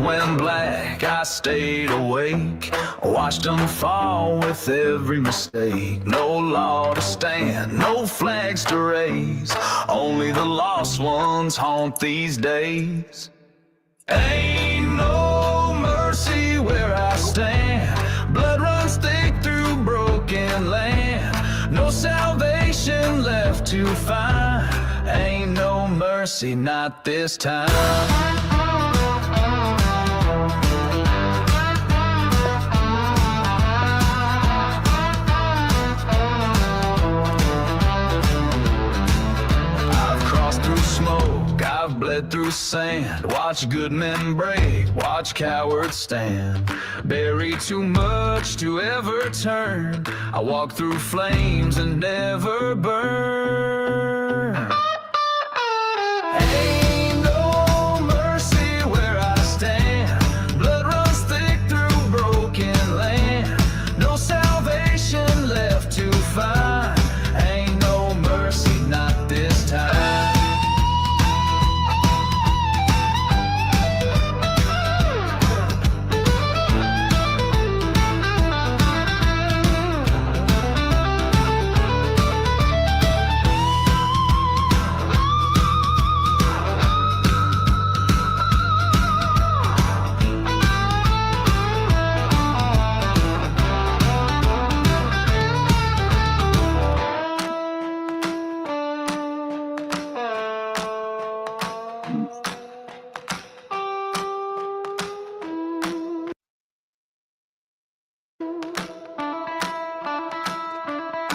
sun went black, I stayed awake. Watched them fall with every mistake. No law to stand, no flags to raise. Only the lost ones haunt these days. Ain't no mercy where I stand. Blood runs thick through broken land. No salvation left to find. Ain't no mercy, not this time. I've bled through sand, watch good men break, watch cowards stand. Buried too much to ever turn. I walk through flames and never burn. Ain't no mercy where I stand. Blood runs thick through broken land. No salvation left to find. Ain't no mercy, not this time.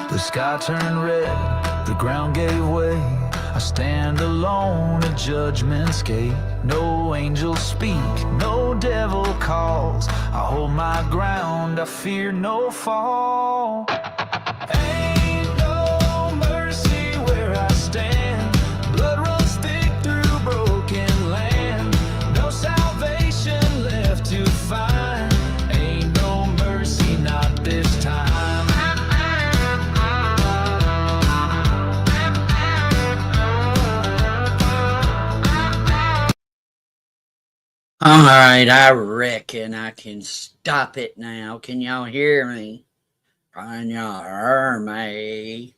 The sky turned red, the ground gave way. I stand alone at judgment's gate. No angels speak, no devil calls. I hold my ground, I fear no fall. Ain't no mercy where I stand. Blood runs thick through broken land. No salvation left to find. Ain't no mercy, not this time. All right, I reckon I can stop it now. Can y'all hear me? Can y'all hear me?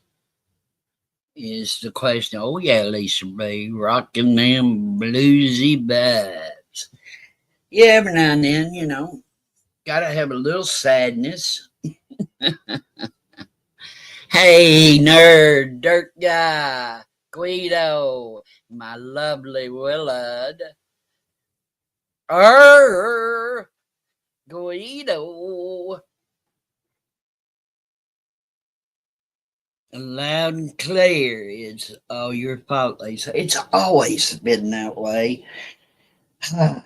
Is the question. Oh, yeah, Lisa B. Rocking them bluesy vibes. Yeah, every now and then, you know, gotta have a little sadness. Hey, nerd, dirt guy, Guido, my lovely Willard. Guido. Loud and clear. It's all your fault, Lisa. It's always been that way. But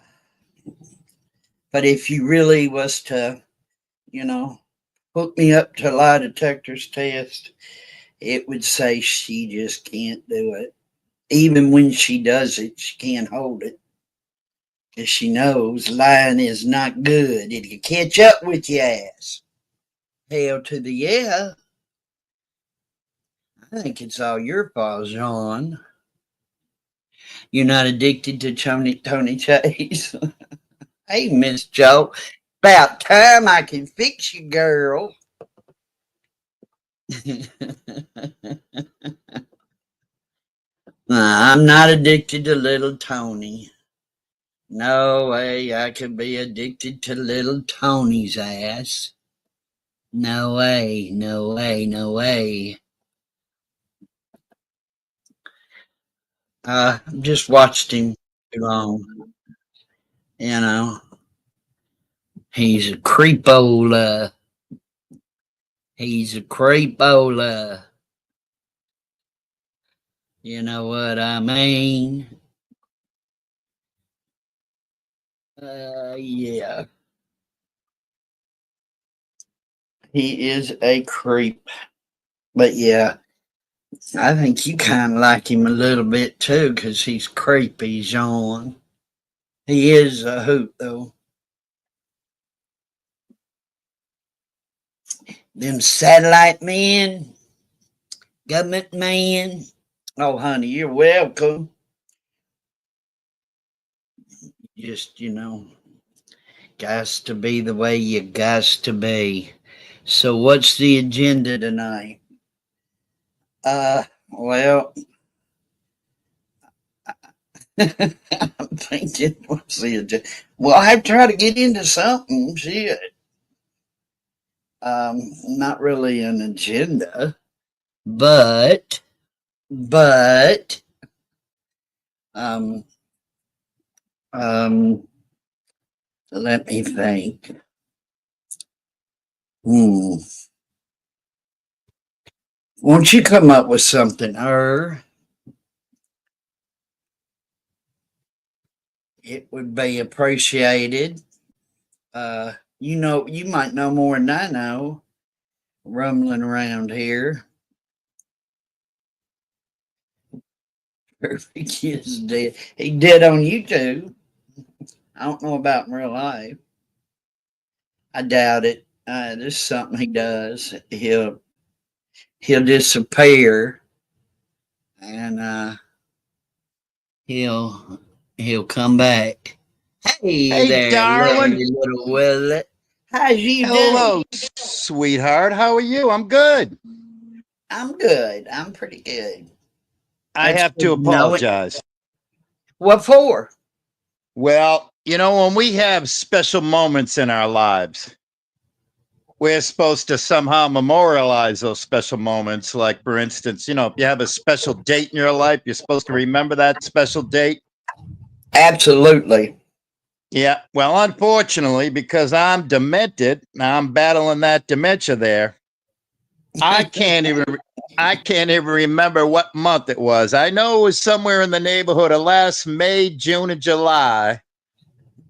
if you really was to, you know, hook me up to a lie detector's test, it would say she just can't do it. Even when she does it, she can't hold it. Because she knows lying is not good. It can catch up with your ass. Hell to the yeah. I think it's all your fault, John. You're not addicted to Tony Chase. Hey, Miss Joe. About time I can fix you, girl. I'm not addicted to little Tony. No way I could be addicted to little Tony's ass. No way, no way, no way. Just watched him too long. You know, he's a creepola. He's a creepola. You know what I mean? Yeah. He is a creep. But yeah, I think you kind of like him a little bit too, because he's creepy, John. He is a hoot, though. Them satellite men, government man. Oh, honey, you're welcome. Just, you know, Gots to be the way you gots to be. So what's the agenda tonight? Well, I'm thinking, what's the agenda? Well, I have to try to get into something. Shit. Not really an agenda, but, um, um, let me think. Won't you come up with something, it would be appreciated. You might know more than I know, rumbling around here. Perfect is dead. He did on YouTube. I don't know about in real life. I doubt it. This is something he does. He'll disappear, and he'll come back. Hey Hey, there, darling. lovely little Willet. How's you Hello, doing? sweetheart. How are you? I'm good. I'm good. I'm pretty good. I That's have to good to know it. apologize. What for? Well, when we have special moments in our lives, we're supposed to somehow memorialize those special moments. Like, for instance, if you have a special date in your life, you're supposed to remember that special date. Absolutely. Yeah. Well, unfortunately, because I'm demented, now I'm battling that dementia there. I can't even remember what month it was. I know it was somewhere in the neighborhood of last May, June, and July.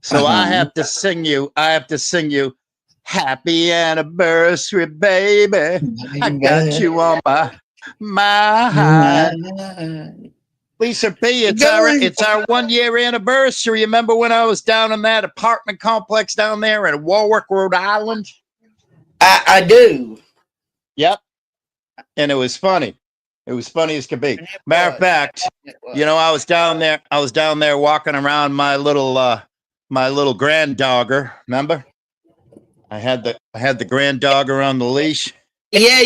So I have to sing you happy anniversary, baby. I got you on my mind. Lisa P, it's our 1 year anniversary. Remember when I was down in that apartment complex down there in Warwick, Rhode Island? I do. Yep. And it was funny. It was funny as could be. Matter of fact, I was down there walking around my little grand dogger. Remember? I had the grand dogger on the leash. Yeah.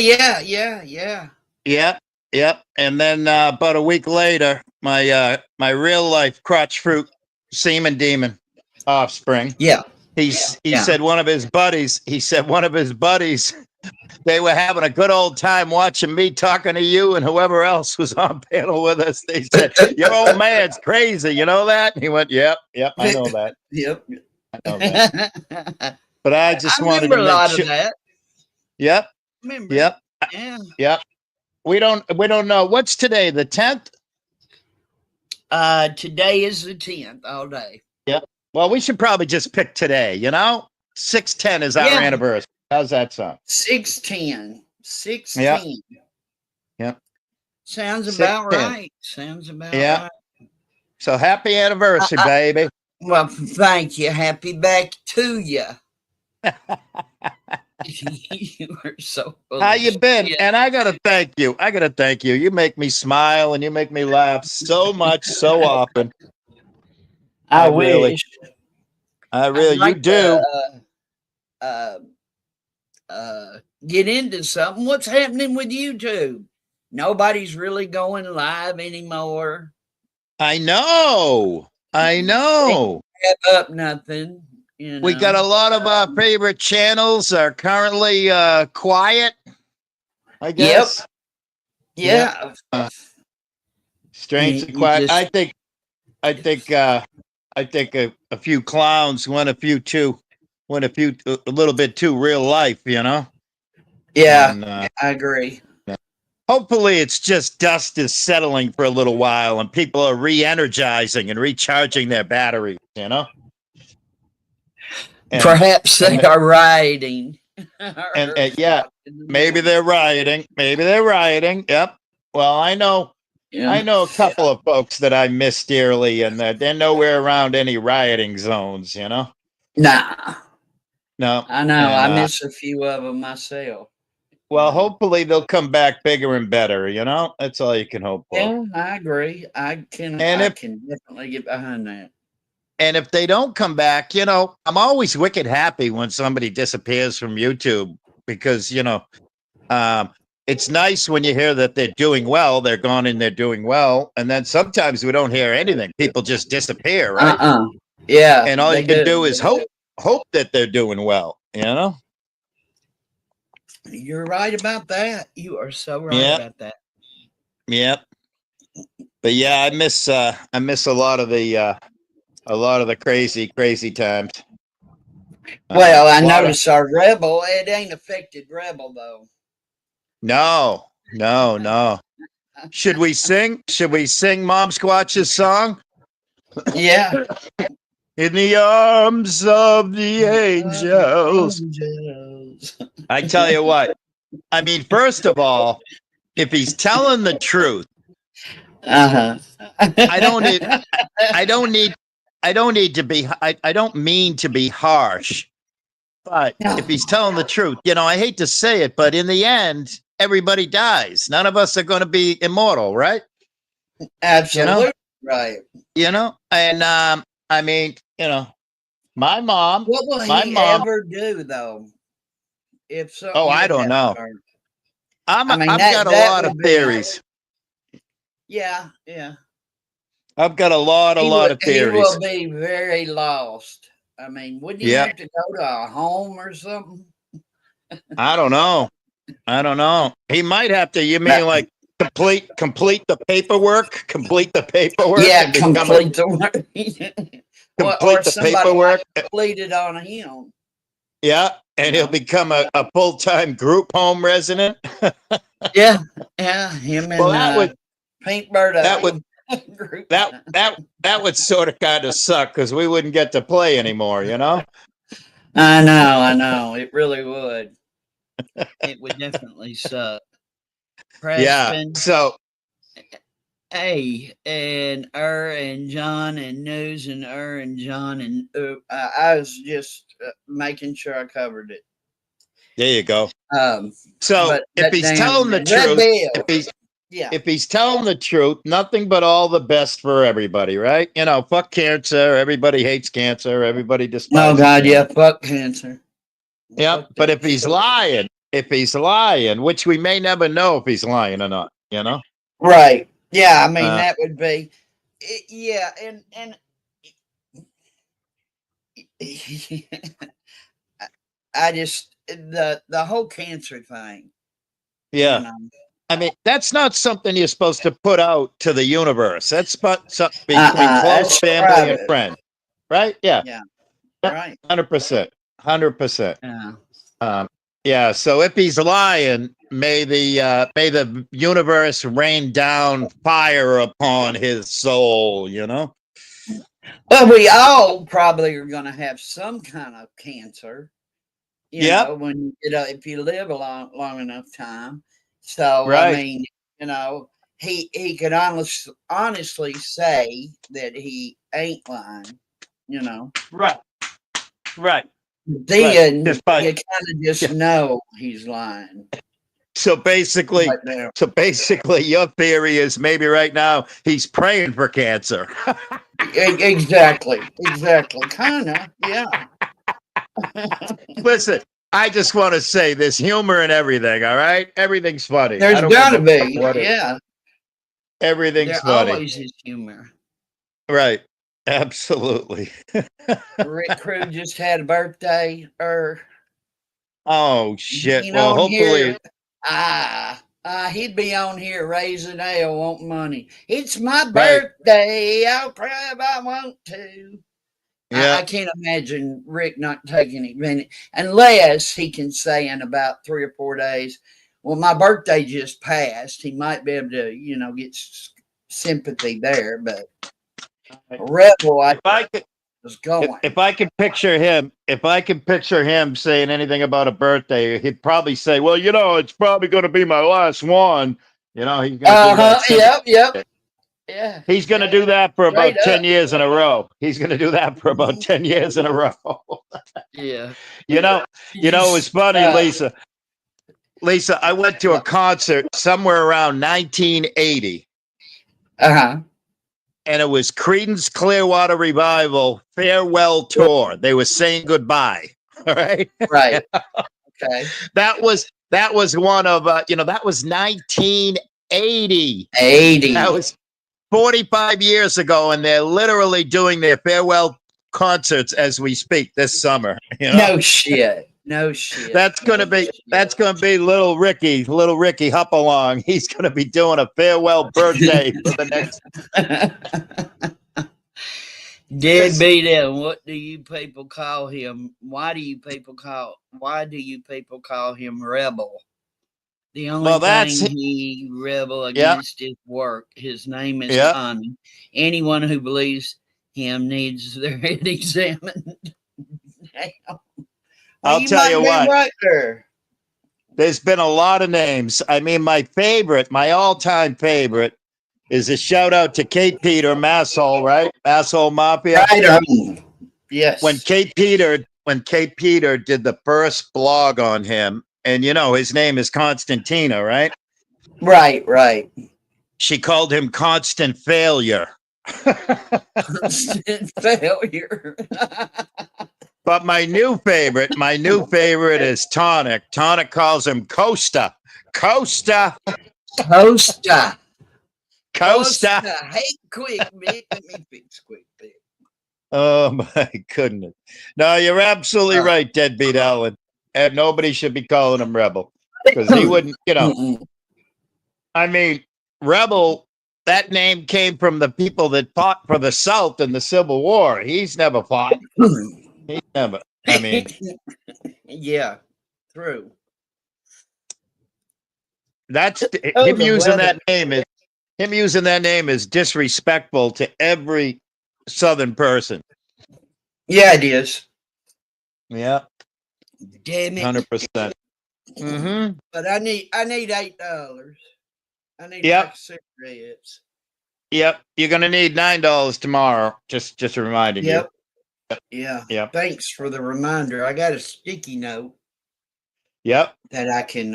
Yep. And then about a week later, my real life crotch fruit semen demon offspring. Yeah. He said one of his buddies, they were having a good old time watching me talking to you and whoever else was on panel with us. They said, your old man's crazy. You know that? And he went, yep, I know that. Yep. I know that. But I just wanted remember to a make lot sure. of that. Yep. Remember? Yep. Yeah. Yep. We don't know. What's today? The 10th? Today is the 10th all day. Yep. Well, we should probably just pick today, 6/10 is our anniversary. How's that sound? 6/10. 6/10. Yep. Sounds about right. Right. So happy anniversary, baby. Well, thank you. Happy back to you. You are so full. How you been? And I gotta thank you. You make me smile and you make me laugh so much, so often. I wish. You do. Get into something. What's happening with YouTube? Nobody's really going live anymore. I know. Have up nothing. We got a lot of our favorite channels are currently quiet, I guess. Yep. Yeah. Strangely quiet. I think a few clowns went a little bit too real life, Yeah, and, I agree. Hopefully it's just dust is settling for a little while and people are re-energizing and recharging their batteries, And, perhaps they are rioting. Maybe they're rioting. Yep. Well, I know a couple of folks that I miss dearly, and they're nowhere around any rioting zones, Nah. No. I know. I miss a few of them myself. Well, hopefully they'll come back bigger and better, That's all you can hope for. Yeah, I agree. I can definitely get behind that. And if they don't come back, you know, I'm always wicked happy when somebody disappears from YouTube because, you know, it's nice when you hear that they're doing well, they're gone and they're doing well. And then sometimes we don't hear anything. People just disappear, right? Yeah. And all they you can do They is hope that they're doing well, you know? You're right about that. You are so right Yeah. about that. Yep. But yeah, I miss a lot of the crazy times. Well, I noticed our Rebel, it ain't affected Rebel though. No. Should we sing? Should we sing Mom Squatch's song? Yeah. In the arms of the angels. I tell you what. I mean, first of all, if he's telling the truth, I I don't mean to be harsh, but if he's telling the truth, you know, I hate to say it, but in the end, everybody dies. None of us are going to be immortal, right? Absolutely, you know? right. You know, and I mean, you know, my mom. What will he ever do though? If so, I don't know. I've got a lot of theories. Yeah. I've got a lot of theories. He will be very lost. I mean, wouldn't he have to go to a home or something? I don't know. He might have to. You mean like complete the paperwork? Complete the paperwork? Yeah, complete the work. Complete the paperwork. Complete it on him. Yeah, and he'll become a full-time group home resident. Yeah. Him and Pink Bird. That would sort of kind of suck because we wouldn't get to play anymore, you know. I know. It really would. It would definitely suck. Preston, yeah. So, hey, and and John and News and John and I was just making sure I covered it. There you go. So if he's telling the truth, if he's telling the truth, nothing but all the best for everybody, right? You know, fuck cancer. Everybody hates cancer. Everybody despises. Oh God, yeah, fuck cancer. Yeah, but if he's lying, which we may never know if he's lying or not, you know? Right. Yeah, I mean that would be yeah, and I just the whole cancer thing. Yeah. You know? I mean, that's not something you're supposed to put out to the universe. That's something between close family and friends. Right? Yeah. Yeah. Right. 100%. 100%. Yeah. Yeah. So if he's lying, may the universe rain down fire upon his soul, you know? Well, we all probably are going to have some kind of cancer. You know, when if you live a long enough time. So I mean, you know, he could honestly say that he ain't lying. You know. Right. Then you kind of just know he's lying. So basically, your theory is maybe right now he's praying for cancer. Exactly. Kind of, yeah. Listen, I just want to say there's humor in everything, all right? Everything's funny. There's gotta be, yeah. Everything's funny. There always is humor. Right. Absolutely. Rick Crew just had a birthday. Oh, shit. Well, hopefully... he'd be on here raising hell, wanting money. It's my birthday. I'll cry if I want to. Yeah. I can't imagine Rick not taking advantage unless he can say in about 3 or 4 days, well, my birthday just passed. He might be able to, you know, get sympathy there. But Rebel, if I could picture him saying anything about a birthday, he'd probably say, well, you know, it's probably going to be my last one. You know, he's going to Yep. Yeah. He's going to do that for about 10 years in a row. He's going to do that for about 10 years in a row. Yeah. You know, it's funny, Lisa. Lisa, I went to a concert somewhere around 1980. and it was Creedence Clearwater Revival farewell tour. They were saying goodbye. All right. Right. Okay. That was one of that was 1980. 80. That was 45 years ago, and they're literally doing their farewell concerts as we speak this summer. No shit. No shit. That's gonna be little Ricky Hopalong. He's gonna be doing a farewell birthday for the next. Deadbeat him. What do you people call him? Why do you people call him rebel? The only thing he rebel against is work. His name is Tommy. Anyone who believes him needs their head examined. I'll tell you what. Right there. There's been a lot of names. I mean, my all-time favorite is a shout out to Kate Peter, Masshole, right? Masshole Mafia. Right. Yes. When Kate Peter did the first blog on him, and his name is Constantina, right? Right. She called him Constant Failure. Constant failure. But my new favorite is Tonic. Tonic calls him Costa. Costa. Hey, quick, man. Let me fix quick. Oh my goodness. No, you're absolutely right, Deadbeat Allen. And nobody should be calling him Rebel. Because he wouldn't, I mean, Rebel, that name came from the people that fought for the South in the Civil War. He's never fought. He never. I mean, yeah, true. That's him using that name is disrespectful to every Southern person. Yeah, it is. Yeah. Damn it. 100%. Mm-hmm. But I need $8. I need cigarettes. Yep. You're gonna need $9 tomorrow. Just reminding you. Yeah. Yep. Thanks for the reminder. I got a sticky note. Yep. That I can,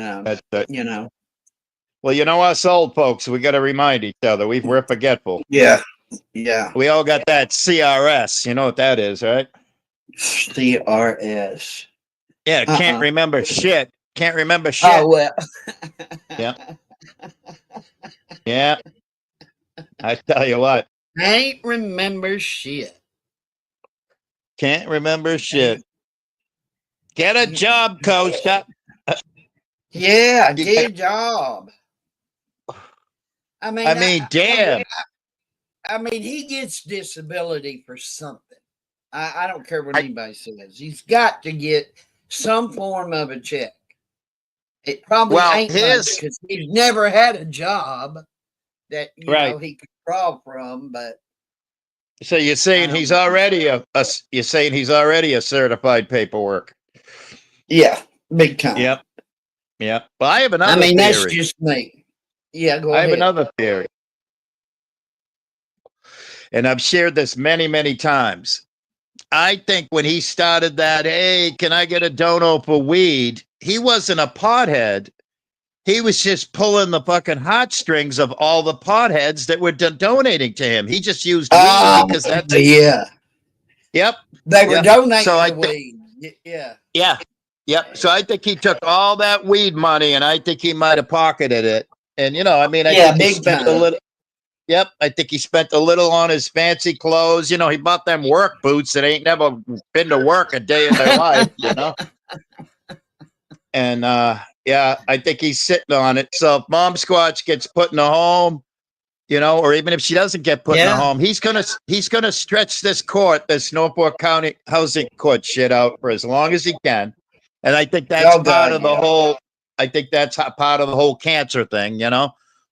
Well, us old folks, we got to remind each other. We're forgetful. Yeah. We all got that CRS. You know what that is, right? CRS. Yeah. Can't remember shit. Oh, well. Yeah. Yeah. I tell you what. Ain't remember shit. Can't remember shit. Get a job, Costa. Yeah, get a job. I mean, damn. I mean, he gets disability for something. I don't care what anybody says. He's got to get some form of a check. It probably ain't much because he's never had a job that he could draw from. But so you're saying he's already a certified paperwork? Yeah, big time. Yep. Yeah. But I have another theory. That's just me. Yeah, go ahead. I have another theory. And I've shared this many, many times. I think when he started that, hey, can I get a dono for weed? He wasn't a pothead. He was just pulling the fucking heartstrings of all the potheads that were donating to him. He just used weed because that's yeah. Yep. They were donating the weed. Yeah. Yeah. Yep. So I think he took all that weed money and I think he might have pocketed it. And I think he spent a little. Yep. I think he spent a little on his fancy clothes. He bought them work boots that ain't never been to work a day in their life, And I think he's sitting on it. So if Mom Squatch gets put in a home, or even if she doesn't get put in a home, he's gonna stretch this Norfolk County Housing Court shit out for as long as he can. And I think that's part of the whole. I think that's part of the whole cancer thing.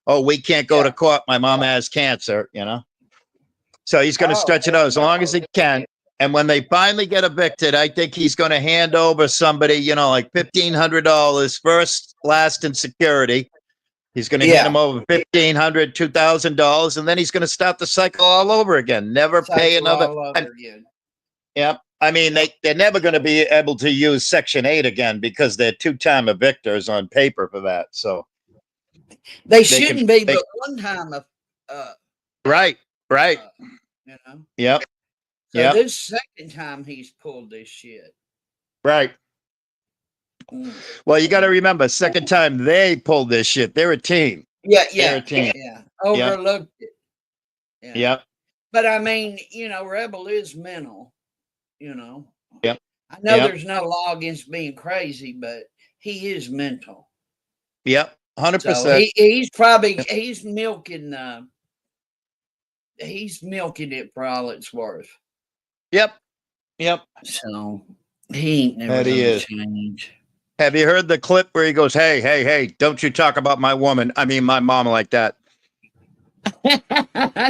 Oh, we can't go to court. My mom has cancer. So he's going to stretch it out as long as he can. And when they finally get evicted, I think he's going to hand over somebody, like $1,500 first, last, and security. He's going to hand him over $1,500, $2,000, and then he's going to start the cycle all over again. Never pay another. Yep. I mean, they're never going to be able to use Section 8 again because they're two-time evictors on paper for that. So they shouldn't be, but one time, right. Right. You know. Yep. So Yep. this second time he's pulled this shit. Right. Well, you got to remember, second time they pulled this shit. They're a team. Yeah, They're yeah, a team. yeah. Overlooked it. Yeah. Yep. But I mean, you know, Rebel is mental. You know. Yep. I know Yep. there's no law against being crazy, but he is mental. Yep. 100%. So he's probably he's milking it for all it's worth. Yep. Yep. So he ain't never That he gonna is. change. Have you heard the clip where he goes, "Hey, hey, hey, don't you talk about my woman? I mean, my mom like that."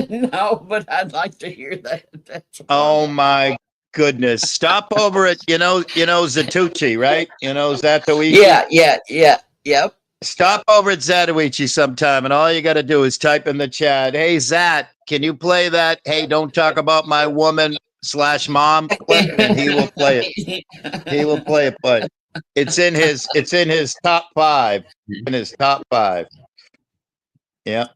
No, but I'd like to hear that. That's Oh funny. my goodness! Stop over at Zatucci, right? Zatoichi. Yep. Stop over at Zatoichi sometime, and all you got to do is type in the chat, "Hey Zat, can you play that? Hey, don't talk about my woman / mom clip," and he will play it. He will play it, but it's in his top 5. In his top 5. Yeah.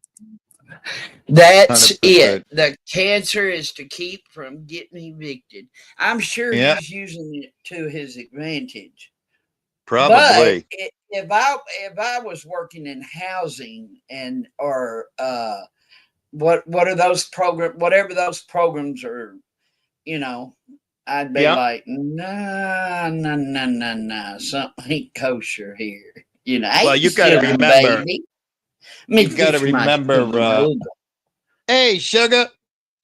That's 100%. it. The cancer is to keep from getting evicted. I'm sure he's using it to his advantage. Probably. But if I was working in housing or what are those programs? Whatever those programs are, you know, I'd be like, nah, something ain't kosher here. You know, well, you got to remember. You got to remember. Hey, sugar,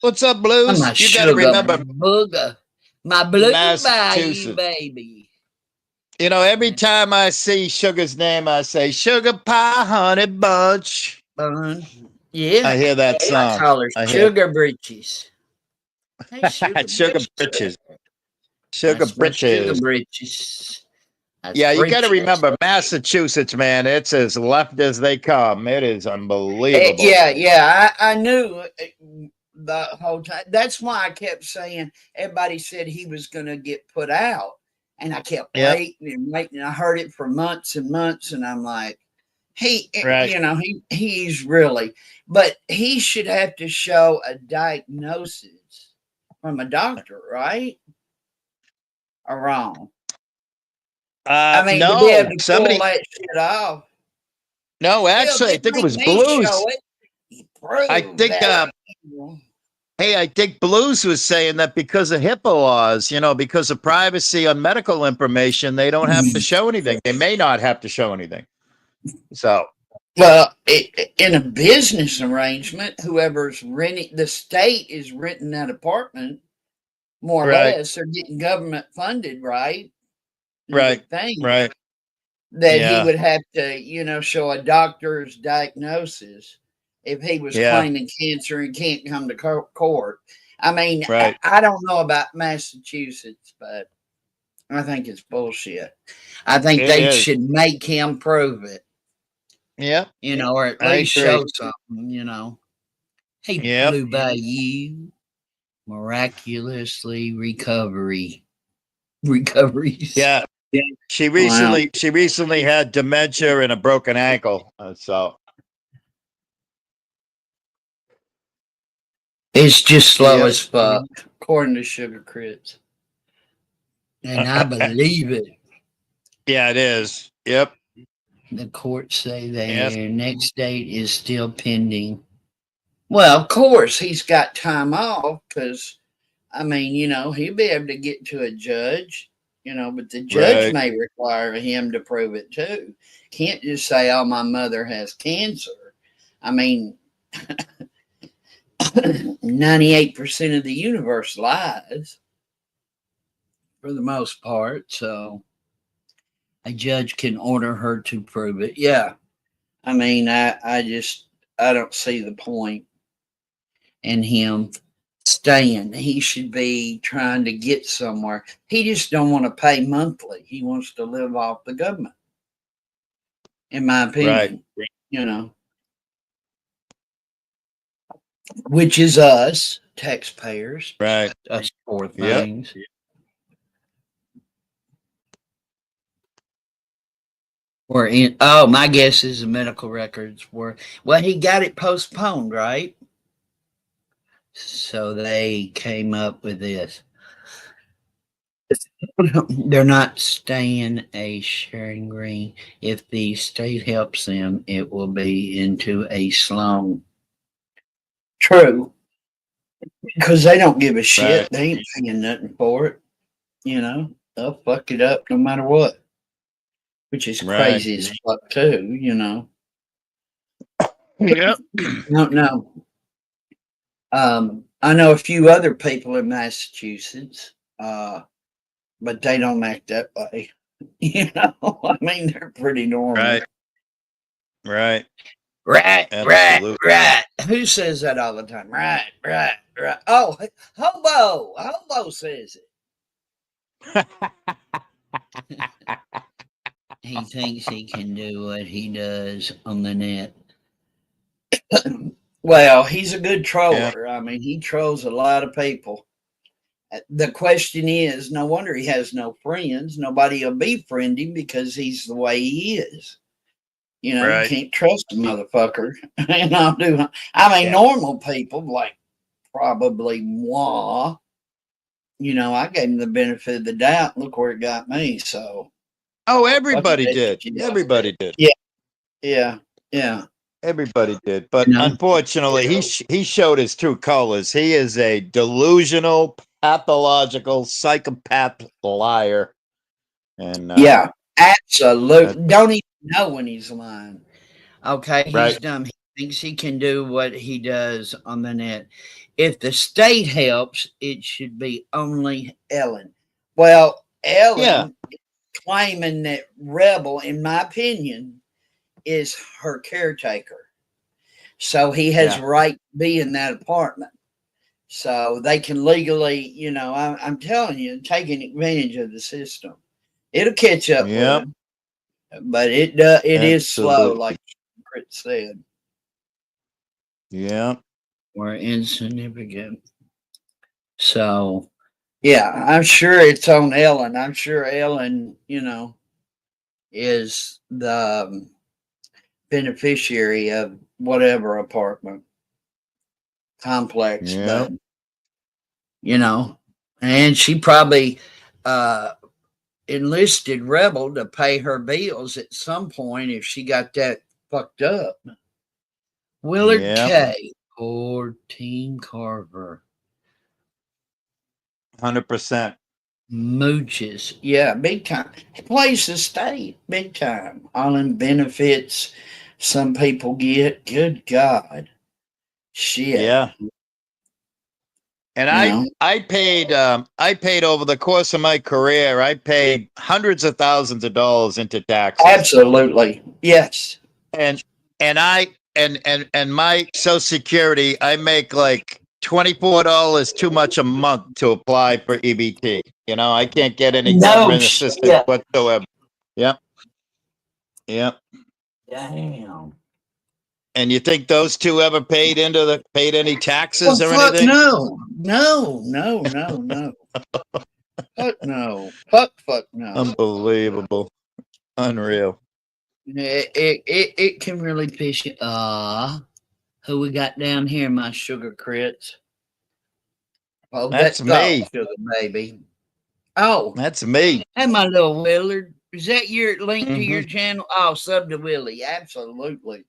what's up, Blues? You got to remember, booger, my blue bayou, baby. You know, every time I see Sugar's name, I say Sugar Pie Honey Bunch. Yeah, I hear that song. I call her Sugar Britches. Hey, Sugar Britches. Sugar Britches. Sugar Britches. Yeah, you got to remember, Massachusetts, man, it's as left as they come. It is unbelievable. Yeah. I knew the whole time. That's why I kept saying, everybody said he was going to get put out. And I kept waiting and waiting. I heard it for months and months. And I'm like, he's really, but he should have to show a diagnosis from a doctor, right? Or wrong? I mean, no, to be able to pull that shit off. No, actually, I think it was Blues. I think, I think Blues was saying that because of HIPAA laws, because of privacy on medical information, they don't have to show anything. They may not have to show anything. So, well, in a business arrangement, whoever's renting, the state is renting that apartment, more or less. They're getting government funded, right? Right. That he would have to, show a doctor's diagnosis if he was claiming cancer and can't come to court. I mean, I don't know about Massachusetts, but I think it's bullshit. I think they should make him prove it. Yeah. Or at least show something, Hey, Blue Bayou, miraculously recoveries. Yeah. She recently had dementia and a broken ankle. So it's just slow as fuck, according to Sugar Crits. And I believe it. Yeah, it is. Yep. The courts say their next date is still pending. Well, of course, he's got time off because, I mean, he'll be able to get to a judge, but the judge may require him to prove it too. Can't just say, oh, my mother has cancer. I mean, 98% of the universe lies for the most part. So a judge can order her to prove it. Yeah. I mean, I don't see the point in him staying. He should be trying to get somewhere. He just don't want to pay monthly. He wants to live off the government, in my opinion. Which is us, taxpayers. Right. Us poor things. Yep. My guess is the medical records were, he got it postponed, right? So they came up with this. They're not staying a sharing green. If the state helps them, it will be into a slum. True, because they don't give a shit. Right. They ain't paying nothing for it. You know, they'll fuck it up no matter what, which is Right. crazy as fuck too. You know, Yep. no. I know a few other people in Massachusetts, but they don't act that way. You know, I mean, they're pretty normal. Right. Right. Right, Absolutely. right. Who says that all the time? Right. Oh, Hobo says it. He thinks he can do what he does on the net. Well, he's a good Yeah. troller. I mean, he trolls a lot of people. The question is, no wonder he has no friends. Nobody will befriend him because he's the way he is. You know, you Right. can't trust a motherfucker. And I do. I mean, Yeah. normal people like probably moi. You know, I gave him the benefit of the doubt. Look where it got me. So Oh, fuck everybody that did. shit. Everybody did. Yeah. Everybody did. But You know, unfortunately, he showed his true colors. He is a delusional, pathological, psychopath liar. And yeah, that, absolutely. Don't even know when he's lying. Okay, he's right. dumb. He thinks he can do what he does on the net. If the state helps, it should be only Ellen. Well, Yeah. Ellen claiming that Rebel, in my opinion, is her caretaker. So he has Yeah. a right to be in that apartment. So they can legally, you know, I'm telling you, taking advantage of the system. It'll catch up with Yep. him, but it is slow, Absolutely. like Chris said. Yeah. Or insignificant. So yeah, I'm sure it's on Ellen. I'm sure Ellen, you know, is the beneficiary of whatever apartment complex, Yeah. but you know, and she probably uh enlisted Rebel to pay her bills at some point if she got that fucked up. Willard Yeah. K. Or Team Carver. 100%. Mooches. Yeah, big time. He plays the state big time. All in benefits some people get. Good God. Shit. Yeah. And You know? I paid over the course of my career, I paid hundreds of thousands of dollars into taxes. Absolutely. Yes. And and my social security, I make like $24 too much a month to apply for EBT. You know, I can't get any No government assistance shit. whatsoever. Yep. Yep. Damn. And you think those two ever paid any Well, taxes or fuck anything? no. No. Fuck no. Fuck no. Unbelievable. Unreal. It can really piss you. Who we got down here, my sugar crits? Oh, That's that thought, me. sugar baby. Oh, That's me. hey, my little Willard. Is that your link to Hmm. your channel? Oh, sub to Willie. Absolutely.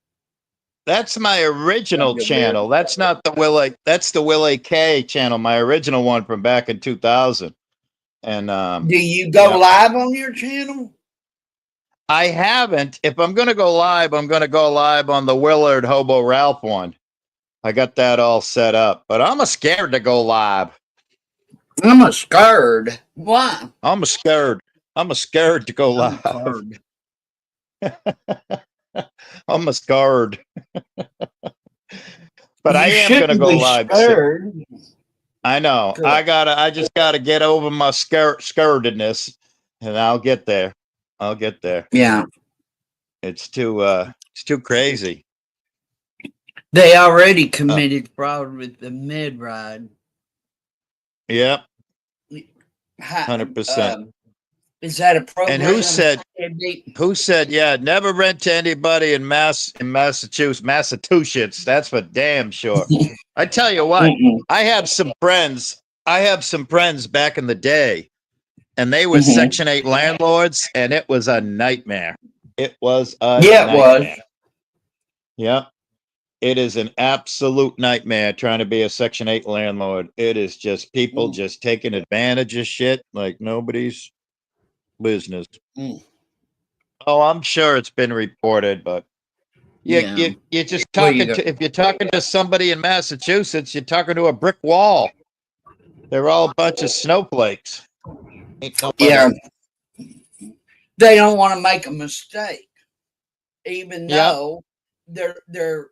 That's my Sub original to Willie. channel. That's not the Willie. That's the Willie K channel, my original one from back in 2000. And Do you go yeah, live on your channel? I haven't. If I'm going to go live, I'm going to go live on the Willard Hobo Ralph one. I got that all set up, but I'm scared to go live. I'm a scared. Why? I'm scared. I'm scared to go I'm live. scared. I'm scared. But I You am going to shouldn't go be live soon. scared. I know. Good. I just gotta get over my scaredness, and I'll get there. I'll get there. Yeah. It's too crazy. They already committed fraud with the mid ride. Yep. Hi- 100%. Is that a program? And who said, yeah, never rent to anybody in Massachusetts. That's for damn sure. I tell you what, I have some friends back in the day, and they were Section 8 landlords, and it was a nightmare. It was a nightmare. Yeah. It is an absolute nightmare trying to be a Section 8 landlord. It is just people just taking advantage of shit like nobody's business. Oh, I'm sure it's been reported, but you're just talking to, if you're talking to somebody in Massachusetts, you're talking to a brick wall. They're all a bunch of snowflakes. Yeah. They don't want to make a mistake, even though they're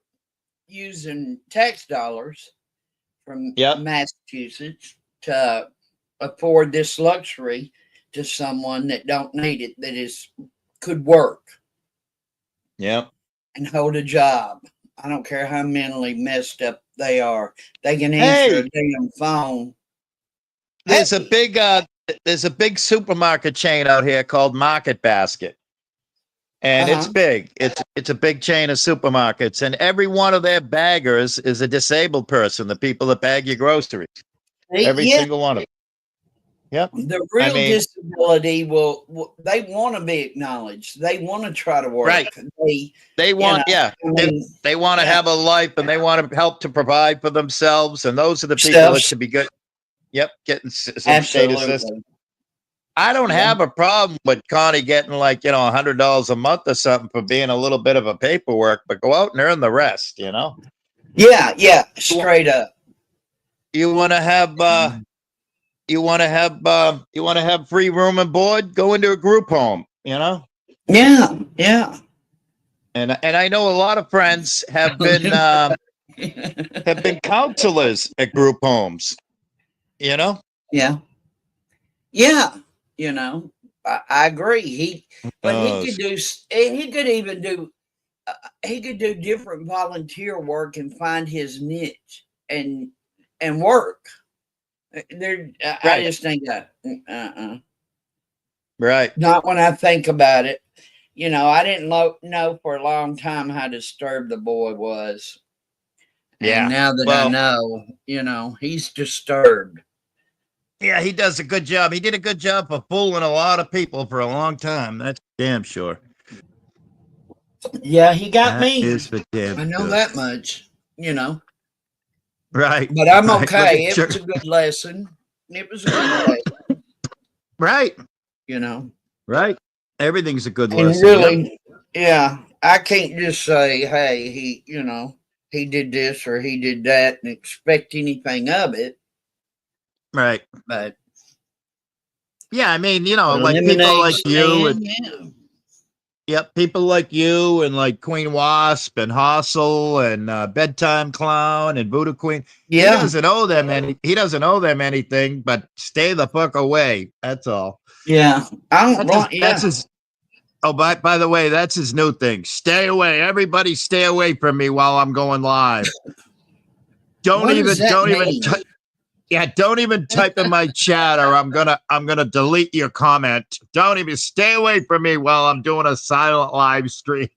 using tax dollars from Massachusetts to afford this luxury to someone that don't need it, that could work. Yep. And hold a job. I don't care how mentally messed up they are. They can answer a damn phone. There's a big supermarket chain out here called Market Basket. And it's big. It's a big chain of supermarkets, and every one of their baggers is a disabled person, the people that bag your groceries. Every single one of them. Yep. The real disability they want to be acknowledged. They want to try to work. Right. They want, they want to have a life, and they want to help to provide for themselves. And those are the people that should be good. Yep. Getting some state assistance. I don't have a problem with Connie getting like, $100 a month or something for being a little bit of a paperwork, but go out and earn the rest, Yeah, straight up. You want to have free room and board, go into a group home, Yeah. And I know a lot of friends have been counselors at group homes, Yeah. I agree. He could do different volunteer work and find his niche and work. I just think that right. Not when I think about it. I didn't know for a long time how disturbed the boy was. Yeah. And now that I know, he's disturbed. Yeah, he does a good job. He did a good job of fooling a lot of people for a long time. That's damn sure. Yeah, he got me. Is for damn I know sure. that much, Right. But I'm okay. It was a good lesson. It was a good lesson. Right. Right. Everything's a good and lesson. Really, I can't just say, hey, he did this or he did that and expect anything of it. Right. But yeah, I mean, like people like you people like you and like Queen Wasp and Hustle and Bedtime Clown and Voodoo Queen. Yeah. He doesn't owe them anything, but stay the fuck away. That's all. Yeah. That's his by the way, that's his new thing. Stay away. Everybody stay away from me while I'm going live. Don't even type in my chat or I'm gonna delete your comment. Don't even stay away from me while I'm doing a silent live stream.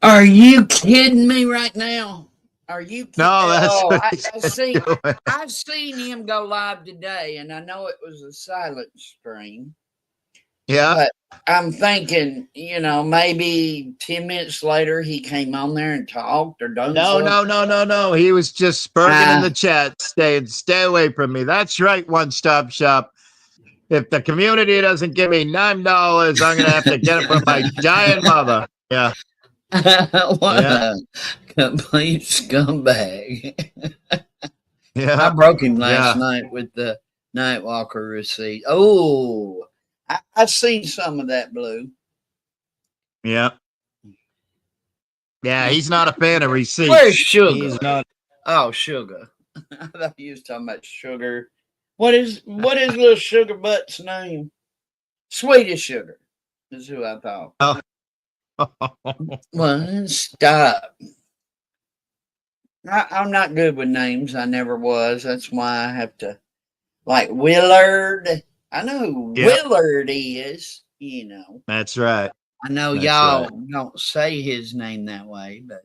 Are you kidding me right now? Are you kidding? No, that's I've seen him go live today, and I know it was a silent stream. Yeah. But I'm thinking, maybe 10 minutes later he came on there and talked or done something. No. He was just spurting in the chat, stay away from me. That's right, One Stop Shop. If the community doesn't give me $9, I'm gonna have to get it from my giant mother. Yeah. What a complete scumbag. Yeah. I broke him last night with the Nightwalker receipt. Oh, I seen some of that, Blue. Yeah. Yeah, he's not a fan of receipts. Where's Sugar? He's not. Oh, Sugar. I thought you was talking about Sugar. What is little Sugar Butt's name? Sweetest Sugar is who I thought. Oh. Well, stop. I'm not good with names. I never was. That's why I have to, like Willard. I know who Yep. Willard is, you know. That's right. I know That's y'all right. don't say his name that way, but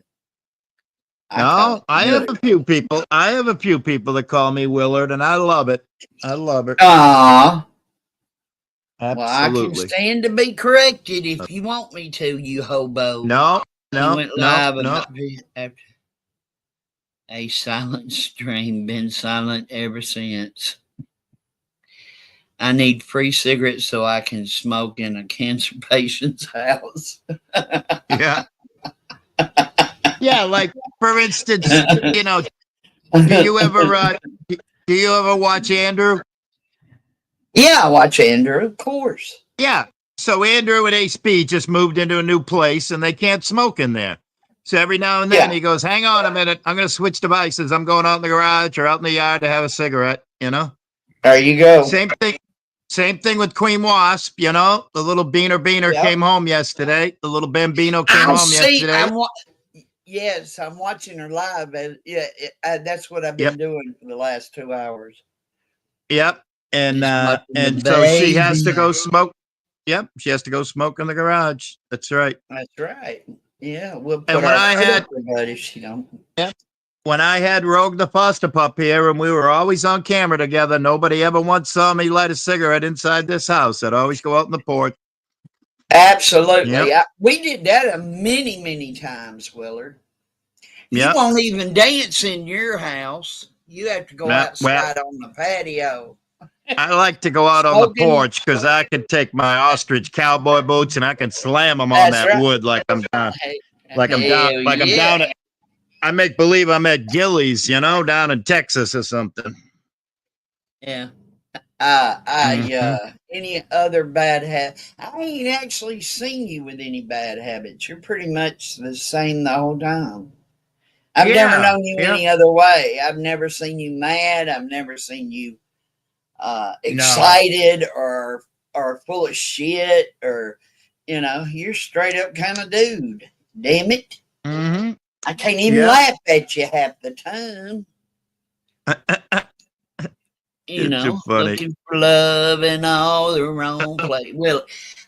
I call No, him I have Willard. a few people. I have a few people that call me Willard, and I love it. I love it. Aw. Well, I can Absolutely. stand to be corrected if you want me to, you hobo. No, He no, went no, live no. about after a silent stream, been silent ever since. I need free cigarettes so I can smoke in a cancer patient's house. Yeah. Yeah, like for instance, you know, do you ever watch Andrew? Yeah, I watch Andrew, of course. Yeah. So Andrew and HB just moved into a new place and they can't smoke in there. So every now and then Yeah. he goes, "Hang on a minute, I'm going to switch devices. I'm going out in the garage or out in the yard to have a cigarette." You know. There you go. Same thing. Same thing with Queen Wasp. You know, the little Beaner Yep. came home yesterday. The little Bambino came I'll home see. yesterday. Yes, I'm watching her live. And yeah, that's what I've Yep. been doing for the last 2 hours. Yep. And Just watching the so she has to baby. go smoke. Yep, she has to go smoke in the garage. That's right. That's right. Yeah, we'll And put when our I foot had up her butt if she don't. when I had Rogue the foster pup here, and we were always on camera together, nobody ever once saw me light a cigarette inside this house. I'd always go out on the porch. Absolutely. Yep. We did that many, many times, Willard. You Yep. won't even dance in your house. You have to go Well, outside on the patio. I like to go out on the Smoking. porch because I can take my ostrich cowboy boots and I can slam them on That's that right. wood like I'm down, like I'm down, Hell like I'm yeah. down at. I make believe I'm at Gillies, you know, down in Texas or something. Yeah. Mhm. Any other bad habits? I ain't actually seen you with any bad habits. You're pretty much the same the whole time. I've never Yeah, known you yeah. any other way. I've never seen you mad. I've never seen you No. excited or full of shit or you're straight up kind of dude. Damn it. Hmm. I can't even Yeah. laugh at you half the time. You're too funny. Looking for love in all the wrong place.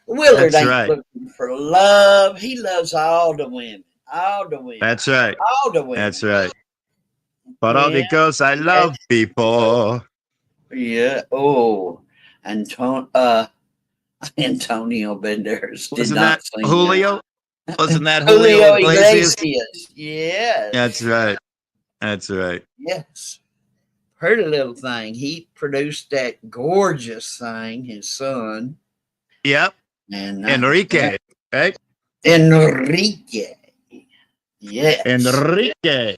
Willard That's ain't right. looking for love. He loves all the women. All the women. That's right. All the women. That's right. But all Yeah. because I love people. Yeah. Oh. Antonio Banderas did Wasn't not that sing Julio? Wasn't that Julio Julio Iglesias? Iglesias. Yes. That's right. That's right. Yes. Pretty little thing. He produced that gorgeous thing, his son. Yep. And Enrique. Right? Enrique. Yes. Enrique.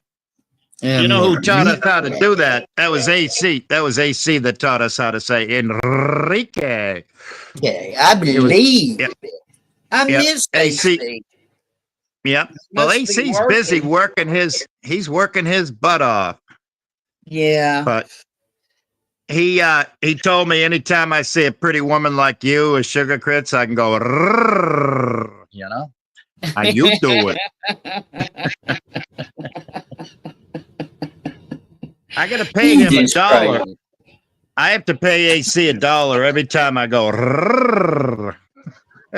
You know who taught us how to do that? That was AC. That was AC that taught us how to say Enrique. Okay, I believe Yep. it. I Yep. miss AC. AC. Yep. Well, Must be AC's busy working. he's working his butt off. Yeah. But he told me anytime I see a pretty woman like you with sugar crits, I can go, "Rrrr," you know? How you do it? I gotta pay him $1. Crazy. I have to pay AC $1 every time I go. "Rrrr."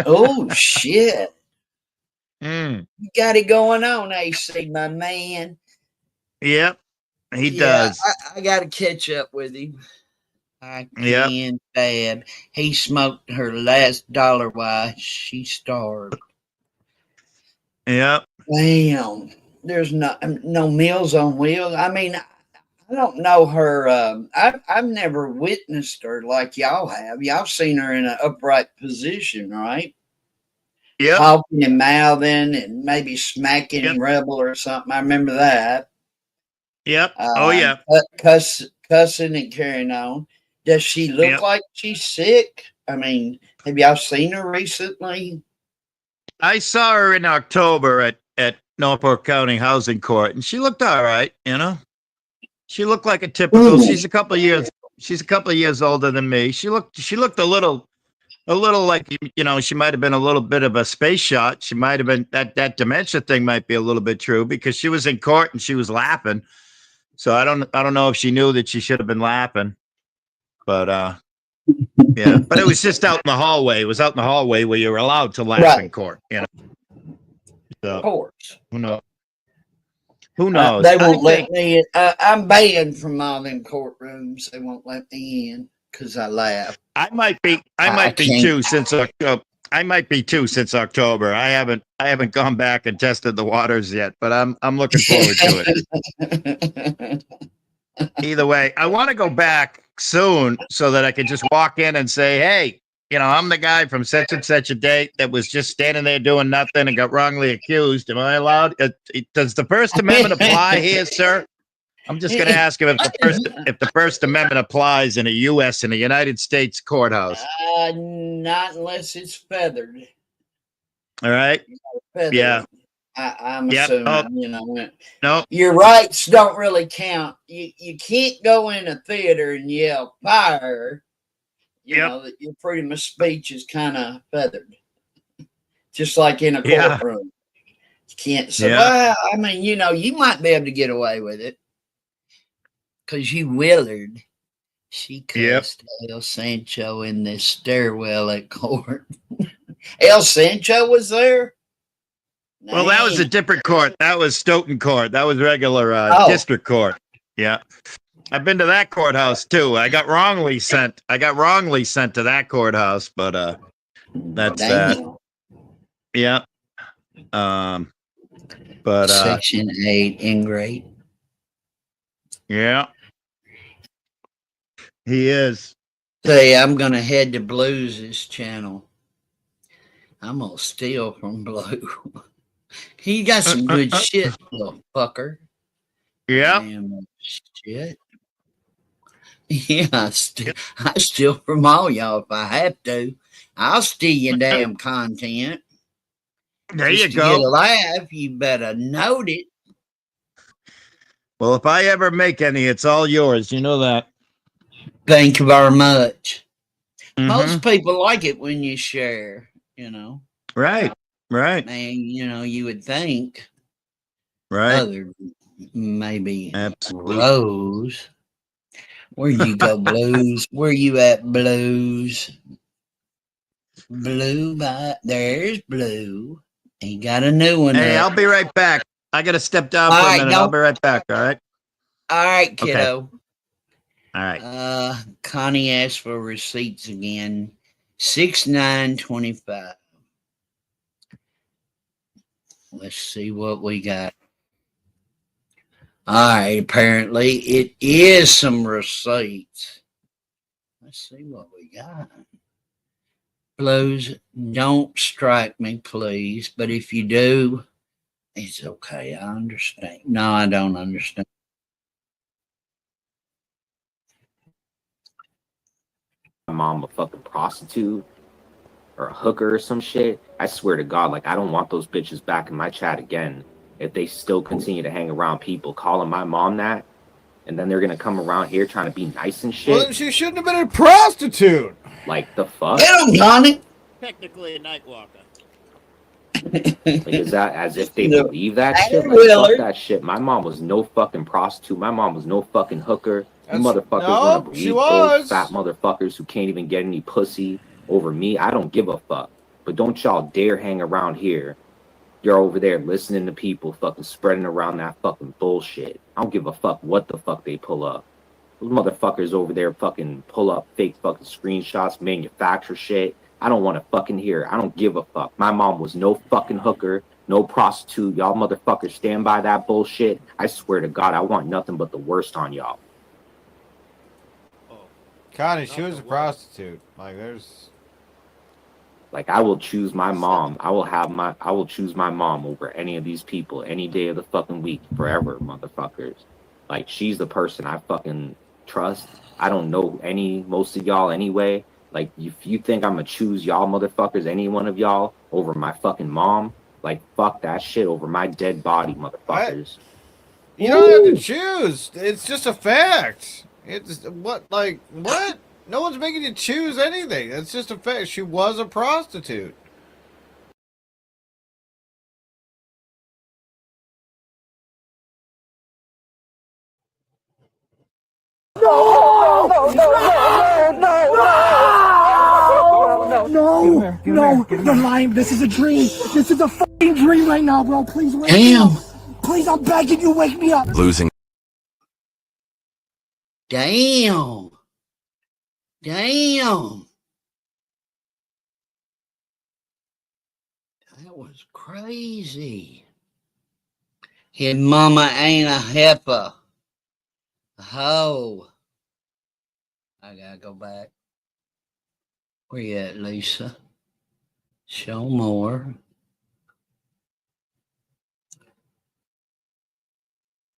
Oh shit. Mm. You got it going on, AC, my man. Yep, he does. I gotta catch up with him. I Yep. can bad. He smoked her last dollar while she starved. Yep. Damn. There's no Meals on Wheels. I mean, I don't know her. I've never witnessed her like y'all have. Y'all seen her in an upright position, right? Yep. Talking and mouthing and maybe smacking Yep. Rebel or something. I remember that. Yep. Oh yeah. Cussing and carrying on. Does she look Yep. like she's sick? I mean, have y'all seen her recently? I saw her in October at Norfolk County Housing Court, and she looked all right. You know, she looked like a typical. Ooh. She's a couple of years. She's a couple of years older than me. She looked a little like, you know, she might have been a little bit of a space shot. She might have been that dementia thing might be a little bit true because she was in court and she was laughing. So I don't know if she knew that she should have been laughing, but Yeah, but it was just out in the hallway. It was out in the hallway where you were allowed to laugh Right. in court. You know, so, Of course. who knows? Who knows? They won't let me in. I'm banned from all them courtrooms. They won't let me in because I laugh. I might be. I might be can't. too since October. I might be too since October. I haven't gone back and tested the waters yet, but I'm looking forward to it. Either way, I want to go back soon so that I can just walk in and say, hey, I'm the guy from such and such a date that was just standing there doing nothing and got wrongly accused. Am I allowed? Does the First Amendment apply here, sir? I'm just going to ask him if the First Amendment applies in a United States courthouse. Not unless it's feathered. All right. Feathered. Yeah. I'm assuming, No. Your rights don't really count. You can't go in a theater and yell fire. You know that your freedom of speech is kind of feathered, just like in a courtroom. You can't say, well, I mean, you might be able to get away with it because you Willard. She cussed El Sancho in this stairwell at court. El Sancho was there? Well, that was a different court. That was Stoughton Court. That was regular district court. Yeah. I've been to that courthouse too. I got wrongly sent to that courthouse, but that's that. Yeah. But Section 8 ingrate. Yeah. He is. Say, I'm gonna head to Blues' channel. I'm gonna steal from Blue. He got some good shit, little fucker. Yeah. Damn shit. Yeah, I steal from all y'all if I have to. I'll steal your damn content. There Just you to go. get a laugh, you better note it. Well, if I ever make any, it's all yours. You know that. Thank you very much. Most people like it when you share, Right. And, you would think. Right. Other, maybe. Absolutely. Rose. Where you go, Blues? Where you at, Blues? Blue, there's Blue. He got a new one. Hey, I'll be right back. I got to step down for a minute. I'll be right back. All right. All right, kiddo. Okay. All right. Connie asked for receipts again. 6/9/25. Let's see what we got. All right, apparently it is some receipts. Let's see what we got. Blues, don't strike me, please. But if you do, it's okay. I understand. No, I don't understand. My mom a fucking prostitute or a hooker or some shit. I swear to God, like, I don't want those bitches back in my chat again. If they still continue to hang around people calling my mom that, and then they're gonna come around here trying to be nice and shit. Well, then she shouldn't have been a prostitute. Like, the fuck? Get him, Johnny. Technically a night walker. Like, is that as if they believe that shit? Like, fuck that shit. My mom was no fucking prostitute. My mom was no fucking hooker. You motherfuckers want to believe old fat motherfuckers who can't even get any pussy over me. I don't give a fuck. But don't y'all dare hang around here. You're over there listening to people fucking spreading around that fucking bullshit. I don't give a fuck what the fuck they pull up. Those motherfuckers over there fucking pull up fake fucking screenshots, manufacture shit. I don't want to fucking hear it. I don't give a fuck. My mom was no fucking hooker, no prostitute. Y'all motherfuckers stand by that bullshit. I swear to God, I want nothing but the worst on y'all. Connie, she was a prostitute. Like, there's... Like, I will choose my mom. I will choose my mom over any of these people any day of the fucking week, forever, motherfuckers. Like, she's the person I fucking trust. I don't know most of y'all anyway. Like, if you think I'm gonna choose y'all motherfuckers, any one of y'all, over my fucking mom, like, fuck that shit over my dead body, motherfuckers. You don't have to choose. It's just a fact. It's what? No one's making you choose anything. It's just a fact. She was a prostitute. No! No, you're lying. This is a dream. This is a fucking dream right now, bro. Please wake me Damn. up. Please, I'm begging you, wake me up. Losing. Damn. Damn. That was crazy. His mama ain't a heifer. A hoe. I gotta go back. Where you at, Lisa? Show more.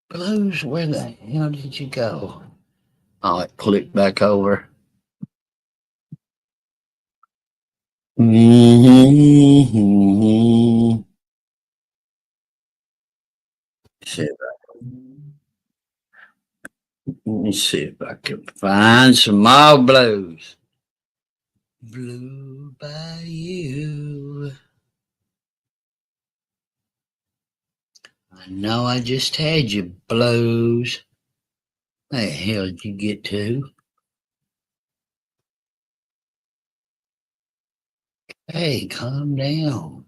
Blues, where the hell did you go? Oh, it clicked back over. Mm-hmm. Let me see if I can find some more blues. Blue by you. I know I just had you, blues. Where the hell did you get to? Hey, calm down.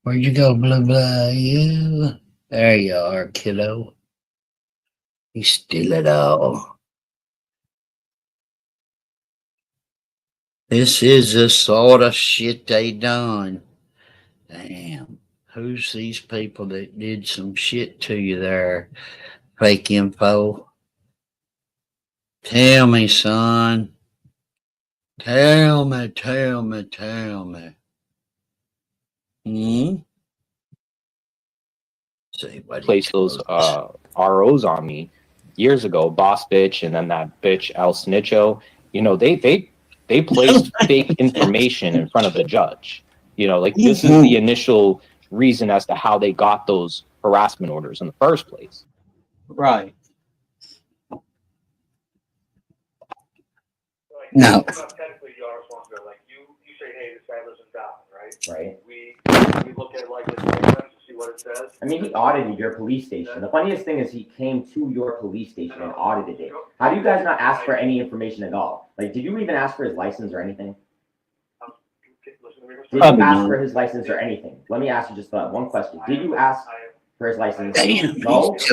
Where'd you go, blue by you? There you are, kiddo. You steal it all. This is the sort of shit they done. Damn. Who's these people that did some shit to you there? Fake info. Tell me, son. Tell me. See what Placed those ROs on me years ago, Boss Bitch, and then that bitch El Snitcho. You know, they placed fake information in front of the judge. You know, like this is the initial reason as to how they got those harassment orders in the first place. Right. No. Technically, you are responsible. Like you say, hey, this guy lives in Dallas, right? Right. We look at like his license to see what it says. I mean, he audited your police station. The funniest thing is he came to your police station and audited it. How do you guys not ask for any information at all? Like, did you even ask for his license or anything? Did you ask for his license or anything? Let me ask you just one question. Did you ask for his license? Damn, No? If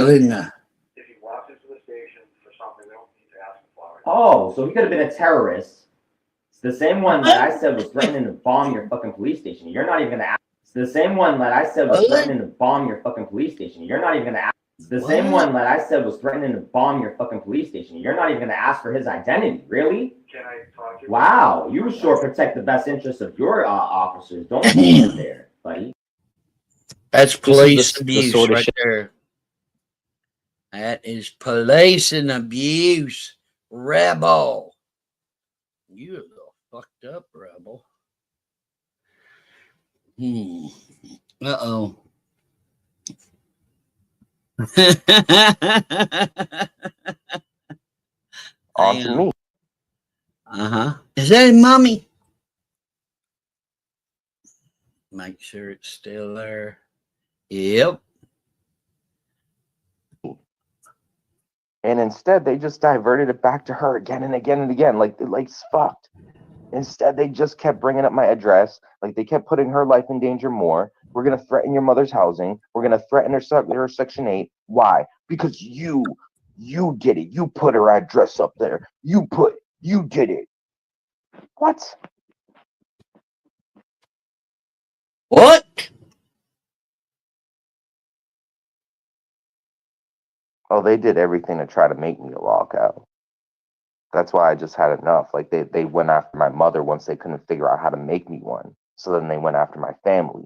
he walks into the station for something, they don't need to ask him for it. Oh, so he could have been a terrorist. It's the same one that I said was threatening to bomb your fucking police station. You're not even going to ask. It's the same one that I said was threatening to bomb your fucking police station. You're not even going to ask. It's the same one that I said was threatening to bomb your fucking police station. You're not even going to ask for his identity. Really? Can I talk to you? Wow, you sure protect the best interests of your officers. Don't be there, buddy. That's police the abuse sort of right shit. there. That is police and abuse. Rebel. You a little fucked up, rebel. Uh-oh. On to me. Uh-huh. Is that mommy? Make sure it's still there. Yep. And instead, they just diverted it back to her again and again and again. Like it's fucked. Instead, they just kept bringing up my address. Like they kept putting her life in danger more. We're going to threaten your mother's housing. We're going to threaten her Section 8. Why? Because you did it. You put her address up there. You did it. What? What? Oh, they did everything to try to make me a lockout. That's why I just had enough. Like they went after my mother once they couldn't figure out how to make me one. So then they went after my family.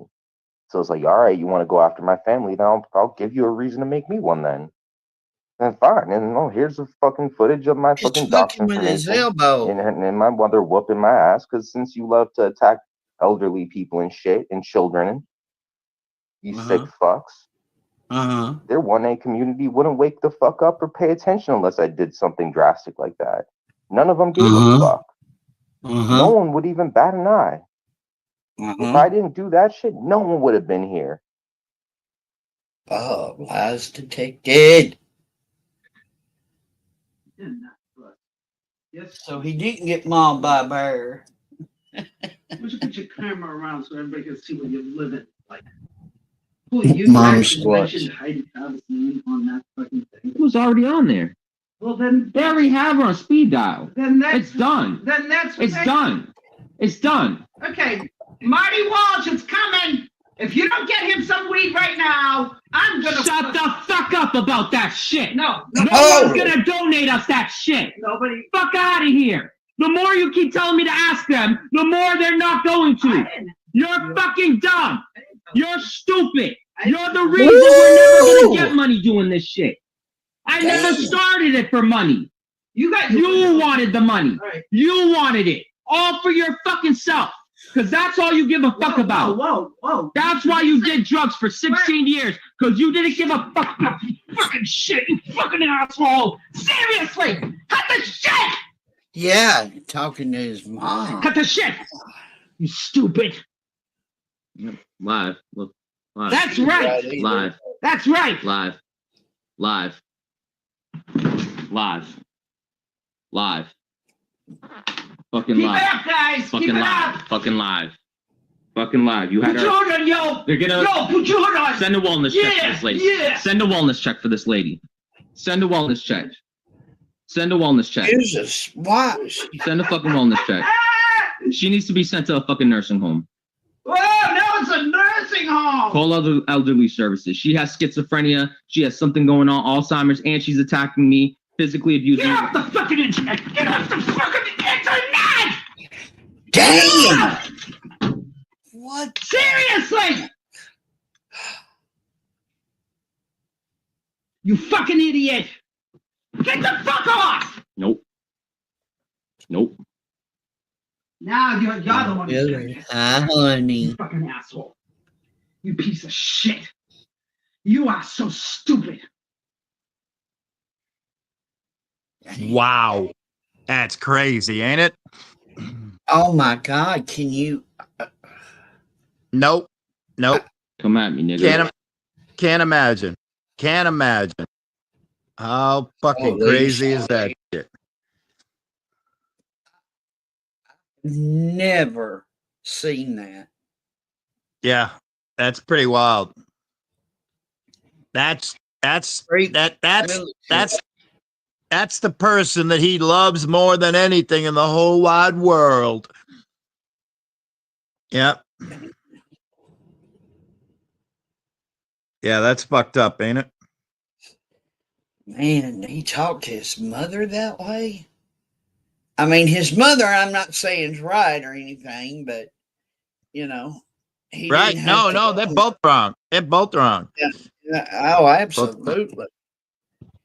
So it's like, all right, you want to go after my family? Then I'll give you a reason to make me one then. Then fine. And here's the fucking footage of my fucking docs with his elbow. and my mother whooping my ass because since you love to attack elderly people and shit and children, you sick fucks. Their 1A community wouldn't wake the fuck up or pay attention unless I did something drastic like that. None of them gave a fuck. No one would even bat an eye. If I didn't do that shit, no one would have been here. Oh, lies detected. Yes. So he didn't get mauled by a bear. Why don't you put your camera around so everybody can see what you're living like? Well, you Mom actually squats. mentioned Heidi Travis' name on that fucking thing. It was already on there. Well, then They already have her on speed dial. Then that's It's done. Then that's It's done. It's done. Okay, Marty Walsh is coming. If you don't get him some weed right now, I'm gonna Shut the fuck up about that shit. No, Oh. one's gonna donate us that shit. nobody. Fuck out of here. The more you keep telling me to ask them, the more they're not going to. You're fucking dumb. You're stupid. You're the reason we're never gonna get money doing this shit. I never started it for money. You got You wanted the money. All right. You wanted it. All for your fucking self. Because that's all you give a fuck about. Whoa. That's why you did drugs for 16 years. Because you didn't give a fuck about you fucking shit. You fucking asshole. Seriously. Cut the shit. Yeah, talking to his mom. Cut the shit. You stupid. Live. Look. Live. That's right. Live. That's right. Live. Live. Live. Live. Fucking Keep live. it up, guys. Fucking Keep it live. up. Fucking live. Fucking live. You had Put your her. hood on, yo. They're gonna Put your hood on. send a wellness check for this lady. Yeah. Send a wellness check for this lady. Send a wellness check. Send a wellness check. Jesus, why? Send a fucking wellness check. She needs to be sent to a fucking nursing home. Whoa, now it's a nursing home. Call other elderly services. She has schizophrenia. She has something going on, Alzheimer's, and she's attacking me, physically abusing Get me. off the fucking internet. Get off the fucking internet. Damn! What? Seriously. You fucking idiot. Get the fuck off. Nope. Nope. Now you're the one who's Really? getting it. Honey. You fucking asshole. You piece of shit. You are so stupid. Wow. That's crazy, ain't it? Oh my God! Can you? Nope. Come at me, nigga. Can't imagine. Can't imagine. How fucking Holy crazy shit. is that shit? Never seen that. Yeah, that's pretty wild. That's the person that he loves more than anything in the whole wide world. Yep. Yeah, that's fucked up, ain't it? Man, he talked to his mother that way. I mean, his mother, I'm not saying is right or anything, but he Right? didn't have No, they're both wrong. They're both wrong. Yeah. Oh, absolutely.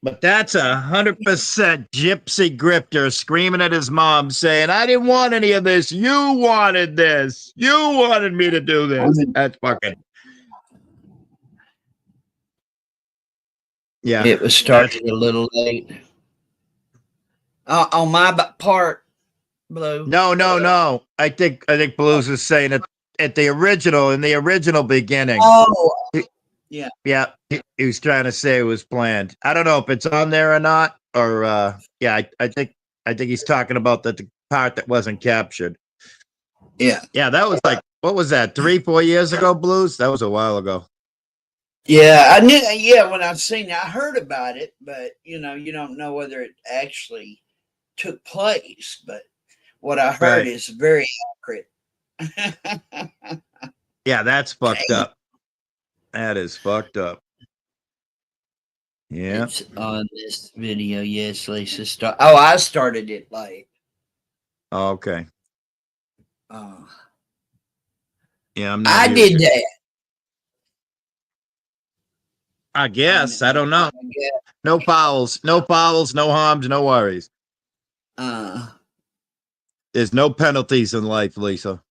But that's 100% gypsy grifter screaming at his mom saying, I didn't want any of this. You wanted this. You wanted me to do this. That's fucking. Yeah. It was started a little late. On my part, Blue. No. I think Blues is saying it in the original beginning. Oh, yeah. Yeah, he was trying to say it was planned. I don't know if it's on there or not, or I think he's talking about the part that wasn't captured. Yeah. Yeah, that was like, what was that, 3-4 years ago, Blues? That was a while ago. Yeah, I knew. Yeah, when I seen it, I heard about it, but you don't know whether it actually took place. But what I heard is very accurate. Yeah, that's fucked up. That is fucked up. Yeah. It's on this video. Yes, Lisa. I started it late. Okay. Yeah, I'm not. I did that. I guess. I don't know. No fouls, no harms, no worries. There's no penalties in life, Lisa.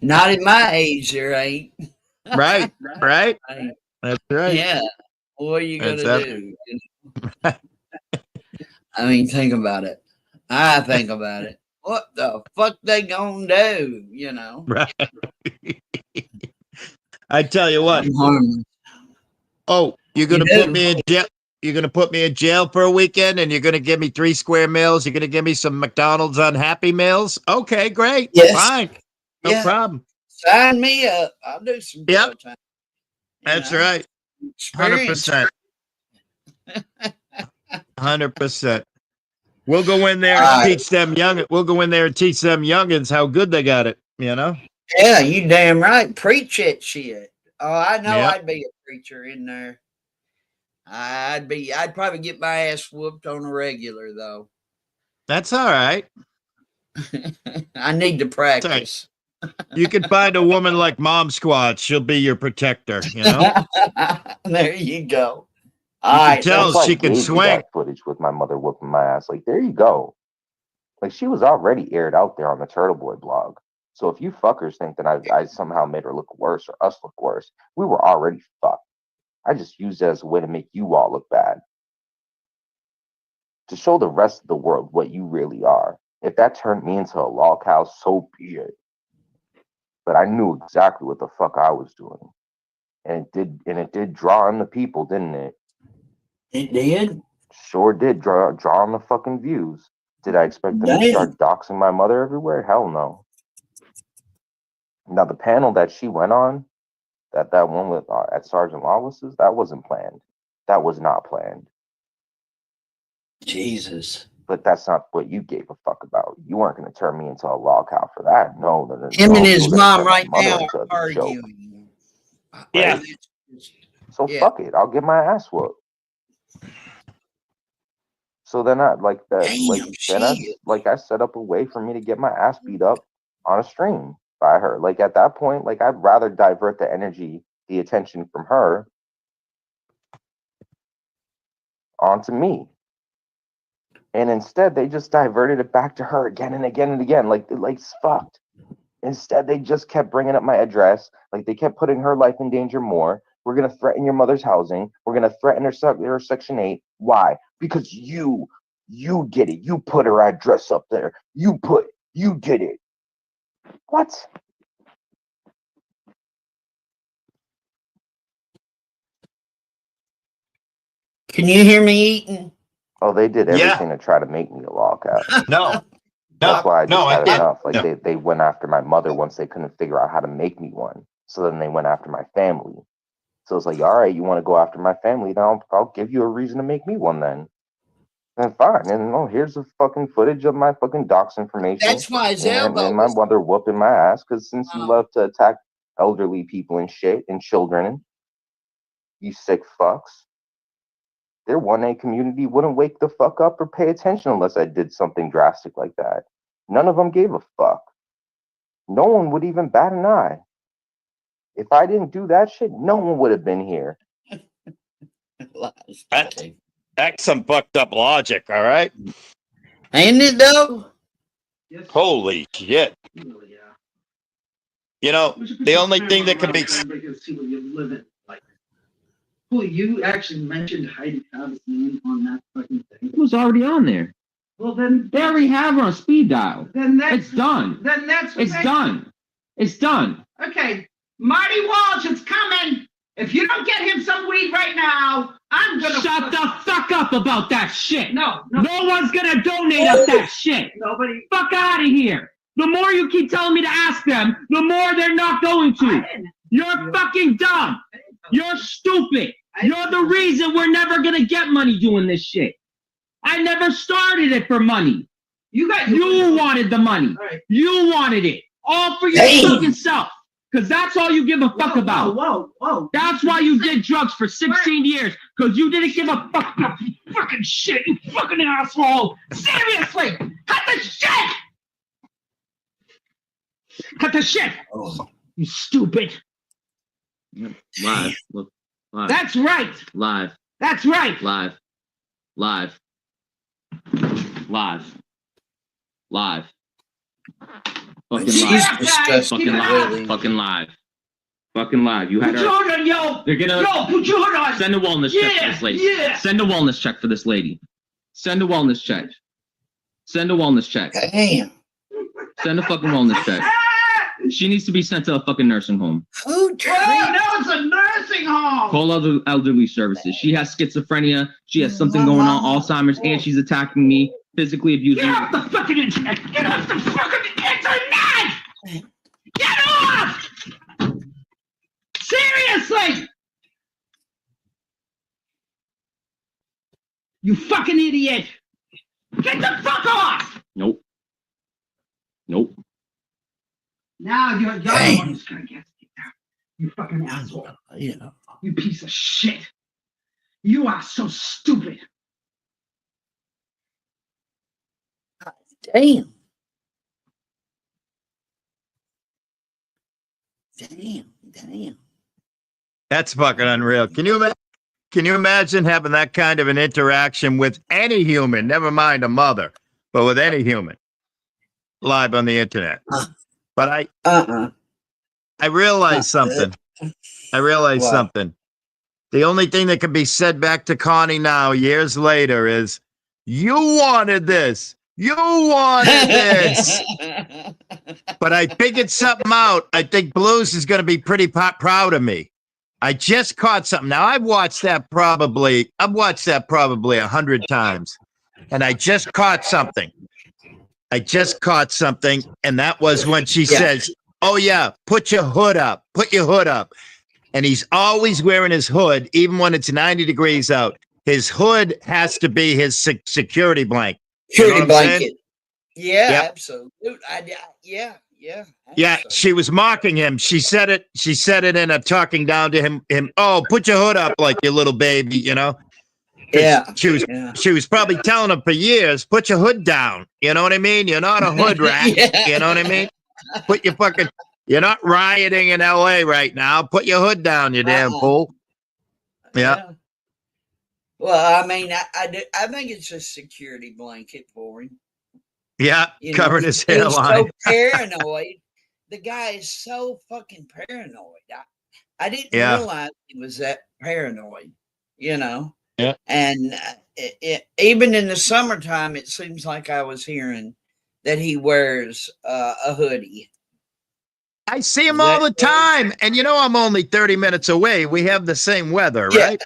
Not in my age, there ain't. Right. That's right. Yeah. What are you gonna do? I mean, think about it. I think about it. What the fuck they gonna do? Right. I tell you what. Oh, you're gonna put me in jail. You're gonna put me in jail for a weekend, and you're gonna give me 3 square meals. You're gonna give me some McDonald's unhappy meals. Okay, great. Yes. Fine. No problem. Sign me up. I'll do some jail time. That's right. 100%. 100%. We'll go in there and teach them We'll go in there and teach them youngins how good they got it. You know. Yeah, you damn right. Preach it, shit. Oh, I know. Yep. I'd be a preacher in there. I'd probably get my ass whooped on a regular though. That's all right. I need to practice. You can find a woman like Mom Squad. She'll be your protector, you know? There you go. You can tell she can swing. That footage with my mother whooping my ass. Like, there you go. Like, she was already aired out there on the Turtle Boy blog. So if you fuckers think that I somehow made her look worse or us look worse, we were already fucked. I just used it as a way to make you all look bad. To show the rest of the world what you really are. If that turned me into a log house, so be it. But I knew exactly what the fuck I was doing. And it did draw on the people, didn't it? It did? Sure did draw on the fucking views. Did I expect them to start doxing my mother everywhere? Hell no. Now the panel that she went on, that one with at Sergeant Lawless's, that wasn't planned. That was not planned. Jesus. But that's not what you gave a fuck about. You weren't going to turn me into a log cow for that. No. Him and his mom right now are arguing. Yeah. So fuck it. I'll get my ass whooped. So then I I set up a way for me to get my ass beat up on a stream by her. Like at that point, like I'd rather divert the energy, the attention from her onto me. And instead they just diverted it back to her again and again and again. Like it's fucked. Instead they just kept bringing up my address. Like they kept putting her life in danger more. We're going to threaten your mother's housing. We're going to threaten her Section 8. Why? Because you did it. You put her address up there. You did it. What? Can you hear me eating? Oh, they did everything to try to make me a logcat. No. That's why I just had enough. Like they went after my mother once they couldn't figure out how to make me one. So then they went after my family. So it's like, all right, you want to go after my family? Then I'll give you a reason to make me one then. And fine. And here's the fucking footage of my fucking docs information. That's why his elbow. And my mother whooping my ass because since you love to attack elderly people and shit and children, you sick fucks. Their 1A community wouldn't wake the fuck up or pay attention unless I did something drastic like that. None of them gave a fuck. No one would even bat an eye. If I didn't do that shit, no one would have been here. That's some fucked up logic, all right? Ain't it though? Yes. Holy shit. Really, yeah. You know, the only thing that can be... Everybody can see what you live in. Like, well, you actually mentioned Heidi Cobb's name on that fucking thing. It was already on there. Well, then They already have her on speed dial. then that's It's done. Then that's It's done. It's done. Okay, Marty Walsh, it's coming. If you don't get him some weed right now, I'm gonna Shut the fuck up about that shit. No. No one's gonna donate us that shit. Nobody. Fuck out of here. The more you keep telling me to ask them, the more they're not going to. You're fucking dumb. You're stupid. You're the reason we're never gonna get money doing this shit. I never started it for money. You wanted the money. Right. You wanted it. All for your fucking self. Because that's all you give a fuck about. Whoa. That's why you did drugs for 16 years. Because you didn't give a fuck about you fucking shit, you fucking asshole. Seriously. Cut the shit. Cut the shit. Oh. You stupid. Live. Look. Live. That's right. Live. That's right. Live. Live. Live. Live. Fucking live. Disgusting. Fucking live. Fucking live. Fucking live. You had Put your her. hood on, yo. They're gonna. Yo, put your hood on. Send a wellness check for this lady. Yeah. Send a wellness check for this lady. Send a wellness check. Send a wellness check. Damn. Send a fucking wellness check. She needs to be sent to a fucking nursing home. Who Well, no, it's a nursing nursing home. Call other elderly services. She has schizophrenia. She has something going on, Alzheimer's, and she's attacking me, physically abusing me. Get off the fucking internet! Get off the fucking internet! Get off! Seriously! You fucking idiot! Get the fuck off! Nope. Nope. Now you're the one who's gonna get kicked out. You fucking asshole. Yeah. You piece of shit. You are so stupid. Damn. Damn. That's fucking unreal. Can you imagine having that kind of an interaction with any human, never mind a mother, but with any human live on the internet? But I realized something. Something. The only thing that can be said back to Connie now, years later, is you wanted this. You wanted this. But I figured something out. I think Blues is going to be pretty proud of me. I just caught something. Now I've watched that probably 100 times. And I just caught something. And that was when she says, "Oh yeah, put your hood up. Put your hood up." And he's always wearing his hood, even when it's 90 degrees out. His hood has to be his security blanket. Security blanket. Yeah, Yep. absolutely. Yeah. Yeah, she was mocking him. She said it in a talking down to him. Oh, put your hood up like your little baby, you know? Yeah. She was probably telling him for years, put your hood down. You know what I mean? You're not a hood rat. Yeah. You know what I mean? You're not rioting in LA right now. Put your hood down, you damn fool. Yeah. Well, I mean, I think it's a security blanket for him. Yeah, covering his hairline. He's so paranoid. The guy is so fucking paranoid. I didn't realize he was that paranoid, you know? Yeah. And even in the summertime, it seems like I was hearing that he wears a hoodie. I see him all the time. And you know, I'm only 30 minutes away. We have the same weather, right?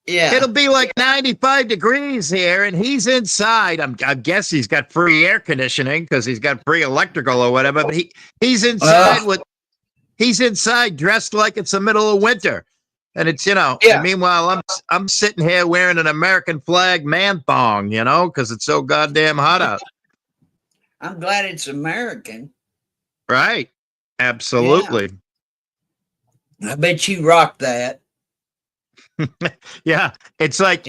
Yeah. It'll be like 95 degrees here, and he's inside. I guess he's got free air conditioning because he's got free electrical or whatever. But he's inside he's inside dressed like it's the middle of winter, and it's and meanwhile I'm sitting here wearing an American flag man thong, because it's so goddamn hot out. I'm glad it's American. Right. Absolutely. Yeah. I bet you rock that. Yeah, it's like,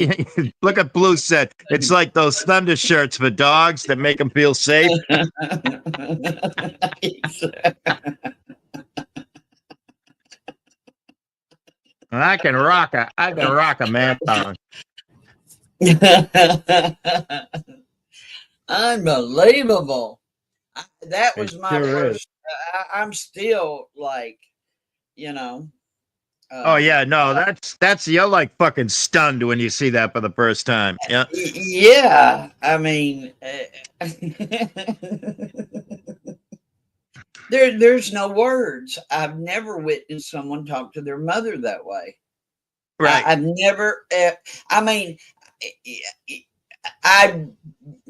look at Blue said, it's like those thunder shirts for dogs that make them feel safe. And I can rock a man thong. Unbelievable. That was my first. I'm still like, oh yeah, no, that's you're like fucking stunned when you see that for the first time. Yeah. Yeah, I mean, there's no words. I've never witnessed someone talk to their mother that way. Right. I've never. I mean, I'd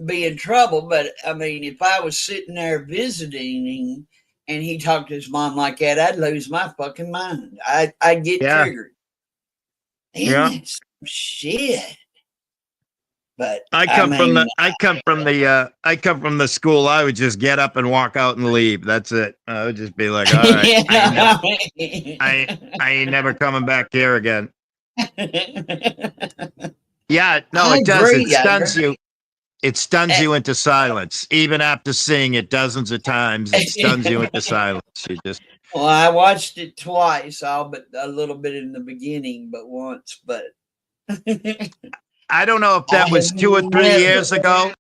be in trouble, but I mean, if I was sitting there visiting and he talked to his mom like that, I'd lose my fucking mind. I'd get triggered. Damn, that's some shit. But I come from the school. I would just get up and walk out and leave. That's it. I would just be like, all right, I ain't never coming back here again. Yeah, no, it does. It stuns you. It stuns you into silence. Even after seeing it dozens of times, it stuns you into silence. You just. Well, I watched it twice, but a little bit in the beginning, but once. But I don't know if that was 2 or 3 years ago.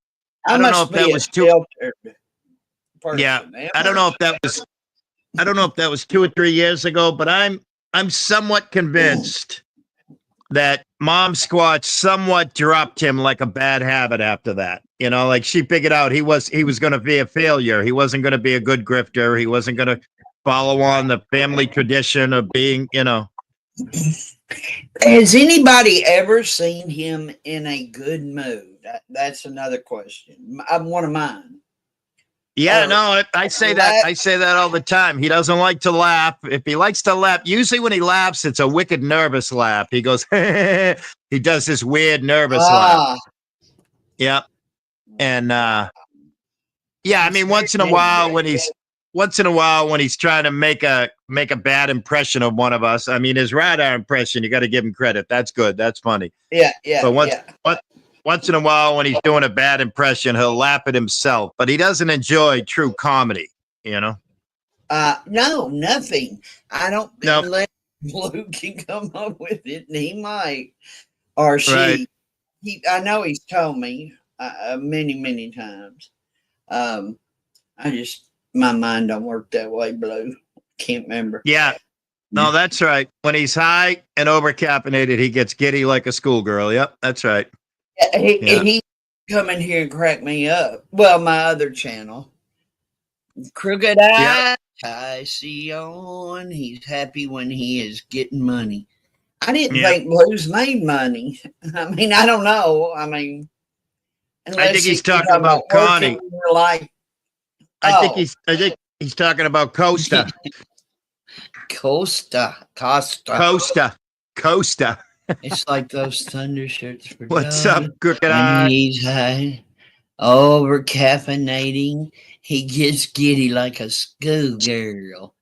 I don't know if that was 2. Yeah, I don't know if that was. I don't know if that was 2 or 3 years ago, but I'm somewhat convinced that Mom Squatch somewhat dropped him like a bad habit after that. Like she figured out he was going to be a failure. He wasn't going to be a good grifter. He wasn't going to follow on the family tradition of being, Has anybody ever seen him in a good mood? That's another question. One of mine. Yeah, no, I say that. I say that all the time. He doesn't like to laugh. If he likes to laugh, usually when he laughs, it's a wicked nervous laugh. He goes, he does this weird nervous laugh. Yeah. And yeah, I mean, once in a while when he's trying to make a bad impression of one of us. I mean, his radar impression, you got to give him credit. That's good. That's funny. Yeah. But once in a while when he's doing a bad impression, he'll laugh at himself. But he doesn't enjoy true comedy, you know? No, nothing. I don't Nope. unless Blue can come up with it, and he might. Or she. Right. I know he's told me many times. My mind don't work that way, Blue. Can't remember. Yeah. No, that's right. When he's high and overcaffeinated, he gets giddy like a schoolgirl. Yep, that's right. He come in here and crack me up. Well, my other channel. Crooked Eye. I see on. He's happy when he is getting money. I didn't think Blues made money. I mean, I don't know. I mean, I think he's talking about Connie. I think he's talking about Costa. Costa. It's like those thunder shirts for What's God. up, Crooked Eye? He's high, over caffeinating. He gets giddy like a schoolgirl.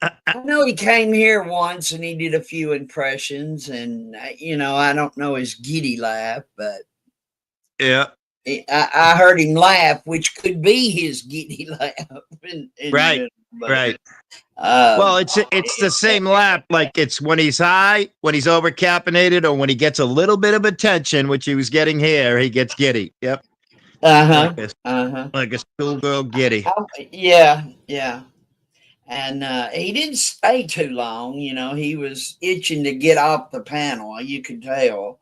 I know he came here once and he did a few impressions, and I don't know his giddy laugh, but yeah, I heard him laugh, which could be his giddy laugh. Right. Well, it's the same laugh. Like it's when he's high, when he's overcaffeinated, or when he gets a little bit of attention, which he was getting here, he gets giddy. Yep. Like a schoolgirl giddy. Yeah. And he didn't stay too long. He was itching to get off the panel. You could tell.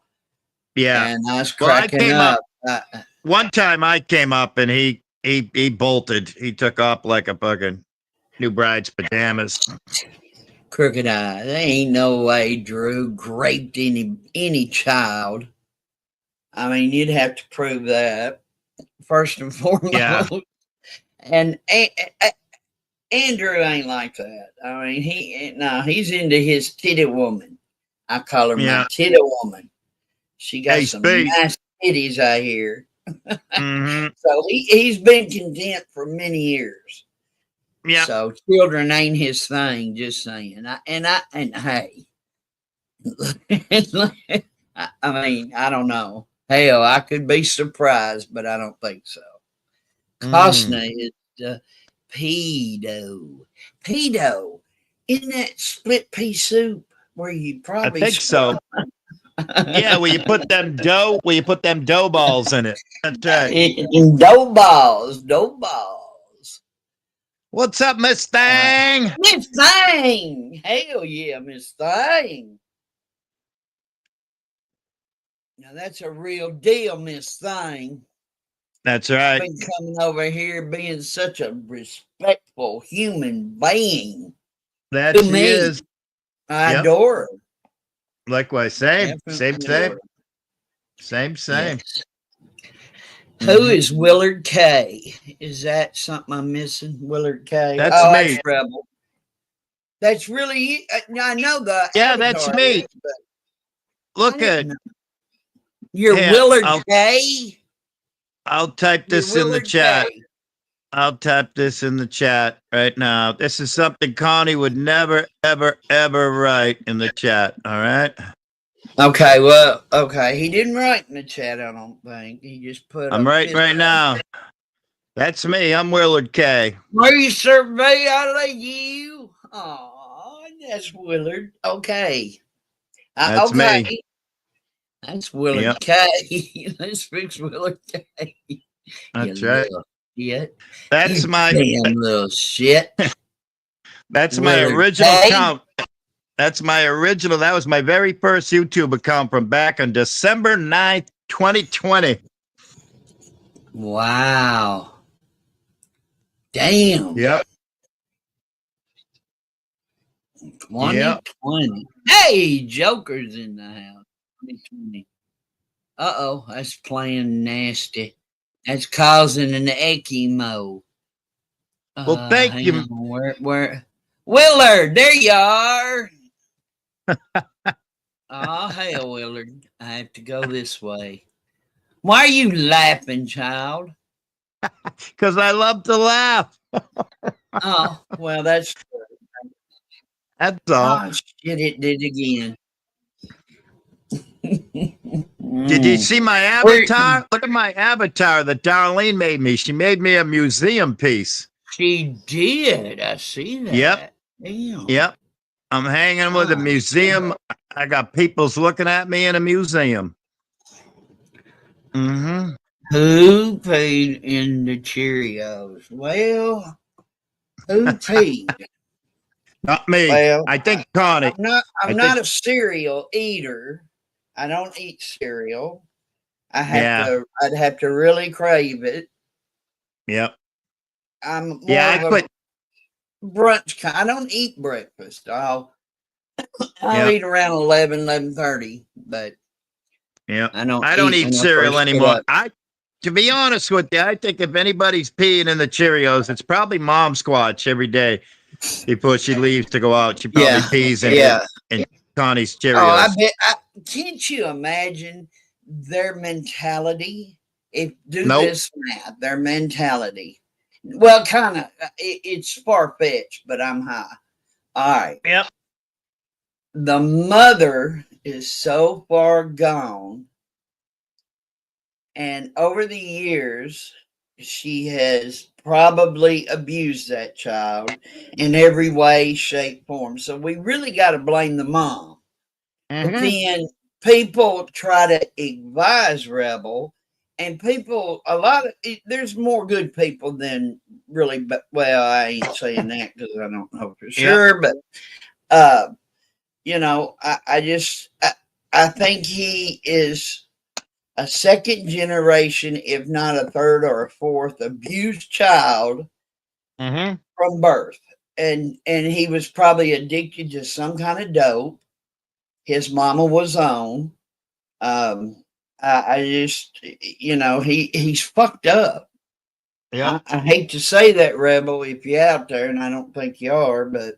Yeah. And I was cracking up. One time I came up and he bolted. He took off like a fucking new bride's pajamas. Crooked Eye. There ain't no way Drew raped any child. I mean, you'd have to prove that first and foremost. Yeah. And Andrew ain't like that. I mean, he's into his titty woman. I call her my titty woman. She got some nice titties, I hear. Mm-hmm. So he's been content for many years. Yeah. So children ain't his thing. Just saying. And hey, I mean, I don't know. Hell, I could be surprised, but I don't think so. Costner is pedo. Isn't that split pea soup where you probably? I think so. Yeah, where you put them dough balls in it. That's right. Dough balls. What's up, Miss Thang? Miss Thang. Hell yeah, Miss Thang. Now that's a real deal, Miss Thang. That's right. Been coming over here being such a respectful human being. That to she me. is. I adore her. Likewise, same. Same. Yes. Who is Willard K? Is that something I'm missing? Willard K. That's me. That's Rebel. That's really. I know the. Yeah, that's me. Look at. You're Willard K. I'll type this in the chat. I'll type this in the chat right now. This is something Connie would never, ever, ever write in the chat. All right. Okay. Well, okay. He didn't write in the chat, I don't think. He just put. I'm writing right now. That's me. I'm Willard K. Research me, I like you. Oh, that's Willard. Okay. That's me. That's Willard K. Let's fix Willard K. That's right. Shit. That's my damn little shit. That's my original account. That's my original. That was my very first YouTube account from back on December 9th, 2020. Wow. Damn. Yep. 2020. Hey, Joker's in the house. 2020. Uh-oh, that's playing nasty. That's causing an emo. Well, thank you. Where? Willard, there you are. Oh, hell, Willard. I have to go this way. Why are you laughing, child? Because I love to laugh. Oh, well, that's all. Oh, shit, it did again. Did you see my avatar? Look at my avatar that Darlene made me. She made me a museum piece. She did. I see that. Yep. Damn. Yep. I'm hanging with a museum. I got people's looking at me in a museum. Mm-hmm. Who paid in the Cheerios? Well, who paid? Not me. Well, I think Connie. I'm not a cereal eater. I don't eat cereal. I'd have to really crave it. Yep. I'm more of a brunch kind. I don't eat breakfast. I'll eat around 11:30, but I don't eat cereal anymore. To be honest with you, I think if anybody's peeing in the Cheerios, it's probably Mom Squatch every day before she leaves to go out. She probably pees in Connie's Cheerios. Oh, I bet. Can't you imagine their mentality? This math, their mentality. Well, kind of. It's far-fetched, but I'm high. All right. Yep. The mother is so far gone, and over the years, she has probably abused that child in every way, shape, form. So we really got to blame the mom. Mm-hmm. But then people try to advise Rebel, and there's more good people than really, but well, I ain't saying that because I don't know for sure, but I think he is a second generation, if not a third or a fourth, abused child from birth. And he was probably addicted to some kind of dope. His mama was on. He's fucked up. Yeah. I hate to say that, Rebel, if you're out there, and I don't think you are, but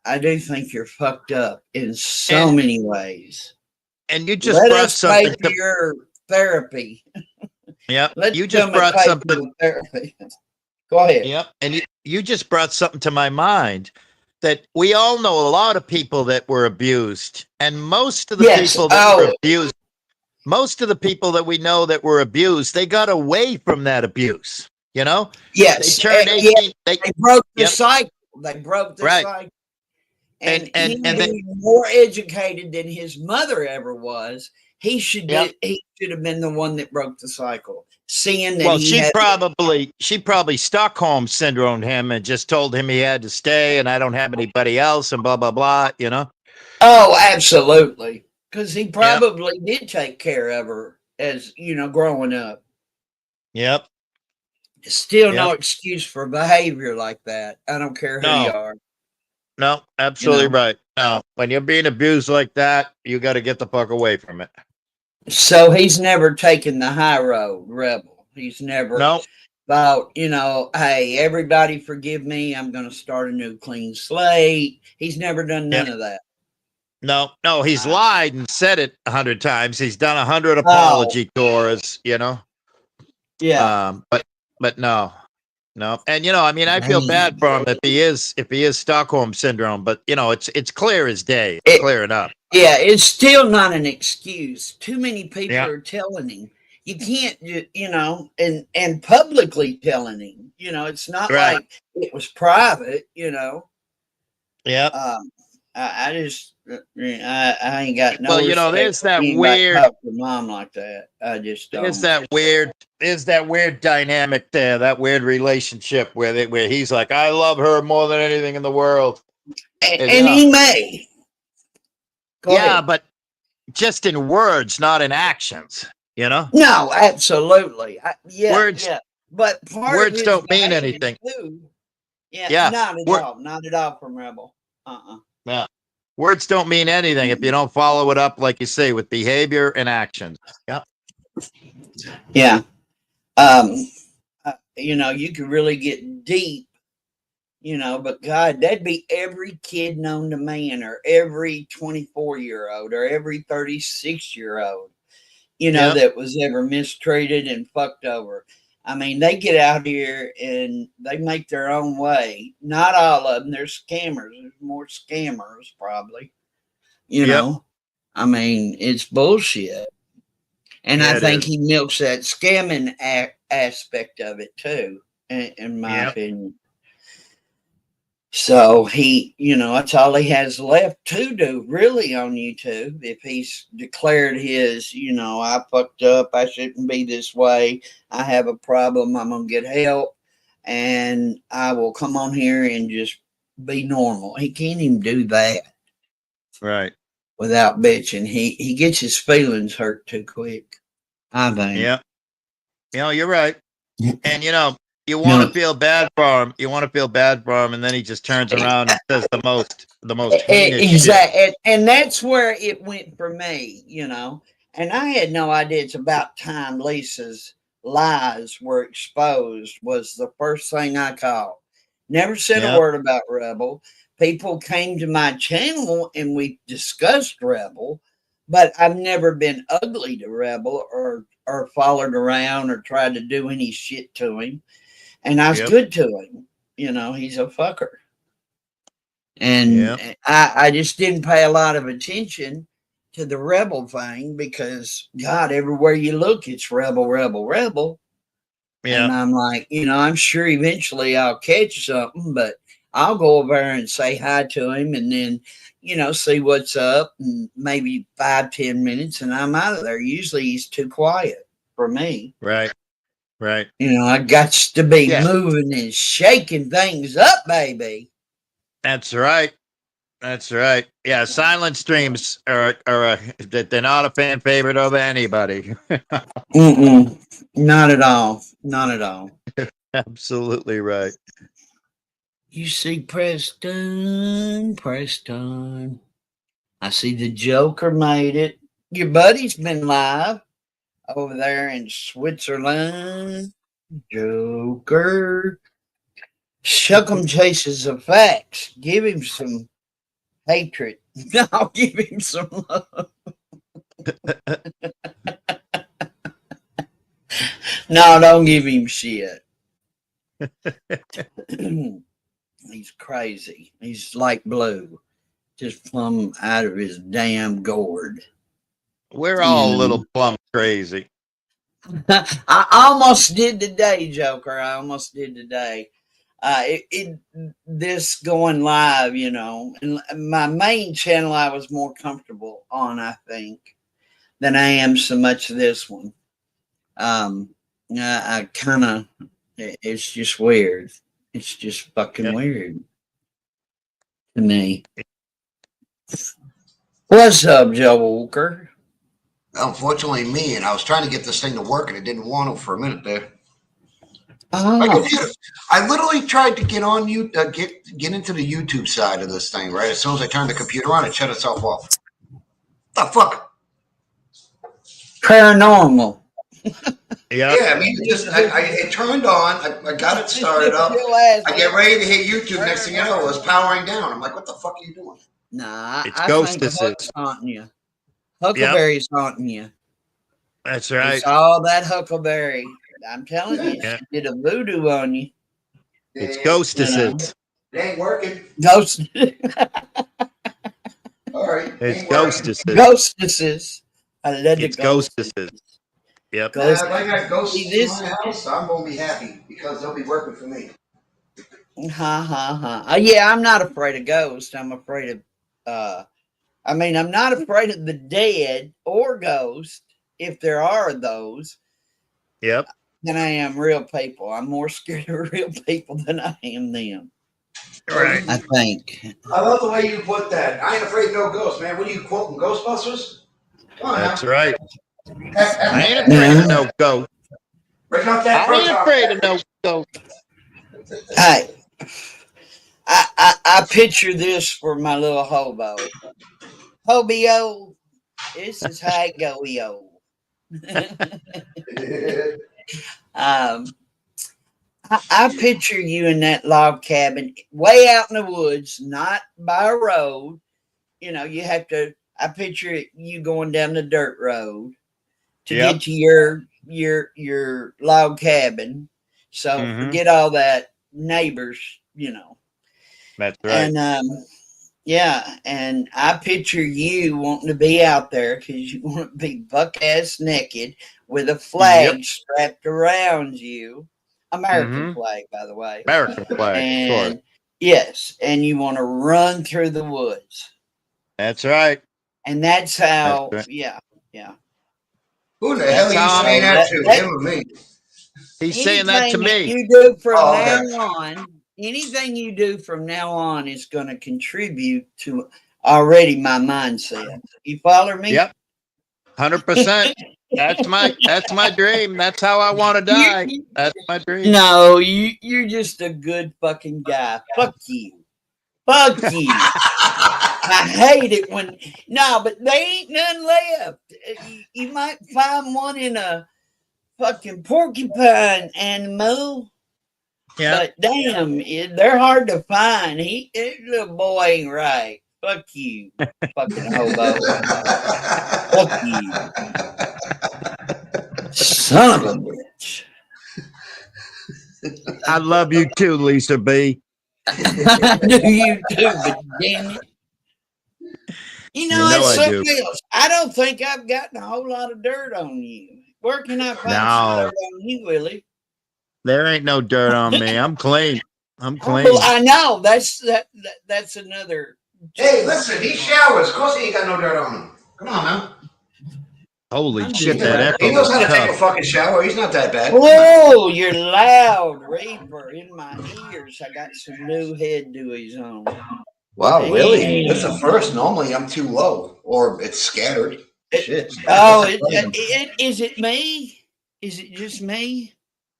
I do think you're fucked up in so many ways. And you just brought something to your therapy. Yep. You just brought something to therapy. Go ahead. Yep. And you just brought something to my mind that we all know a lot of people that were abused, and most of the people that were abused, most of the people that we know that were abused, they got away from that abuse. You know? Yes. They turned 18. They broke the cycle. They broke the cycle. And he was more educated than his mother ever was. He should have been the one that broke the cycle. Seeing that she probably Stockholm syndromed him and just told him he had to stay and I don't have anybody else and blah blah blah, you know. Oh, absolutely. Because he probably did take care of her as growing up. Yep. Still no excuse for behavior like that. I don't care who you are. No, absolutely right. No, when you're being abused like that, you got to get the fuck away from it. So he's never taken the high road, Rebel. He's never thought, hey, everybody forgive me. I'm going to start a new clean slate. He's never done none of that. No, he's lied and said it 100 times. He's done 100 apology tours, Yeah. But no. And I feel bad for him if he is Stockholm syndrome, but it's clear as day. It's clear enough. Yeah, it's still not an excuse. Too many people are telling him. You can't, and publicly telling him. It's not like it was private, Yeah. I ain't got no. Well, there's that weird talk to mom like that. I just don't. There's that weird dynamic there, that weird relationship where he's like, I love her more than anything in the world, and he may. Go ahead. But just in words, not in actions. No, absolutely. Words. But words don't mean anything. Not at all. Not at all from Rebel. Yeah. Words don't mean anything if you don't follow it up, like you say, with behavior and actions. Yep. Yeah. You know, you could really get deep, you know, but God, that'd be every kid known to man, or every 24-year-old, or every 36-year-old, you know, that was ever mistreated and fucked over. I mean, they get out here and they make their own way. Not all of them. There's scammers. There's more scammers, probably. You know, I mean, it's bullshit. And I think he milks that scamming aspect of it too, in my opinion. So he, you know, that's all he has left to do really on YouTube. If he's declared his, you know, I fucked up, I shouldn't be this way, I have a problem, I'm going to get help, and I will come on here and just be normal. He can't even do that. Right. Without bitching. He gets his feelings hurt too quick, I think. Yeah. You know, you're right. And, you know, you want to feel bad for him. You want to feel bad for him, and then he just turns around and says the most heinous exactly. shit. And that's where it went for me, you know. And I had no idea. It's about time Lisa's lies were exposed was the first thing I caught. Never said a word about Rebel. People came to my channel and we discussed Rebel, but I've never been ugly to Rebel or followed around or tried to do any shit to him. And I was good to him. You know, he's a fucker. And I just didn't pay a lot of attention to the Rebel thing because, God, everywhere you look, it's Rebel, Rebel, Rebel. And I'm like, you know, I'm sure eventually I'll catch something, but I'll go over there and say hi to him and then, you know, see what's up, and maybe 5-10 minutes and I'm out of there. Usually he's too quiet for me. Right. Right. You know, I got to be moving and shaking things up, baby. That's right. That's right. Yeah, silent streams are they're not a fan favorite of anybody. Not at all. Not at all. Absolutely right. You see Preston. I see the Joker made it. Your buddy's been live over there in Switzerland. Joker. Shuck 'em chases the facts. Give him some hatred. I'll give him some love. No, don't give him shit. He's crazy. He's like blue. Just plumb out of his damn gourd. We're all a little plumb crazy. I almost did today, Joker. I almost did today. This going live, you know, and my main channel I was more comfortable on, I think, than I am so much this one. I kind of, it's just weird. It's just fucking weird to me. What's up, Joe Walker? Unfortunately, me, and I was trying to get this thing to work, and it didn't want to for a minute there. Oh. My computer. I literally tried to get on you, get into the YouTube side of this thing. Right as soon as I turned the computer on, it shut itself off. The fuck? Paranormal. Yeah, I mean, it turned on. I got it started up. I get ready to hit YouTube. Next thing you know, it was powering down. I'm like, what the fuck are you doing? Nah, it's I think Huck's haunting you. Huckleberry's haunting you. That's right. It's all that Huckleberry. I'm telling you, she did a voodoo on you. It's ghostesses. It ain't working. Ghost. All right. It's ghostesses. Ghostesses. I love it's ghostesses. Yep. If I got ghosts in my house, I'm gonna be happy because they'll be working for me. Yeah, I'm not afraid of ghosts. I'm afraid of I'm not afraid of the dead or ghosts, if there are those. Yep. Than I am real people. I'm more scared of real people than I am them. Right. I think. I love the way you put that. I ain't afraid of no ghosts, man. What are you quoting, Ghostbusters? That's right. I ain't afraid of no ghost. Breaking up that I ain't afraid of no ghost. Hey, I picture this for my little hobo. Hobio, this is how it go, yo. I picture you in that log cabin way out in the woods, not by a road. You know, you have to, I picture you going down the dirt road to get to your log cabin. So forget all that neighbors, you know. That's right. And yeah, and I picture you wanting to be out there because you want to be buck ass naked with a flag strapped around you. American flag, by the way. American flag. And yes, and you want to run through the woods. That's right. And that's how, That's right. yeah. Who the hell are you saying that to? Him or me? He's saying that to me. You do from now on, anything you do from now on is going to contribute to already my mindset. You follow me? Yep. 100%. That's my dream. That's how I want to die. That's my dream. No, you're just a good fucking guy. Fuck you. Fuck you. I hate it when but there ain't none left. You might find one in a fucking porcupine animal. Yeah. But damn, they're hard to find. This little boy ain't right. Fuck you, fucking hobo. Fuck you. Son of a bitch. I love you too, Lisa B. I do you too, but damn it. You know it's something else. I don't think I've gotten a whole lot of dirt on you. Where can I find some dirt on you, Willie? There ain't no dirt on me. I'm clean. I'm clean. Well, I know. That's another. Hey, listen, he showers. Of course he ain't got no dirt on him. Come on, man. Holy shit, that echo. He knows how to take a fucking shower. He's not that bad. Whoa, you're loud, Reaper, in my ears. I got some new head dewies on. Wow, really? That's the first. Normally I'm too low, or it's scattered. Shit. Oh, is it me? Is it just me?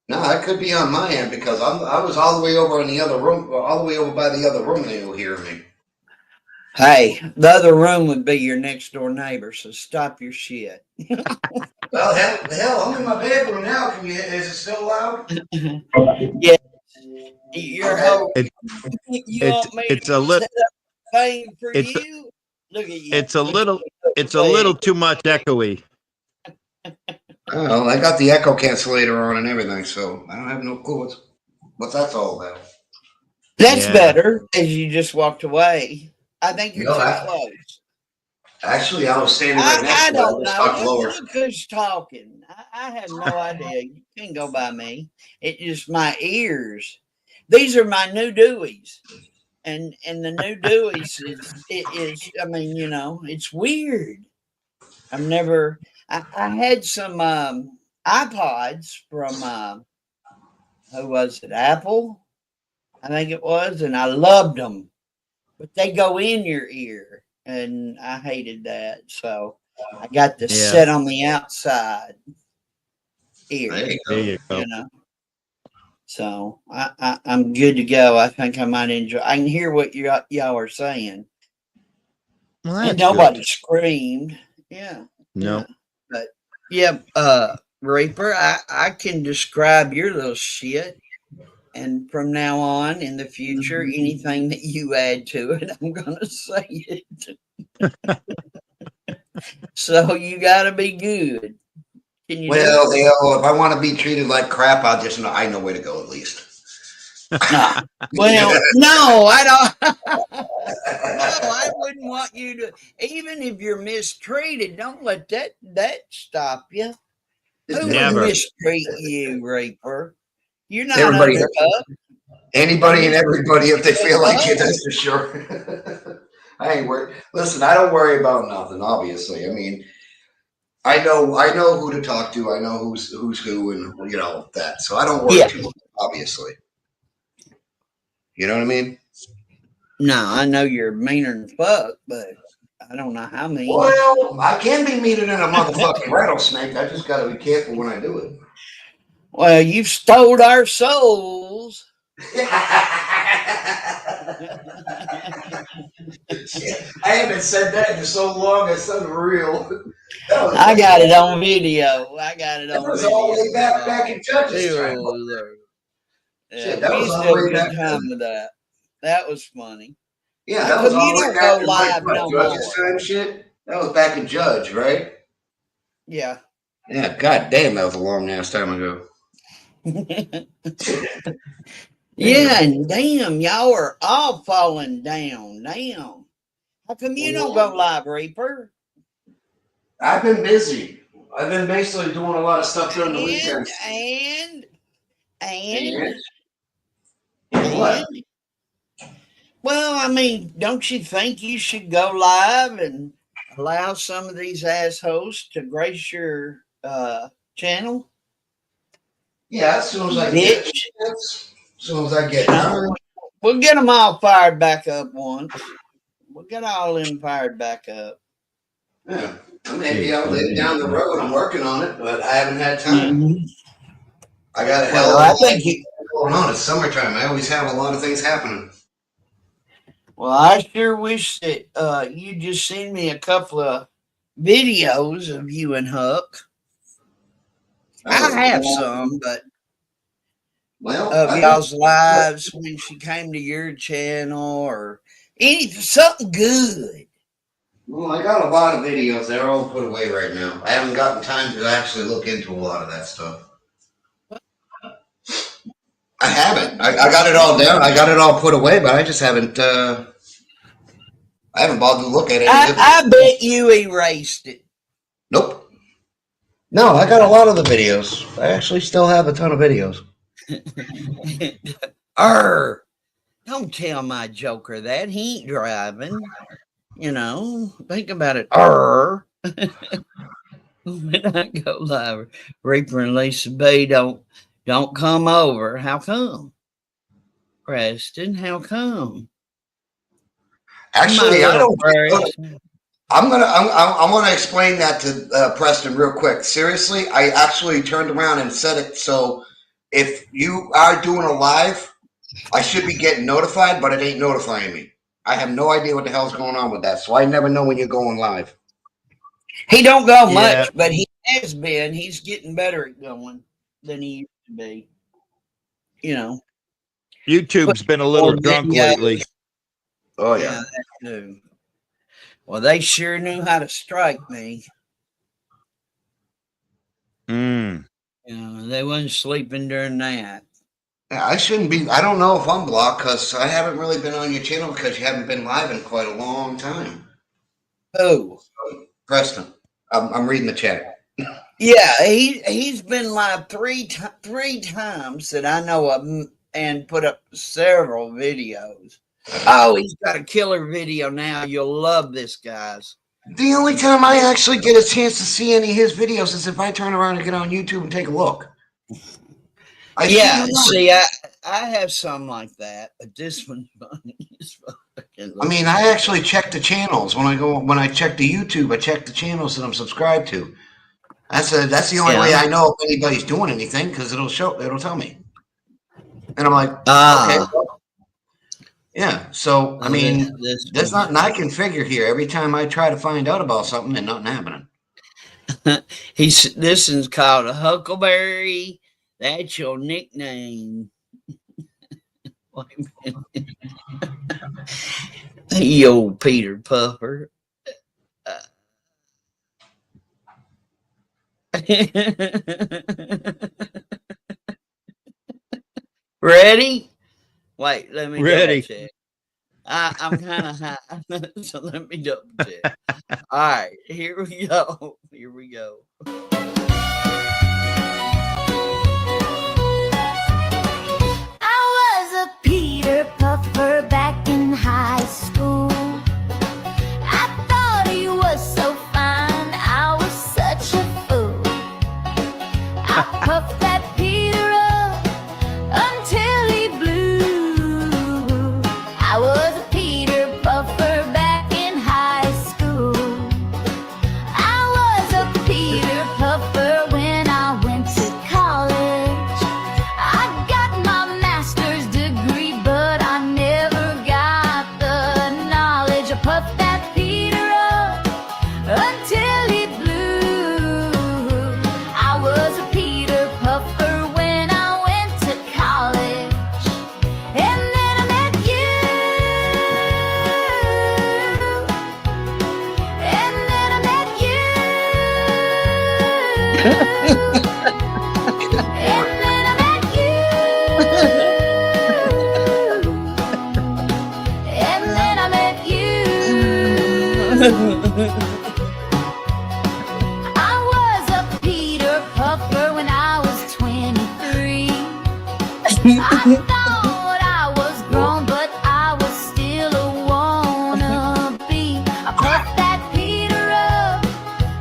No, that could be on my end because I was all the way over in the other room, all the way over by the other room. They will hear me. Hey, the other room would be your next door neighbor, so stop your shit. Well, hell, I'm in my bedroom now. Is it still loud? Yeah. Your whole. You want me to set up a thing for you? Look at you. It's a little too much echoey. Oh, I got the echo cancelator on and everything, so I don't have no clue what that's all about. That's better, as you just walked away. I think you're too close. Actually, I was standing right next to I don't know. Look who's talking. I have no idea. You can't go by me. It's just my ears. These are my new dewies. And the new dewies is I mean, you know, it's weird. I had some iPods from who was it? Apple, I think it was, and I loved them, but they go in your ear, and I hated that. So I got to sit on the outside ear. There you go. You know. So I'm good to go. I think I might enjoy. I can hear what y'all are saying. Well, and nobody screamed. Yeah. No. But yeah, Reaper, I can describe your little shit. And from now on in the future, anything that you add to it, I'm gonna say it. So you gotta be good. Can you well, if I want to be treated like crap, I know where to go at least. No. Well, no, I don't. No, I wouldn't want you to. Even if you're mistreated, don't let that stop you. Who would mistreat you, Reaper? You're not undercover. Anybody and everybody, if they feel like it, that's for sure. I ain't worried. Listen, I don't worry about nothing. Obviously, I mean, I know who to talk to. I know who's who, and you know that. So I don't worry too much. Obviously. You know what I mean? No, I know you're meaner than fuck, but I don't know how mean. Well, I can be meaner than a motherfucking rattlesnake. I just got to be careful when I do it. Well, you've stole our souls. I haven't said that in so long. It's unreal. I got it on video. I got it on video. That was all the way back in Judge's time. Yeah, we used to have a good time with that. That was funny. Yeah, that was all the way back in like, Judge's time shit. That was back in Judge, right? Yeah. Yeah, god damn, that was a long ass time ago. Yeah, and damn, y'all are all falling down. Damn. How come you don't go live, Reaper? I've been busy. I've been basically doing a lot of stuff during the weekends. And what? Well, I mean, don't you think you should go live and allow some of these assholes to grace your channel? Yeah, as soon as I get it. As soon as I get it. We'll get them all fired back up once. We'll get all them fired back up. Yeah. Maybe I'll live down the road. I'm working on it, but I haven't had time. I got a hell of a lot going on. It's summertime. I always have a lot of things happening. Well, I sure wish that you just send me a couple of videos of you and Huck. I have some, but of y'all's lives when she came to your channel or something good. Well, I got a lot of videos. They're all put away right now. I haven't gotten time to actually look into a lot of that stuff. I haven't. I got it all down. I got it all put away, but I just haven't. I haven't bothered to look at it. I bet you erased it. Nope. No, I got a lot of the videos. I actually still have a ton of videos. Don't tell my Joker that. He ain't driving. You know, think about it. When I go live, Reaper and Lisa B don't come over. How come? Preston, how come? Actually, I don't. I want to explain that to Preston real quick. Seriously, I actually turned around and said it. So if you are doing a live, I should be getting notified, but it ain't notifying me. I have no idea what the hell's going on with that. So I never know when you're going live. He don't go much, but he has been. He's getting better at going than he used to be. You know. YouTube's been a little drunk lately. Oh, yeah. That too. Well, they sure knew how to strike me. You know, they wasn't sleeping during that. Yeah, I shouldn't be. I don't know if I'm blocked because I haven't really been on your channel because you haven't been live in quite a long time. Oh, Preston, I'm reading the chat. Yeah, he's been live three times that I know of, and put up several videos. Oh, he's got a killer video now. You'll love this, guys. The only time I actually get a chance to see any of his videos is if I turn around and get on YouTube and take a look. See, I have some like that, but this one's funny. I mean, I actually check the channels when I check the YouTube. I check the channels that I'm subscribed to. That's the only way I know if anybody's doing anything because it'll tell me. And I'm like, okay. Yeah, so I mean, there's nothing I can figure here. Every time I try to find out about something, and nothing happening. This is called a Huckleberry. That's your nickname. You old Peter Puffer. Ready? Wait, let me double check. I'm kind of high, so let me double check. All right, here we go. Here we go. I was a Peter Puffer back in high school. I thought he was so fine. I was such a fool. I puffed that Peter up until he blew. I was a Peter Puffer back in high school. I was a Peter Puffer when I was a Peter Puffer when I was 23. I thought I was grown, but I was still a wannabe. I puffed that Peter up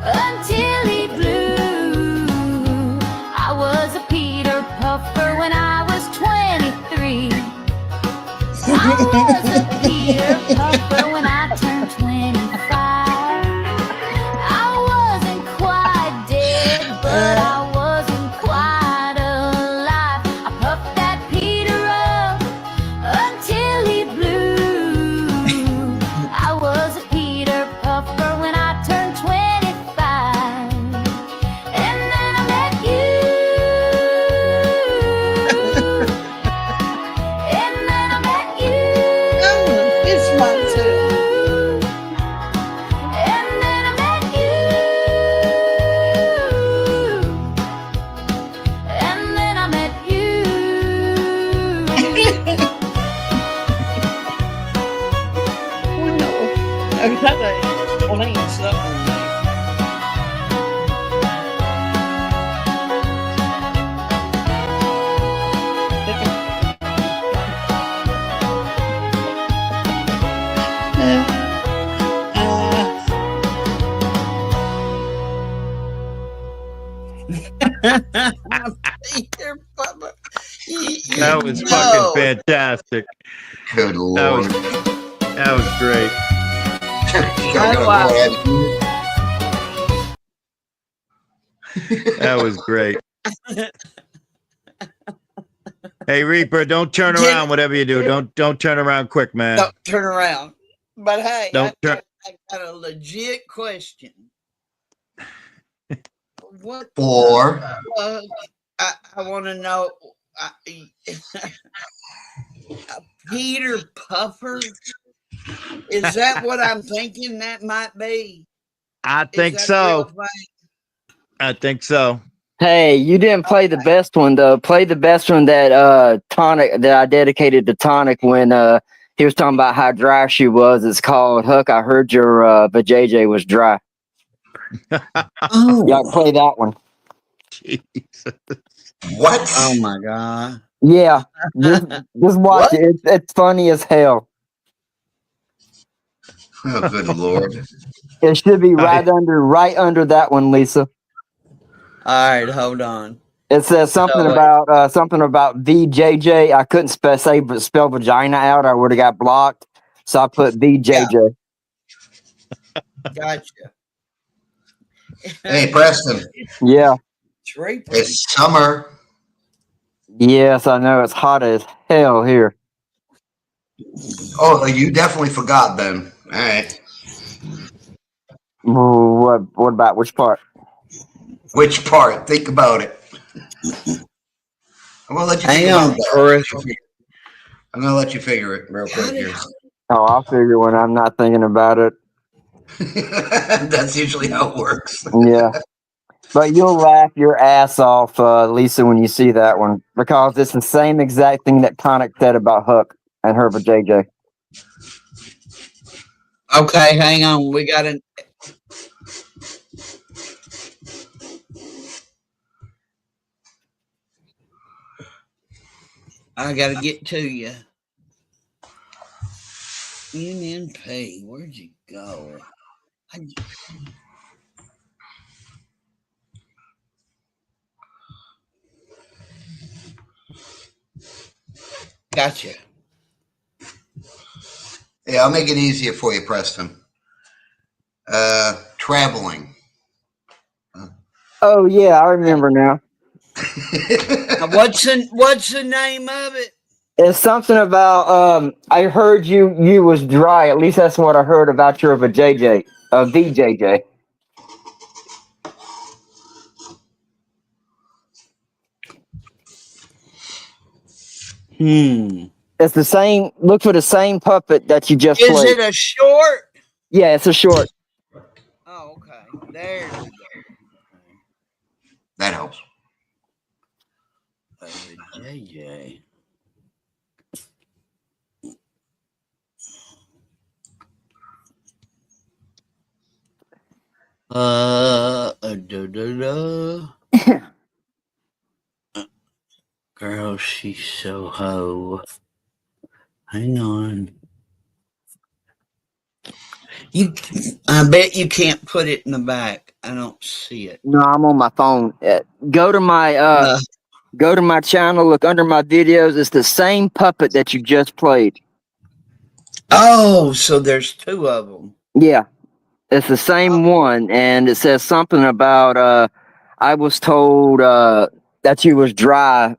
until he blew. I was a Peter Puffer when I was 23. I was a Peter Puffer when I turned 25. I wasn't quite dead, but I wasn't quite alive. I puffed that Peter up until he blew. I was a Peter Puffer when I turned 25. And then I met you. And then I met you. It's myself. And then I met you. And then I met you. Oh no. I gotta explain something. Peter Puffer. That was fucking fantastic. Good lord. That was great. That was great. Hey Reaper, don't turn around. Whatever you do, don't turn around quick, man. Don't turn around. But hey, Don't turn. I got a legit question. What Or I want to know. Peter Puffer? Is that what I'm thinking that might be? I think so. I think so. Hey, you didn't play the best one though. Play the best one that Tonic that I dedicated to Tonic when he was talking about how dry she was. It's called Huck. I heard your vajayjay was dry. Oh, y'all play that one. Jesus. What? Oh my god. Yeah, just watch it. It's funny as hell. Oh, good lord. It should be right under that one, Lisa. All right, hold on. It says something about VJJ. I couldn't spell vagina out. I would have got blocked, so I put VJJ. Gotcha. Hey, Preston. Yeah. It's summer. Yes, I know. It's hot as hell here. Oh, you definitely forgot then. All right. What about which part? Which part? Think about it. I'm gonna let you think about that. I'm gonna let you figure it real quick here. Oh, I'll figure when I'm not thinking about it. That's usually how it works. Yeah. But you'll laugh your ass off, Lisa, when you see that one. Because it's the same exact thing that Tonic said about Hook and her vajayjay. Okay, hang on. We got an. I got to get to you. NNP, where'd you go? Gotcha. Yeah, I'll make it easier for you, Preston. Traveling. Oh yeah, I remember now. What's the name of it? It's something about I heard you was dry. At least that's what I heard about your vajayjay. VJJ. It's the same. Look for the same puppet that you just played. Is it a short? Yeah, it's a short. Oh, okay. There we That helps. JJ. Girl, she's so ho. Hang on. I bet you can't put it in the back. I don't see it. No, I'm on my phone. Go to my channel. Look under my videos. It's the same puppet that you just played. Oh, so there's two of them. Yeah, it's the same one, and it says something about I was told that you was dry.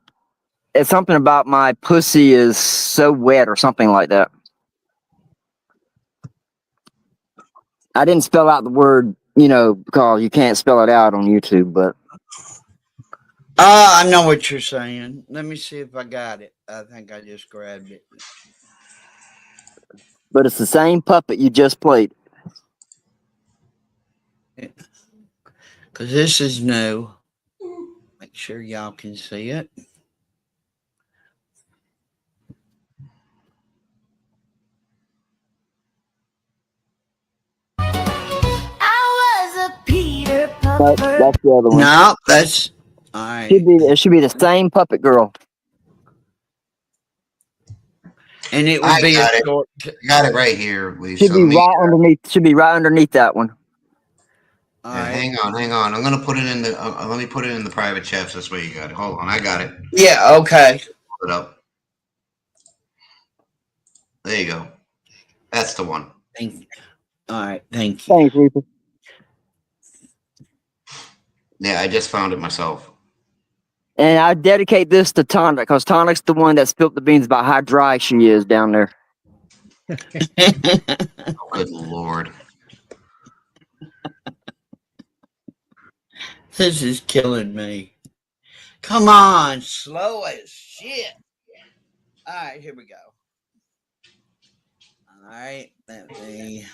It's something about my pussy is so wet or something like that. I didn't spell out the word, because you can't spell it out on YouTube, but. I know what you're saying. Let me see if I got it. I think I just grabbed it. But it's the same puppet you just played. Because this is new. Make sure y'all can see it. That's the other one. No, that's all right. It should be the same puppet girl. And it would be a short. Got it right here, Lee. Should be right underneath. Should be right underneath that one. Yeah, hang on. I'm gonna put it in the. Let me put it in the private chat. This way you got it. Hold on, I got it. Yeah. Okay. Put it up. There you go. That's the one. Thank you. All right. Thank you. Thanks, Reaper. Yeah, I just found it myself. And I dedicate this to Tonic, because Tonic's the one that spilled the beans about how dry she is down there. Good Lord. This is killing me. Come on, slow as shit. All right, here we go. All right, let me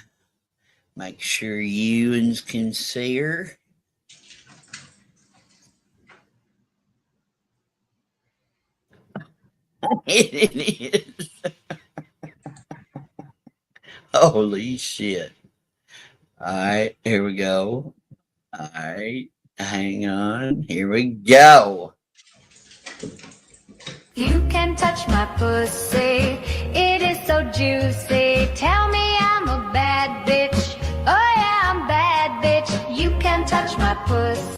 make sure you can see her. It is. Holy shit. All right, here we go. All right, hang on. Here we go. You can touch my pussy, it is so juicy. Tell me I'm a bad bitch. Oh yeah, I'm bad bitch. You can touch my pussy.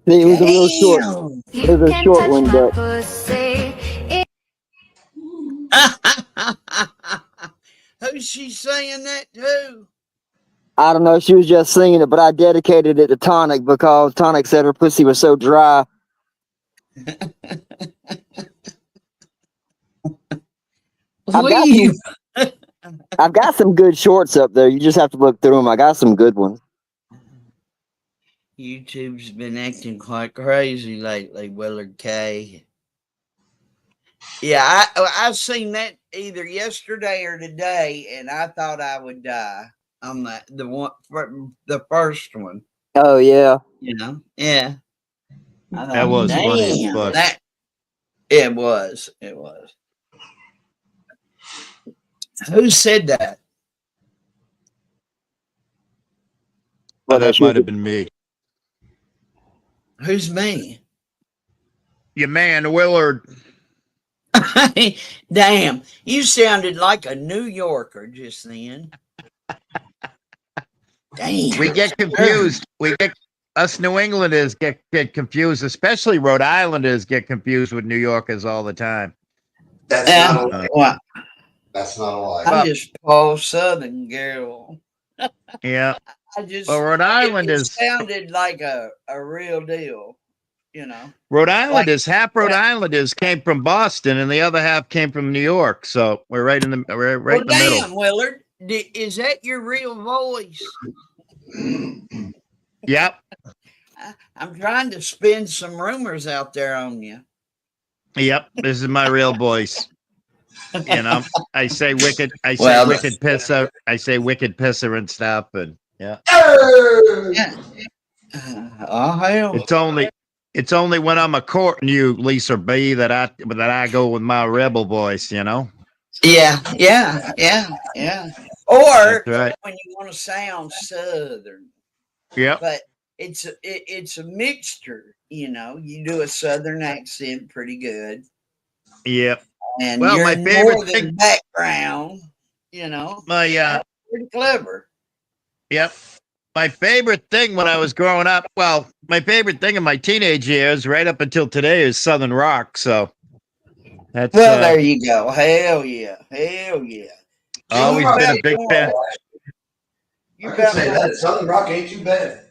It was a real short. It was a short one, but. Who's she saying that to? I don't know. She was just singing it, but I dedicated it to Tonic because Tonic said her pussy was so dry. I've got some good shorts up there. You just have to look through them. I got some good ones. YouTube's been acting quite crazy lately, Willard K. Yeah, I've seen that either yesterday or today, and I thought I would die on the first one. Oh yeah, yeah. That was funny as fuck. It was. Who said that? Well, that might have been me. Who's me? Your man, Willard. Damn, you sounded like a New Yorker just then. Damn. We get confused. Us New Englanders get confused, especially Rhode Islanders get confused with New Yorkers all the time. That's not a lie. That's not a lie. I'm just Paul Southern girl. Yeah. Rhode Islanders sounded like a real deal, Rhode Islanders, half Rhode Islanders came from Boston, and the other half came from New York. So we're right in the middle. Damn, Willard, is that your real voice? Yep. I'm trying to spin some rumors out there on you. Yep, this is my real voice. I say wicked pisser. I say wicked pisser and stuff, and yeah. Oh hell! It's only when I'm a courting you, Lisa B, that I go with my rebel voice. You know. Yeah. Or That's right. when you want to sound southern, Yep. but it's a mixture. You know, you do a southern accent pretty good. Yep. And Well, your my favorite northern thing, background, you know, my pretty clever. Yep. My favorite thing when I was growing up, well, my favorite thing in my teenage years, right up until today, is Southern rock. So that's Well, there you go. Hell yeah. always been a big fan. I can say that Southern rock ain't too bad.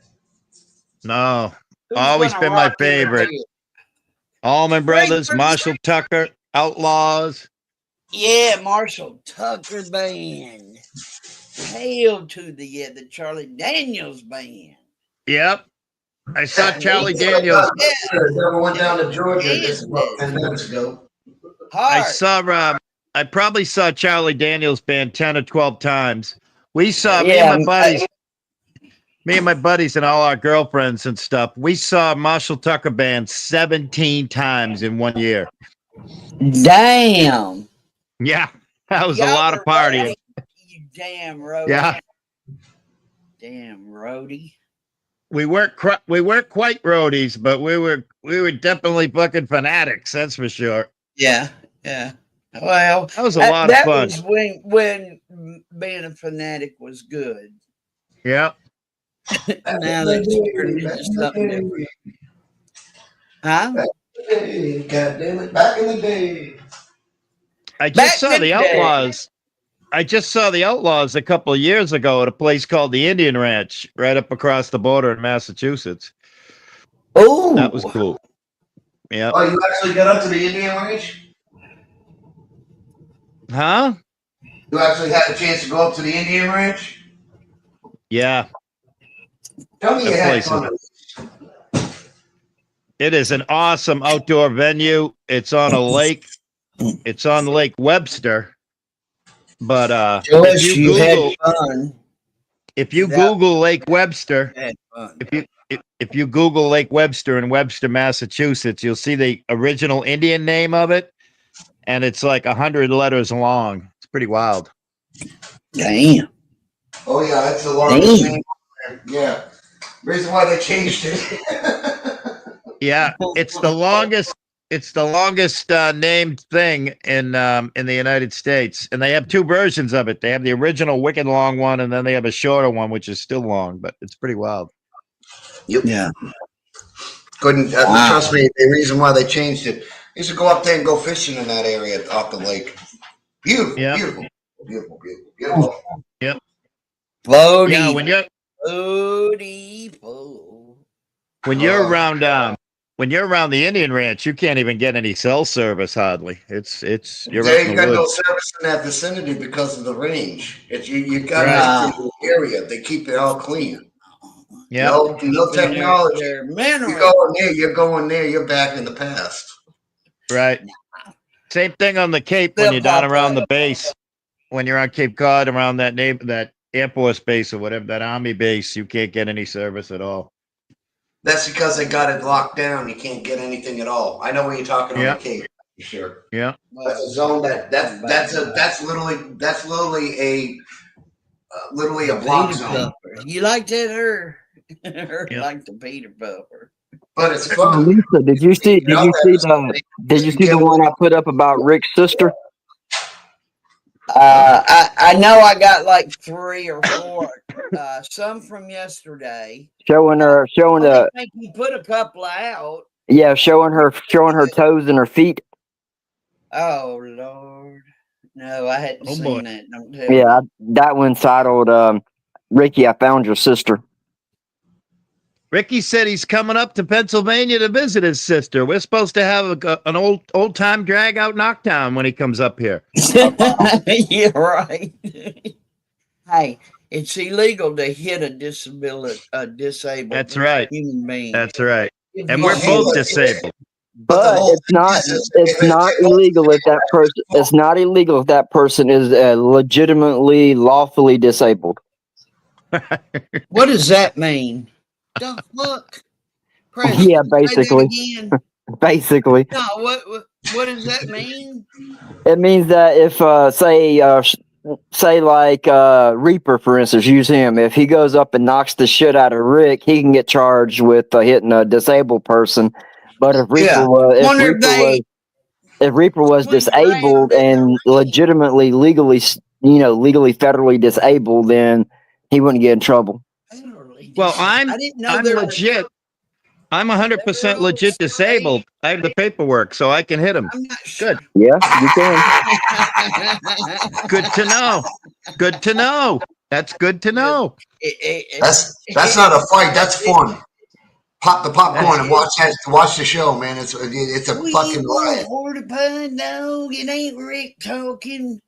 No, always been my favorite. Allman Brothers, Marshall Tucker, Outlaws. Yeah, Marshall Tucker Band. Hail to the Charlie Daniels Band. Yep. I saw Charlie Daniels. Never went down to Georgia just about 10 minutes ago. I probably saw Charlie Daniels Band 10 or 12 times. We saw me and my buddies and all our girlfriends and stuff. We saw Marshall Tucker Band 17 times in 1 year. Damn. Yeah, that was a lot of partying. You damn roadie. Yeah. Damn roadie. We weren't quite roadies, but we were definitely fucking fanatics. That's for sure. Yeah. Well, that was a lot of fun. That was when being a fanatic was good. Yeah. Now that's turned into something different. Huh? God damn it! Back in the day. I just saw the Outlaws. I just saw the Outlaws a couple of years ago at a place called the Indian Ranch, right up across the border in Massachusetts. Oh, that was cool. Yeah. Oh, you actually got up to the Indian Ranch? Huh? You actually had a chance to go up to the Indian Ranch? Yeah. Tell me you had fun. It is an awesome outdoor venue. It's on a lake. It's on Lake Webster. But if you Google Lake Webster, if you Google Lake Webster in Webster, Massachusetts, you'll see the original Indian name of it, and it's like 100 letters long. It's pretty wild. Damn. Oh yeah, that's the longest name. Yeah. Reason why they changed it. Yeah, it's the longest. It's the longest named thing in the United States, and they have two versions of it. They have the original wicked long one, and then they have a shorter one, which is still long, but it's pretty wild. Yep. Yeah. Couldn't trust me. The reason why they changed it. I used to go up there and go fishing in that area off the lake. Beautiful, yep. beautiful. Yep. Floaty. Yeah, when you're around the Indian Ranch, you can't even get any cell service hardly. You're they ain't got no service in that vicinity because of the range. It's you got to the area. They keep it all clean. Yeah. No technology. You're going there. You're back in the past. Right. Same thing on the Cape when you're down around the base. When you're on Cape Cod, around that Air Force base or whatever, that Army base, you can't get any service at all. That's because they got it locked down. You can't get anything at all. I know what you're talking on the Cape. For sure. Yeah. That's a zone that's literally a block zone. You like that, or like the Peter Puffer? But it's fun. Lisa, did you see the one I put up about Rick's sister? I know I got like 3 or 4. Some from yesterday. Showing I think you put a couple out. Yeah, showing her toes and her feet. Oh Lord, no, I hadn't seen that. Don't tell me. That one titled "Ricky, I Found Your Sister." Ricky said he's coming up to Pennsylvania to visit his sister. We're supposed to have an old time drag out knockdown when he comes up here. You're right. Hey, it's illegal to hit a disabled That's right. human being. That's right. And we're both disabled. But it's not illegal if that person. It's not illegal if that person is legitimately, lawfully disabled. What does that mean? The fuck? Press, Yeah, say basically. that again. Basically. No, what does that mean? It means that if, say like Reaper, for instance, use him. If he goes up and knocks the shit out of Rick, he can get charged with hitting a disabled person. But if Reaper was, if Reaper was disabled and legitimately, legally, federally disabled, then he wouldn't get in trouble. Well, I didn't know I'm legit. I'm 100% legit disabled. I have the paperwork, so I can hit him. Good. Yeah, you can. Good to know. Good to know. That's good to know. That's not a fight. That's fun. Pop the popcorn and watch the show, man. It's a fucking riot. No, it ain't Rick talking.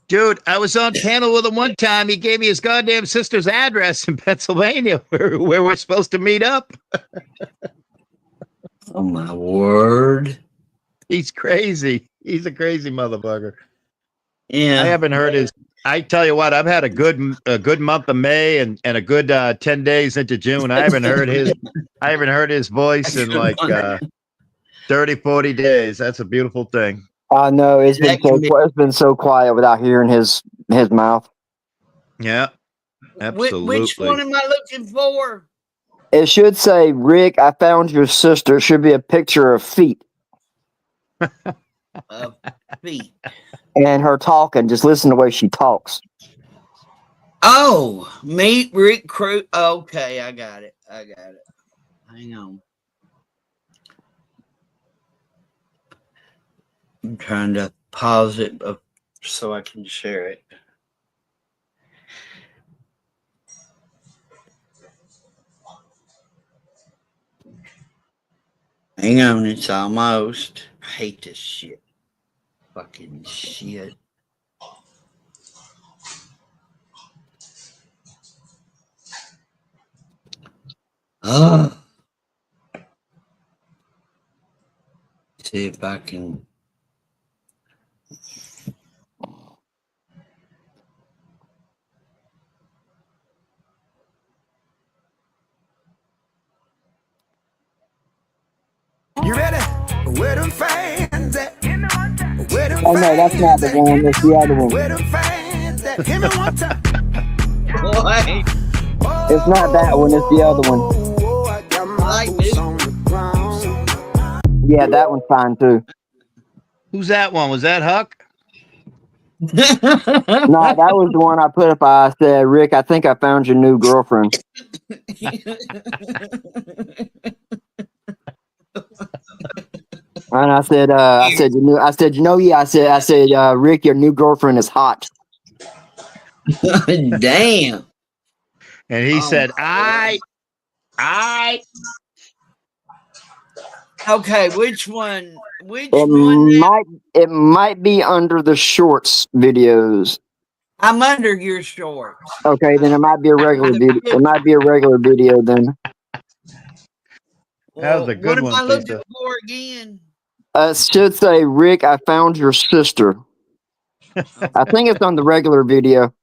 Dude, I was on panel with him one time. He gave me his goddamn sister's address in Pennsylvania where we're supposed to meet up. Oh, my word. He's crazy. He's a crazy motherfucker. Yeah. I haven't heard his. I tell you what, I've had a good month of May and a good 10 days into June. I haven't heard his voice in like 30, 40 days. That's a beautiful thing. No, it's been so quiet without hearing his mouth. Yeah, absolutely. Which one am I looking for? It should say, Rick, I found your sister. It should be a picture of feet. Feet. And her talking. Just listen to the way she talks. Oh, meet Rick Crew. Okay, I got it. Hang on. I'm trying to pause it so I can share it. Hang on, it's almost. I hate this shit. Fucking shit. See if I can. You ready? Where them fans at? Oh no, that's not the one. That's the other one. Where them fans at? Give me one time. It's not that one. It's the other one. Yeah, that one's fine too. Who's that one? Was that Huck? No, that was the one I put up. I said, Rick, I think I found your new girlfriend. And I said, Rick, your new girlfriend is hot. Damn. And he said, I. Okay, which one? It might be under the shorts videos. I'm under your shorts. Okay, then it might be a regular video. It might be a regular video then. That was a good one. What am I looking for again? It should say, Rick, I found your sister. I think it's on the regular video.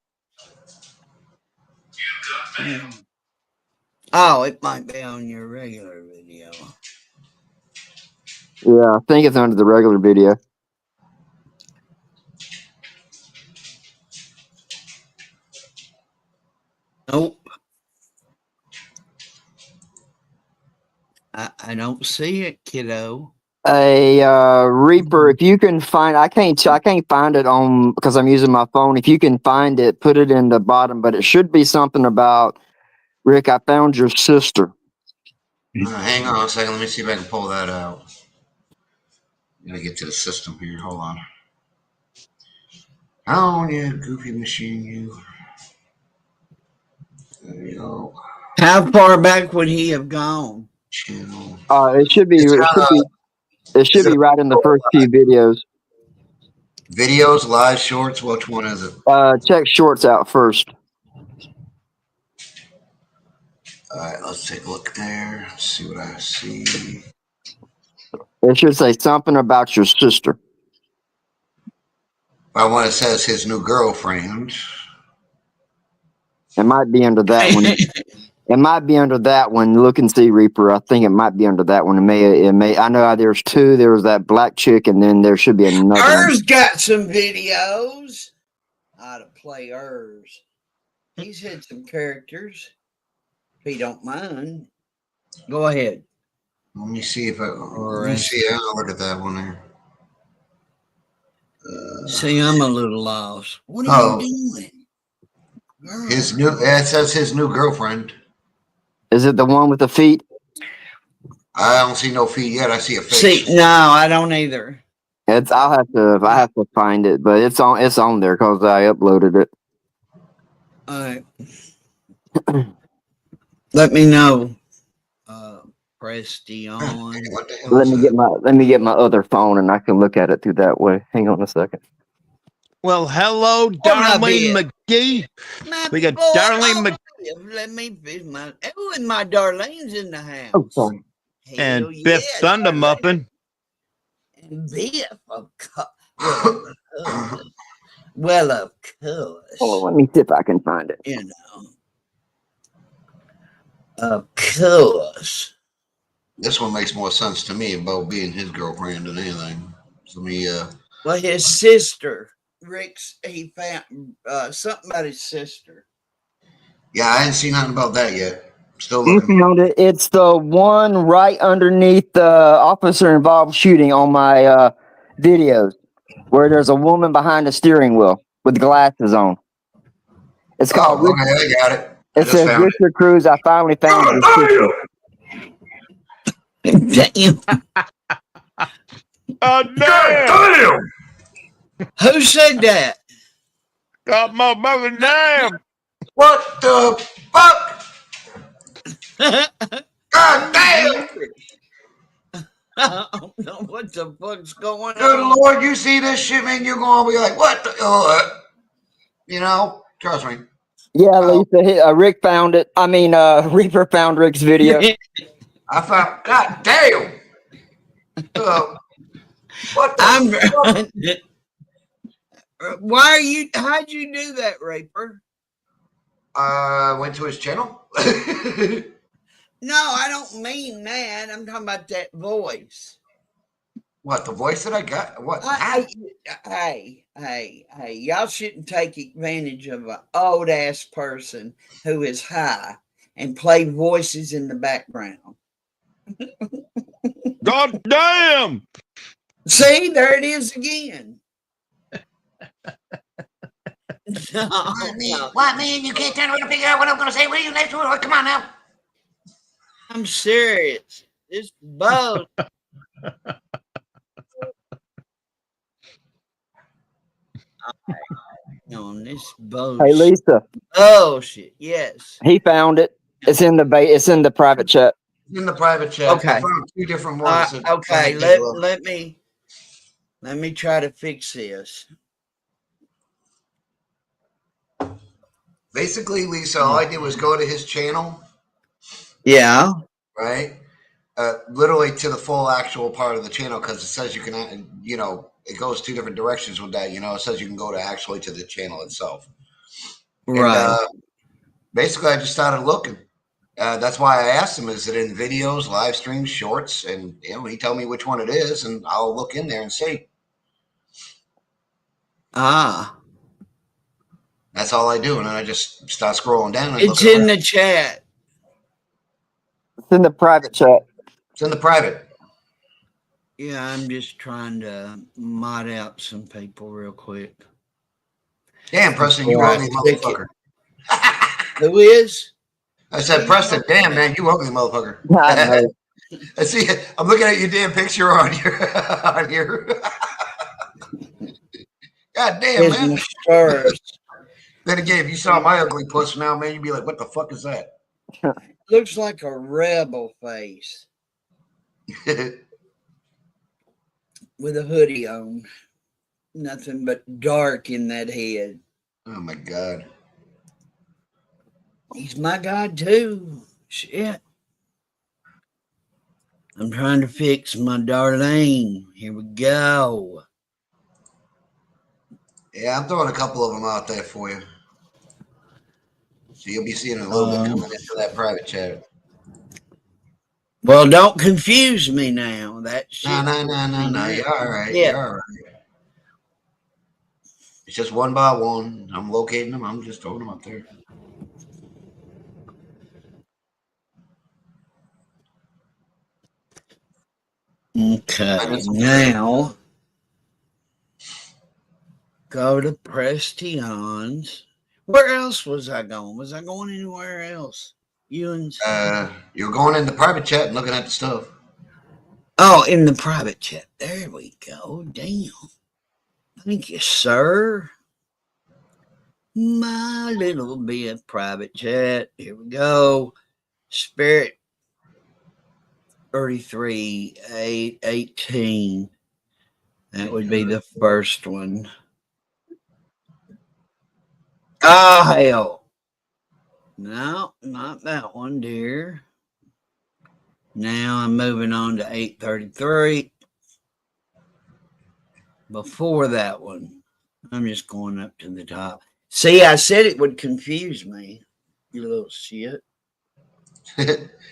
Oh, it might be on your regular video. Yeah, I think it's under the regular video. Nope. I don't see it, kiddo. Reaper, if you can find, I can't find it on because I'm using my phone. If you can find it, put it in the bottom. But it should be something about Rick. I found your sister. Hang on a second. Let me see if I can pull that out. Gotta get to the system here. Hold on. Oh, yeah, goofy machine, you. There you go. How far back would he have gone? It should be right in the first few videos. Videos, live shorts. Which one is it? Check shorts out first. All right, let's take a look there. See what I see. It should say something about your sister. One that says his new girlfriend. It might be under that one. It might be under that one. Look and see, Reaper. I think it might be under that one. It may. I know there's two. There was that black chick, and then there should be another one. Urs got some videos. How to play Urs. He's had some characters. If you don't mind, go ahead. Let me see if let me see. I'll look at that one there. See, I'm a little lost. What are you doing? His new. It says his new girlfriend. Is it the one with the feet? I don't see no feet yet. I see a face. See, no, I don't either. It's. I have to find it, but it's on there because I uploaded it. All right. Let me know. Press D on. Let me get my other phone, and I can look at it through that way. Hang on a second. Well, hello, Darlene McGee. We got Darlene McGee. Let me be my. Oh, and my Darlene's in the house. Oh, sorry. And Biff Thunder Muffin. And Biff, of course. Well, of course. Hold on, let me see if I can find it. You know. Of course. This one makes more sense to me about being his girlfriend than anything. So Well, his sister, Rick's, he found something about his sister. Yeah, I ain't seen nothing about that yet. Still You looking. found it. It's the one right underneath the officer involved shooting on my videos, where there's a woman behind the steering wheel with glasses on. It's called. Okay, I got it. It says Richard Cruz. I finally found his sister. Damn. Oh, damn! Who said that? Got my mother damn! What the fuck? God damn! I don't know what the fuck's going Good on. Lord, you see this shit, man? You're gonna be like, what the? You know, trust me. Yeah, Lisa. Rick found it. I mean, Reaper found Rick's video. I found. God damn. What the? Why are you? How'd you do that, Reaper? Went to his channel. No, I don't mean that. I'm talking about that voice. What, the voice that I got? What? Hey, y'all shouldn't take advantage of an old ass person who is high and play voices in the background. God damn! See, there it is again. No, What, man? You can't turn around and figure out what I'm gonna say. What are you next to? Come on now. I'm serious. It's both. On this boat. Hey, Lisa. Oh shit! Yes, He found it. It's in the It's in the private chat. In the private chat. Okay. I found two different ones. Okay. Let me try to fix this. Basically, Lisa, all I did was go to his channel. Yeah. Right. Literally to the full actual part of the channel, because it says you can, you know, it goes two different directions with that. You know, it says you can go to actually to the channel itself. Right. And, basically, I just started looking. That's why I asked him, is it in videos, live streams, shorts? And, you know, he told me which one it is, and I'll look in there and see. Ah. That's all I do. And then I just start scrolling down. And It's in the chat. It's in the private chat. It's in the private. Yeah, I'm just trying to mod out some people real quick. Damn, Preston, you ugly motherfucker. Who is? I said, Preston, damn, man, you ugly motherfucker. I see it. I'm looking at your damn picture on your God damn, man. Then again, if you saw my ugly puss now, man, you'd be like, what the fuck is that? Looks like a rebel face. With a hoodie on. Nothing but dark in that head. Oh my God. He's my God too. Shit. I'm trying to fix my Darlene. Here we go. Yeah, I'm throwing a couple of them out there for you. So you'll be seeing a little bit coming into that private chat. Well, don't confuse me now. That shit. No. You're all right. Yeah. You're all right. It's just one by one. I'm locating them. I'm just throwing them up there. Okay, now go to Prestions. Where else was I going? Was I going anywhere else? You're going in the private chat and looking at the stuff. Oh, in the private chat. There we go. Damn. Thank you, sir. My little bit private chat. Here we go. Spirit 33-8-18. That would be the first one. Oh, hell. No, not that one, dear. Now I'm moving on to 833. Before that one, I'm just going up to the top. See, I said it would confuse me, you little shit.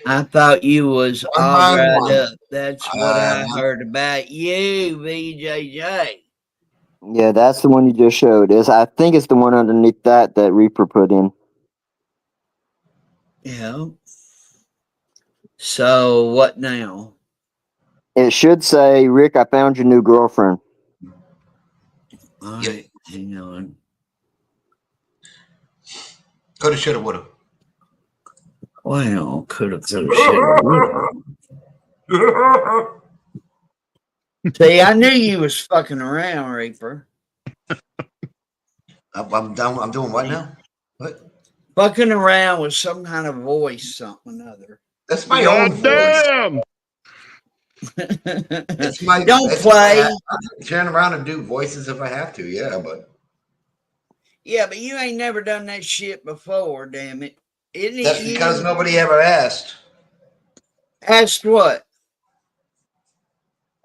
I thought you was all right up. That's what I heard about you, VJJ. Yeah, that's the one you just showed. I think it's the one underneath that Reaper put in. Yeah. So what now? It should say, Rick, I found your new girlfriend. All right, hang on. Coulda, shoulda, woulda. Well, coulda, shoulda, woulda. See, I knew you was fucking around, Reaper. I'm doing what now? What? Fucking around with some kind of voice, something or other. That's my own voice. It's my. Don't play. I can turn around and do voices if I have to. Yeah, but. Yeah, but you ain't never done that shit before. Damn it! That's because nobody ever asked. Asked what?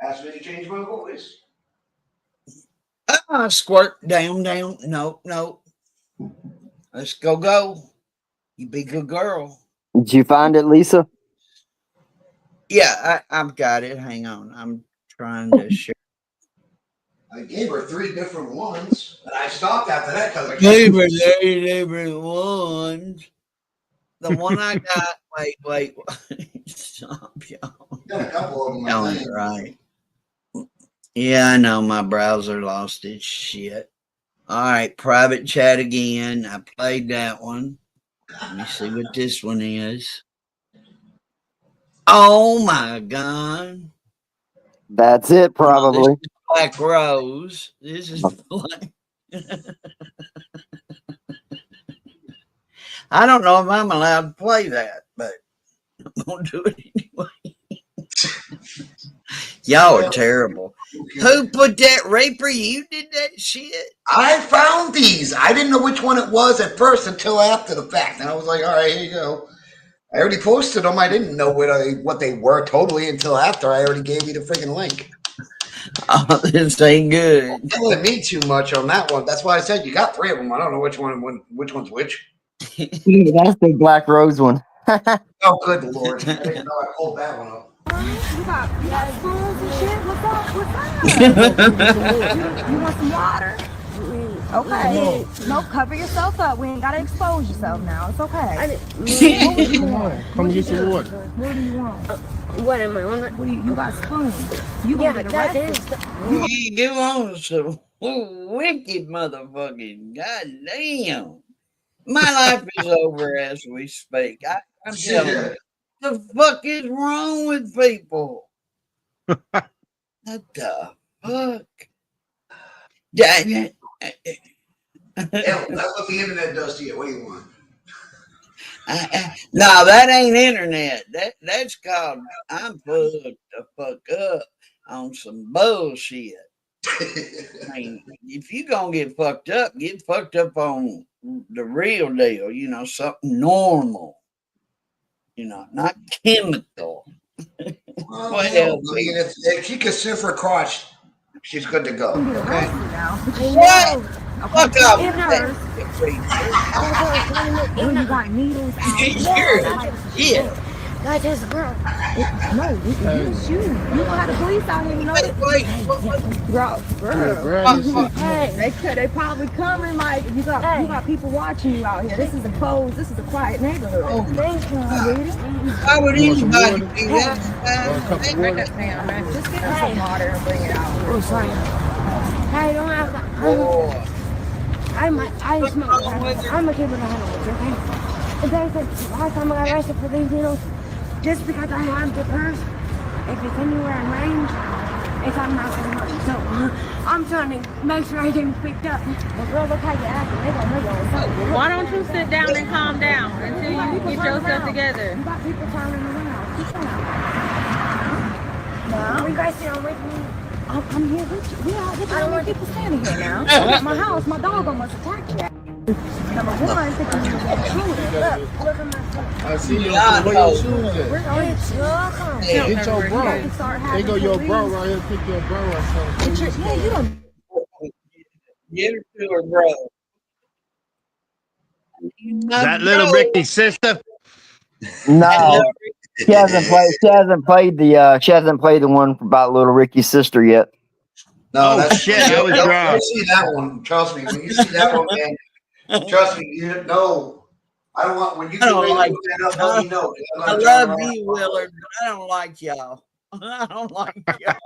Asked me to change my voice. Squirt down. No. Let's go. You be good girl. Did you find it, Lisa? Yeah, I've got it. Hang on. I'm trying to share. I gave her 3 different ones, and I stopped after that because I gave her 3 different ones. The one I got. Wait. Stop, y'all. Got a couple of them. Oh, right. Yeah, I know my browser lost its shit. All right, private chat again. I played that one. Let me see what this one is. Oh my God. That's it, probably. This is Black Rose. This is Black. I don't know if I'm allowed to play that, but I'm going to do it anyway. Y'all are terrible. Who put that, Reaper? You did that shit? I found these. I didn't know which one it was at first until after the fact. And I was like, all right, here you go. I already posted them. I didn't know what they were totally until after I already gave you the freaking link. Oh, this ain't good. Don't telling me too much on that one. That's why I said you got 3 of them. I don't know which one's which. That's the Black Rose one. Oh, good Lord. I didn't know I pulled that one up. You got spoons and shit? What's up? You want some water? Okay. No, cover yourself up. We ain't gotta expose yourself now. It's okay. What would you want? Come get your water. What do you want? What am I on? What do you got spoons? You gonna get arrested? You on some wicked motherfucking goddamn. My life is over as we speak. I'm telling you. The fuck is wrong with people? What the fuck? Dang it. Hell, that's what the internet does to you. What do you want? No, that ain't internet. That's called I'm fucked the fuck up on some bullshit. I mean, if you gonna get fucked up on the real deal, something normal. Not chemical. Well, if she can sniff her crotch, she's good to go. Okay. What? Fuck up. Girl, you got needles out here. That's his girl. No, it's you. You got the police out here, you know that? Bro. Hey, they probably coming like you got people watching you out here. This is a closed, this is a quiet neighborhood. Oh, thank you, Why would anybody do that? Just get us some water and bring it out. Oh, sorry. Hey, don't have that. I smoke. I'm gonna keep it 100 with you, okay? And they said last time I got arrested for these needles, just because I have the purse, if it's anywhere in range, it's I'm not gonna hurt you. So I'm trying to make sure everything's picked up. But girl, look how you acting. They gonna hurt you. Why don't you sit down and calm down until you get yourself together? You got people turning around. Keep down. No. You guys sit down with me. I'm here with you. I don't want people standing here now. At my house, my dog almost attacked you. Number one, thinking you was an intruder. Look at my foot. I see you. Where your shoes at? Hey, get your bro. They go your bro right here. Pick your bro or something. Yeah, you don't. Get her to her, bro. That little Ricky's sister? No, she hasn't played the one about little Ricky's sister yet. No, that's shit. I was When wrong. you see that one, trust me. When you see that one, man, trust me. You know, I don't want when you I don't get like. ready to stand up. Let me know. I love you, Willard, but I don't like y'all. I don't like y'all.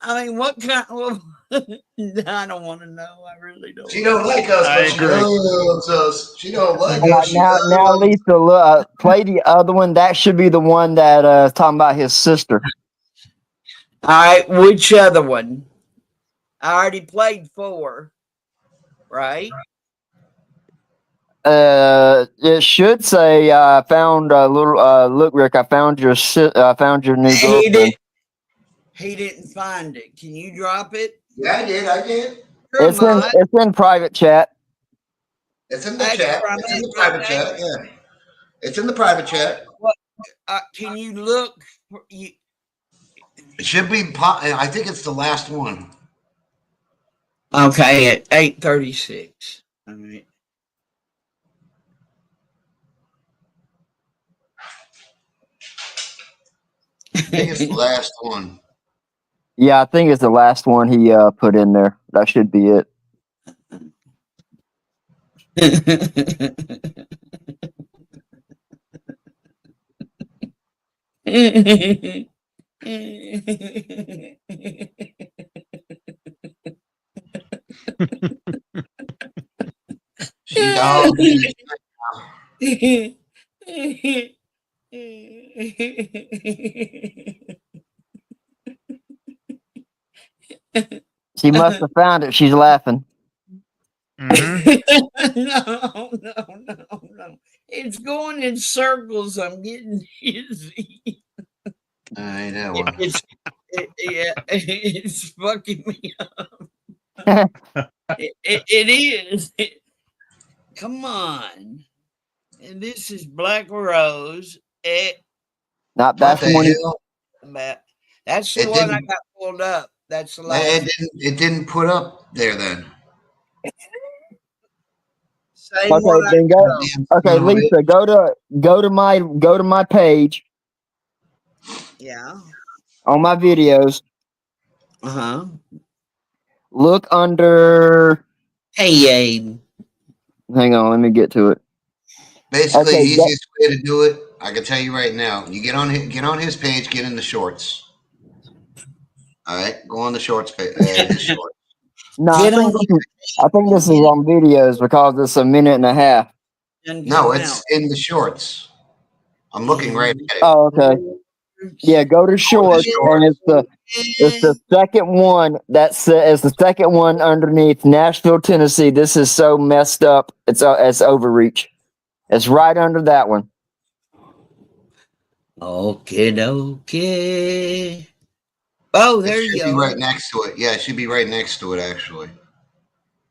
I mean, what kind? Well, I don't want to know. I really don't. She don't like us, but she loves us. She don't like us. Now, Lisa, play the other one. That should be the one that is talking about his sister. All right, which other one? I already played 4, right? It should say I found a little. Look, Rick, I found your new girlfriend. He didn't find it. Can you drop it? Yeah, I did. It's in private chat. It's in the chat. It's in the private chat. Yeah, it's in the private chat. What? Can you look? It should be. I think it's the last one. Okay, at 8:36. All right. I think it's the last one. Yeah, I think it's the last one he put in there. That should be it. She don't. She must have found it. She's laughing. Mm-hmm. No. It's going in circles. I'm getting dizzy. I know. It's fucking me up. It is. Come on. And this is Black Rose. Not that's the one. That's the one I got pulled up. That's the last. It didn't put up there then. Okay, Lisa, go to my page. Yeah. On my videos. Uh-huh. Look under. Hey, Abe. Hang on, let me get to it. Basically, the easiest way to do it, I can tell you right now. You get on his page, get in the shorts. All right, go on the shorts page. His shorts. No, I think this is on videos because it's a minute and a half. No, it's in the shorts. I'm looking right at it. Oh, okay. Yeah, go to shorts, and it's the second one. It's the second one underneath Nashville, Tennessee. This is so messed up. It's overreach. It's right under that one. Okay. Oh, there you go. Be right next to it. Yeah, it should be right next to it, actually.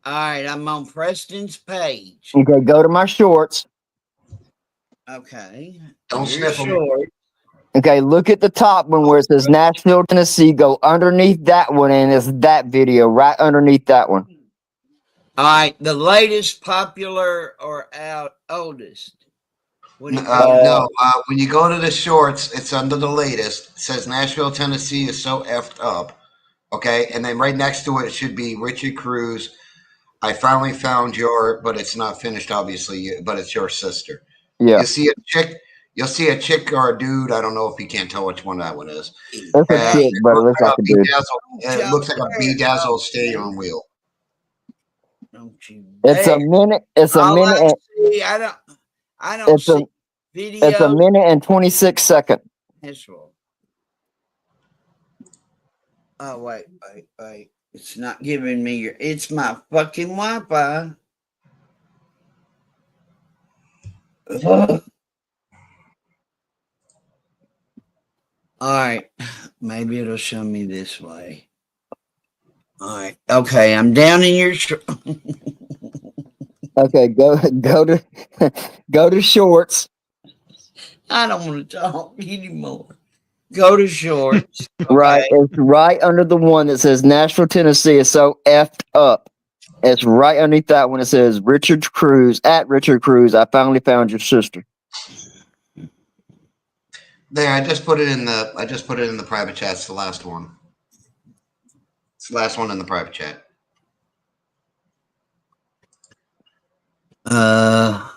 All right, I'm on Preston's page. Okay, go to my shorts. Okay. Don't sniff them. Okay, look at the top one where it says Nashville, Tennessee. Go underneath that one, and it's that video right underneath that one. All right, the latest, popular, or oldest? No, when you go to the shorts, it's under the latest. It says Nashville, Tennessee is so effed up. Okay, and then right next to it, it should be Richard Cruz. I finally found but it's not finished, obviously, but it's your sister. Yeah. You'll see a chick or a dude. I don't know if you can't tell which one that one is. That's a chick, but it looks like a dude. It looks like a bedazzled steering wheel. Don't you It's a minute. It's a All minute. I see, I don't see video. It's a minute and 26 seconds. Oh, wait. It's not giving me it's my fucking Wi-Fi. All right. Maybe it'll show me this way. All right. Okay, I'm down in your Okay, go to shorts. I don't want to talk anymore. Go to shorts. Okay. Right, it's right under the one that says Nashville, Tennessee is so effed up. It's right underneath that one. It says Richard Cruz at Richard Cruz. I finally found your sister. There, I just put it in the private chat. It's the last one. It's the last one in the private chat. Oh,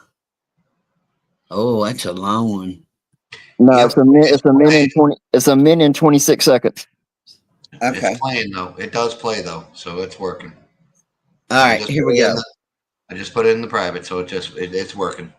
that's a long one. No, it's a minute and 26 seconds. Okay. It's playing though. It does play though, so it's working. All right, here we go. I just put it in the private, so it's working.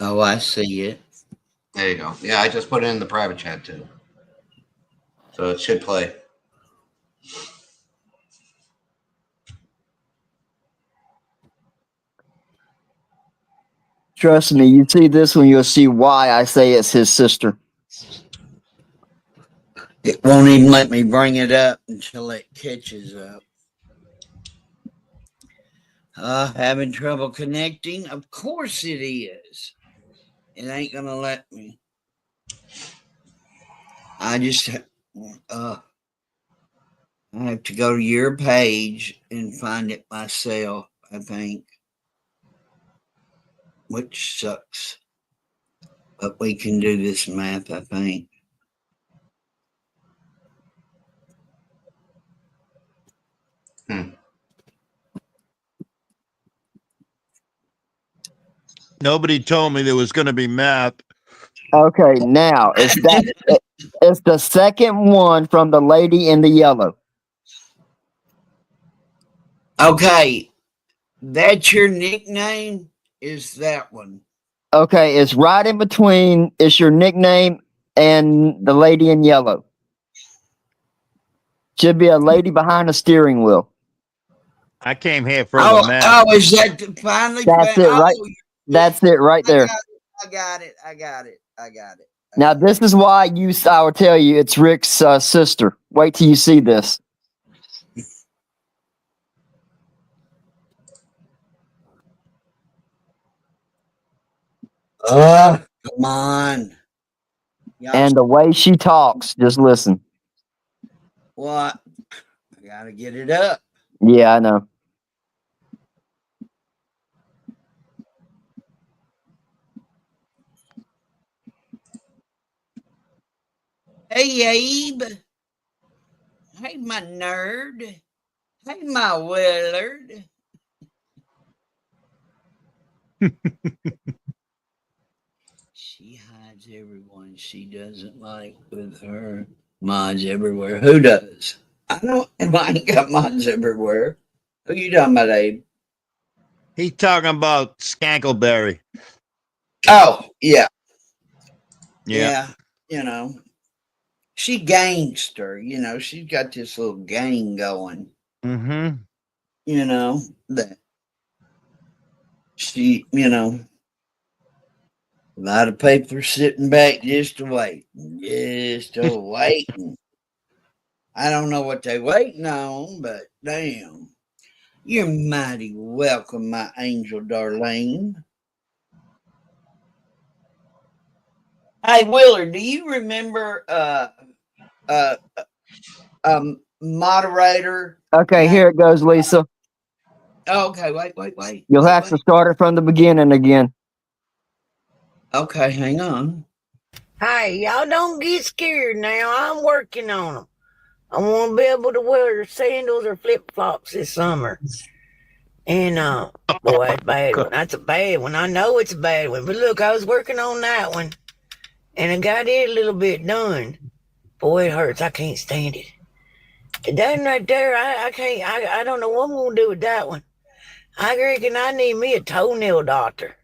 Oh, I see it. There you go. Yeah, I just put it in the private chat too. So it should play. Trust me, you see this one, you'll see why I say it's his sister. It won't even let me bring it up until it catches up. Having trouble connecting? Of course it is. It ain't gonna let me. I have to go to your page and find it myself, I think. Which sucks. But we can do this math, I think. Nobody told me there was going to be math. Okay, now it's the second one from the lady in the yellow. Okay, that's your nickname? Is that one? Okay, it's right in between. It's your nickname and the lady in yellow. Should be a lady behind the steering wheel. I came here for the math. Oh, is that finally? That's it, right? That's it right there. I got it. Now, this is why I will tell you it's Rick's sister. Wait till you see this. Come on. And the way she talks, just listen. What? I gotta get it up. Yeah, I know. Hey, Abe. Hey, my nerd. Hey, my Willard. She hides everyone she doesn't like with her mods everywhere. Who does? I ain't got mods everywhere. Who you talking about, Abe? He's talking about Skankleberry. Oh, yeah. Yeah. You know, she gangster. You know, she's got this little gang going. Mm-hmm. You know, that she, you know. A lot of people are sitting back just waiting, just waiting. I don't know what they're waiting on, but damn. You're mighty welcome, my angel Darlene. Hey, Willard, do you remember moderator? Okay, here it goes, Lisa. Oh, okay, wait. You'll have to start it from the beginning again. Okay, hang on. Hey, y'all don't get scared now. I'm working on them. I want to be able to wear sandals or flip-flops this summer. And, boy, that's a bad one. That's a bad one. I know it's a bad one. But look, I was working on that one. And I got it a little bit done. Boy, it hurts. I can't stand it. That one right there, I can't, I don't know what I'm going to do with that one. I reckon I need me a toenail doctor.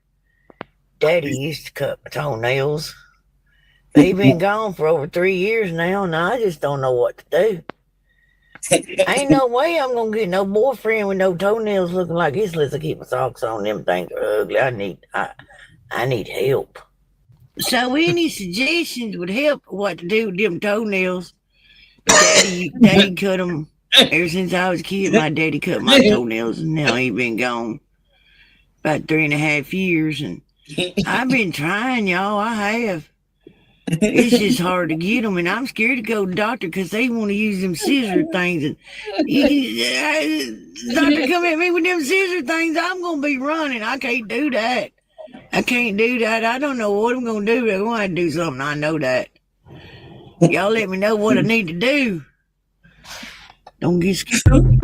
Daddy used to cut my toenails. They've been gone for over 3 years now, and I just don't know what to do. Ain't no way I'm gonna get no boyfriend with no toenails looking like this unless I keep my socks on. Them things are ugly. I need help. So any suggestions would help what to do with them toenails? Daddy cut them ever since I was a kid. My daddy cut my toenails, and now he been gone about 3.5 years, and I've been trying, y'all. I have. It's just hard to get them, and I'm scared to go to the doctor because they want to use them scissor things. And doctor come at me with them scissor things, I'm going to be running. I can't do that. I don't know what I'm going to do. I'm going to have to do something. I know that. Y'all let me know what I need to do. Don't get scared.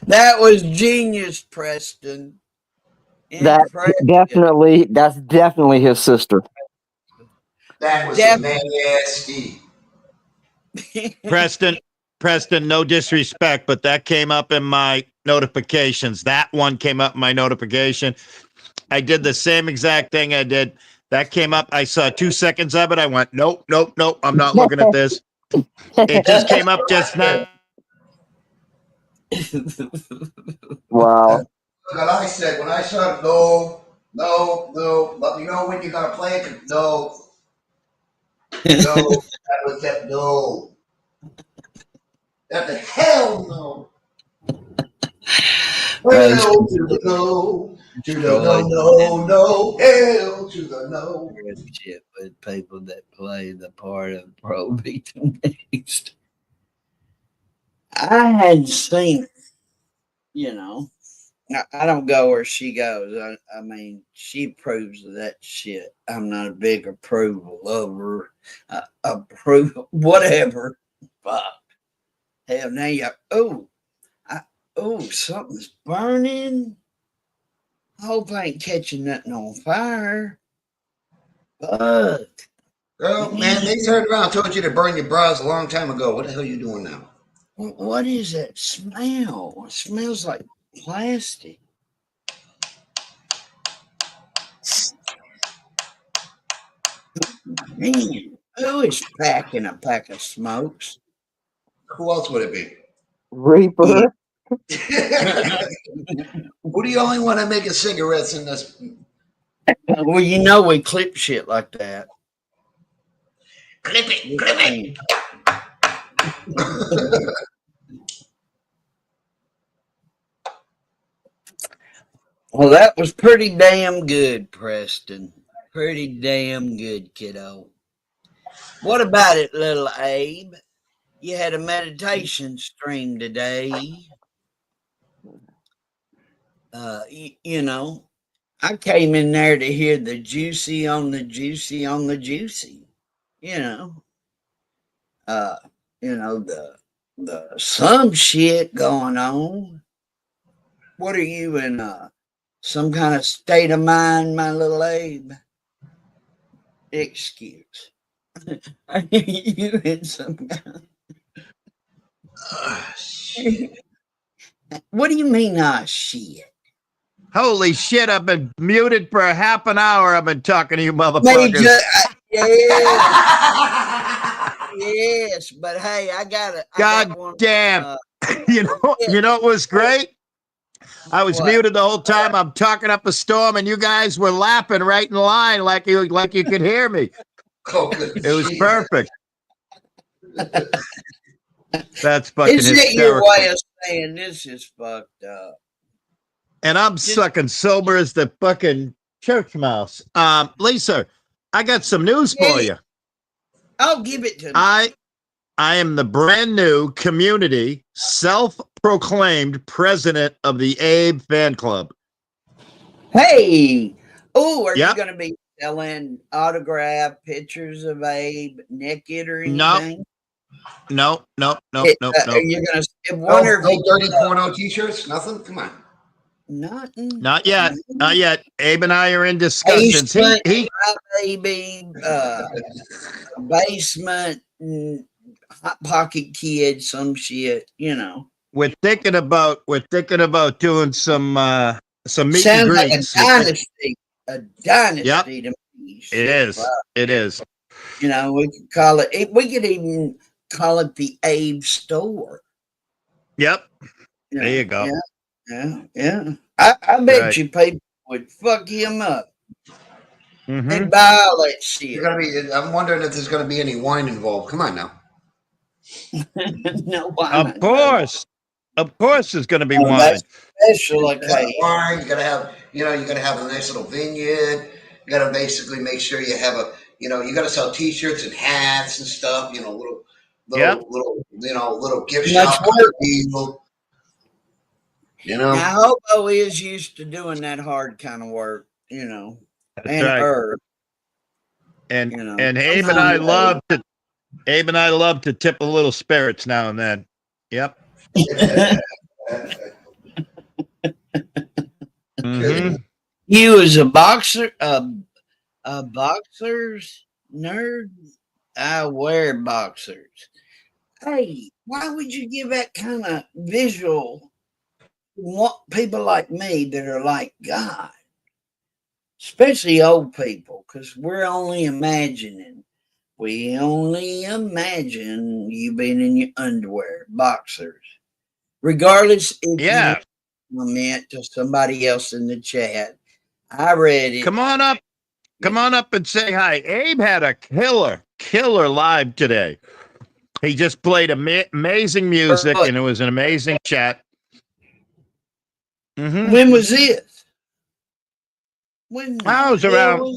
That was genius, Preston. That's definitely his sister. That was nasty. Preston, no disrespect, but that came up in my notifications. That one came up in my notification. I did the same exact thing I did. That came up. I saw 2 seconds of it. I went, nope. I'm not looking at this. It just came up just now. Wow. Like I said, when I saw no, let me know when you're going to play it. No, that was that no. That the hell no. Hell to the no. To the no. Hell to the no. Shit with people that play the part of pro victimized. I hadn't seen it, you know. I don't go where she goes. I mean, she proves that shit. I'm not a big approval of her. Approval, whatever. Fuck. Hell, now you. Something's burning. I hope I ain't catching nothing on fire. Fuck. Girl, man, they turned around and told you to burn your bras a long time ago. What the hell are you doing now? What is that smell? It smells like plastic. Man, who is packing a pack of smokes? Who else would it be? Reaper. Who do you only want to make cigarettes in this? Well, you know we clip shit like that. Clip it. Well, that was pretty damn good, Preston. Pretty damn good, kiddo. What about it, little Abe? You had a meditation stream today. You know, I came in there to hear the juicy on the juicy on the juicy. You know, the some shit going on. What are you in some kind of state of mind, my little Abe? Excuse. Are you in some kind shit. What do you mean, shit? Holy shit, I've been muted for half an hour. I've been talking to you motherfuckers. Yes, but hey, I got God damn. You know what was great? I was What? muted the whole time. I'm talking up a storm, and you guys were laughing right in line, like you could hear me. Oh, good. It was Jesus. perfect. That's fucking Is it your hysterical. way of saying this is fucked up? And I'm sucking sober as the fucking church mouse. Lisa, I got some news for you. I'll give it to me. I am the brand new community self-proclaimed president of the Abe fan club. Hey, are Yep. you going to be selling autograph pictures of Abe naked or anything? No. Are you going to wonder No dirty porno t-shirts? Nothing? Come on. Not yet. Not yet. Abe and I are in discussions. Baby, basement, hot pocket kid, some shit, We're thinking about doing some meet Sounds and like greets. a dynasty to me. It is. It is. We could call it. We could even call it the Abe store. Yep. There you go. Yeah. I bet you people would fuck him up. Mm-hmm. They'd buy all that shit. I'm wondering if there's going to be any wine involved. Come on now. No wine. Of course, there's going to be wine. Special occasion. Wine. You got to have. You got to have a nice little vineyard. You got to basically make sure you have a. You got to sell T-shirts and hats and stuff. Little gift shop. People. Now, Hobo is used to doing that hard kind of work. That's and right. herb. And Abe and I love to tip a little spirits now and then. Yep. Mm-hmm. You as a boxer, a boxer's nerd. I wear boxers. Hey, why would you give that kind of visual? Want people like me that are like God, especially old people, because we're only imagining. We only imagine you being in your underwear, boxers. Regardless if you comment to somebody else in the chat. I read it. Come on up and say hi. Abe had a killer live today. He just played amazing music, and it was an amazing chat. Mm-hmm. When was this? I was around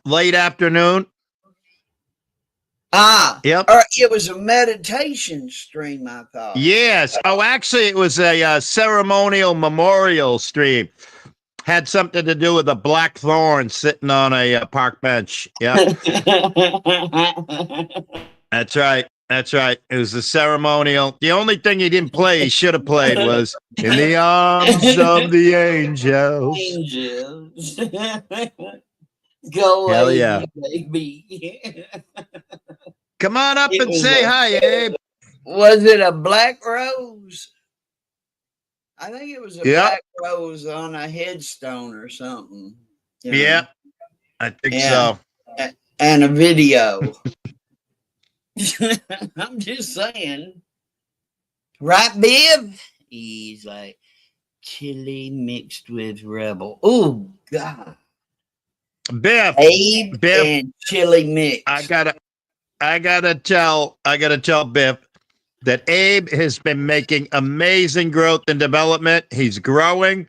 late afternoon. Yep. It was a meditation stream, I thought. Yes. Oh, actually, it was a ceremonial memorial stream. Had something to do with a black thorn sitting on a park bench. Yeah. That's right. It was a ceremonial. The only thing he didn't play, he should have played, was "In the Arms of the Angels." Go Hell away, yeah. baby. Come on up and say hi, Abe. Was it a black rose? I think it was a black rose on a headstone or something. Yeah, I think so. And a video. I'm just saying. Right, Biv? He's like chili mixed with rebel. Oh, God. Biff. Abe and chili mix. I gotta tell Biff that Abe has been making amazing growth and development. He's growing.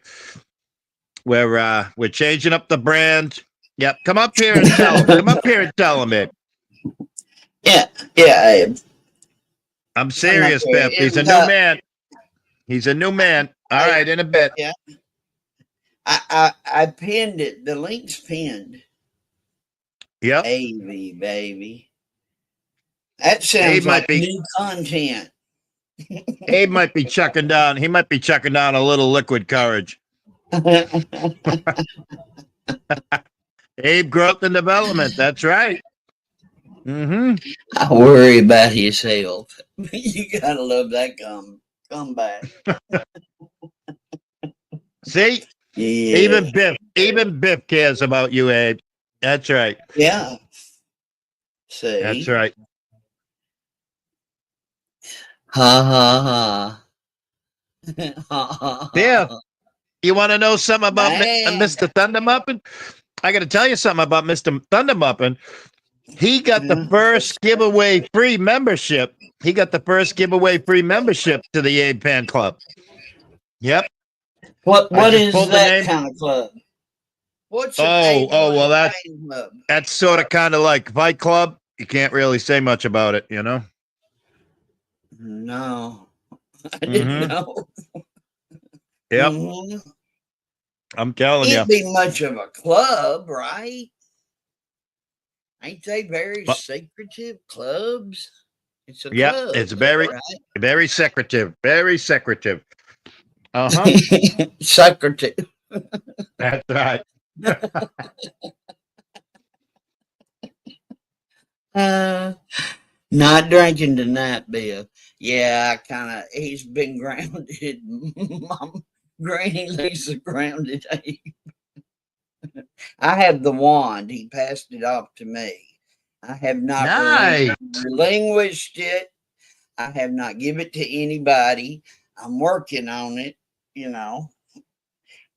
We're changing up the brand. Yep. Come up here and tell him. Come up here and tell him, Abe. Yeah, Abe. I'm serious, Biff. He's a new man. He's a new man. All right, in a bit. Yeah. I pinned it. The link's pinned. Yep. Abe, baby. That sounds like new content. Abe might be chucking down. He might be chucking down a little liquid courage. Abe growth and development. That's right. Mm-hmm. I worry about yourself. You gotta love that comeback. See? Yeah. Even Biff cares about you, Abe. That's right. Yeah. See? That's right. Ha ha ha. Yeah. You want to know something about Man. Mr. Thunder Muppin? I got to tell you something about Mr. Thunder Muppin. He got the first giveaway free membership. He got the first giveaway free membership to the Abe Fan Club. Yep. What is that kind of club? What's an well, club? that's sort of kind of like Fight Club. You can't really say much about it, you know? No, I didn't know. Yep. I'm telling you. Can't be much of a club, right? Ain't they very secretive clubs? It's a club. It's very, right? very secretive. Very secretive. Uh-huh. Secretive. That's right. Not drinking tonight, Bill. Yeah, he's been grounded. Mom, Granny Lisa grounded. I have the wand. He passed it off to me. I have not relinquished it. I have not given it to anybody. I'm working on it, you know,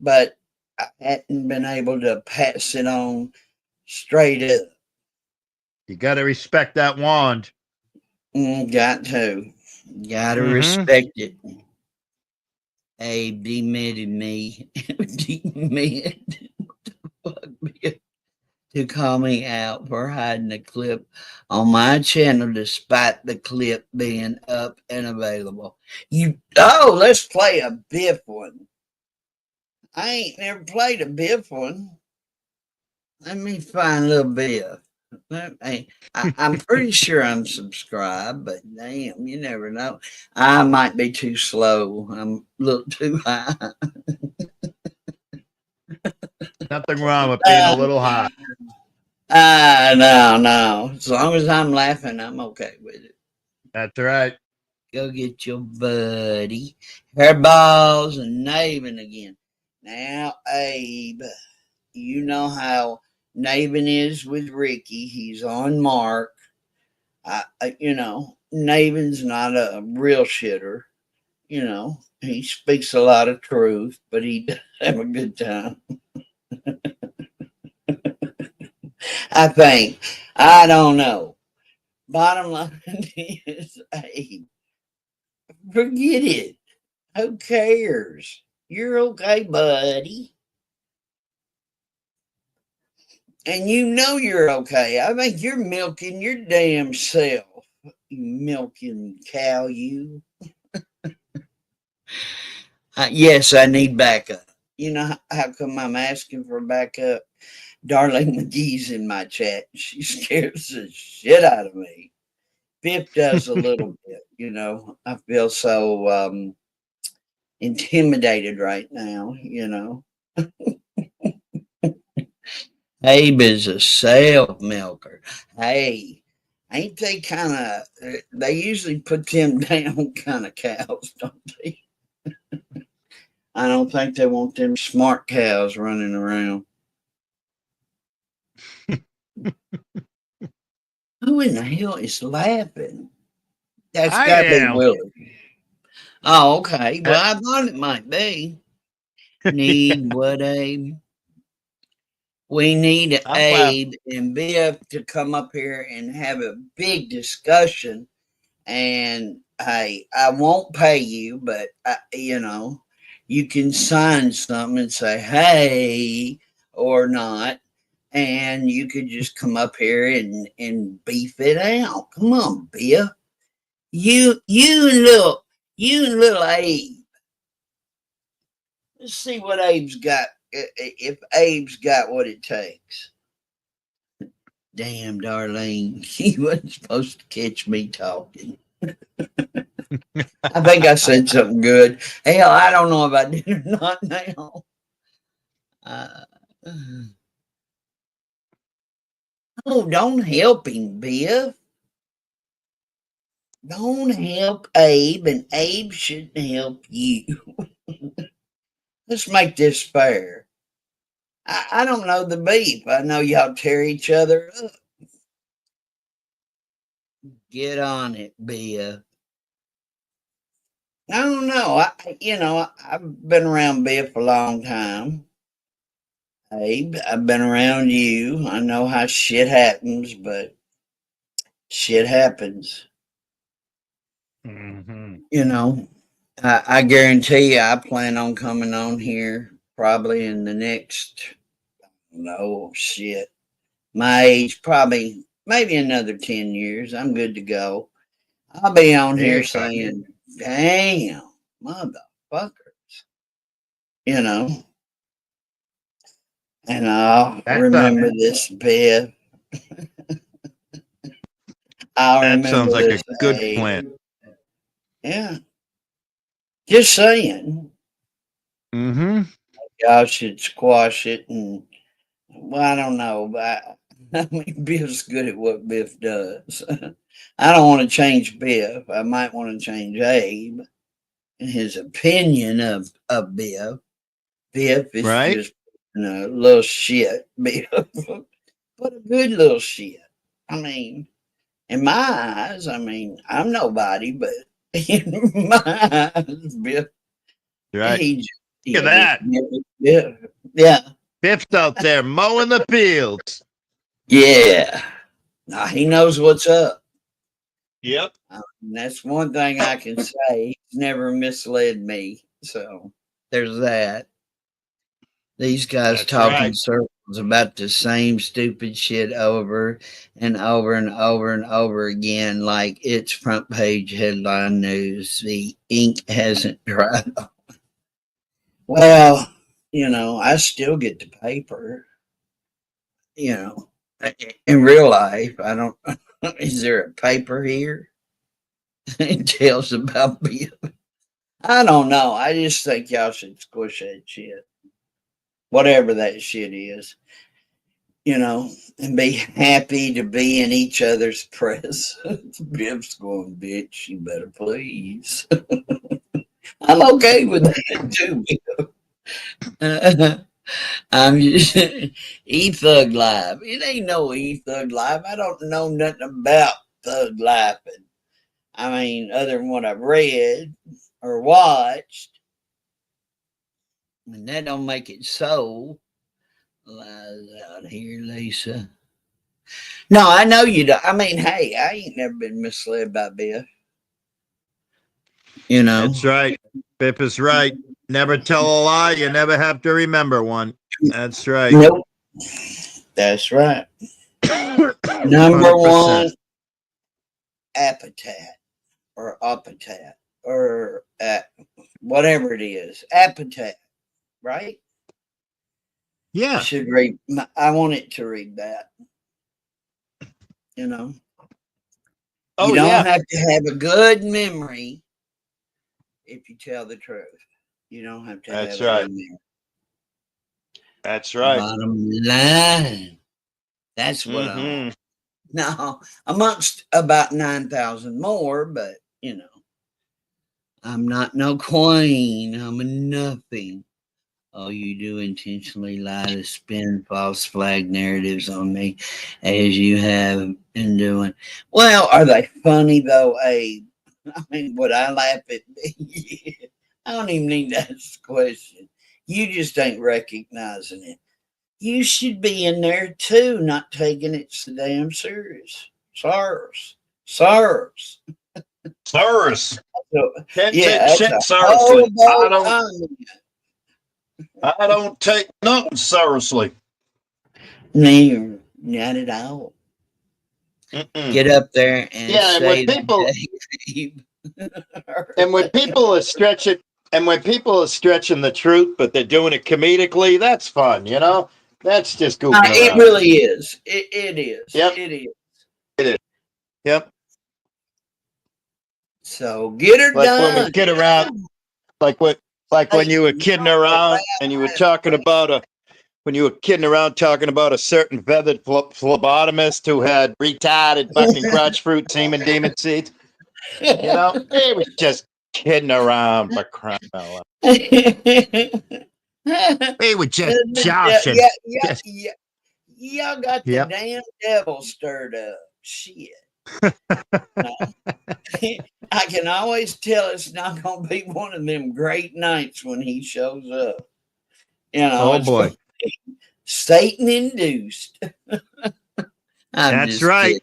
but I hadn't been able to pass it on straight up. You got to respect that wand. Got to respect it. Abe demitted me. Demitted to call me out for hiding a clip on my channel despite the clip being up and available. Let's play a Biff one. I ain't never played a Biff one. Let me find a little Biff. I'm pretty sure I'm subscribed, but damn, you never know. I might be too slow. I'm a little too high. Nothing wrong with being a little high. No. As long as I'm laughing, I'm okay with it. That's right. Go get your buddy. Hairballs and Navin again. Now, Abe, you know how Navin is with Ricky. He's on Mark. Navin's not a real shitter. He speaks a lot of truth, but he does have a good time. I think. I don't know. Bottom line is, Abe, forget it. Who cares? You're okay, buddy. And you know you're okay. I think you're milking your damn self. You milking cow, you. Yes, I need backup. You know how come I'm asking for backup? Darlene McGee's in my chat. She scares the shit out of me. Biff does a little bit, I feel so intimidated right now, Abe is a self milker. Hey, ain't they they usually put them down kind of cows, don't they? I don't think they want them smart cows running around. Who in the hell is laughing? That's got to be Willie. Oh, okay. Well, I thought it might be. Need what, Abe? We need Abe and Biff to come up here and have a big discussion. And I won't pay you, but you can sign something and say, hey, or not. And you could just come up here and beef it out. Come on, Biff. You and little Abe. Let's see what Abe's got. If Abe's got what it takes. Damn, Darlene, he wasn't supposed to catch me talking. I think I said something good. Hell, I don't know if I did or not now. Don't help him, Biff. Don't help Abe, and Abe shouldn't help you. Let's make this fair. I don't know the beef. I know y'all tear each other up. Get on it, Biff. I don't know. I've been around Biff a long time. Abe, I've been around you. I know how shit happens, but shit happens. Mm-hmm. I guarantee you, I plan on coming on here probably in the next, no shit, my age, probably maybe another 10 years. I'm good to go. I'll be on There here you go. saying, damn, motherfuckers, you know, and I'll remember this, Biff. I'll That remember sounds like a this, good Abe. plan. Yeah, just saying. Mm-hmm. Y'all should squash it and, well, I don't know, but I mean, Biff's good at what Biff does. I don't want to change Biff. I might want to change Abe and his opinion of Biff. Biff is Right? just a little shit, Biff, but a good little shit. I mean, in my eyes, I mean, I'm nobody, but in my eyes, Biff, Right. he Look at that. Biff, yeah. Biff's out there mowing the fields. Yeah. Now he knows what's up. Yep. And that's one thing I can say. He's never misled me. So there's that. These guys That's talking right. circles about the same stupid shit over and over and over and over again, like it's front page headline news. The ink hasn't dried off. Well, I still get the paper. In real life, I don't. Is there a paper here? It tells about Bill. I don't know. I just think y'all should squish that shit. Whatever that shit is. And be happy to be in each other's presence. Biff's going, bitch, you better please. I'm okay with that too, Biff. I'm just E-Thug Live. It ain't no E-Thug Live. I don't know nothing about Thug Life. I mean, other than what I've read or watched. And that don't make it so. Lies out here, Lisa. No, I know you don't. I mean, hey, I ain't never been misled by Biff. That's right. Biff is right. Never tell a lie. You never have to remember one. That's right. Nope. That's right. Number 100%. one, appetite or appetite or whatever it is. Appetite, right? Yeah. I should read. I want it to read that. Oh, you don't yeah. have to have a good memory if you tell the truth. You don't have to That's have right. a good memory. That's right. Bottom line. That's what I want. Now, amongst about 9,000 more, but, I'm not no queen. I'm a nothing. Oh, you do intentionally lie to spin false flag narratives on me as you have been doing. Well, are they funny though, Abe? I mean, would I laugh at me? I don't even need to ask the question. You just ain't recognizing it. You should be in there too, not taking it so damn serious. Sirs. Sirs. Sirs. Can't Yeah, take shit seriously. I don't take nothing seriously. No, not at all. Get up there and say and when people are stretching the truth, but they're doing it comedically, that's fun, That's just goofing around. It really is. It is. Yep. It is. It is. Yep. So get her like done. When we kid around, when you were kidding around and you were talking about a certain feathered phlebotomist who had retarded fucking crotch fruit semen demon seeds. They were just kidding around for crying out loud. They were just joshing. Y'all got the damn devil stirred up. Shit. I can always tell it's not going to be one of them great nights when he shows up. You know, Oh boy, Satan induced. that's right. Kidding.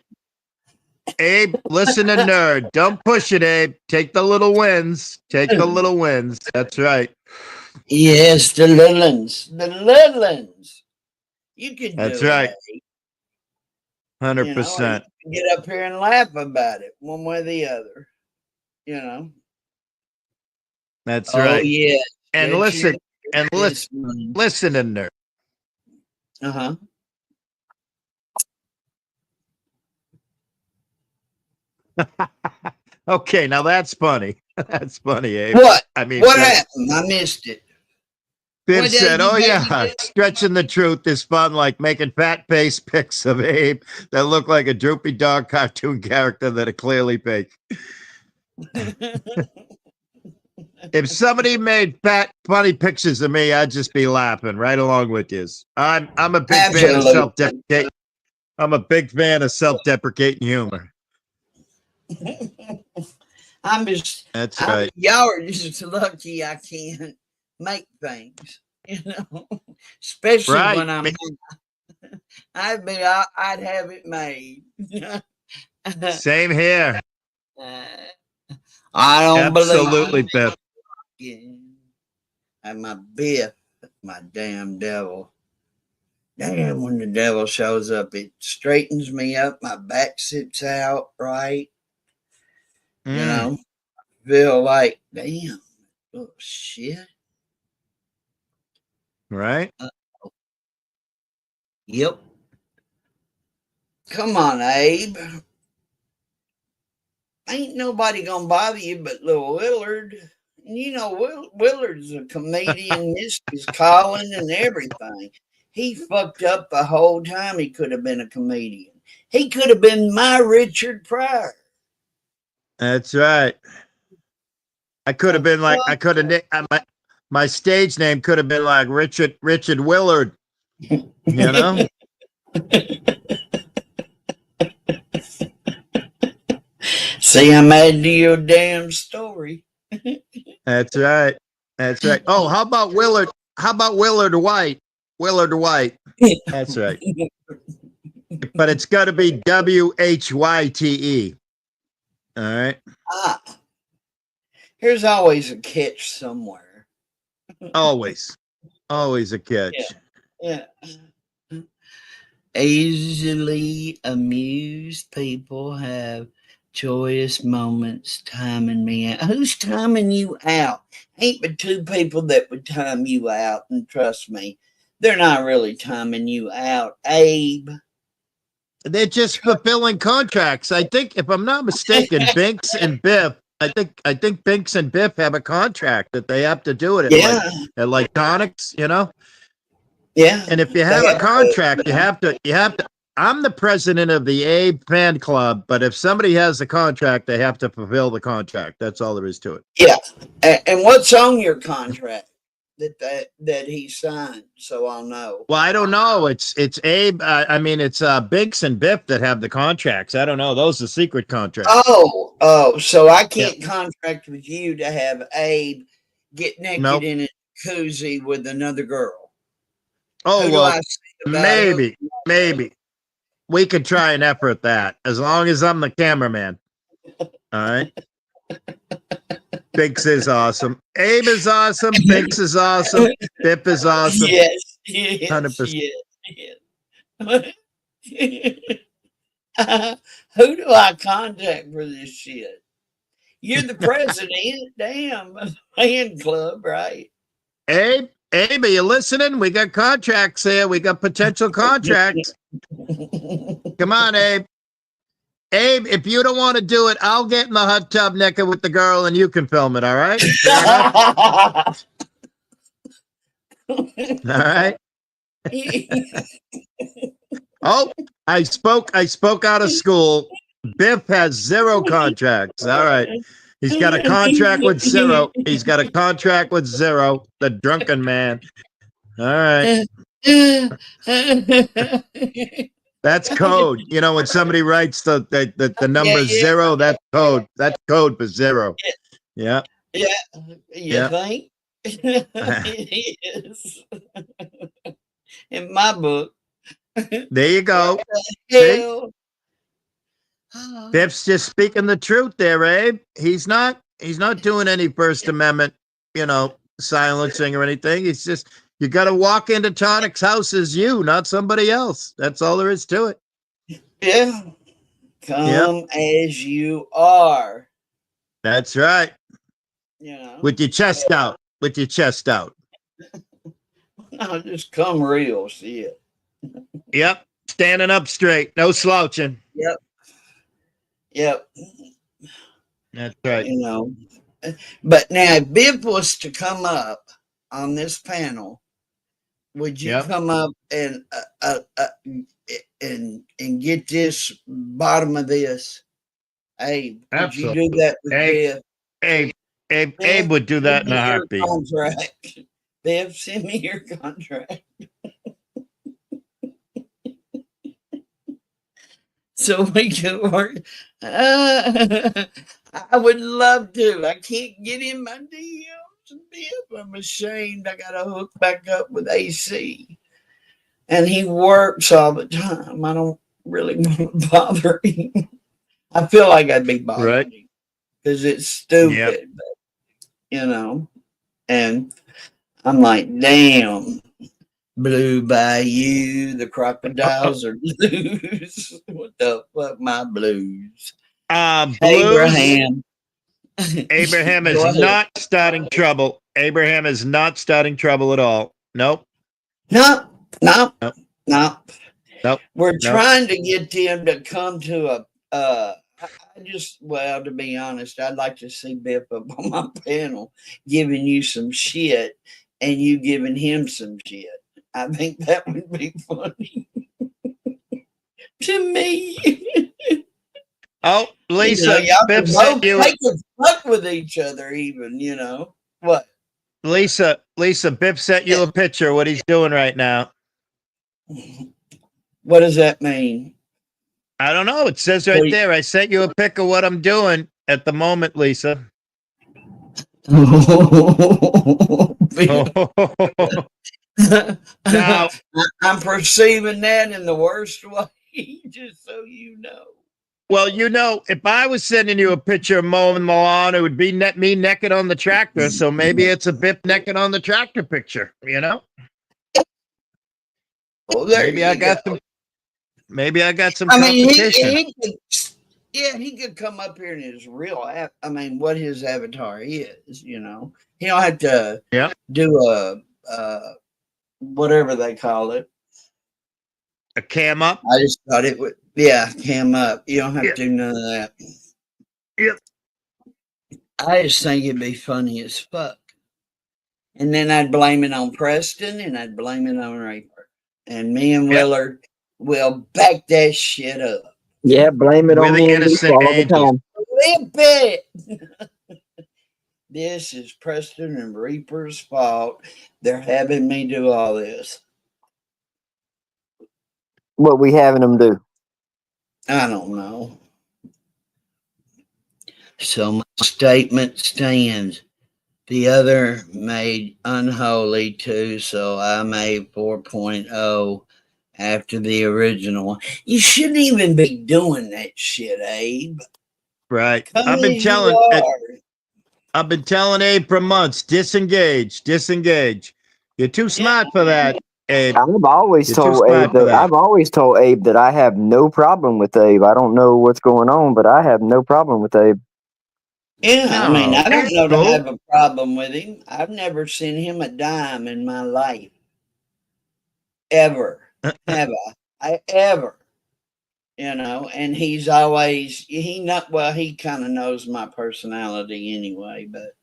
Abe, listen to nerd. Don't push it, Abe. Take the little wins. Take the little wins. That's right. Yes, the little ones. The little ones. You can That's do right. it. 100%. Get up here and laugh about it one way or the other. You know. That's right. Yeah. And listen, listen in there. Uh-huh. Okay, now that's funny. That's funny, Abe. What? I mean, what happened? I missed it. Biff said, "Oh yeah, stretching the truth is fun, like making fat face pics of Abe that look like a droopy dog cartoon character that are clearly fake." If somebody made fat, funny pictures of me, I'd just be laughing right along with you. I'm a big fan of self-deprecating. I'm a big fan of self-deprecating humor. That's right. Y'all are just lucky I can't make things, you know, especially when I'm. I'd have it made. Same here. I don't absolutely, Biff. And my Biff, my damn devil. Damn, when the devil shows up, it straightens me up. My back sits out right. You know, feel like, damn, oh shit. Right? Yep. Come on, Abe. Ain't nobody gonna bother you but little Willard. And you know, Willard's a comedian, missed his calling and everything. He fucked up the whole time he could have been a comedian. He could have been my Richard Pryor. That's right. I could have been like, I could have, my stage name could have been like Richard Willard. You know? See, I'm adding to your damn story. That's right. That's right. Oh, how about Willard? How about Willard White? Willard White. That's right. But it's got to be WHYTE. All right. Here's always a catch somewhere. Always a catch. Yeah. Easily amused people have joyous moments timing me out. Who's timing you out? Ain't but two people that would time you out, and trust me, they're not really timing you out, Abe. They're just fulfilling contracts. I think, if I'm not mistaken, Binks and Biff. I think Binks and Biff have a contract that they have to do it at like tonics, you know. Yeah. And if you have a contract, you have to. I'm the president of the Abe fan club, but if somebody has a contract, they have to fulfill the contract. That's all there is to it. Yeah. And what's on your contract that he signed? So I'll know. Well, I don't know. It's Abe. I mean, it's Binks and Biff that have the contracts. I don't know. Those are secret contracts. Oh. So I can't contract with you to have Abe get naked in a jacuzzi with another girl. Oh, well, maybe. We could try an effort at that, as long as I'm the cameraman. All right. Binks is awesome. Abe is awesome. Binks is awesome. Biff is awesome. Yes. 100%. Who do I contact for this shit? You're the president. Damn. Fan club, right? Abe, are you listening? We got contracts here. We got potential contracts. Come on, Abe. Abe, if you don't want to do it, I'll get in the hot tub naked with the girl and you can film it, all right? All right. Oh, I spoke out of school. Biff has 0 contracts. All right. He's got a contract with 0. He's got a contract with 0. The drunken man. All right. That's code. You know, when somebody writes the number zero, that's code. That's code for zero. Yeah. Yeah. You think? It is. In my book. There you go. Hell. Biff's just speaking the truth there, Abe. He's not doing any First Amendment, silencing or anything. He's just, you got to walk into Tonic's house as you, not somebody else. That's all there is to it. Yeah. Come as you are. That's right. With your chest out. With your chest out. No, just come real, see it. Yep. Standing up straight. No slouching. Yep. That's right. But now if Biff was to come up on this panel, would you come up and get this bottom of this? Abe, would you do that with Biff? Abe would do that in a heartbeat. Contract. Biff, send me your contract. So we can work. I would love to. I can't get in my DMs, Biff. I'm ashamed. I got to hook back up with AC. And he works all the time. I don't really want to bother him. I feel like I'd be bothering him because it's stupid. But, and I'm like, damn. Blue Bayou, the crocodiles are blues. What the fuck, my blues? Abraham. Abraham is not starting trouble. Abraham is not starting trouble at all. Nope. No. We're trying to get them to come to to be honest, I'd like to see Biff up on my panel giving you some shit and you giving him some shit. I think that would be funny to me. Oh, Lisa, y'all Biff can sent both you. take a fuck with each other, even. What? Lisa, Biff sent you a picture. What he's doing right now. What does that mean? I don't know. It says right there. I sent you a pic of what I'm doing at the moment, Lisa. Now, I'm perceiving that in the worst way, just so you know. Well, if I was sending you a picture of mowing the lawn, it would be me naked on the tractor. So maybe it's a Biff naked on the tractor picture, Well, maybe I got some competition. He could come up here in his real what his avatar is, He don't have to do a whatever they call it. A cam up? I just thought it would cam up. You don't have to do none of that. Yep. I just think it'd be funny as fuck. And then I'd blame it on Preston and I'd blame it on Raper. And me and Willard will back that shit up. Yeah, blame it on me and Lisa all the time. This is Preston and Reaper's fault. They're having me do all this. What we having them do? I don't know. So my statement stands. The other made unholy too, so I made 4.0 after the original one. You shouldn't even be doing that shit, Abe. Right. I've been telling Abe for months, disengage. You're too smart for that, Abe. I've always told Abe that I have no problem with Abe. I don't know what's going on, but I have no problem with Abe. Yeah, I don't know to have a problem with him. I've never sent him a dime in my life. Ever. Have I? Ever. And he's always, he kind of knows my personality anyway, but,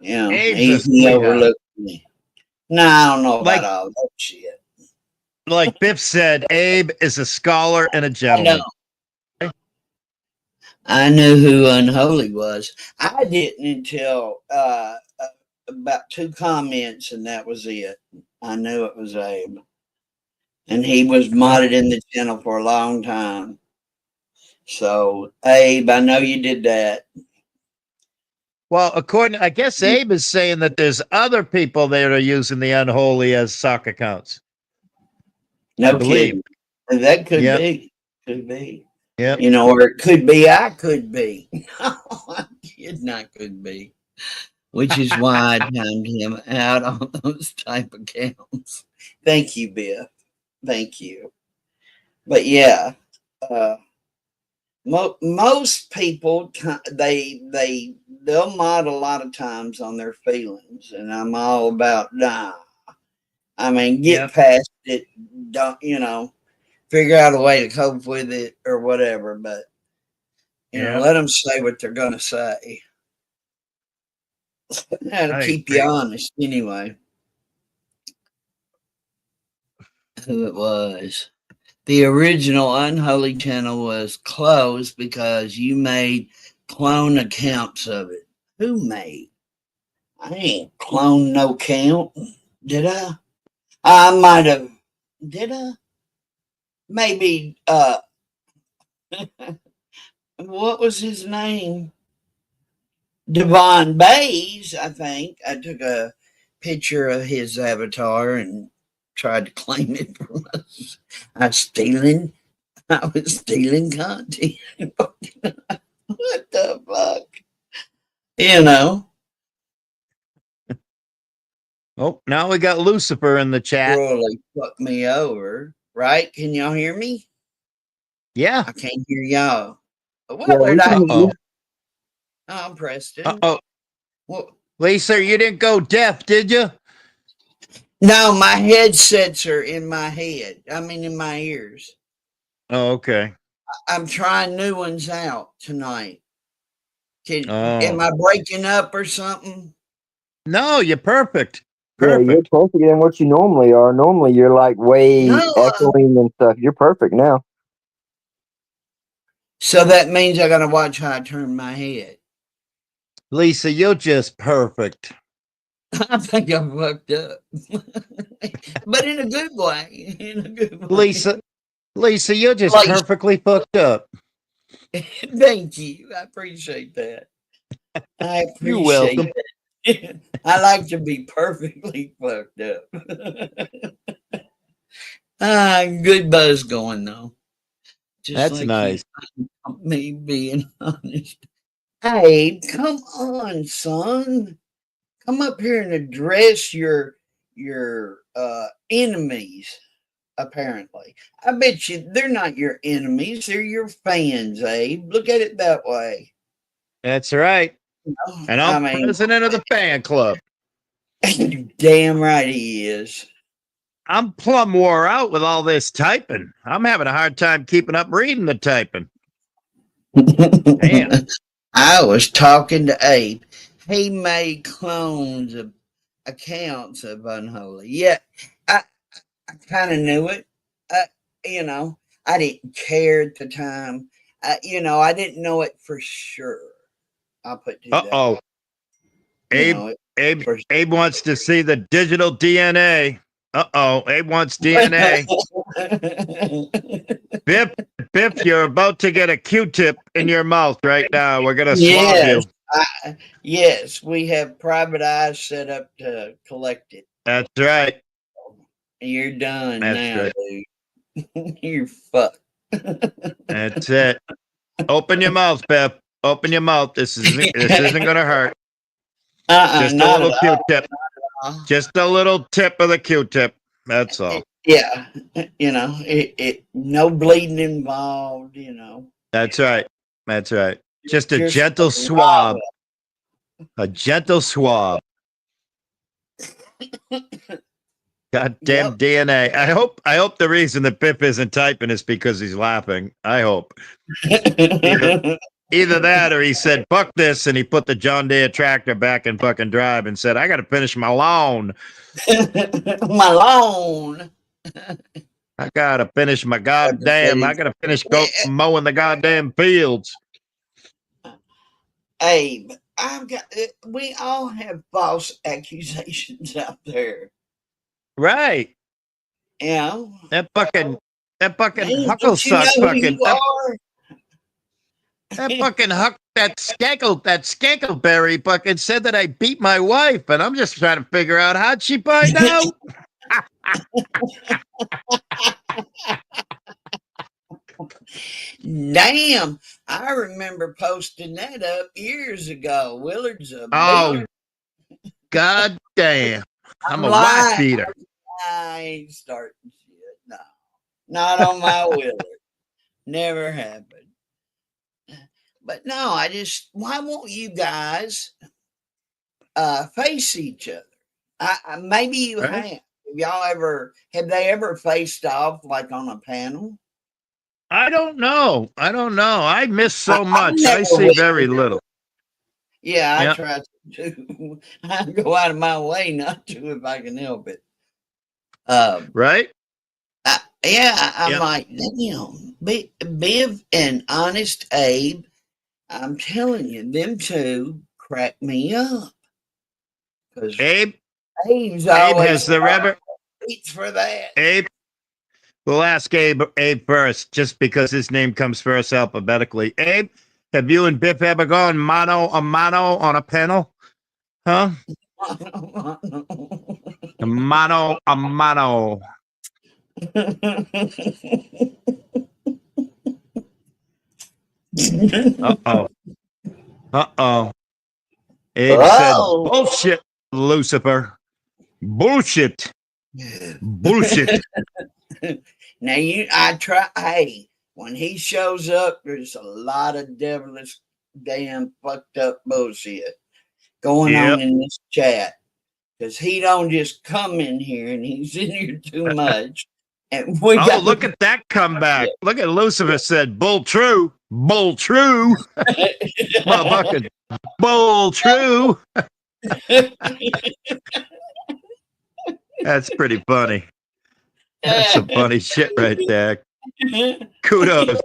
he overlooked me. No, I don't know about all that shit. Like Biff said, Abe is a scholar and a gentleman. I knew who Unholy was. I didn't until about 2 comments, and that was it. I knew it was Abe. and he was modded in the channel for a long time. So, Abe, I know you did that. Well, I guess Abe is saying that there's other people that are using the unholy as sock accounts. No kidding. That could Yep. be. Could be. Yep. You know, or it could be I could be. No, I kid not could be. Which is why I timed him out on those type of accounts. Thank you, Biff. Thank you. But yeah, most people they'll mod a lot of times on their feelings, and I'm all about nah. I mean, get past it. Don't figure out a way to cope with it or whatever. But let them say what they're gonna say. That'll keep you honest, anyway. Who it was? The original Unholy channel was closed because you made clone accounts of it. Who made? I ain't cloned no count. Did I? I might have. Did I? Maybe, what was his name? Devon Bays, I think. I took a picture of his avatar and tried to claim it from us. I was stealing content. What the fuck? Oh, now we got Lucifer in the chat. Really fucked me over, right? Can y'all hear me? Yeah. I can't hear y'all. Well, I'm Preston. Uh-oh. Well, Lisa, you didn't go deaf, did you? No, my headsets are in my head. I mean, in my ears. Oh, okay. I'm trying new ones out tonight. Am I breaking up or something? No, you're perfect. Yeah, you're perfect in what you normally are. Normally, you're like way echoing and stuff. You're perfect now. So that means I gotta watch how I turn my head. Lisa, you're just perfect. I think I fucked up, but in a good way. In a good way. Lisa, you're just perfectly fucked up. Thank you. I appreciate that. I appreciate You're welcome. that. I like to be perfectly fucked up. Good buzz going though. Just That's like nice. Me being honest. Hey, come on, son. Come up here and address your enemies. Apparently, I bet you they're not your enemies; they're your fans, Abe. Look at it that way. That's right. And I'm president of the fan club. Damn right he is. I'm plumb wore out with all this typing. I'm having a hard time keeping up reading the typing. Damn. I was talking to Abe. He made clones of accounts of Unholy. Yeah, I kind of knew it. I didn't care at the time. I didn't know it for sure. I'll put it that way. Abe wants to see the digital DNA. Abe wants DNA. Biff, you're about to get a Q-tip in your mouth right now. We're going to swab you. Yes, we have private eyes set up to collect it. That's right. You're done now, dude. You're fucked. That's it. Open your mouth, Biff. Open your mouth. This isn't going to hurt. Just a little Q-tip. Just a little tip of the Q-tip. That's all. Yeah, no bleeding involved. That's right. That's right. Just a gentle swab. A gentle swab. Goddamn DNA. I hope the reason that Biff isn't typing is because he's laughing. I hope. Either that or he said, fuck this, and he put the John Deere tractor back in fucking drive and said, I got to finish my lawn. My lawn. I got to finish my goddamn, I got to finish mowing the goddamn fields. Abe, we all have false accusations out there. Right. Yeah. That fucking Man, huckle don't you know suck who fucking you are? that fucking that skankleberry fucking said that I beat my wife, and I'm just trying to figure out how'd she find out. Damn, I remember posting that up years ago. Willard's a Oh, beat. god damn. I'm a wife lying. beater. I ain't starting shit. No, not on my Willard. Never happened. But no, why won't you guys face each other? Maybe you Right? have they ever faced off like on a panel? I don't know. I miss so I've much. I never see very witnessed. little. Yeah, I Yeah. try to. I go out of my way not to if I can help it. Right? I'm Yep. like, damn, Biv and Honest Abe. I'm telling you, them two crack me up. Because Abe Abe's Abe always has the rubber. reach for that. Abe. We'll ask Abe first, just because his name comes first alphabetically. Abe, have you and Biff ever gone mano a mano on a panel? Huh? Mano a mano. Uh-oh. Uh-oh. Abe said, bullshit, Lucifer. Bullshit. Bullshit. Now hey, when he shows up, there's a lot of devilish, damn fucked up bullshit going on in this chat. Because he don't just come in here and he's in here too much. And look at that comeback. Look at Lucifer said, bull true. Bull true. Motherfucking bull true. That's pretty funny. That's some funny shit right there. Kudos.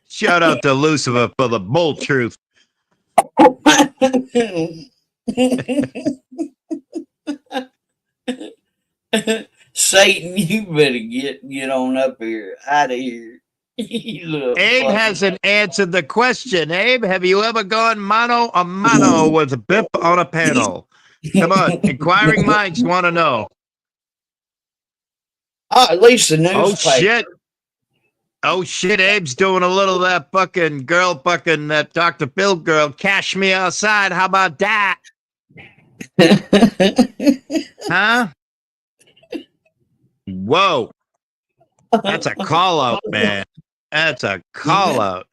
Shout out to Lucifer for the bull truth. Satan, you better get on up here, out of here. Abe hasn't answered the question. Abe, have you ever gone mano a mano with a Biff on a panel? Come on, inquiring minds want to know. Oh, at least the newspaper. Oh shit! Oh shit! Abe's doing a little of that fucking girl, fucking that Dr. Phil girl. Cash me outside. How about that? Huh? Whoa! That's a call out, man. That's a call out.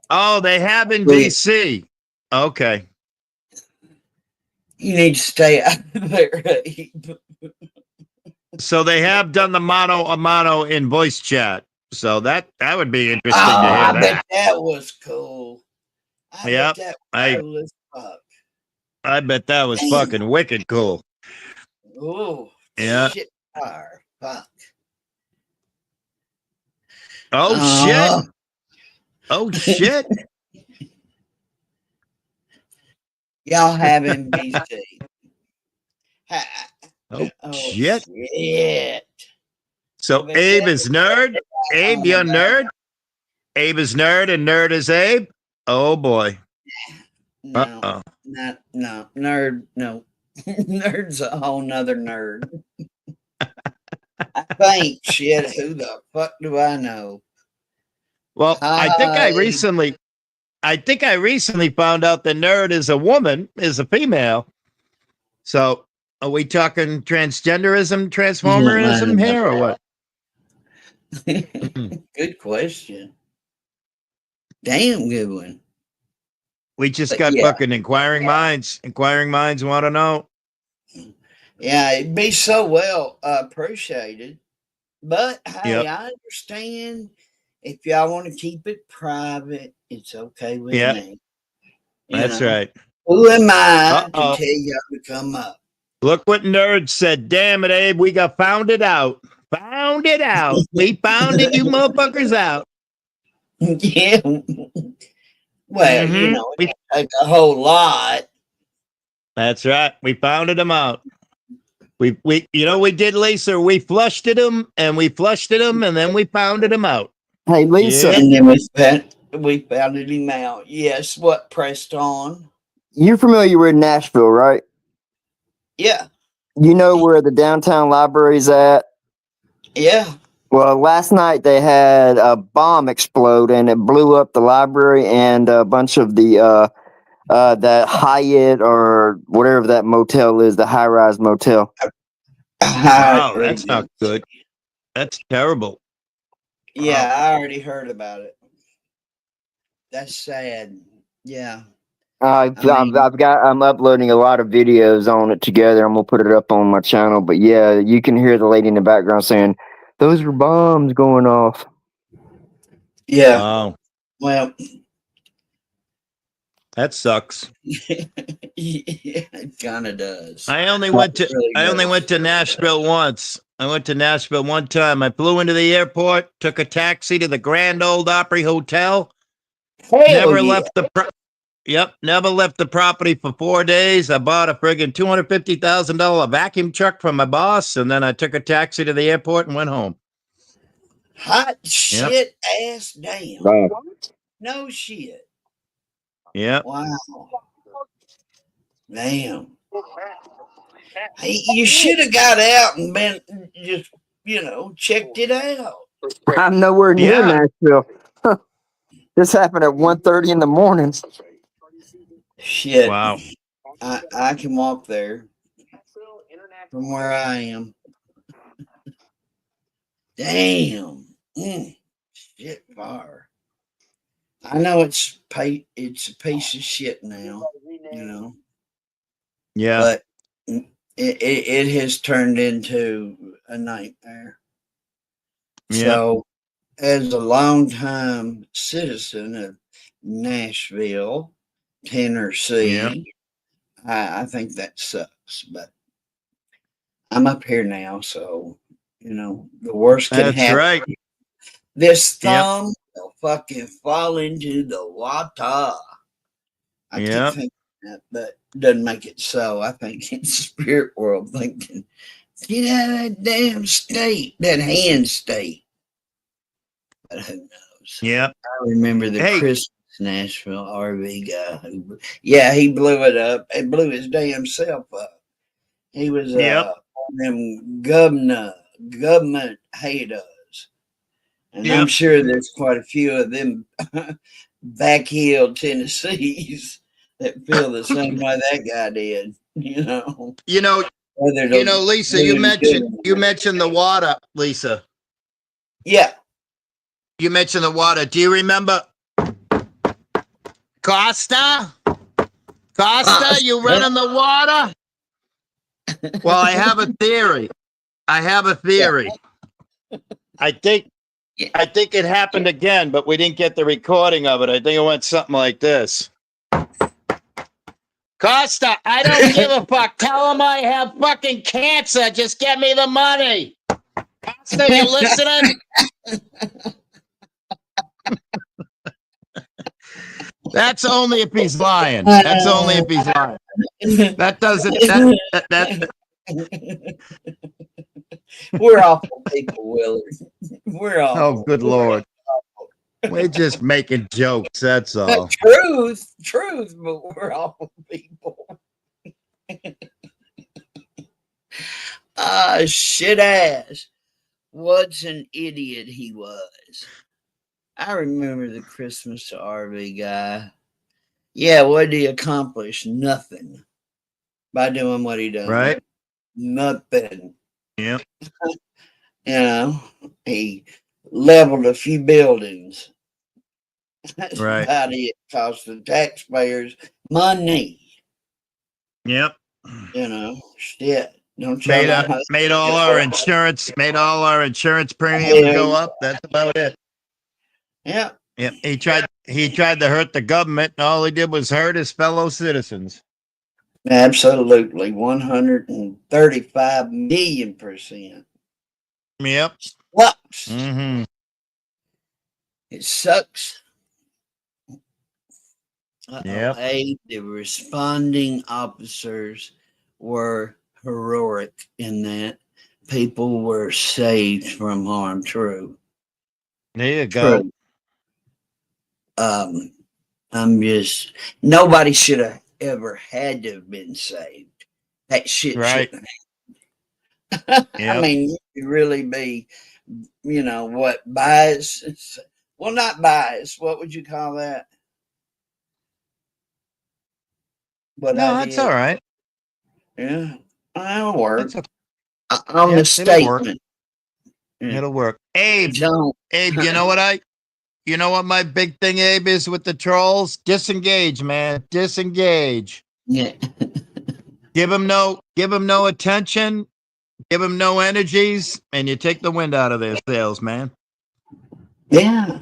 Oh, they have in DC. Okay. You need to stay out of there, Abe. So they have done the mano a mano in voice chat. So that would be interesting to hear I that. bet that was cool. Yep. I bet that was fucking wicked cool. Oh, yeah. Shit fire. Fuck. Oh shit. Oh shit. Y'all have NBC. Oh shit. Shit. So Abe is nerd. Abe, you're nerd. Abe is nerd and nerd is Abe. Oh boy. No, no, nerd. No, nerd's a whole nother nerd. I think shit. Who the fuck do I know? Well, I think I recently found out the nerd is a woman, is a female. So are we talking transgenderism, transformerism here or what? Good question. Damn good one. We just got fucking inquiring minds. Inquiring minds want to know. Yeah, it'd be so well appreciated. But hey, I understand if y'all want to keep it private, it's okay with me. That's right. Who am I to tell y'all to come up? Look what nerd said. Damn it, Abe. We got found it out. Found it out. We found it, you motherfuckers out. Yeah. Well, you know, it take a whole lot. That's right. We founded them out. We we did, Lisa. We flushed him and then we pounded him out. Hey, Lisa. And then we pounded him out. Yes, what pressed on? You're familiar with Nashville, right? Yeah. You know where the downtown library's at? Yeah. Well, last night they had a bomb explode and it blew up the library and a bunch of the that Hyatt or whatever that motel is, the high-rise motel. Wow, that's not good. That's terrible. Yeah, I already heard about it. That's sad. Yeah. I'm uploading a lot of videos on it together. I'm gonna put it up on my channel. But yeah, you can hear the lady in the background saying, "Those are bombs going off." Yeah. Wow. Well, that sucks. Yeah, it kind of does. I only went to Nashville once. I went to Nashville one time. I flew into the airport, took a taxi to the Grand Ole Opry Hotel. Never left the property for 4 days. I bought a friggin' $250,000 vacuum truck from my boss, and then I took a taxi to the airport and went home. Hot shit ass damn. Wow. No shit. Yeah. Wow. Damn. Hey, you should have got out and been just, checked it out. I'm nowhere near Nashville. This happened at 1:30 in the morning. Shit. Wow. I can walk there from where I am. Damn. Shit fire. I know it's a piece of shit now, Yeah. But it has turned into a nightmare. Yeah. So, as a longtime citizen of Nashville, Tennessee, I think that sucks. But I'm up here now, so the worst can That's happen. right. This thumb will fucking fall into the water. I keep thinking that, but doesn't make it so. I think it's spirit world thinking, get out of that damn state, that hand state. But who knows? Yeah. I remember the Christmas Nashville RV guy he blew it up. It blew his damn self up. He was one of them government haters. And I'm sure there's quite a few of them back-heel Tennessees that feel the same way that guy did, Lisa, you mentioned the water, Lisa. Yeah. You mentioned the water. Do you remember Costa? Costa, you running the water? Well, I have a theory. I think it happened again, but we didn't get the recording of it. I think it went something like this. Costa, I don't give a fuck. Tell him I have fucking cancer. Just get me the money. Costa, you listening? That's only if he's lying. That doesn't. That. We're awful people, Willard. We're awful. Oh, good Lord. We're just making jokes. That's all. Truth, but we're awful people. Shit ass. What an idiot he was. I remember the Christmas RV guy. Yeah, what did he accomplish? Nothing by doing what he done. Right. Nothing. Yeah. He leveled a few buildings. That's right. About it. Cost the taxpayers money. Yep. Shit. Don't you made all our insurance premiums go up. That's about it. Yeah. Yeah. He tried to hurt the government, and all he did was hurt his fellow citizens. Absolutely. 135 million%. Yep. Sucks. Mm-hmm. It sucks. Yep. Hey, the responding officers were heroic in that people were saved from harm. True. There you go. True. I'm just, nobody should have ever had to have been saved. That shit Right. shouldn't have. I Yep. mean, you could really be, you know, what, biased? Well, not biased. What would you call that? What No, I that's did? all right. Yeah, that'll work. It's a, On yeah, the it'll work. statement. Yeah. It'll work. Abe, Don't. Abe, you know what my big thing, Abe, is with the trolls? Disengage, man. Disengage. Yeah. Give them no attention. Give them no energies, and you take the wind out of their sails, man. Yeah.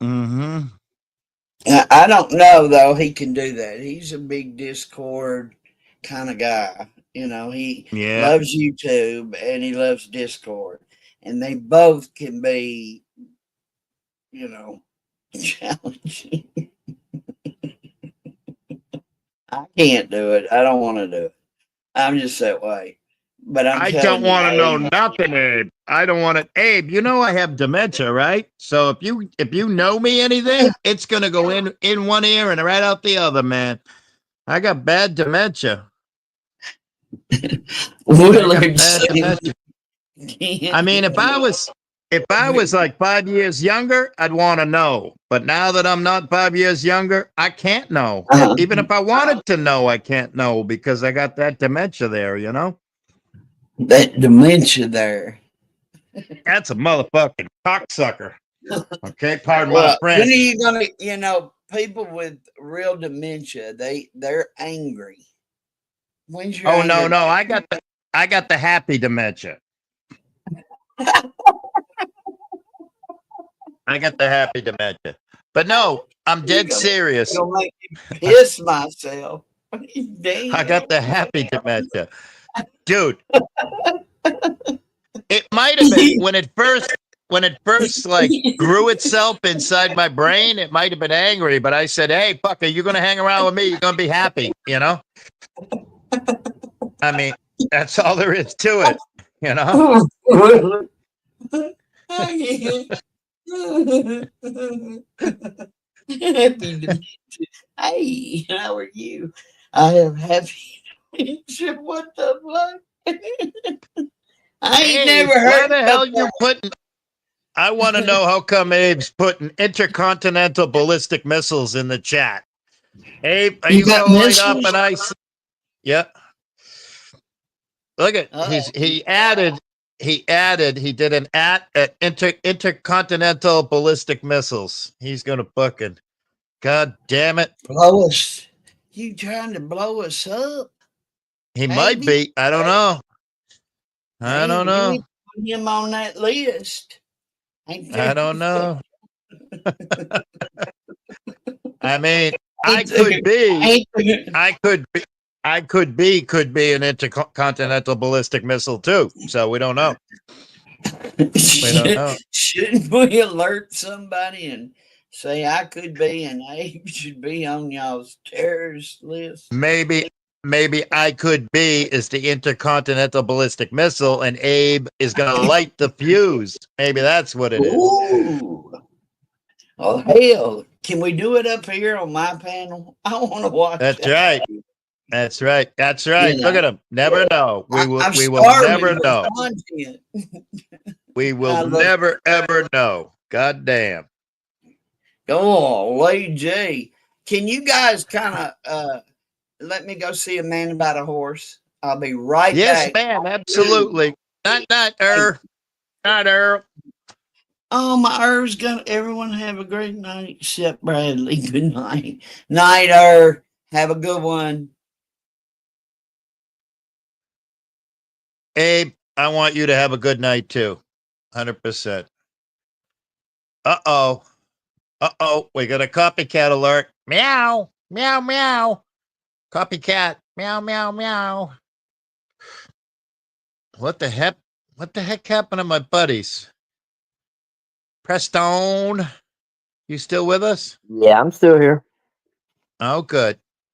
Mm-hmm. I don't know though. He can do that. He's a big Discord kind of guy. You know, he Yeah. loves YouTube and he loves Discord, and they both can be, you know, challenging. I can't do it. I don't want to do it. I'm just that way. But I don't want to know nothing, Abe. I don't want to. Abe, you know I have dementia, right? So if you know me anything, it's gonna go in one ear and right out the other, man. I got bad dementia. I mean, if I was like 5 years younger, I'd want to know. But now that I'm not 5 years younger, I can't know. Even if I wanted to know, I can't know because I got that dementia there, you know? That dementia there. That's a motherfucking cocksucker. Okay, pardon Well, my French. when are you gonna, you know, people with real dementia, they're angry. When's your Oh anger? no, I got the happy dementia. I got the happy dementia. But no, I'm dead serious. You're gonna make me piss myself. Damn. I got the happy dementia. Dude. It might have been when it first like grew itself inside my brain, it might have been angry, but I said, hey, fucker, you're gonna hang around with me, you're gonna be happy, you know? I mean, that's all there is to it, you know? Hey, how are you? I have happy dementia. What the fuck? I ain't never heard. Why the hell you putting? I want to know how come Abe's putting intercontinental ballistic missiles in the chat. Abe, are you gonna light up an ice? Yeah. Look at he did an at intercontinental ballistic missiles. He's gonna fucking, god damn it. Blow us. You trying to blow us up? He might be. I don't know. I don't know. You put him on that list. I don't know. I mean, I could be an intercontinental ballistic missile too. So we don't know. We don't know. Shouldn't we alert somebody and say I could be and Abe should be on y'all's terrorist list? Maybe I could be is the intercontinental ballistic missile, and Abe is gonna light the fuse. Maybe that's what it is. Ooh. Oh hell! Can we do it up here on my panel? I want to watch. That's right. That's right. That's right. You Look know, at him. Never know. We will never know. We will never ever know. God damn. Oh, Lady J. Can you guys kind of let me go see a man about a horse? I'll be right back. Yes, ma'am. Absolutely. Not Earl. Oh, my Earl's gonna. Everyone have a great night, except Bradley. Good night. Night, Earl. Have a good one. Abe, I want you to have a good night too. 100%. Uh-oh. Uh-oh. We got a copycat alert. Meow. Meow, meow. Copycat. Meow, meow, meow. What the heck? What the heck happened to my buddies? Prestone. You still with us? Yeah, I'm still here. Oh, good.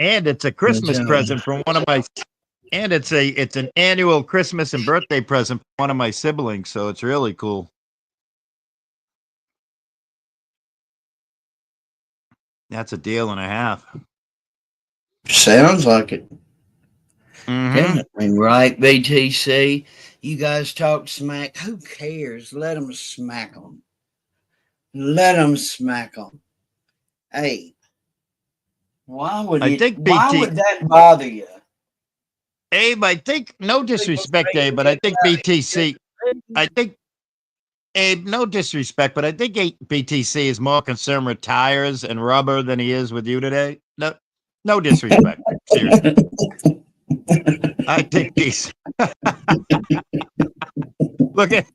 And it's a Christmas present from one of my. And it's an annual Christmas and birthday present from one of my siblings, so it's really cool. That's a deal and a half. Sounds like it. Mm-hmm. Right, BTC. You guys talk smack. Who cares? Let them smack them. Let them smack them. Hey, why would that bother you? Abe, I think, no disrespect, Abe, but I think BTC, Abe, no disrespect, but I think BTC is more concerned with tires and rubber than he is with you today. No disrespect. Seriously. I think he's look at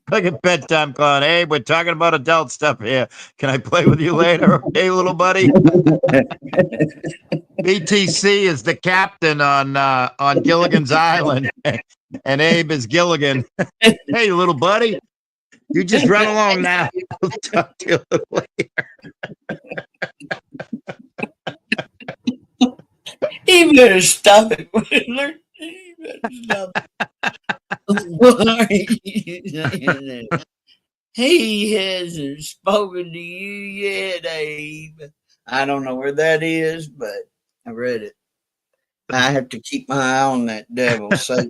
bedtime clown. Hey, we're talking about adult stuff here. Can I play with you later? Hey, little buddy. BTC is the captain on Gilligan's Island, and Abe is Gilligan. Hey, little buddy, you just run along now. I'll talk to you a little later. He better stop it, Whittler. He better stop it. He hasn't spoken to you yet, Abe. I don't know where that is, but I read it. I have to keep my eye on that devil. So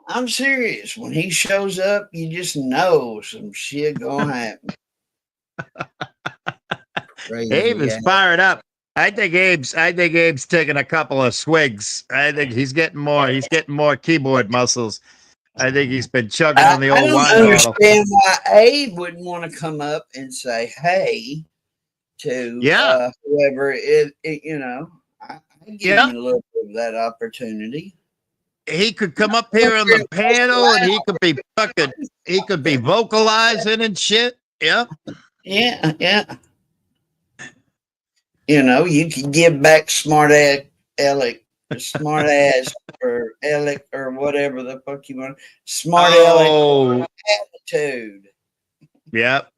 I'm serious. When he shows up, you just know some shit gonna happen. Abe is fired up. I think Abe's taking a couple of swigs. I think he's getting more keyboard muscles. I think he's been chugging on the old wine bottle. I don't understand why Abe wouldn't want to come up and say, hey, to whoever it you know. I give him a little bit of that opportunity. He could come up here on the panel and he could be vocalizing and shit. Yep. Yeah. You know, you can give back smart ass or Alec or whatever the fuck you want. Smart Alec attitude. Yep.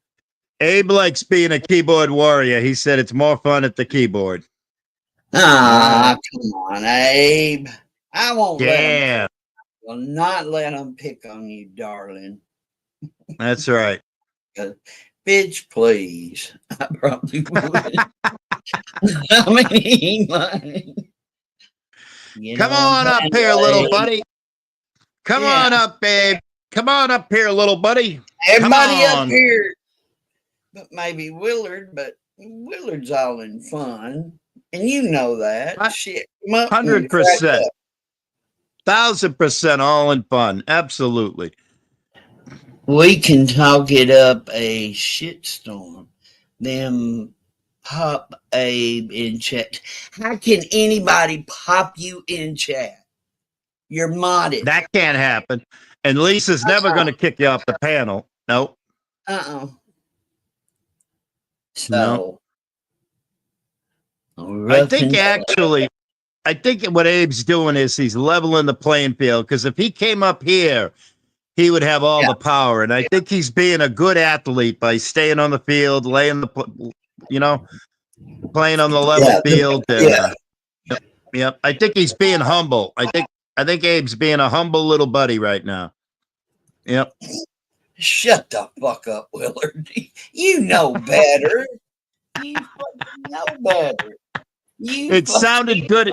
Abe likes being a keyboard warrior. He said it's more fun at the keyboard. Ah, come on, Abe. I won't let him. Will not let him pick on you, darling. That's right. Bitch, please. I probably would. I mean, come on up here, little buddy. Come on up, babe. Come on up here, little buddy. Everybody up here. But maybe Willard, but Willard's all in fun. And you know that. Shit. 100%. 1,000% all in fun. Absolutely. We can talk it up a shitstorm. Them pop Abe in chat. How can anybody pop you in chat? You're modded. That can't happen. And Lisa's never going to kick you off the panel. Nope. So. No. I think what Abe's doing is he's leveling the playing field, because if he came up here, he would have all the power. And I think he's being a good athlete by staying on the field, playing on the level field. Yep. I think he's being humble. I think Abe's being a humble little buddy right now. Yep. Shut the fuck up, Willard. You know better. You fucking know better. It sounded good.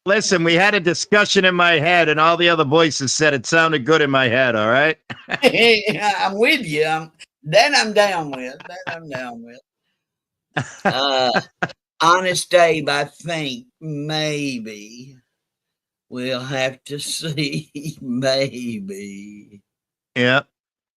Listen, we had a discussion in my head, and all the other voices said it sounded good in my head. All right. I'm with you. I'm down with. Honest Abe, I think maybe we'll have to see. Maybe. Yeah.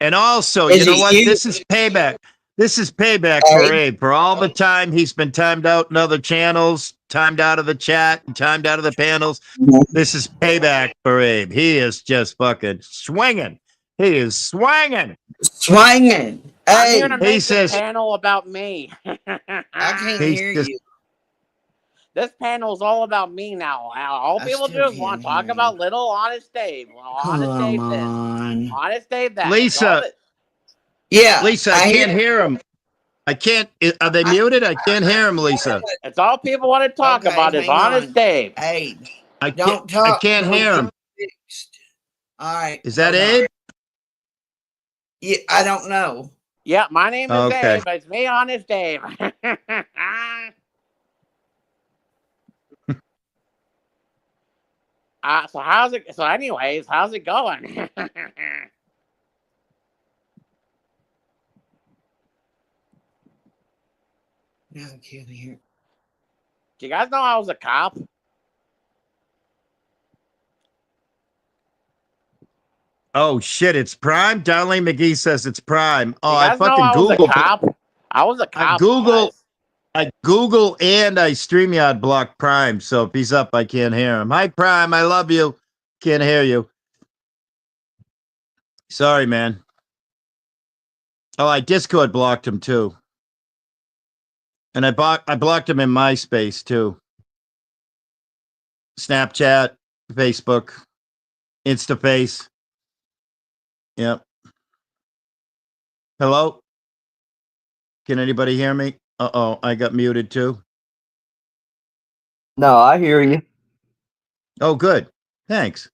And also, you know what? This is payback. This is payback for Abe for all the time he's been timed out in other channels, timed out of the chat, and timed out of the panels. This is payback for Abe. He is just fucking swinging. He is swinging. Swinging. I'm going to make this panel about me. I can't hear you. This panel is all about me now. All people do is want to talk about little Honest Dave. Honest Dave this. Honest Dave that. Lisa. Yeah, Lisa, I can't hear him. I can't. Are they muted? I can't hear him, Lisa. It's all people want to talk about is Honest Dave. Hey, I don't can't. I talk. can't till hear him. you're fixed. All right. Is that hold on. Abe? Yeah, I don't know. Yeah, my name is Okay. Dave. It's me, Honest Dave. So how's it? So, anyways, how's it going? No, I can't hear. Do you guys know I was a cop? Oh shit! It's Prime. Darlene McGee says it's Prime. Oh, You I guys know fucking I was a Googled. cop. I was a cop. I Google and I StreamYard block Prime. So if he's up, I can't hear him. Hi Prime, I love you. Can't hear you. Sorry, man. Oh, I Discord blocked him too. And I blocked him in MySpace too. Snapchat, Facebook, InstaFace. Yep. Hello? Can anybody hear me? Uh-oh, I got muted too. No, I hear you. Oh, good. Thanks.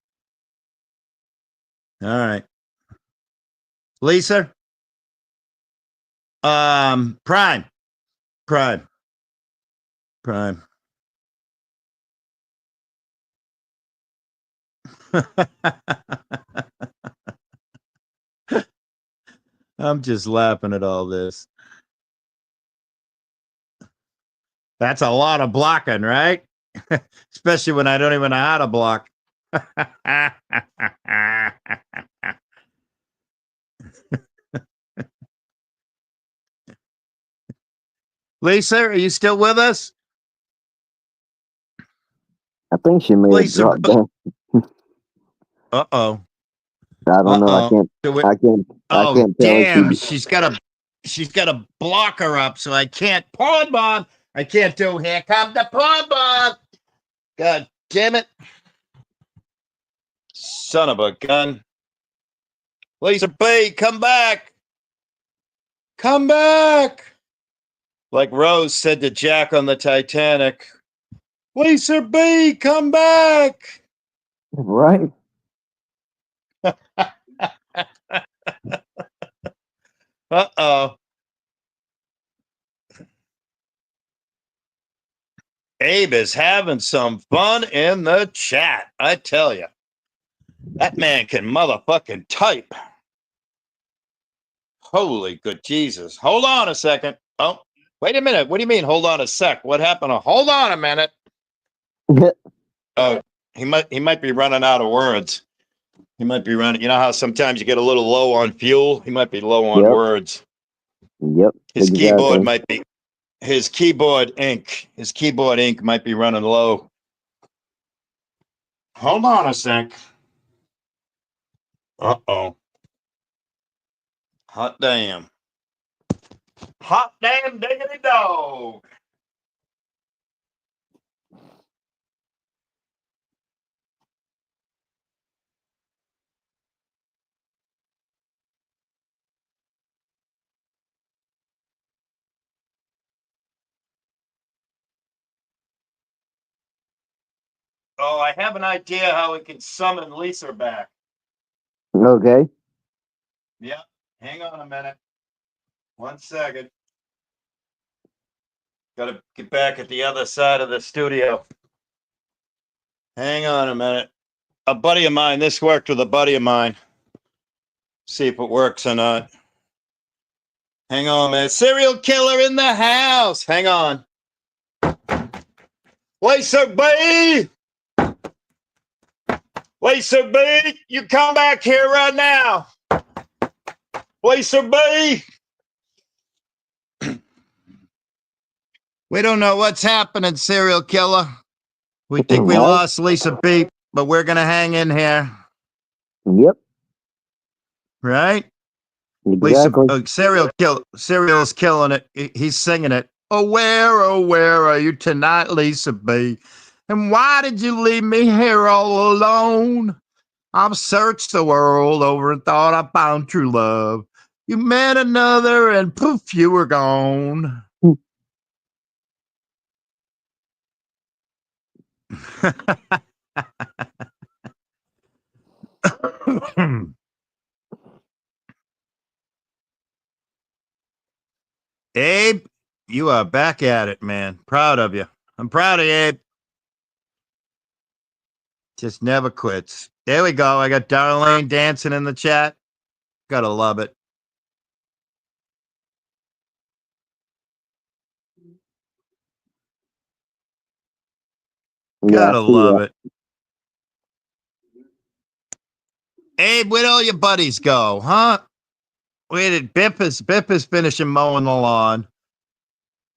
All right. Lisa? Prime. I'm just laughing at all this. That's a lot of blocking, right? Especially when I don't even know how to block. Lisa, are you still with us? I think she may have dropped down. Uh-oh. I don't know. I can't tell damn, if she's got a blocker up, so I can't porn bomb. I can't do here come the porn bomb. God damn it. Son of a gun. Lisa B, come back. Come back. Like Rose said to Jack on the Titanic. Lisa B, come back. Right. Uh-oh. Abe is having some fun in the chat. I tell you. That man can motherfucking type. Holy good Jesus. Hold on a second. Oh, wait a minute. What do you mean? Hold on a sec. What happened? Hold on a minute. Oh, he might be running out of words. He might be running. You know how sometimes you get a little low on fuel? He might be low on words. Yep. His keyboard might be his keyboard ink might be running low. Hold on a sec. Uh-oh. Hot damn. Hot damn diggity dog. Oh, I have an idea how we can summon Lisa back. Okay. Yep. Hang on a minute. 1 second. Got to get back at the other side of the studio. Hang on a minute. A buddy of mine, this worked with a buddy of mine. See if it works or not. Hang on, man. Serial killer in the house. Hang on. Lisa B! Lisa B, you come back here right now. Lisa B! We don't know what's happening, serial killer. We think we lost Lisa B, but we're going to hang in here. Yep. Right? Exactly. Lisa, Serial's killing it. He's singing it. Oh, where are you tonight, Lisa B? And why did you leave me here all alone? I've searched the world over and thought I found true love. You met another and poof, you were gone. Abe, you are back at it, man. Proud of you. I'm proud of you, Abe. Just never quits. There we go. I got Darlene dancing in the chat. Gotta love it. Gotta love it. Abe, where'd all your buddies go, huh? Where did Bip is finishing mowing the lawn.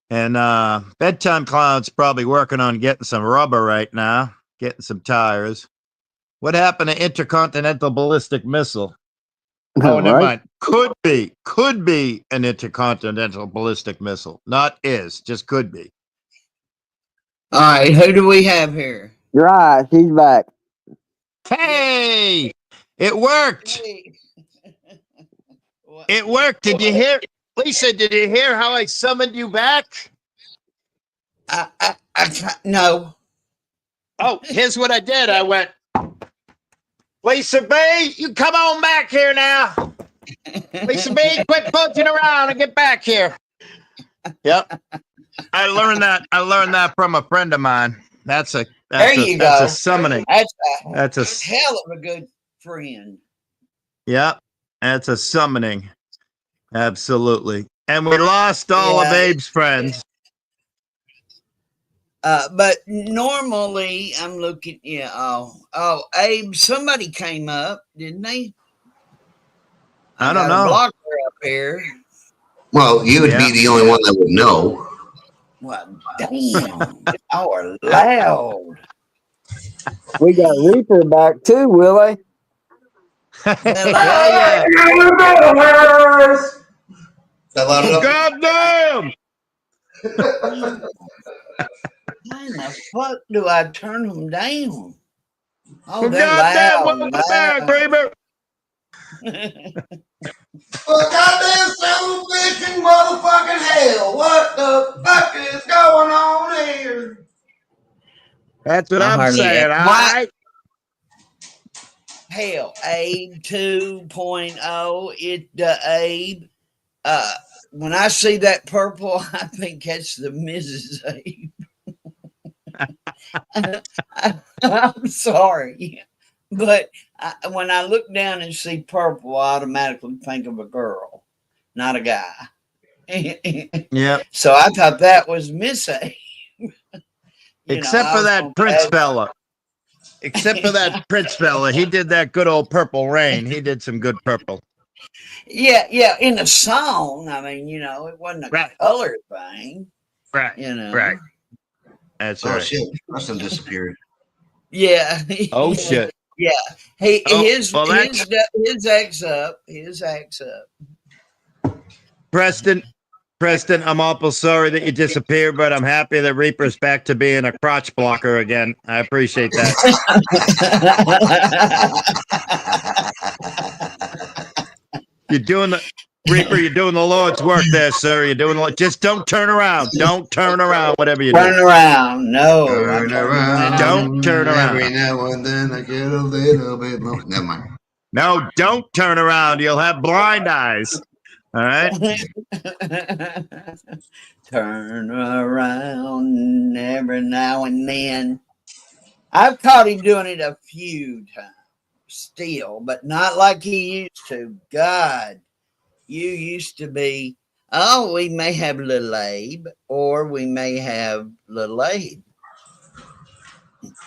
And Bedtime Clown's probably working on getting some rubber right now, getting some tires. What happened to intercontinental ballistic missile? Oh, never mind. Could be an intercontinental ballistic missile. Not is, just could be. All right, who do we have here? Right, he's back. Hey, it worked. It worked. Did you hear, Lisa? Did you hear how I summoned you back? No. Oh, here's what I did. I went, Lisa B, you come on back here now. Lisa B, quit punching around and get back here. Yep. I learned that from a friend of mine. That's a summoning. That's a hell of a good friend. Yep. That's a summoning. Absolutely. And we lost all of Abe's friends. But normally I'm looking, Abe, somebody came up, didn't they? I don't know. A blocker up here. Well, you would be the only one that would know. Well, damn. Y'all are loud. We got Reaper back too, Willie. Yeah. Goddamn! Why in the fuck do I turn them down? Oh, they're Goddamn, loud. welcome back, Reaper. Goddamn self-fishing motherfucking hell. What the fuck is going on here? That's what I'm saying. All right. Hell, Abe 2.0. It's the Abe. When I see that purple, I think that's the Mrs. Abe. I'm sorry, but when I look down and see purple, I automatically think of a girl, not a guy. Yeah. So I thought that was Miss Abe. Except for that Prince fella. Except for that Prince fella. He did that good old Purple Rain. He did some good purple. Yeah. In the song, I mean, it wasn't a color thing. Right. Right. That's right. Oh, shit. Must have disappeared. Yeah. Oh, shit. Yeah. His act's up. His act's up. Preston, I'm awful sorry that you disappeared, but I'm happy that Reaper's back to being a crotch blocker again. I appreciate that. Reaper, you're doing the Lord's work there, sir. You're doing just don't turn around. Don't turn around, whatever you do. Turn around. No. Turn around. Don't turn around. Every now and then I get a little bit low. Never mind. No, don't turn around. You'll have blind eyes. All right. Turn around every now and then. I've caught him doing it a few times still, but not like he used to. God, you used to be, we may have little Abe or we may have little Abe.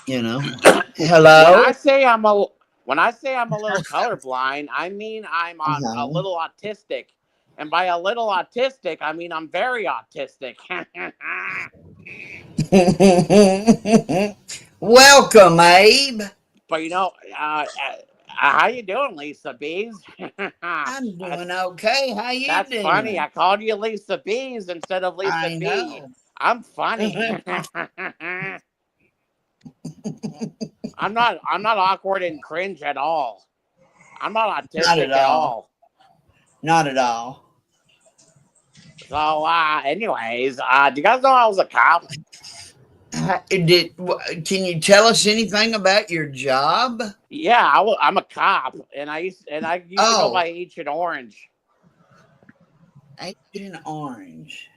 Hello? When I say I'm a little colorblind, I mean I'm a little autistic. And by a little autistic, I mean I'm very autistic. Welcome, Abe. But how you doing, Lisa Bees? I'm doing okay. How you doing? That's funny. I called you Lisa Bees instead of Lisa B. I'm funny. I'm not awkward and cringe at all. I'm not autistic at all. Not at all. So, anyways, do you guys know I was a cop? Can you tell us anything about your job? Yeah, I'm a cop, and I used to go by Agent Orange. Agent Orange.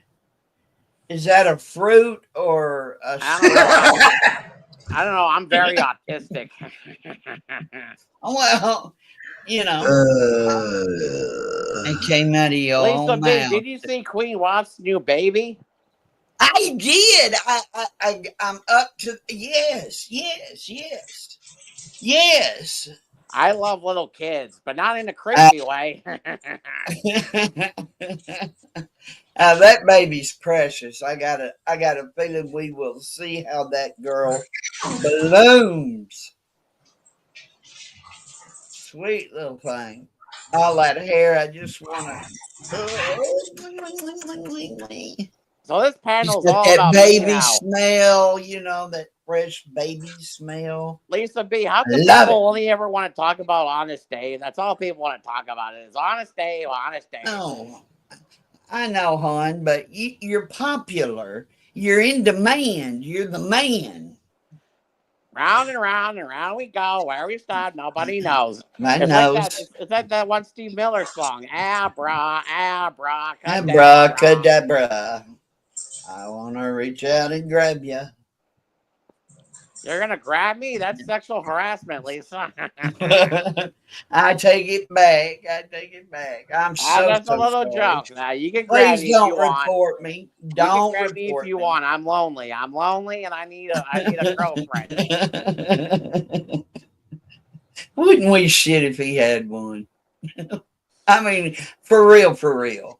Is that a fruit or a? I don't know. I'm very autistic. Well, you know, it came out of your Lisa own B, mouth. did you see Queen Watt's new baby? I did. I'm up to yes. I love little kids, but not in a creepy way. That baby's precious. I got a feeling we will see how that girl blooms. Sweet little thing. All that hair, I just want to. So this panel's all that about baby me now. smell, you know, that fresh baby smell. Lisa B, how come people only ever want to talk about Honest Dave? That's all people want to talk about is Honest Dave, Honest Dave. No, I know, hon, but you're popular. You're in demand. You're the man. Round and round and round we go. Where we stop, nobody knows. It's like that one Steve Miller song. Abracadabra. I want to reach out and grab you. You're going to grab me? That's sexual harassment, Lisa. I take it back. I'm that's a little sorry. joke. Now, you can grab me if you want. Report me. Don't grab me if you want. I'm lonely. And I need a girlfriend. Wouldn't we shit if he had one? I mean, for real.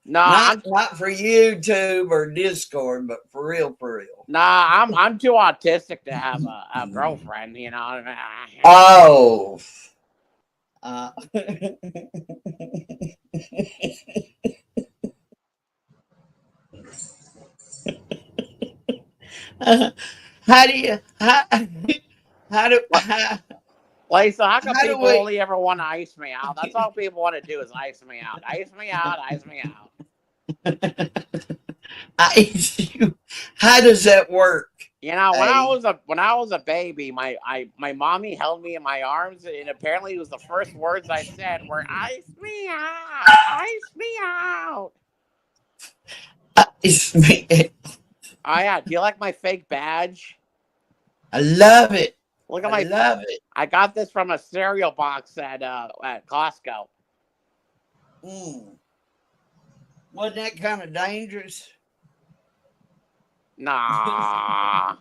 No, not for YouTube or Discord, but for real. Nah, I'm too autistic to have a girlfriend, you know. Oh. Lisa, how come people only ever want to ice me out? That's all people want to do is ice me out. Ice me out. Ice you. How does that work? You know, when I was a baby, my mommy held me in my arms, and apparently it was the first words I said were "ice me out." Ice me. Oh yeah, do you like my fake badge? I love it. Look at I love it. I got this from a cereal box at Costco. Wasn't that kind of dangerous? Nah.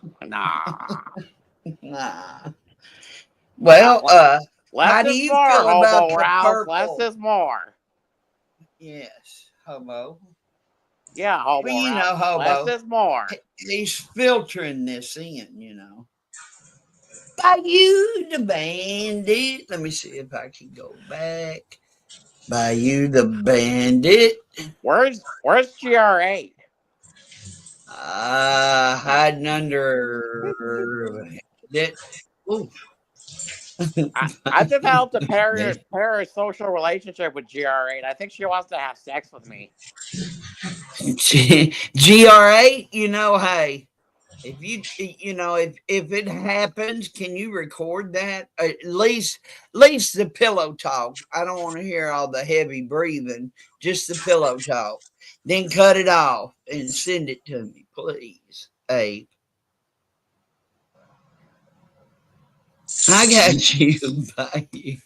Well, less how is do you more, feel about hobo, Ralph. Less is more. Yes, hobo. Yeah, hobo. Well, you Ralph. know, hobo. Less is more. He's filtering this in, you know. Bayou the Bandit. Let me see if I can go back. Bayou the Bandit. Where's GR8? Hiding under it. Ooh. I developed a parasocial relationship with GR8. I think she wants to have sex with me. GR8, you know, hey, if it happens, can you record that? At least the pillow talk. I don't want to hear all the heavy breathing, just the pillow talk. Then cut it off and send it to me, please. Hey. I got you, buddy.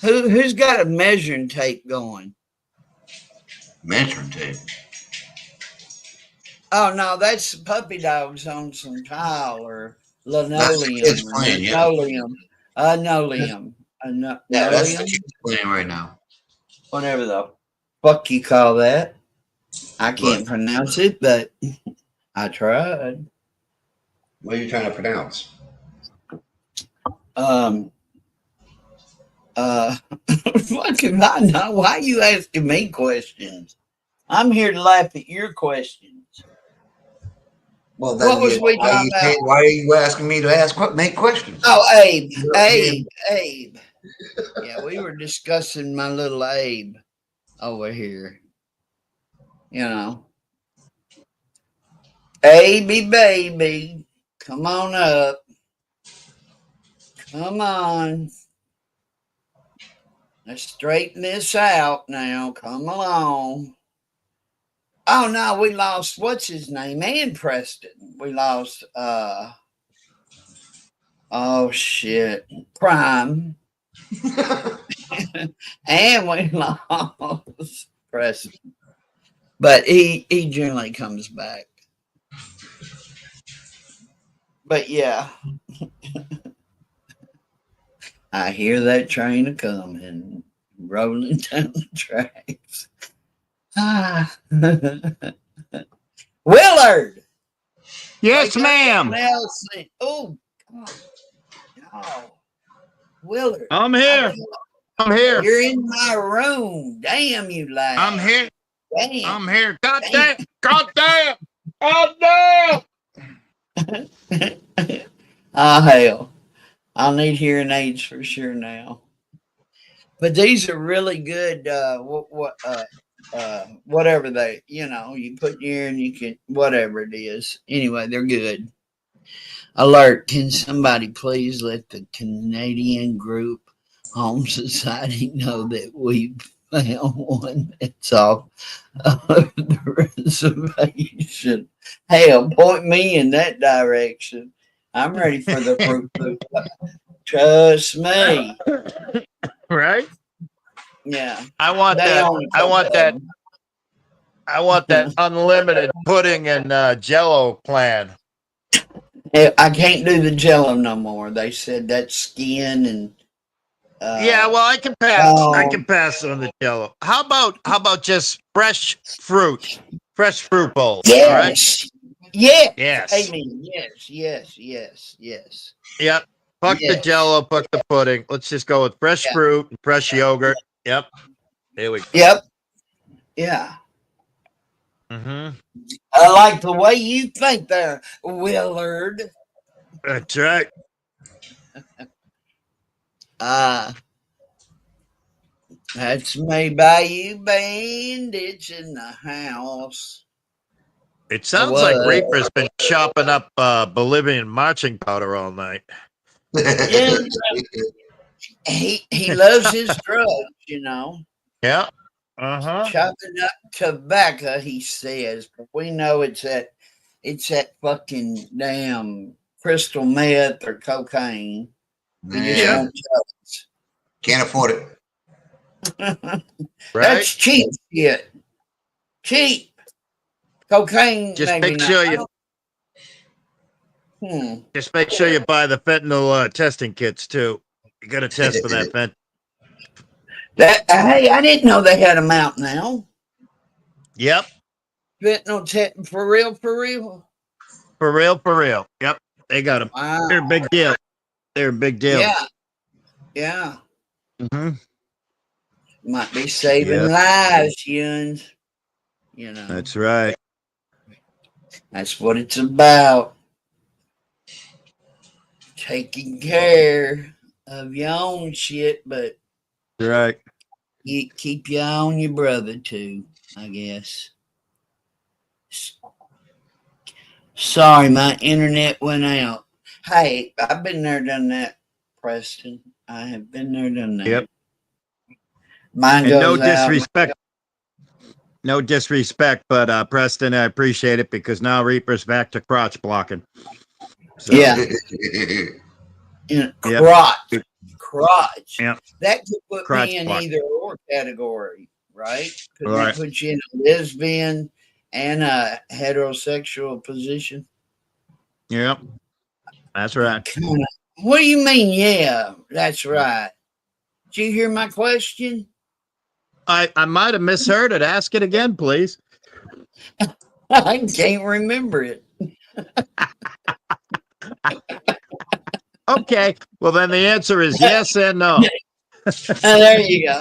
Who's got a measuring tape going? Measuring tape. Oh no, that's puppy dogs on some tile or linoleum. That's the kids playing, linoleum. Yeah, that's the kids playing right now. Whatever the fuck you call that. I can't pronounce it, but I tried. What are you trying to pronounce? Fucking I know. Why are you asking me questions? I'm here to laugh at your questions. Well, then why are you asking me to make questions? Oh, Abe. Yeah, we were discussing my little Abe. over here. You know. Baby, come on up. Come on. Let's straighten this out now. Come along. Oh no, we lost what's his name? And Preston. We lost oh shit. Prime. And we lost Preston. But he generally comes back. But yeah. I hear that train a coming, rolling down the tracks. Ah. Willard. Yes, ma'am. Oh, God. No. Willard. I'm here. I'm here. You're in my room. Damn, you loud. I'm here. Damn. I'm here. God damn. God damn. God damn. Oh, hell. I'll need hearing aids for sure now. But these are really good. Whatever they, you put in your ear and you can, whatever it is. Anyway, they're good. Alert. Can somebody please let the Canadian group Home Society know that we found one that's off of the reservation? Hell, point me in that direction. I'm ready for the group. Trust me. Right? Yeah. I want that unlimited pudding and Jello plan. I can't do the Jello no more. They said that's skin and. Yeah, well, I can pass. I can pass on the Jello. How about just fresh fruit bowls? Yes. All right? Yes. Yes. Amen. Yes. Yep. Fuck the Jello. Fuck the pudding. Let's just go with fresh fruit and fresh yogurt. Yep. There we go. Yep. Yeah. Mm-hmm. I like the way you think there, Willard. That's right. That's me by you bandits in the house. It sounds like Reaper's been chopping up Bolivian marching powder all night. Yeah, he loves his drugs, Yeah. Uh-huh. Chopping up tobacco, he says, but we know it's that fucking damn crystal meth or cocaine. Yeah. Can't afford it. Right? That's cheap shit. Cheap. Cocaine. Just maybe make sure not. Just make sure you buy the fentanyl testing kits too. You got to test for that fentanyl. Hey, I didn't know they had them out now. Yep. Fentanyl for real. For real. Yep. They got them. Wow. They're a big deal. Yeah. Mm-hmm. Might be saving lives, Yuns. That's right. That's what it's about. Taking care of your own shit, but right. You keep your eye on your brother too, I guess. Sorry, my internet went out. Hey, I've been there, done that, Preston. I have been there, done that. Yep. Mine and goes no disrespect. No disrespect, but Preston, I appreciate it because now Reaper's back to crotch blocking. So. Yeah. Crotch. Yep. That could put crotch me in block. either or category, right? Could Right. that put you in a lesbian and a heterosexual position? Yep. That's right. What do you mean? Yeah, that's right. Did you hear my question? I might have misheard it. Ask it again, please. I can't remember it. Okay. Well, then the answer is yes and no. There you go.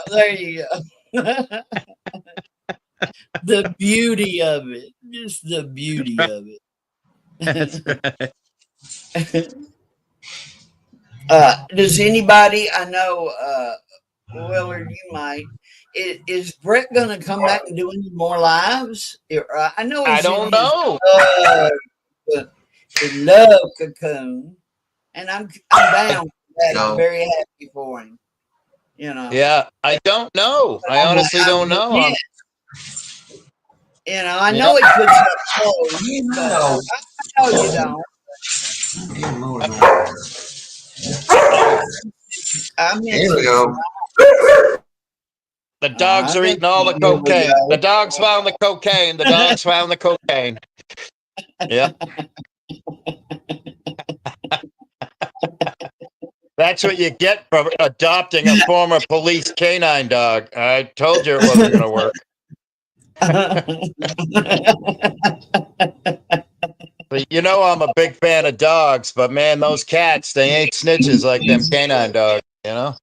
The beauty of it. Just the beauty of it. That's right. Does anybody, I know, Willard, you might, is Brett gonna come back and do any more lives? I know I he's in don't his know. the love cocoon, and I'm down for that. No. I'm very happy for him. You know. Yeah, I don't know. I honestly don't know. You know, I know he puts up clothes, but No. I know you don't. Here we go. The dogs are eating all the cocaine. The dogs found the cocaine. The dogs found the cocaine. Yep. That's what you get for adopting a former police canine dog. I told you it wasn't going to work. But you know I'm a big fan of dogs, but man, those cats, they ain't snitches like them canine dogs, you know?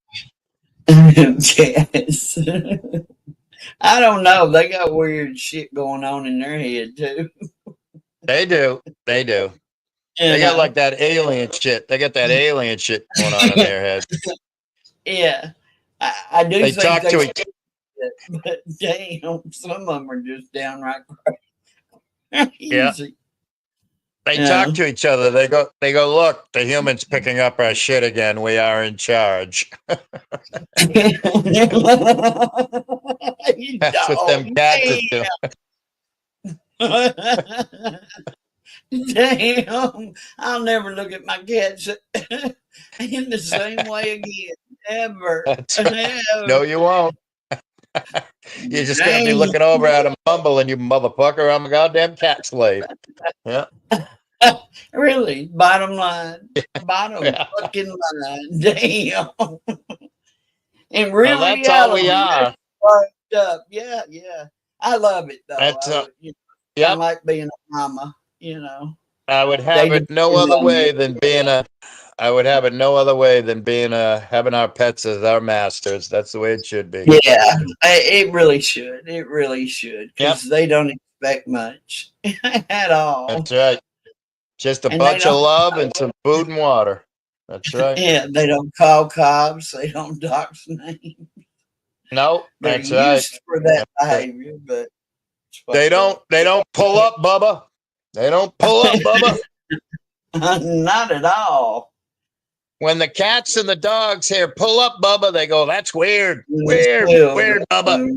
Yes. I don't know. They got weird shit going on in their head too. They do. They do. They got like that alien shit. They got that alien shit going on in their head. Yeah. I do They think talk to each other, but damn, some of them are just downright crazy. Yeah. They talk to each other. They go, look, the humans picking up our shit again. We are in charge. That's what them cats are doing. Damn, I'll never look at my cats in the same way again. Ever. That's right. Ever. No, you won't. You're just going to be looking over at them mumbling, you motherfucker. I'm a goddamn cat slave. Yeah. Really, bottom line. Bottom fucking line. Damn. And really, well, that's all we are. Fucked up. Yeah, yeah. I love it though. That's I like being a mama, you know. I would have it no other way than being having our pets as our masters. That's the way it should be. Yeah, it really should. It really should. Because they don't expect much at all. That's right. Just a bunch of love and some food and water. That's right. Yeah, they don't call cops. They don't dox names. No, They're that's right. used for that behavior, but they don't pull up, Bubba. They don't pull up, Bubba. Not at all. When the cats and the dogs here pull up, Bubba, they go, that's weird. Weird, Bubba.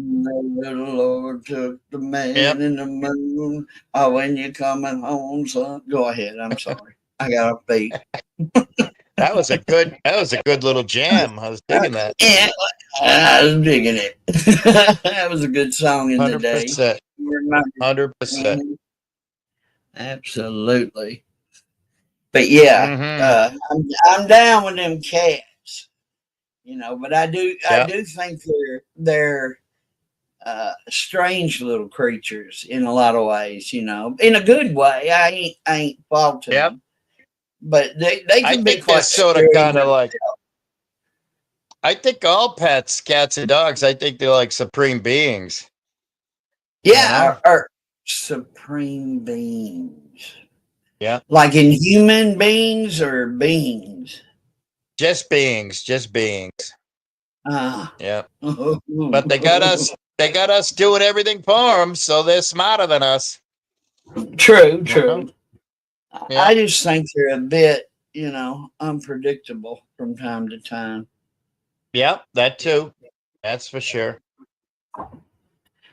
The Lord took the man in the moon. Oh, when you coming home, son. Go ahead. I'm sorry. I got a beat. That was a good little jam. I was digging that. Yeah, I was digging it. That was a good song in 100%. The day. 100%. Absolutely. But yeah, I'm down with them cats, you know. But I do think they're strange little creatures in a lot of ways, you know. In a good way, I ain't faulting them, but they can be quite sort of kind of like. I think all pets, cats and dogs, I think they're like supreme beings. Yeah, are supreme beings. Yeah. Like in human beings or beings? Just beings. Yeah. But they got us doing everything for them, so they're smarter than us. True. Yeah. I just think they're a bit, you know, unpredictable from time to time. Yep, that too. That's for sure.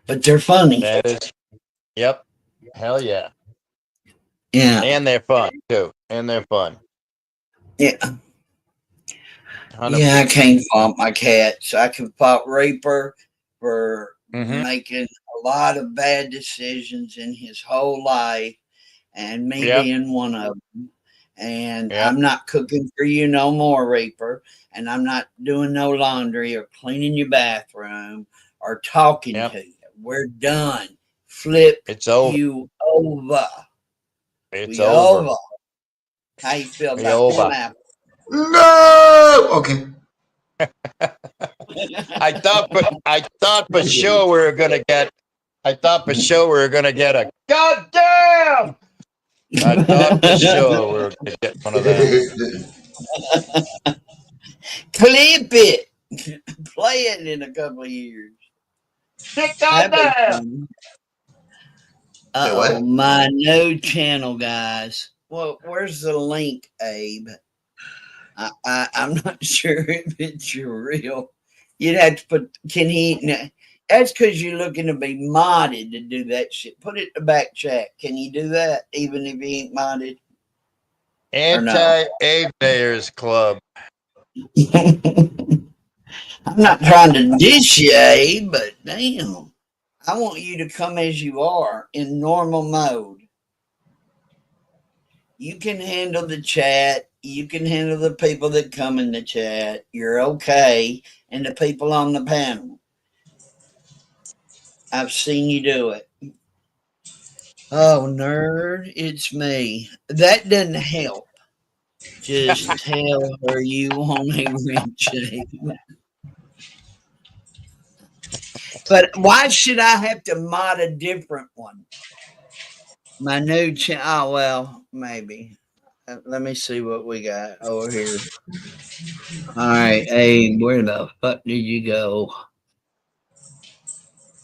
But they're funny. That is. Yep. Hell yeah. Yeah. And they're fun too. Yeah. 100%. Yeah, I can't fault my cats. I can fault Reaper for making a lot of bad decisions in his whole life, and me being one of them. And I'm not cooking for you no more, Reaper. And I'm not doing no laundry or cleaning your bathroom or talking to you. We're done. Flip you over. It's over. How you feel about them apples? No. Okay. I thought for sure we were gonna get a goddamn. I thought for sure we were gonna get one of them. Clip it. Play it in a couple of years. Goddamn. Say what? Uh-oh, my new channel, guys. Well, where's the link, Abe? I'm not sure if it's real. You'd have to put, can he, no, that's because you're looking to be modded to do that shit. Put it in the back chat. Can you do that even if he ain't modded? Anti-Abe Club. I'm not trying to dish you, Abe, but damn. I want you to come as you are in normal mode. You can handle the chat. You can handle the people that come in the chat. You're okay. And the people on the panel. I've seen you do it. Oh, nerd, it's me. That doesn't help. Just tell her you want a wrench. But why should I have to mod a different one? My new channel. Oh, well, maybe. Let me see what we got over here. All right, hey, where the fuck did you go?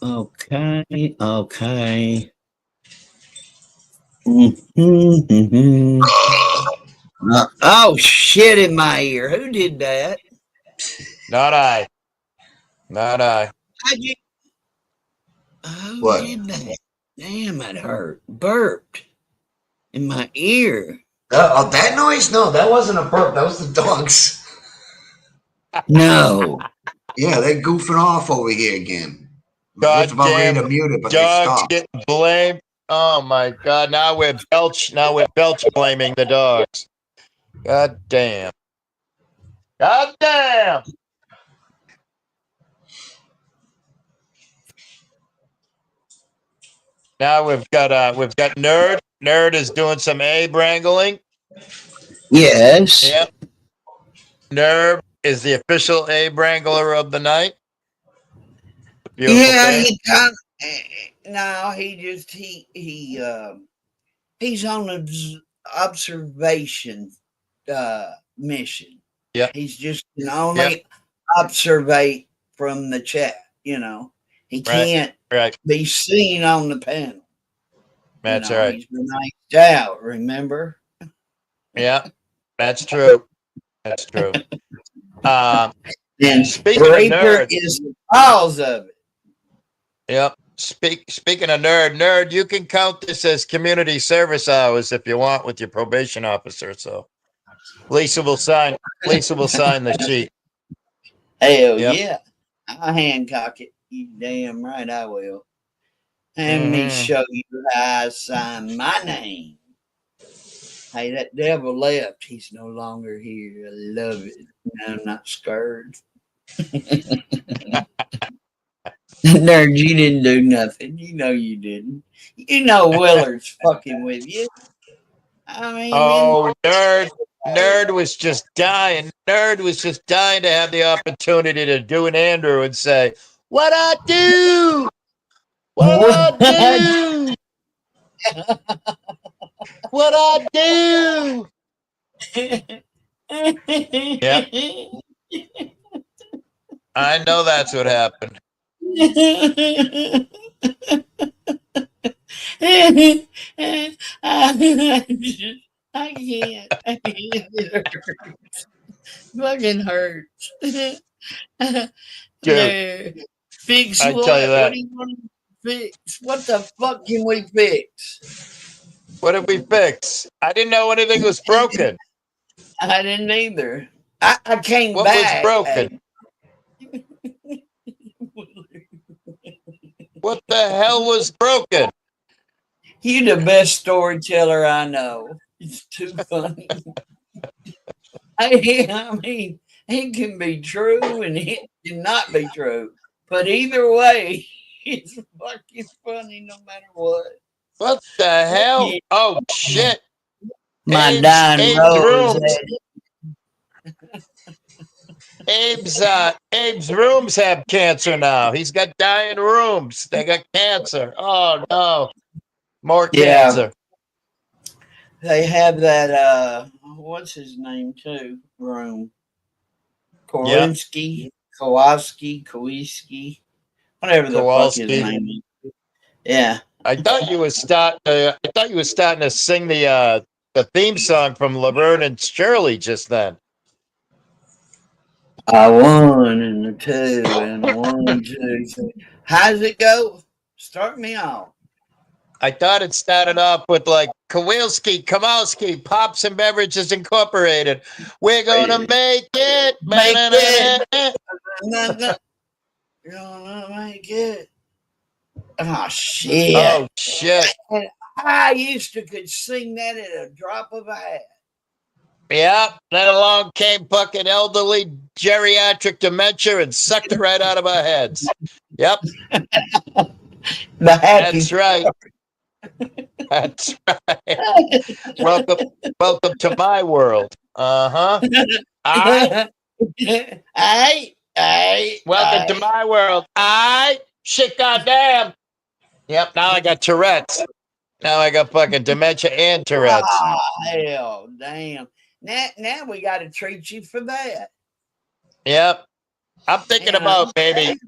Okay, okay. Oh, shit in my ear. Who did that? Not I. Not I. Who What? did that? Damn, it hurt. Burped in my ear. Oh, that noise? No, that wasn't a burp. That was the dogs. No. Yeah, they're goofing off over here again. Just about ready Goddamn to mute it, but they dogs stopped. getting blamed. Oh my God! Now we're belch blaming the dogs. God damn. God damn. Now we've got Nerd. Nerd is doing some Abe wrangling. Yes. Yep. Nerd is the official Abe wrangler of the night. Beautiful Yeah, thing. he kind no, he just he's on an observation mission. Yeah. He's just can only observe from the chat, you know. He can't be seen on the panel. That's right. He's been iced out, remember? Yeah, that's true. That's true. And speaking of Reaper nerd, is the cause of it. Yep. Speaking of nerd, you can count this as community service hours if you want with your probation officer. So Lisa will sign the sheet. Hell yeah. I'll Hancock it. You damn right I will. Let me show you how I sign my name. Hey, that devil left. He's no longer here. I love it. I'm not scared. Nerd, you didn't do nothing. You know you didn't. You know Willard's fucking with you. I mean, Nerd was just dying. Nerd was just dying to have the opportunity to do an Andrew and say, "What I do? What I do? What I do?" Yeah. I know that's what happened. I can't. It hurts. Fucking hurts. Dude, Fix I what? tell you that. What do you want to fix? What the fuck can we fix? What did we fix? I didn't know anything was broken. I didn't either. I came what back. What was broken? What the hell was broken? You're the best storyteller I know. It's too funny. I mean, it can be true and it cannot be true. But either way, it's fucking funny no matter what. What the hell? Oh, shit. My dying rose. Abe's rooms have cancer now. He's got dying rooms. They got cancer. Oh, no. More cancer. They have that, what's his name, too? Room. Kowalski. Whatever the fuck his Kowalski. name is. Yeah. I thought you was starting to sing the theme song from Laverne and Shirley just then. A 1 and a 2 and a 1, 2, 3. How's it go? Start me off. I thought it started off with like Kowalski, Pops and Beverages Incorporated. We're gonna make it. Make it. You're gonna make it. Oh shit. Oh shit. I used to could sing that at a drop of a hat. Yeah, then along came fucking elderly geriatric dementia and sucked it right out of our heads. Yep. That's right. That's right. Welcome to my world. Uh-huh. Welcome to my world. Shit, goddamn. Yep, now I got Tourette's. Now I got fucking dementia and Tourette's. Oh, hell, damn. Now we got to treat you for that. Yep. I'm thinking about maybe.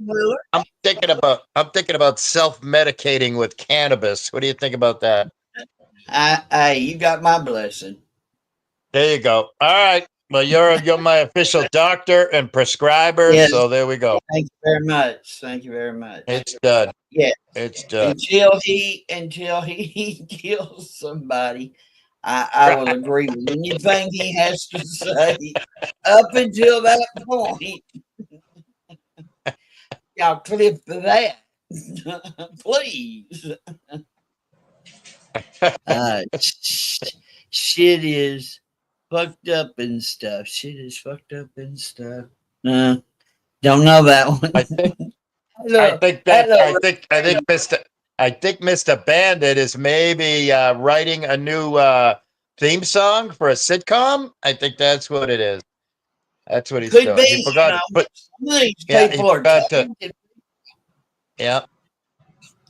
I'm thinking about self-medicating with cannabis. What do you think about that? Hey, you got my blessing. There you go. All right. Well, you're my official doctor and prescriber. Yes. So there we go. Thank you very much. Thank you very much. It's done. Yeah. It's done. Until he kills somebody, I will agree with anything he has to say. Up until that point, y'all clip that, please. Shit is fucked up and stuff. Shit is fucked up and stuff. No, don't know that one. I think Mr. Bandit is maybe writing a new theme song for a sitcom. I think that's what it is. That's what he's Could doing. be, He forgot, but these yeah, people he are forgot to. talented. Yeah.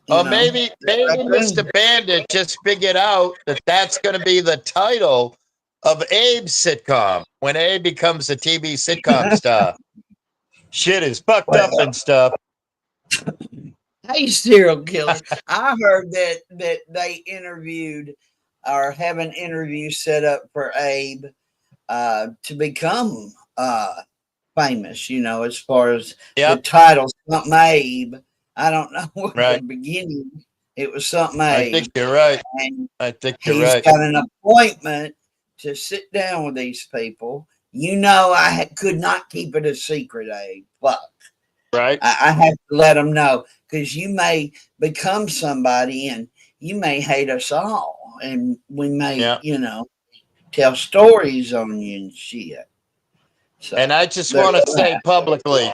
Or maybe Mr. Bandit just figured out that that's going to be the title of Abe's sitcom when Abe becomes a TV sitcom star. Shit is fucked up and stuff. Hey, serial killer. I heard that they interviewed or have an interview set up for Abe to become famous, as far as the title, something Abe. I don't know what the beginning. It was something Abe. I think you're right. And I think you're he's right. got an appointment to sit down with these people. I could not keep it a secret, Abe. Fuck. Right. I have to let them know, because you may become somebody and you may hate us all. And we may, tell stories on you and shit. So, and I just want to say publicly,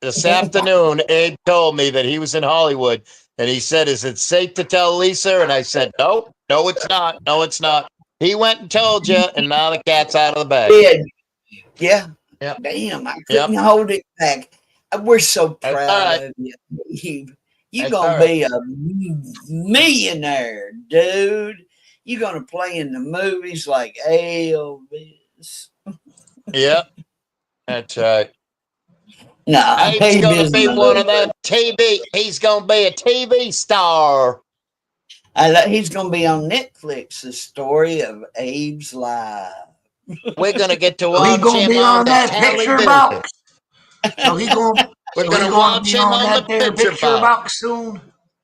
this afternoon, Abe told me that he was in Hollywood, and he said, "Is it safe to tell Lisa?" And I said, "No, it's not. No, it's not." He went and told you, and now the cat's out of the bag. Yeah. Yep. Damn, I couldn't hold it back. We're so proud of you. You're going to be a millionaire, dude. You're going to play in the movies like Elvis. Yep. That's right. No, he's going to be one of them TV. He's going to be a TV star. He's going to be on Netflix. The story of Abe's life. We're going to get to watch He's going to be on that picture box. So we're going to watch him on the picture box soon.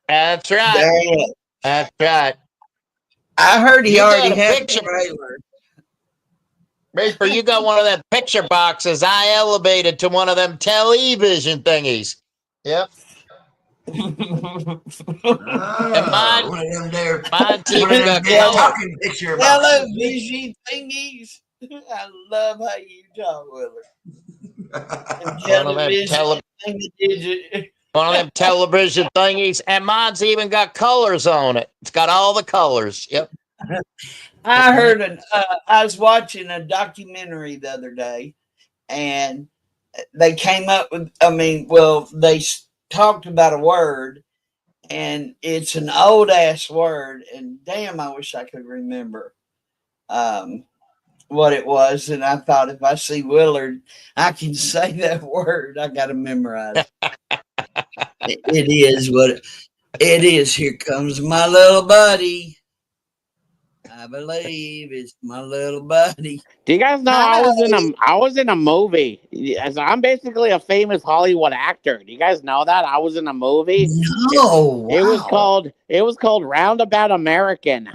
That's right. That's right. I heard he already had a trailer. Reaper, you got one of them picture boxes. I elevated to one of them television thingies. Yep. And mine's even got talking picture boxes. Television thingies. I love how you talk, Willard. One of them television thingies, and mine's even got colors on it. It's got all the colors. Yep. I heard I was watching a documentary the other day, and they came up with, they talked about a word, and it's an old ass word, and damn, I wish I could remember what it was. And I thought, if I see Willard, I can say that word. I got to memorize it. It is what it is. Here comes my little buddy. I believe it's my little buddy. Do you guys know I was in a movie? Yes, I'm basically a famous Hollywood actor. Do you guys know that? I was in a movie. No, It was wow. called Roundabout American.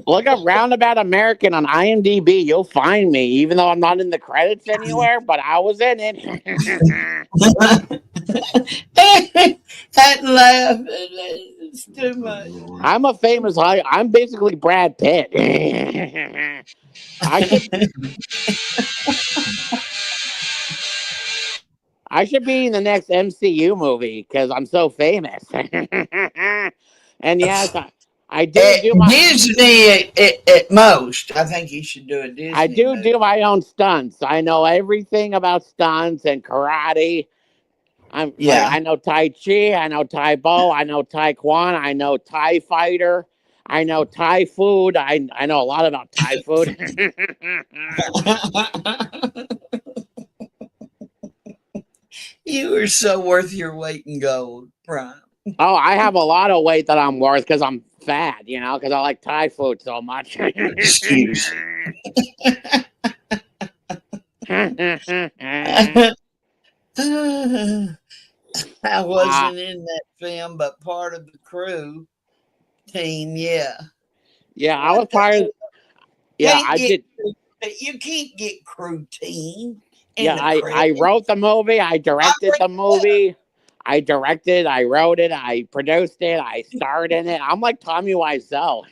Look up Roundabout American on IMDb. You'll find me, even though I'm not in the credits anywhere, but I was in it. That laugh is too much. I'm a famous I'm basically Brad Pitt. I should be in the next MCU movie because I'm so famous. And yes, I do my Disney at most. I think you should do a Disney. I do my own stunts. I know everything about stunts and karate. I know Tai Chi, I know Tai Bo, I know Taekwondo, I know Thai fighter, I know Thai food. I know a lot about Thai food. You are so worth your weight in gold, Prime. Oh, I have a lot of weight that I'm worth because I'm fat, because I like Thai food so much. Excuse I wasn't in that film, but part of the crew team, yeah. Yeah, I was part of. Yeah, I did. You can't get crew team. Yeah, I wrote the movie. I directed the movie. I directed. I wrote it. I produced it. I starred in it. I'm like Tommy Wiseau.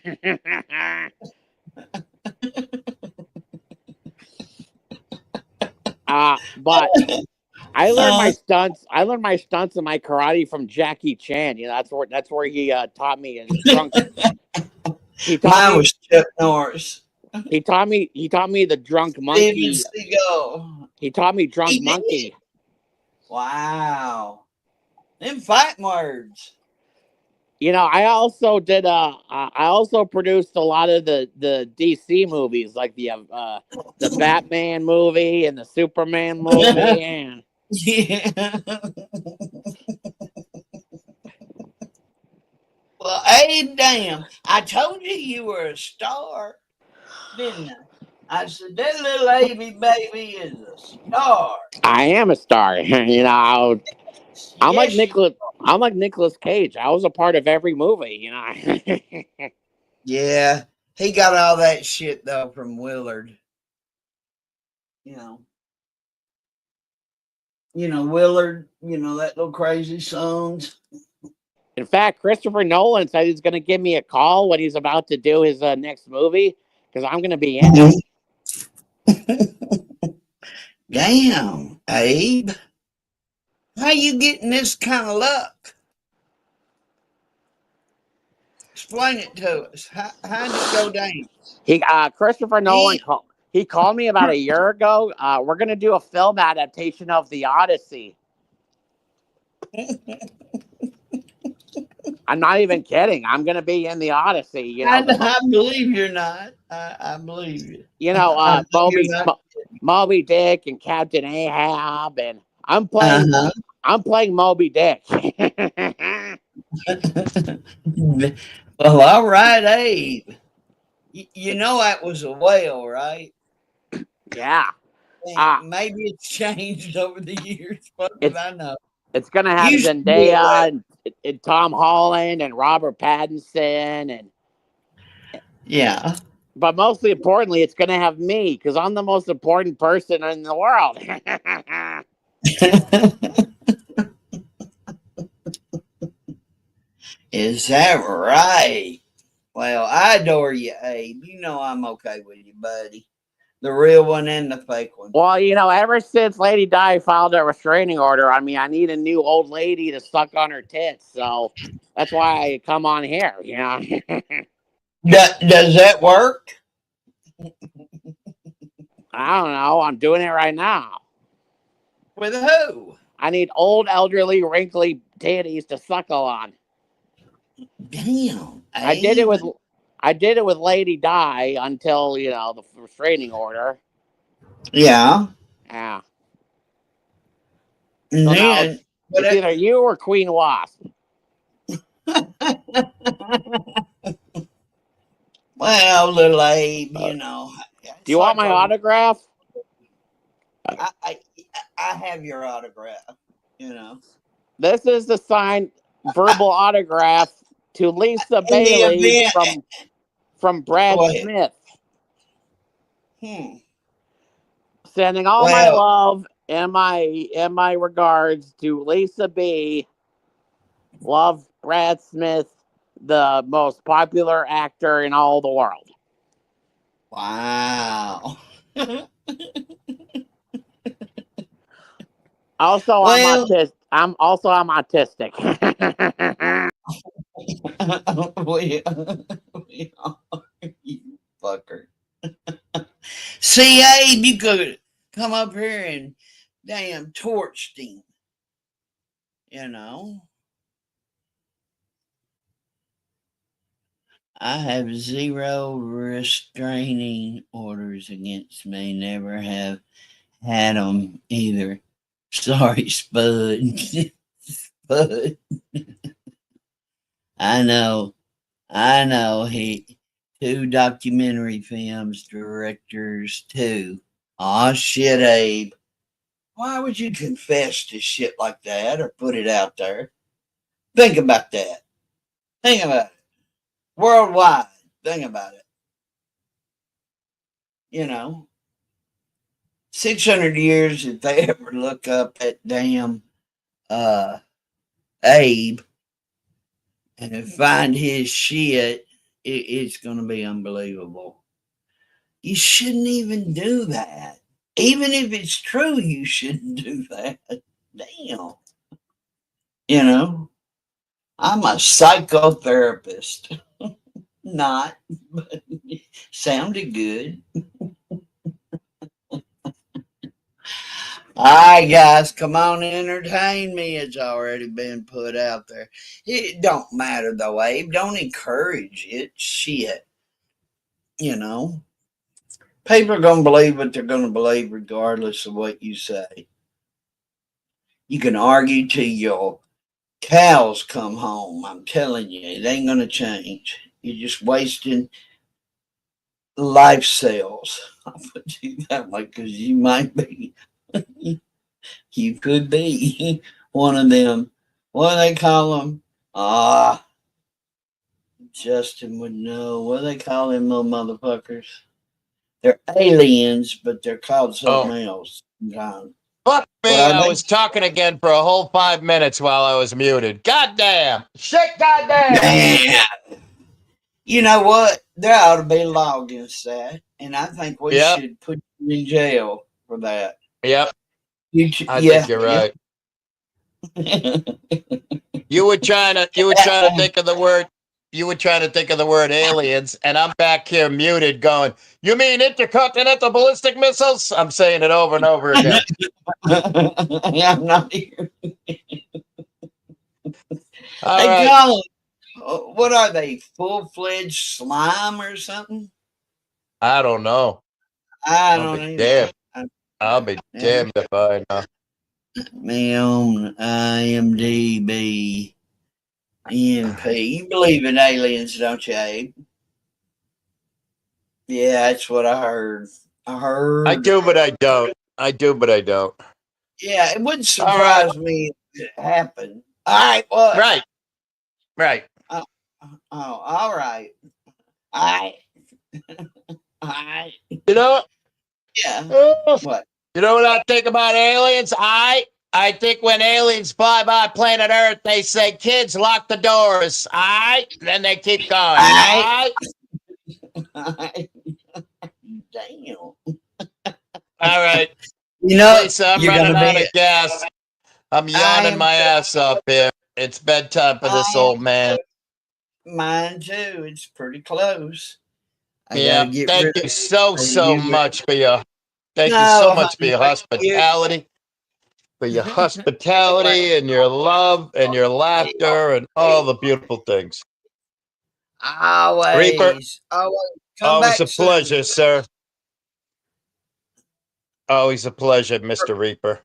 But I learned my stunts. I learned my stunts and my karate from Jackie Chan. That's where he taught me. And drunk. Mine was Chuck Norris. He taught me the drunk monkey. He taught me drunk monkey. Wow. Them fighting words. I also did. I also produced a lot of the DC movies, like the Batman movie and the Superman movie. And yeah. Well, hey, damn! I told you were a star, didn't I? I said that little Avy baby is a star. I am a star. I'm like Nicholas. I'm like Nicolas Cage. I was a part of every movie. Yeah, he got all that shit though from Willard. Willard. That little crazy songs. In fact, Christopher Nolan said he's going to give me a call when he's about to do his next movie because I'm going to be in it. Damn, Abe. How you getting this kind of luck? Explain it to us. How did it go down? Christopher Nolan called me about a year ago. We're going to do a film adaptation of The Odyssey. I'm not even kidding. I'm going to be in The Odyssey. I believe you're not. I believe you. Moby Dick and Captain Ahab, and I'm playing Moby Dick. Well, all right, Abe. That was a whale, right? Yeah. Maybe it's changed over the years. What did I know? It's going to have Zendaya and Tom Holland and Robert Pattinson and yeah. But mostly importantly, it's going to have me because I'm the most important person in the world. Is that right? Well, I adore you, Abe. I'm okay with you, buddy. The real one and the fake one. Well, ever since Lady Di filed a restraining order on me, I need a new old lady to suck on her tits. So that's why I come on here, Does that work? I don't know. I'm doing it right now. With who? I need old, elderly, wrinkly titties to suckle on. Damn. I did it with Lady Di until, the restraining order. Yeah. Yeah. And So now then, it's either you or Queen Wasp. well, little Abe, you know. Do you want my autograph? I have your autograph, you know. This is the signed verbal autograph to Lisa Bailey from Brad Smith. Sending all my love and my regards to Lisa B. Love Brad Smith, the most popular actor in all the world. Wow. Also, I'm autistic. we are, you fucker. See, Abe, you could come up here and damn torched him. You know. I have 0 restraining orders against me. Never have had them either. Sorry, Spud. Spud. I know. He 2 documentary films, directors too. Aw, shit, Abe. Why would you confess to shit like that or put it out there? Think about that. Think about it. Worldwide. Think about it. You know, 600 years, if they ever look up that damn Abe and find his shit, it's going to be unbelievable. You shouldn't even do that. Even if it's true, you shouldn't do that. Damn. You know, I'm a psychotherapist. Not, but sounded good. All right, guys, come on, entertain me. It's already been put out there. It don't matter, though, Abe. Don't encourage it. Shit. You know, people are going to believe what they're going to believe regardless of what you say. You can argue till your cows come home. I'm telling you, it ain't going to change. You're just wasting life cells. I'll put you that way because you might be. You could be one of them. What do they call them? Justin would know. What do they call them little motherfuckers? They're aliens, but they're called something else sometimes. Fuck me, I was talking again for a whole 5 minutes while I was muted. Goddamn. Shit, goddamn. Damn. You know what? There ought to be a law against that. And I think we should put you in jail for that. Yep. I think you're right. You were trying to think of the word aliens, and I'm back here muted going, you mean intercontinental ballistic missiles? I'm saying it over and over again. I'm not here. All right. What are they? Full-fledged slime or something? I don't know. I don't know. I'll be damned if I know. Me on IMDb. EMP. You believe in aliens, don't you, Abe? Yeah, that's what I heard. I do, but I don't. Yeah, it wouldn't surprise me if it happened. All right, what? Right. All right. All right. You know what? Yeah. What? You know what I think about aliens? I think when aliens fly by planet Earth, they say, kids, lock the doors. Then they keep going. Damn. All right. You know, Lisa, I'm running out of gas. I'm yawning my ass off here. It's bedtime for this old man. Mine too. It's pretty close. Thank you so much for your hospitality. For your hospitality and your love and your laughter and all the beautiful things. Always. Reaper, always a pleasure, sir. Always a pleasure, Mr. Reaper.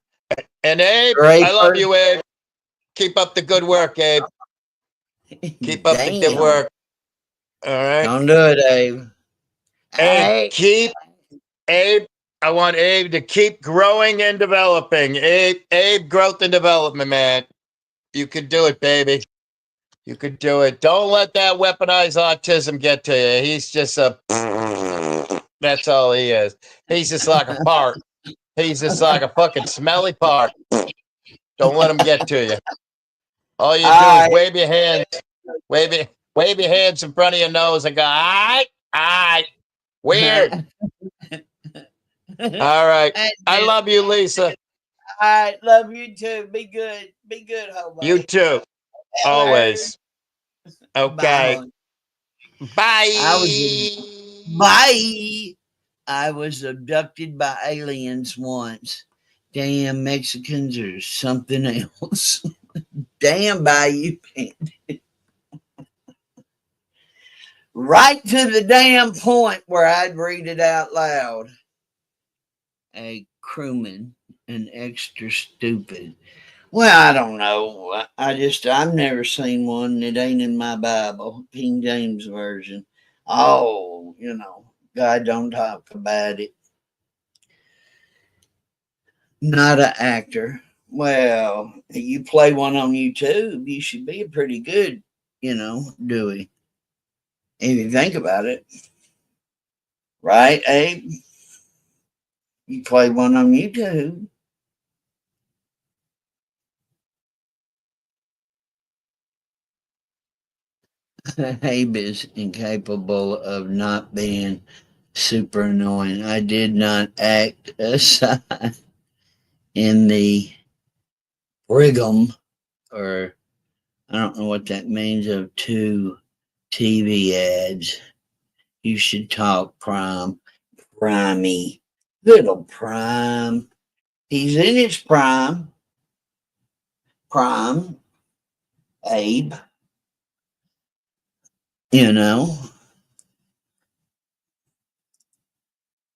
And Abe, Draper. I love you, Abe. Keep up the good work, Abe. Keep up the good work. All right. Don't do it, Abe. Abe, Abe, I want Abe to keep growing and developing. Abe, growth and development, man. You could do it, baby. You could do it. Don't let that weaponized autism get to you. He's just a... That's all he is. He's just like a fart. He's just like a fucking smelly fart. Don't let him get to you. All you do is wave your hands. Wave your hands in front of your nose and go, all right. Weird. All right. I love you, Lisa. All right. Love you too. Be good. Be good, hobo. You too. Always. Okay. Bye. Bye. I was abducted by aliens once. Damn, Mexicans or something else. Damn, Bayou Bandit. Right to the damn point where I'd read it out loud. A crewman, an extra stupid. Well, I don't know. I've never seen one that ain't in my Bible, King James Version. Oh, God don't talk about it. Not an actor. Well, you play one on YouTube, you should be a pretty good, Dewey. If you think about it. Right, Abe? You play one on YouTube. Abe is incapable of not being super annoying. I did not act aside in the Brigham, or I don't know what that means, of 2 TV ads. You should talk, Prime. Primey. Little Prime. He's in his prime. Prime. Abe.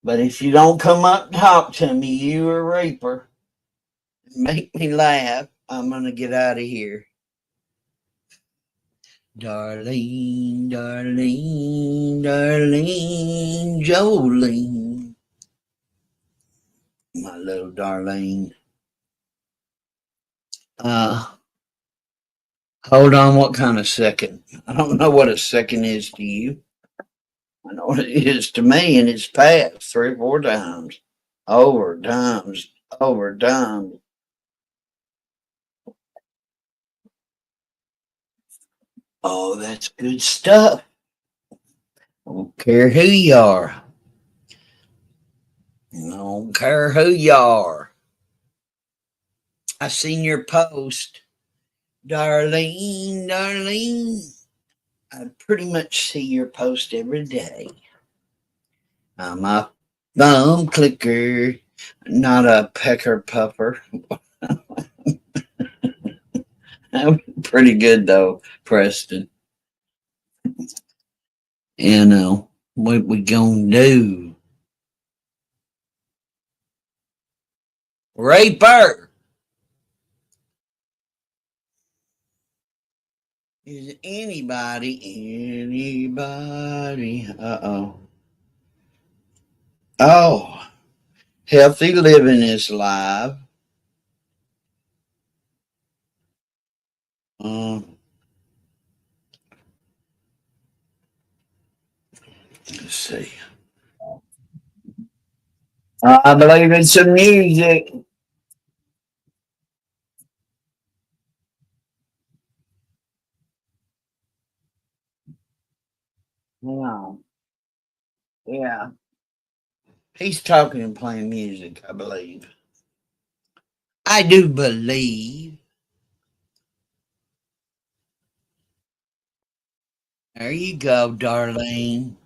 But if you don't come up and talk to me, you a reaper, make me laugh, I'm going to get out of here. Darlene, Darlene, Darlene, Jolene. My little Darlene. Hold on, what kind of second? I don't know what a second is to you. I know what it is to me, and it's passed 3 or 4 times. Over times. Oh, that's good stuff. I don't care who you are. I don't care who you are. I seen your post. Darlene, Darlene. I pretty much see your post every day. I'm a thumb clicker, not a pecker puffer. Pretty good though, Preston. What we gonna do? Raper! Is anybody? Uh-oh. Oh, Healthy Living is live. Let's see. I believe in some music. Wow. Yeah. He's talking and playing music, I believe. I do believe. There you go, Darlene.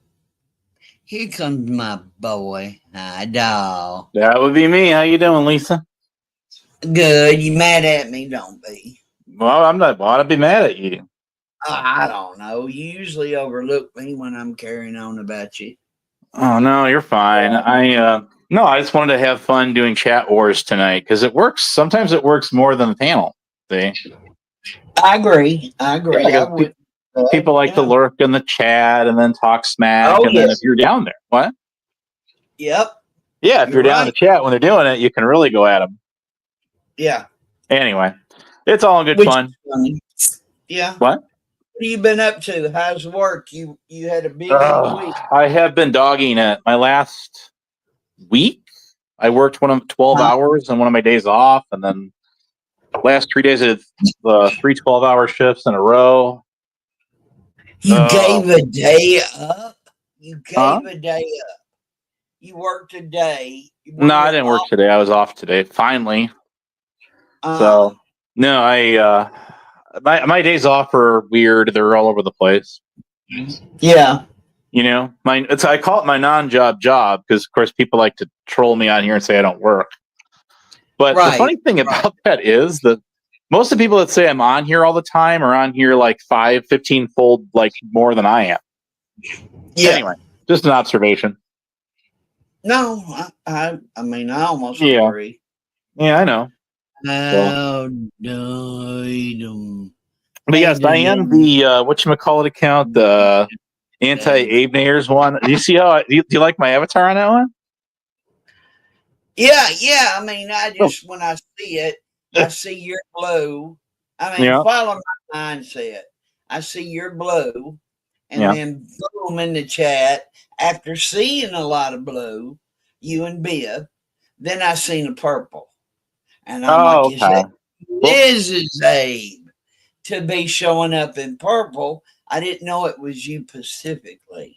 Here comes my boy. Hi, doll. That would be me. How you doing, Lisa? Good. You mad at me? Don't be. Well, I'm not. Why'd I be mad at you? I don't know. You usually overlook me when I'm carrying on about you. Oh no, you're fine. No, I just wanted to have fun doing chat wars tonight because it works. Sometimes it works more than the panel. See? I agree. Yeah, people like to lurk in the chat and then talk smack. Oh, and then if you're down there, what? Yep. Yeah, if you're down in the chat when they're doing it, you can really go at them. Yeah. Anyway, it's all in good fun. Yeah. What? What have you been up to? How's work? You had a big week. I have been dogging it. My last week, I worked 12 hours on one of my days off, and then last 3 days I did 3 12-hour shifts in a row. You gave a day up? You gave a day up. You worked a day. No, I didn't work today. I was off today, finally. So, no, my days off are weird. They're all over the place. Yeah. You know, I call it my non-job job because, of course, people like to troll me on here and say I don't work. But the funny thing about that is that most of the people that say I'm on here all the time are on here like 15-fold like more than I am. Yeah. Anyway, just an observation. No, I mean, I almost agree. Yeah, I know. But yes, I am the whatchamacallit account, the anti-Abe Nayers one. Do you see how? Do you like my avatar on that one? Yeah. I mean, I just when I see it, I see your blue. I mean, follow my mindset. I see your blue, and then boom in the chat. After seeing a lot of blue, you and Bia, then I seen a purple, and I'm like, "Is this Abe to be showing up in purple?" I didn't know it was you specifically.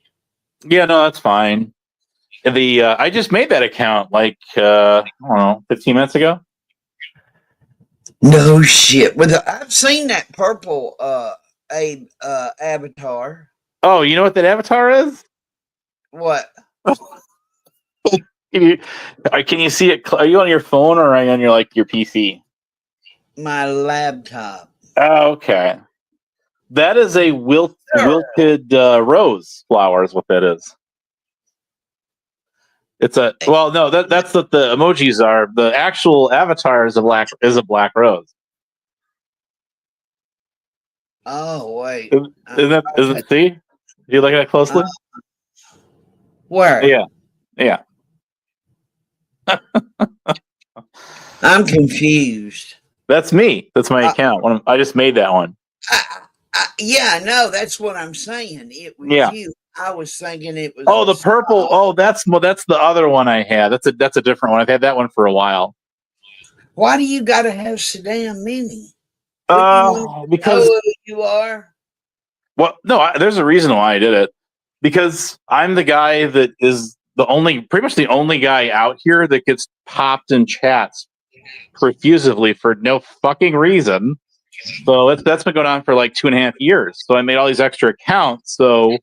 Yeah, no, that's fine. I just made that account like I don't know, 15 minutes ago. No shit. I've seen that purple Abe avatar. Oh, you know what that avatar is? What? Can you see it? Are you on your phone or are you on your PC? My laptop. Oh, okay. That is a wilted rose flower is what that is. It's that's what the emojis are. The actual avatar is a black rose. Oh wait. Is it see? Do you look at it closely? Where? Yeah. I'm confused. That's me. That's my account. I just made that one. Yeah, no, that's what I'm saying. It was you. I was thinking it was. Oh, the purple. Oh, that's the other one I had. That's a different one. I've had that one for a while. Why do you got to have so damn many? Because who you are. Well, no, there's a reason why I did it. Because I'm the guy that is pretty much the only guy out here that gets popped in chats profusively for no fucking reason. So that's been going on for like 2.5 years. So I made all these extra accounts. So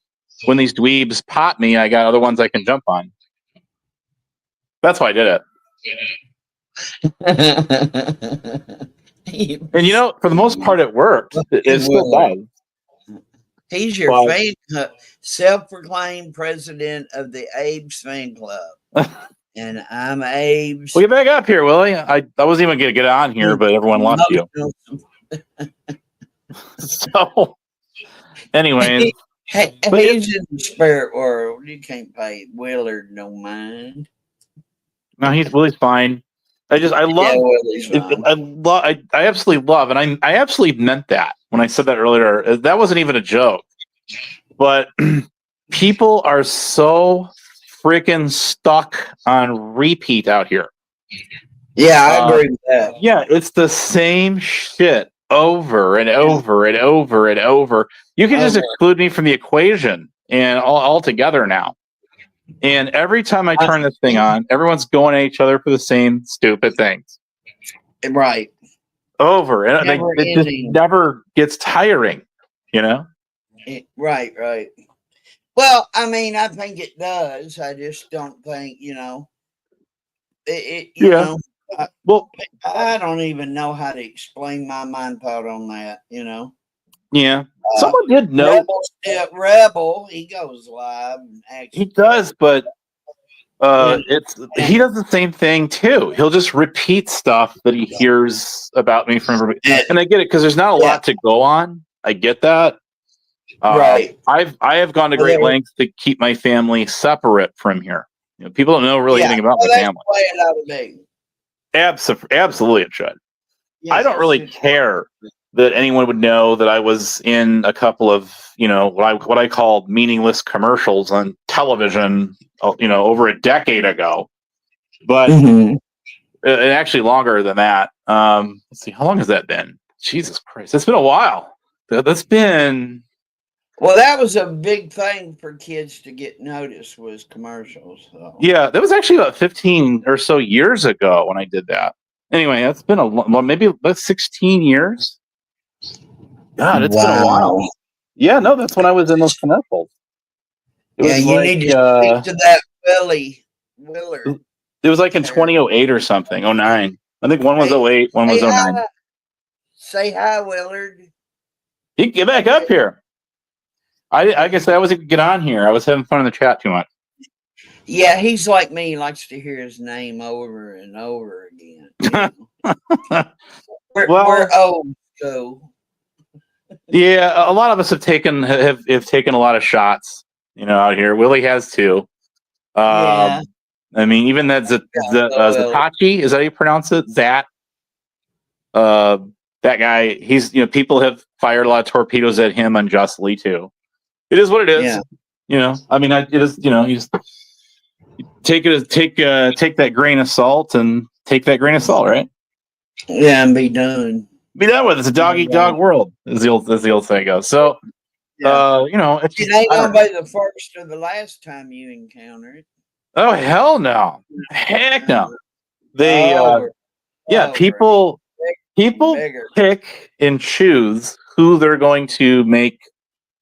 when these dweebs pop me, I got other ones I can jump on. That's why I did it. And for the most part, it worked. It still does. He's your self-proclaimed president of the Abe's fan club. And I'm Abe's. Well, get back up here, Willie. I wasn't even going to get on here, but everyone loves you. So, anyway. Hey, he's in the spirit world. You can't pay Willard no mind. No, Willie's fine. I absolutely love, and I absolutely meant that when I said that earlier. That wasn't even a joke. But people are so freaking stuck on repeat out here. Yeah, I agree with that. Yeah, it's the same shit over and over and over and over. You can just exclude me from the equation and all together now. And every time I turn this thing on, everyone's going at each other for the same stupid things. Right. Over. And it just never gets tiring, Right. Well, I mean, I think it does. I just don't think, I don't even know how to explain my mind thought on that, Yeah. Someone did know. Rebel, he goes live. He does, but He does the same thing too. He'll just repeat stuff that he hears about me from everybody, and I get it because there's not a lot to go on. I get that. Right. I have gone to great lengths to keep my family separate from here. You know, people don't know really anything about my family. That's the way it ought to be. Absolutely, it should. Yes, I don't really care that anyone would know that I was in a couple of, you know, what I called meaningless commercials on television, you know, over a decade ago. But actually longer than that. Let's see, how long has that been? Jesus Christ, it's been a while. That's been. Well, that was a big thing for kids to get noticed was commercials. So. Yeah, that was actually about 15 or so years ago when I did that. Anyway, that's been maybe about 16 years. God, it's been a while. Yeah, no, that's when I was in those commercials. You need to speak to that Willie Willard. It was like in 2008 or something, 09. I think one was 08, one was 09. Say hi, Willard. You can get back up here. I guess I wasn't get on here. I was having fun in the chat too much. Yeah, he's like me. He likes to hear his name over and over again. You know? we're old, so. Yeah, a lot of us have taken a lot of shots, you know, out here. Willie has too. Yeah. I mean, even that Zatachi, is that how you pronounce it? That guy, he's, you know, people have fired a lot of torpedoes at him unjustly too. It is what it is. Yeah. You know, I mean, it is, you know, you just take that grain of salt and take that grain of salt, right? Yeah, and be done. Be done with it. It's a dog eat dog world, as the old saying goes. So, you know, it ain't gonna be the first or the last time you encounter it. Oh hell no! Heck no! They people pick and choose who they're going to make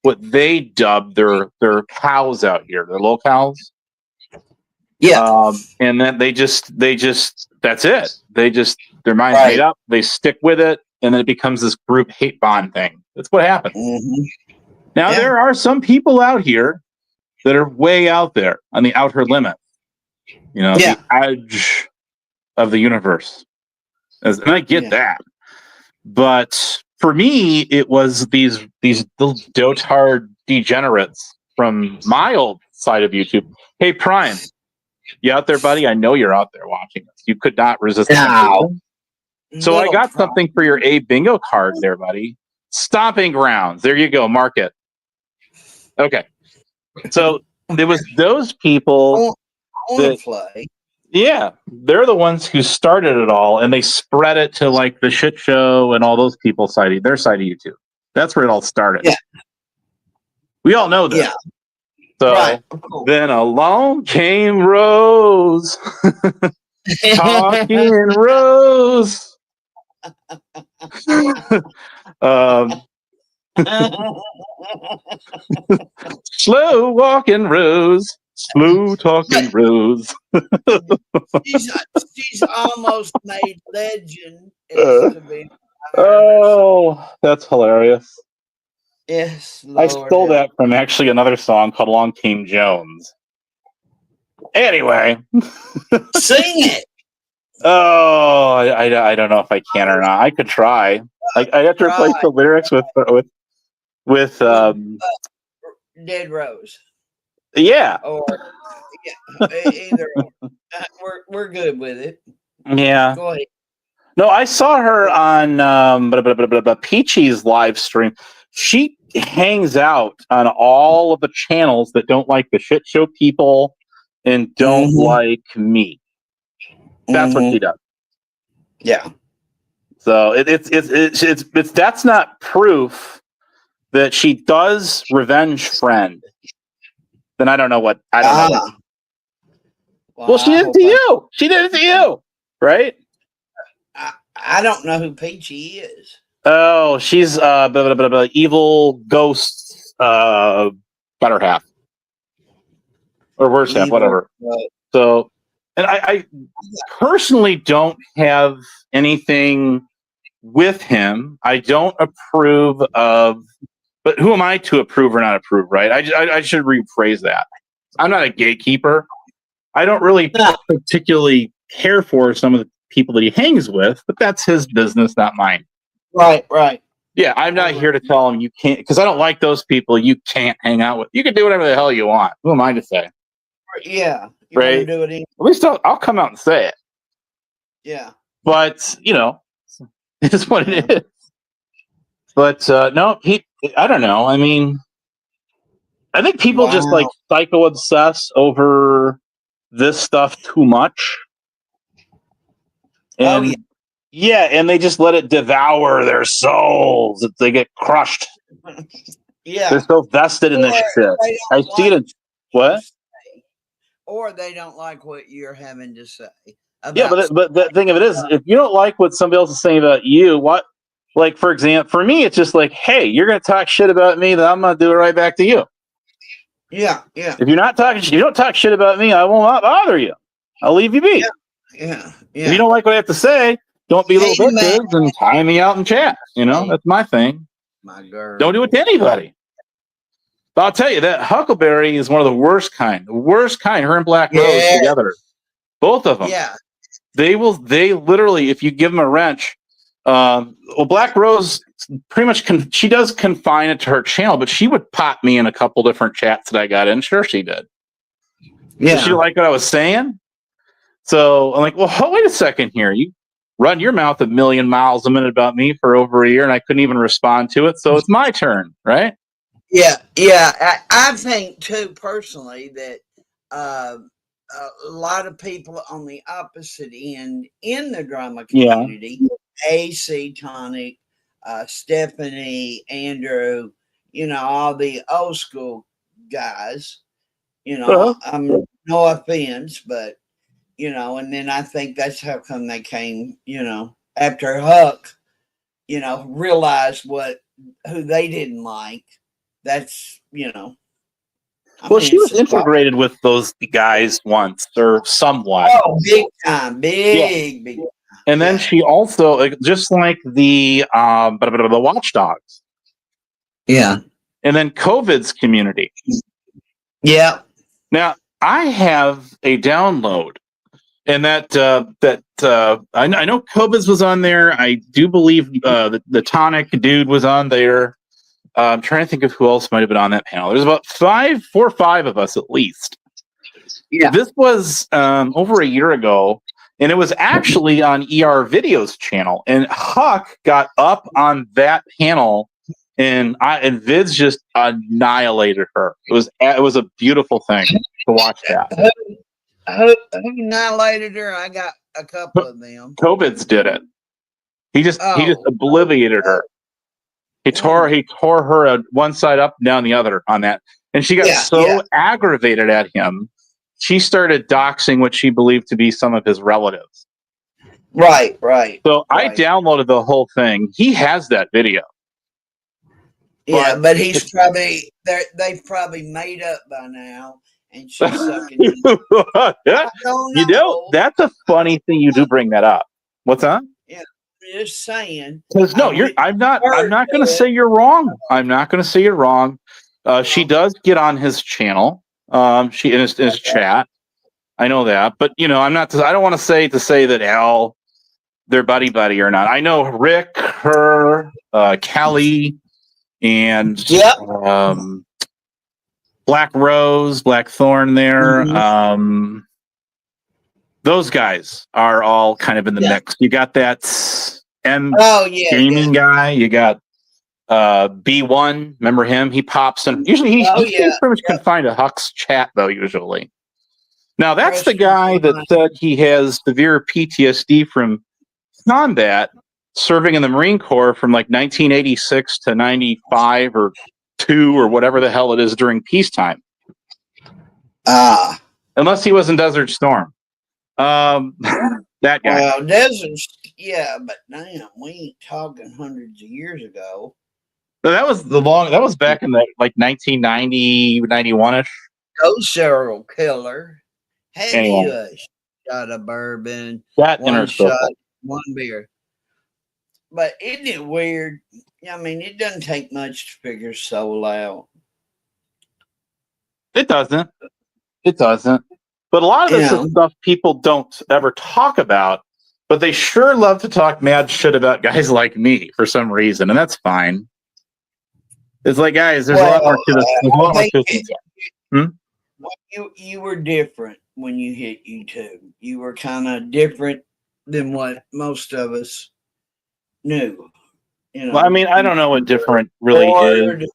what they dub their cows out here, their locals. Yeah. And then they just that's it. Their mind's made up. They stick with it, and then it becomes this group hate bond thing. That's what happens. Now there are some people out here that are way out there on the outer limit. You know, the edge of the universe. And I get that. But for me, it was these little dotard degenerates from my old side of YouTube. Hey, Prime, you out there, buddy? I know you're out there watching this. You could not resist. So I got something for your A bingo card there, buddy. Stomping Grounds. There you go. Mark it. Okay. So there was those people that, yeah, they're the ones who started it all, and they spread it to like the shit show and all those people their side of YouTube. That's where it all started. Yeah. We all know that. Yeah. So then along came Rose. Talking Rose. Slow walking Rose. Slow talking Rose. she's almost made legend. Oh, that's hilarious. Yes, Lord, I stole that from actually another song called Along Came Jones. Anyway. Sing it. Oh, I don't know if I can or not. I could try. I have to replace the lyrics with Dead Rose. Yeah. Or either. We're good with it. Yeah. Go ahead. No, I saw her on Peachy's live stream. She hangs out on all of the channels that don't like the shit show people and don't like me. That's what she does. Yeah. So it's that's not proof that she does revenge friend. Then I don't know what I don't know. Well, she did it to you. She did it to you, right? I don't know who Peachy is. Oh, she's evil ghost better half. Or worse half, whatever. So, and I personally don't have anything with him. I don't approve of, but who am I to approve or not approve, right? I should rephrase that. I'm not a gatekeeper. I don't really particularly care for some of the people that he hangs with, but that's his business, not mine. Right, right. Yeah, I'm not here to tell him you can't, because I don't like those people you can't hang out with. You can do whatever the hell you want. Who am I to say? Yeah. You right? want to do it anyway. At least I'll come out and say it. Yeah. But, you know, it's what it is. But no, I don't know. I mean, I think people just like psycho obsess over this stuff too much. And yeah, and they just let it devour their souls. They get crushed. Yeah. They're so vested in this shit. I see it in what? Or they don't like what you're having to say. Yeah, but the thing of it is, if you don't like what somebody else is saying about you, what, like, for example, for me, it's just like, hey, you're going to talk shit about me, then I'm going to do it right back to you. Yeah, yeah. If you're not talking, if you don't talk shit about me, I won't bother you. I'll leave you be. Yeah, If you don't like what I have to say, don't be little bitches and tie me out in chat. You know, that's my thing. My girl. Don't do it to anybody. But I'll tell you that Huckleberry is one of the worst kind. The worst kind. Her and Black Rose together, both of them. Yeah. They literally, if you give them a wrench, well, Black Rose pretty much she does confine it to her channel, but she would pop me in a couple different chats that I got in. Sure, she did. Yeah. Did she like what I was saying? So I'm like, well, wait a second here. You run your mouth a million miles a minute about me for over a year, and I couldn't even respond to it. So it's my turn, right? Yeah, yeah. I think too personally that a lot of people on the opposite end in the drama community, AC, Tonic, Stephanie, Andrew, you know, all the old school guys, you know, no offense, but, you know, and then I think that's how come they came, you know, after Huck, you know, realized who they didn't like. That's, you know. Well, she was integrated with those guys once or somewhat. Oh, big time. Big time. And then she also, just like the Watchdogs. Yeah. And then COVID's community. Yeah. Now, I have a download. And I know COVID's was on there. I do believe the Tonic dude was on there. I'm trying to think of who else might have been on that panel. There's about 4 or 5 of us at least. Yeah. This was over a year ago, and it was actually on ER Video's channel. And Huck got up on that panel, and Vids just annihilated her. It was a beautiful thing to watch that. Who annihilated her? I got a couple of them. COVID's did it. He just obliterated her. He tore her one side up and down the other on that. And she got aggravated at him, she started doxing what she believed to be some of his relatives. Right. So I downloaded the whole thing. He has that video. Yeah, but he's they've probably made up by now, and she's sucking. You know, that's a funny thing. You do bring that up. What's that? Yeah, just saying. Because no, I'm not going to say you're wrong. I'm not going to say you're wrong. She does get on his channel. She in his chat. I know that, but you know, I don't want to say that Al, they're buddy or not. I know Rick, her, Kelly, and Black Rose, Blackthorn there. Mm-hmm. Those guys are all kind of in the mix. You got that gaming guy. You got B1. Remember him? He pops in. Usually he's pretty much confined to Huck's chat though. Usually. Now that's the guy that said he has severe PTSD from combat, serving in the Marine Corps from like 1986 to 95 or 2 or whatever the hell it is during peacetime. Unless he was in Desert Storm. That guy. Well, Desert, but damn, we ain't talking hundreds of years ago. So that was back in the like 1990, 91-ish. Ghost serial killer. Had Anyway. you a shot of bourbon, that one shot, one beer. But isn't it weird? I mean, it doesn't take much to figure soul out. It doesn't. But a lot of this is stuff people don't ever talk about, but they sure love to talk mad shit about guys like me for some reason, and that's fine. It's like, guys, there's a lot more to this. There's a lot more to this. You were different when you hit YouTube. You were kind of different than what most of us knew. You know, Well, I mean, I don't know what different really is.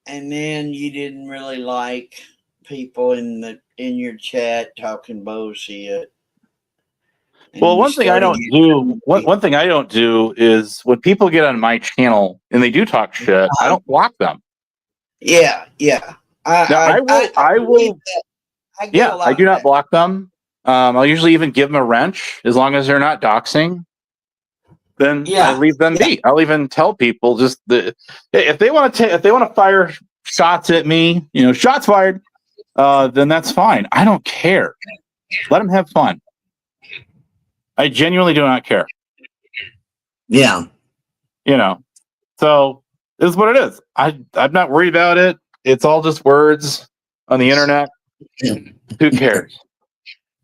And then you didn't really like people in your chat talking bullshit. Well, one thing I don't do. One thing I don't do is when people get on my channel and they do talk shit, I don't block them. Yeah. I will. I do not block them. I'll usually even give them a wrench as long as they're not doxing. Then I leave them be. I'll even tell people just if they want to fire shots at me, shots fired, then that's fine. I don't care. Let them have fun. I genuinely do not care. Yeah. So this is what it is. I'm not worried about it. It's all just words on the internet. Who cares?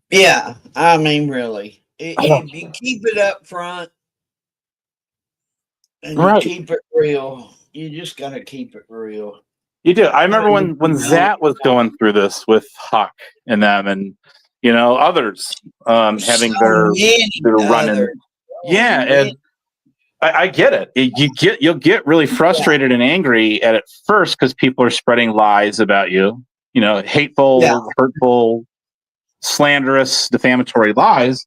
Yeah, I mean, really, if you keep it up front and you keep it real, you just gotta keep it real. You do. I remember when Zat was going through this with Huck and them, and others having their run-in. Yeah, and I get it. You'll get really frustrated and angry at it first because people are spreading lies about you. Hateful, hurtful, slanderous, defamatory lies.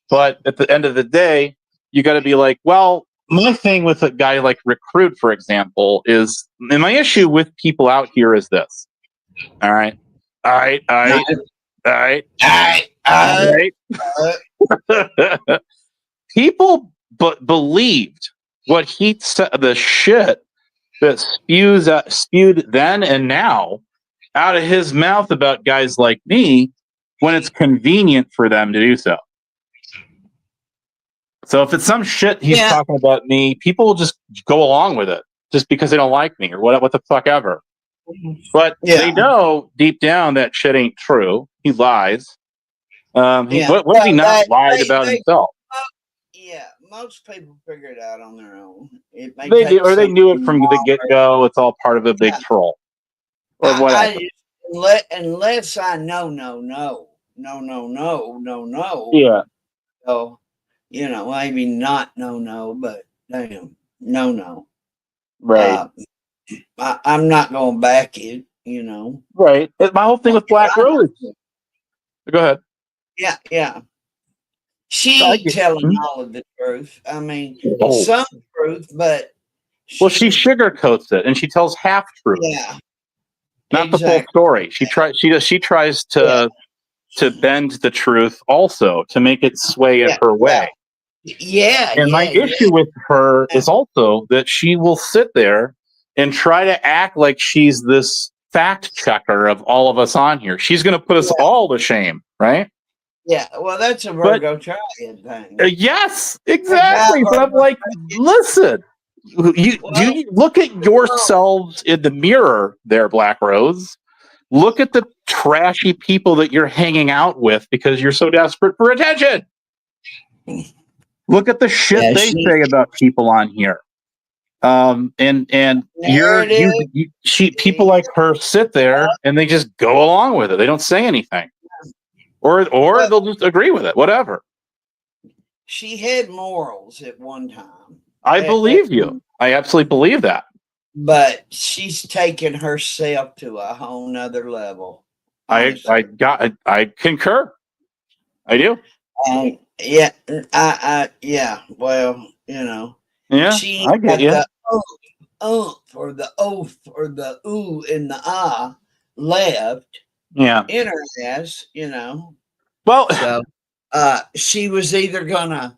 But at the end of the day, you got to be like, well, my thing with a guy like Recruit, for example, is, and my issue with people out here is this. All right. People believed what he said, the shit that spewed then and now out of his mouth about guys like me when it's convenient for them to do so. So if it's some shit he's talking about me, people will just go along with it just because they don't like me or what the fuck ever. But they know deep down that shit ain't true. He lies. What if he not lied about himself? Most people figure it out on their own. They do, or they knew it from the get-go. It's all part of a big troll. Or whatever. Unless I know. Yeah. So, maybe not no, but damn, no. Right. I'm not going to back it, Right. My whole thing with Black Rose. Go ahead. Yeah. She ain't telling all of the truth. I mean, some truth, but she sugarcoats it and she tells half truth. Yeah. Not the full story. She tries to bend the truth also to make it sway in her way. And my issue with her is also that she will sit there and try to act like she's this fact checker of all of us on here. She's going to put us all to shame, right? Yeah, well, that's a Virgo triad thing. Yes, exactly. But I'm like, listen, you look at yourselves in the mirror there, Black Rose. Look at the trashy people that you're hanging out with because you're so desperate for attention. Look at the shit they say about people on here. People like her sit there and they just go along with it. They don't say anything. Or they'll just agree with it, whatever. She had morals at one time. I believe you. I absolutely believe that. But she's taken herself to a whole nother level. I concur. I do. Well, she I get you. The or the oath or the ooh and the ah left. Yeah. In her ass, Well, so she was either gonna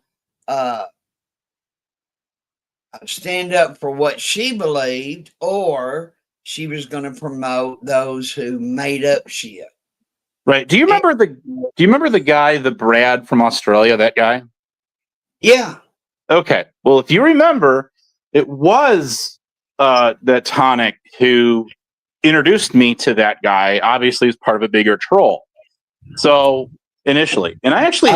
stand up for what she believed, or she was gonna promote those who made up shit. Right. Do you remember the guy, the Brad from Australia, that guy? Yeah. Okay. Well, if you remember, it was that Tonic who introduced me to that guy. Obviously, as part of a bigger troll. So initially, and I actually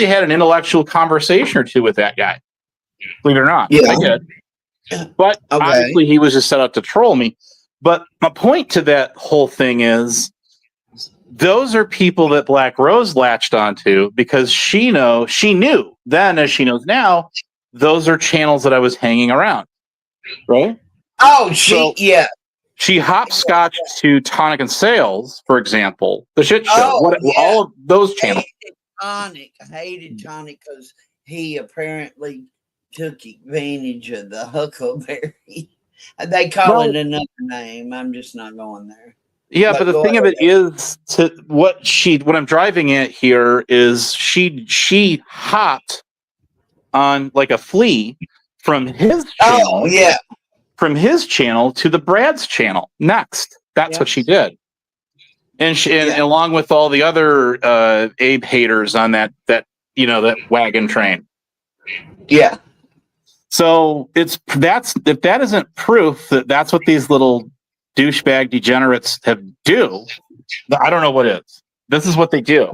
had an intellectual conversation or two with that guy. Believe it or not, I did. But obviously, he was just set up to troll me. But my point to that whole thing is, those are people that Black Rose latched onto because she knew then, as she knows now, those are channels that I was hanging around. Right? Oh, She hopscotched to Tonic and Sales, for example, the shit show. All of those channels. I hated Tonic because he apparently took advantage of the Huckleberry. They call it another name. I'm just not going there. Yeah, but the thing of it is, what I'm driving at here is she hopped on like a flea from his channel. From his channel to the Brad's channel next. That's what she did. And and along with all the other Abe haters on that wagon train. Yeah. So if that isn't proof that that's what these little douchebag degenerates do, I don't know what is. This is what they do.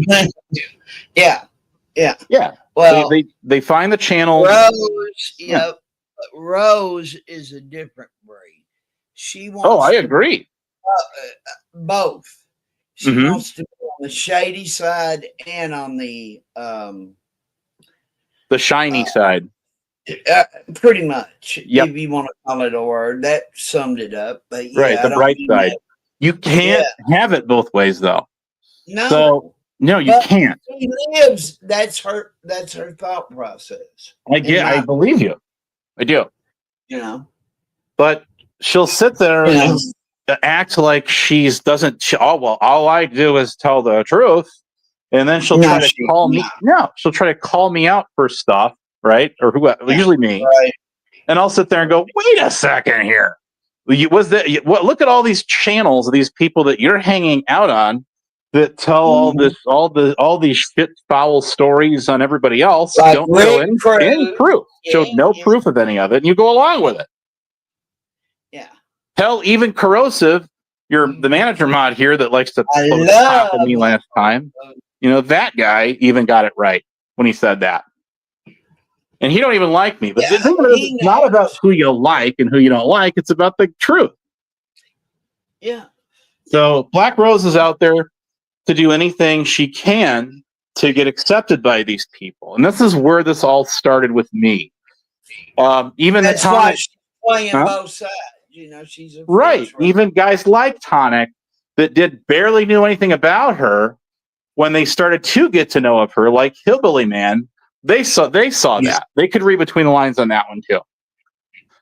Yeah. Well, they find the channel. Rose, but Rose is a different breed. She wants. Oh, I agree. Both. She wants to be on the shady side and on the shiny side. Pretty much. If you want to call it a word, that summed it up. But right, the bright side. You can't have it both ways, though. No. So no, you can't. She lives. That's her thought process. I believe you. I do. But she'll sit there and act like all I do is tell the truth, and then she'll try to call me. No, she'll try to call me out for stuff, right? Or usually me. Right. And I'll sit there and go, wait a second here. Look at all these channels of these people that you're hanging out on that tell all these shit foul stories on everybody else. Don't show any proof. Showed no proof of any of it, and you go along with it. Yeah. Hell, even Corrosive, the manager mod here that likes to top of me last time. That guy even got it right when he said that. And he don't even like me. But the thing is, it's not about who you like and who you don't like. It's about the truth. Yeah. So Black Rose is out there to do anything she can to get accepted by these people. And this is where this all started with me. Even that's why she's playing both sides. She's right. Even guys like Tonic that barely knew anything about her, when they started to get to know of her, like Hillbilly Man, they saw that. They could read between the lines on that one too.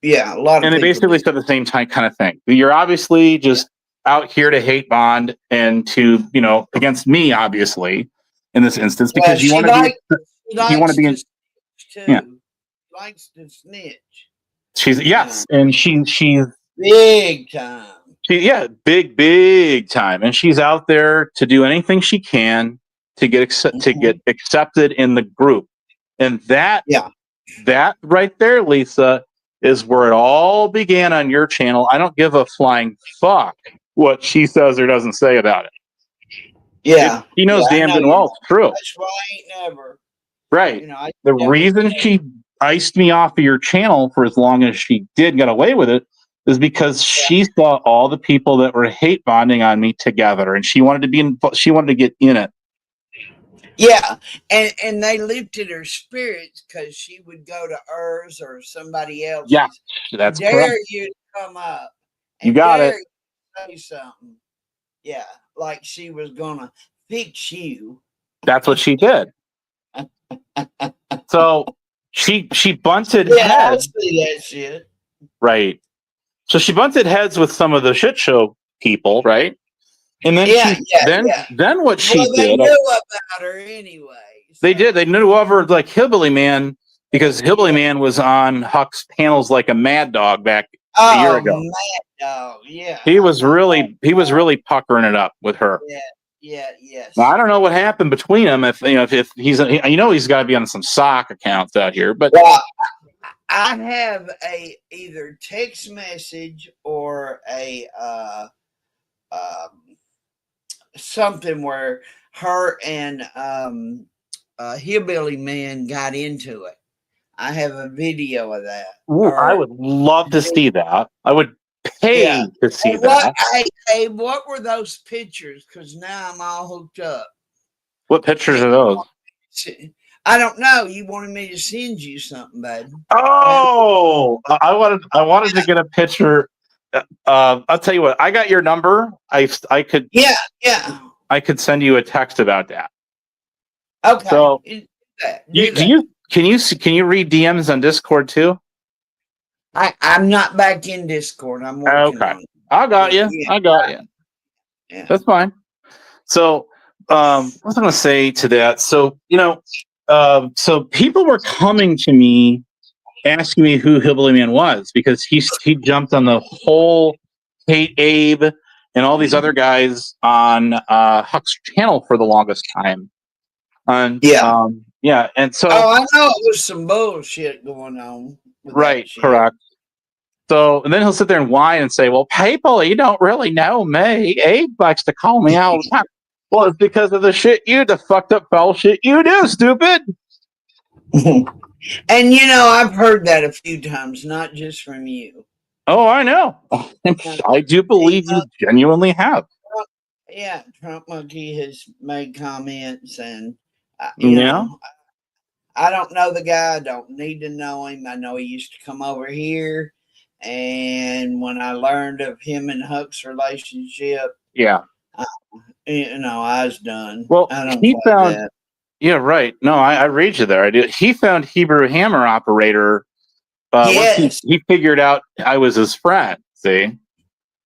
Yeah, a lot of and they basically said the same kind of thing. You're obviously just out here to hate Bond and to, against me, obviously, in this instance, because you want to be in. Yeah. Likes to snitch. And she's big time. Big time, and she's out there to do anything she can to get accepted in the group, and that right there, Lisa, is where it all began on your channel. I don't give a flying fuck what she says or doesn't say about it. Yeah, he knows damn good well it's true. That's why I ain't never. Right. The reason she iced me off of your channel for as long as she got away with it, is because she saw all the people that were hate bonding on me together, and she wanted to get in it. Yeah, and they lifted her spirits because she would go to hers or somebody else. Yeah, that's correct. You to come up. You got it. Say something. Yeah, like she was gonna fix you. That's what she did. So she bunted heads. I see that shit. Right. So she bunted heads with some of the shit show people, right? And then then what she did. They knew about her anyway. So. They did. They knew of her like Hillbilly Man, because Hillbilly Man was on Huck's panels like a mad dog back a year ago. Mad dog, yeah. He was really puckering it up with her. Yes. Now, I don't know what happened between them. If he's he's got to be on some sock accounts out here, but. Well, I have a either text message or a something where her and Hillbilly Man got into it. I have a video of that. Ooh, I would love to see that. I would pay to see And what, that. hey, what were those pictures? Because now I'm all hooked up. What pictures are those? I don't know. You wanted me to send you something, baby. Oh, I wanted to get a picture. I'll tell you what. I got your number. I could. Yeah. I could send you a text about that. Okay. So, can you read DMs on Discord too? I'm not back in Discord. I'm working on it. I got you. I got you. Yeah. That's fine. So, what was I going to say to that? So, so people were coming to me asking me who Hillbilly Man was because he jumped on the whole Kate Abe and all these other guys on Huck's channel for the longest time. And and so I know it was some bullshit going on. Right, correct. So, and then he'll sit there and whine and say, well, people, you don't really know me. Abe likes to call me all the time. Well, it's because of the fucked up foul shit you do, stupid. And, I've heard that a few times, not just from you. Oh, I know. I do believe you genuinely have. Yeah, Trump Monkey has made comments and, I don't know the guy. I don't need to know him. I know he used to come over here. And when I learned of him and Huck's relationship, I was done. Well, I don't he found that. Yeah, right. No, I read you there. I do. He found Hebrew Hammer Operator. Once he figured out I was his friend. See,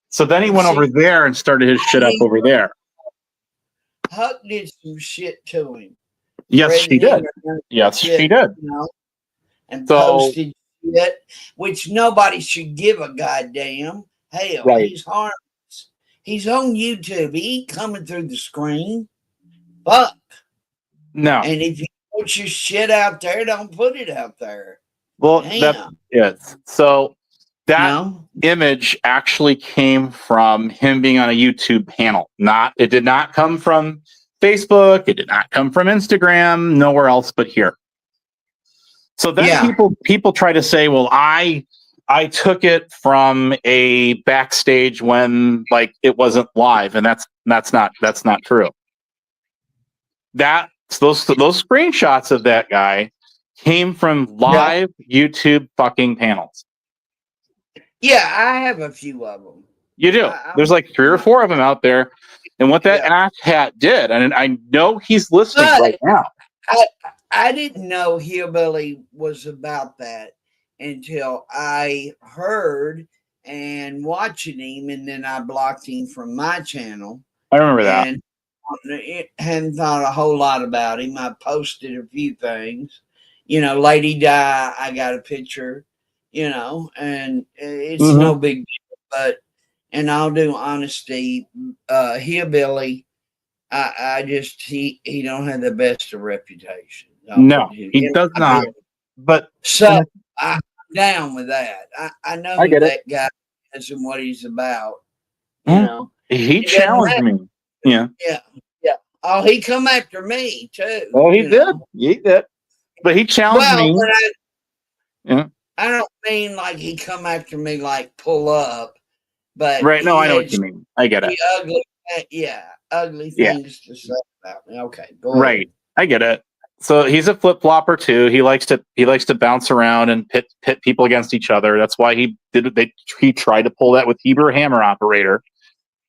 so then he went over there and started his shit up over there. Huck did some shit to him. Yes, she did. Yes, she did. And posted shit, which nobody should give a goddamn. Hell, he's harmless. He's on YouTube. He ain't coming through the screen. Fuck. No. And if you put your shit out there, don't put it out there. Well, that's it. So that image actually came from him being on a YouTube panel. It did not come from Facebook. It did not come from Instagram. Nowhere else but here. So then people try to say, well, I took it from a backstage when it wasn't live, and that's not true. Those screenshots of that guy came from live YouTube fucking panels. Yeah, I have a few of them. You do. There's 3 or 4 of them out there. And what that ass hat did, and I know he's listening right now. I didn't know Hillbilly was about that until I heard and watching him, and then I blocked him from my channel. I remember that. And hadn't thought a whole lot about him. I posted a few things. Lady Di, I got a picture, and it's no big deal. But in all due honesty, Hillbilly, I just he don't have the best of reputation. No, he does not. But so I'm down with that. I know who that guy is and what he's about. He challenged me. Yeah. Oh, he come after me too. Oh, he did. He did. But he challenged me. I don't mean like he come after me like pull up, but right. No, I know what you mean. I get it. Ugly things to say about me. Okay, go right. ahead. I get it. So he's a flip flopper too. He likes to bounce around and pit people against each other. That's why he tried to pull that with Hebrew Hammer Operator.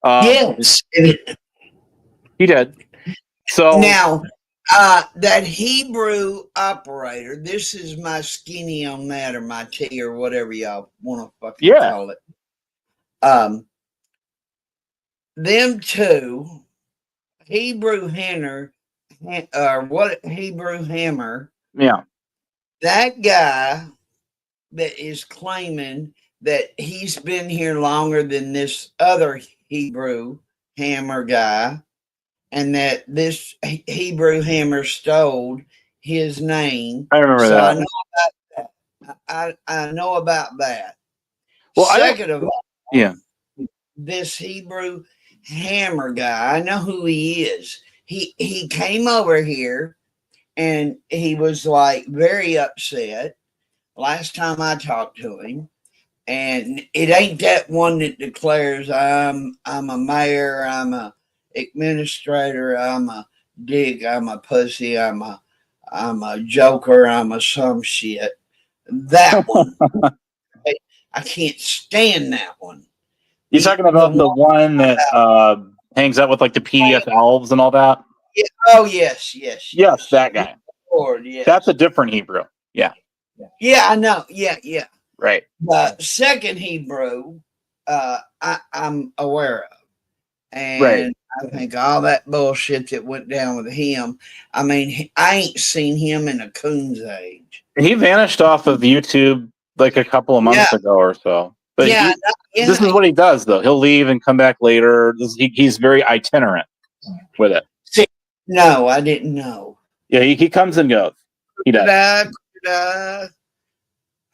Yes, he did. So now that Hebrew Operator, this is my skinny on that or my T or whatever y'all want to fucking call it. Them two, Hebrew Hammer, Hebrew Hammer. Yeah. That guy that is claiming that he's been here longer than this other Hebrew Hammer guy, and that this Hebrew Hammer stole his name. I remember that. I know about that. I know about that. Well, second of all, this Hebrew Hammer guy. I know who he is. He came over here and he was like very upset last time I talked to him. And it ain't that one that declares I'm a mayor, I'm a administrator, I'm a dick, I'm a pussy, I'm a joker, I'm a some shit. That one. I can't stand that one. You're talking about the one that hangs out with like the PDF elves and all that? Yeah. Oh yes, Yes, that guy. Lord, yes. That's a different Hebrew. Yeah. Yeah, I know. Yeah. Right. The second Hebrew, I'm aware of. And Right. I think all that bullshit that went down with him, I mean, I ain't seen him in a coon's age. He vanished off of YouTube like a couple of months ago or so. But this is what he does, though. He'll leave and come back later. He's very itinerant with it. See, no, I didn't know. Yeah, he comes and goes. He does.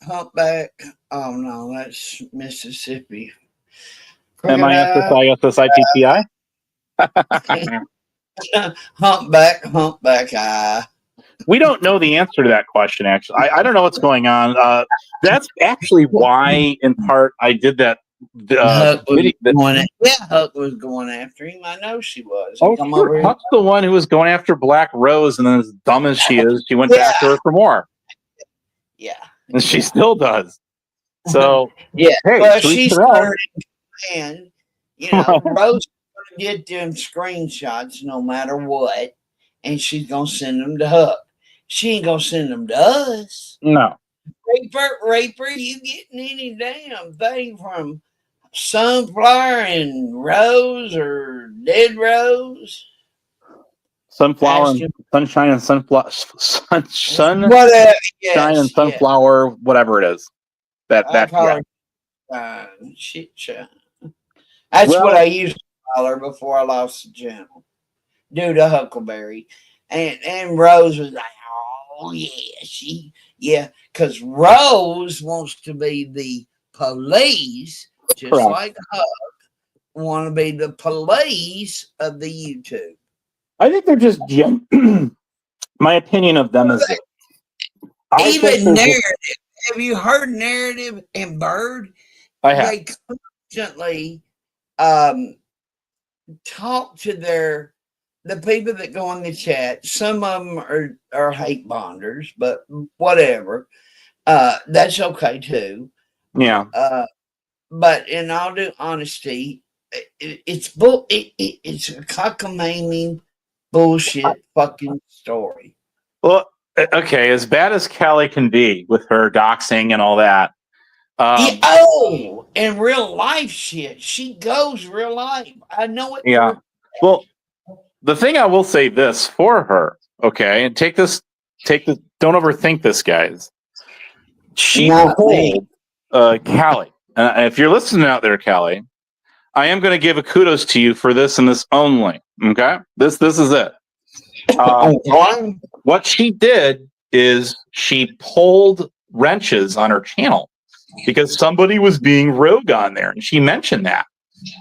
Humpback. Oh, no, that's Mississippi. MISSISSITTI? Humpback eye. We don't know the answer to that question, actually. I don't know what's going on. That's actually why, in part, I did that. Huck was going after him. I know she was. Sure. Huck's the one who was going after Black Rose, and then as dumb as she is, she went back to her for more. Yeah. And she still does. So, yeah. Hey, well, she's starting, and, Rose is going to get them screenshots no matter what, and she's going to send them to Huck. She ain't going to send them to us. No. Raper, you getting any damn thing from Sunflower and Rose or Dead Rose? Sunflower and Sunshine and Sunflower, Sunshine and Sunflower, whatever it is. That shit. That's what I used to call her before I lost the channel. Due to Huckleberry. And Rose was like, oh yeah, because Rose wants to be the police, just like Huck want to be the police of the YouTube. I think they're just my opinion of them is even narrative. Have you heard Narrative and Bird? I have. They constantly talk to the people that go in the chat. Some of them are hate bonders, but whatever. That's okay too. Yeah. But in all due honesty, it's a cockamamie bullshit fucking story. Well, okay, as bad as Callie can be with her doxing and all that. And real life shit. She goes real life. I know it. Yeah. Well, the thing I will say this for her, okay, and take this, don't overthink this, guys. She told Callie, and if you're listening out there, Callie, I am going to give a kudos to you for this and this only. Okay, this is it. What she did is she pulled wrenches on her channel because somebody was being rogue on there, and she mentioned that.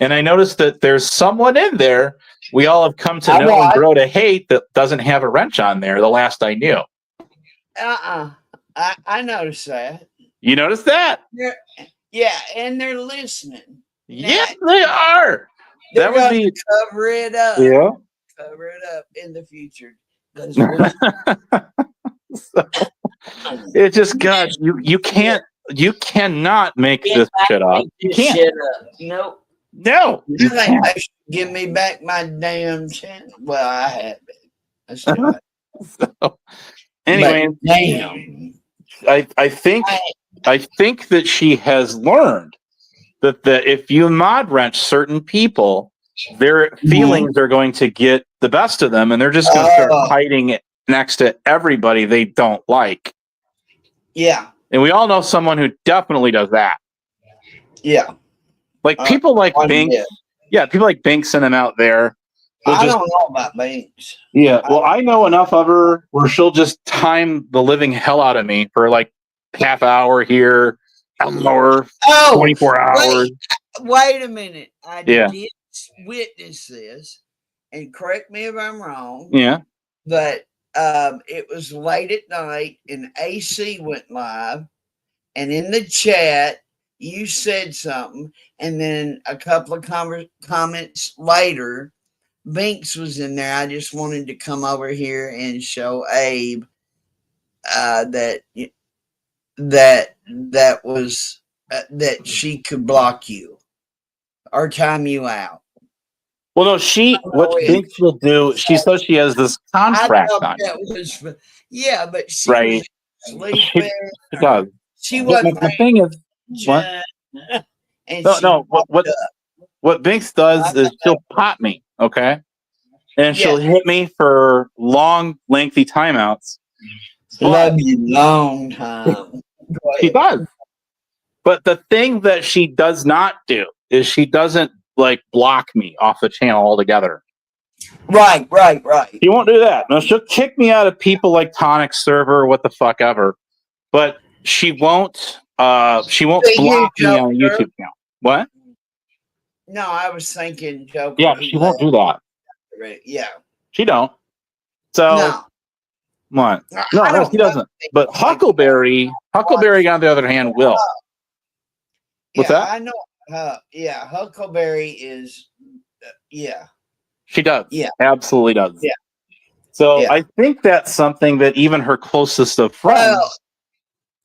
And I noticed that there's someone in there we all have come to know and grow to hate that doesn't have a wrench on there. The last I knew. I noticed that. You noticed that? Yeah, and they're listening. Yes, they are. That would be cover it up. Yeah. Cover it up in the future. It just got you cannot make this shit up. You can't. Nope. No. You think they should give me back my damn channel? Well, I have it. So, anyway, damn. I think that she has learned that if you mod wrench certain people, their feelings are going to get the best of them, and they're just going to start hiding it next to everybody they don't like. Yeah. And we all know someone who definitely does that. Yeah. Like people like Binks. Yeah, people like Binks and them out there. I don't know about Binks. Yeah, well, I know enough of her where she'll just time the living hell out of me for like half hour here, an hour, 24 hours. Wait a minute. I did witnessed this, and correct me if I'm wrong. Yeah. But it was late at night, and AC went live, and in the chat you said something, and then a couple of comments later, Binks was in there. I just wanted to come over here and show Abe that was that she could block you or time you out. Well, no, what Binks will do, she says she has this contract on you. Yeah, but she right. was sleeping. She does. She wasn't. The thing is, what? And No. What Binks does is she'll pop me, okay, and she'll hit me for long, lengthy timeouts. Love you long time. She does. But the thing that she does not do is she doesn't like block me off the channel altogether. Right. She won't do that. No, she'll kick me out of people like Tonic's server or what the fuck ever. But she won't block me on a YouTube channel. What? No, I was thinking Joker. Yeah, she won't do that. Yeah. She don't. So no. What? No, she doesn't. But Huckleberry, on the other hand, will. What's that? I know. Huckleberry is. She does. Yeah. Absolutely does. Yeah. So I think that's something that even her closest of friends.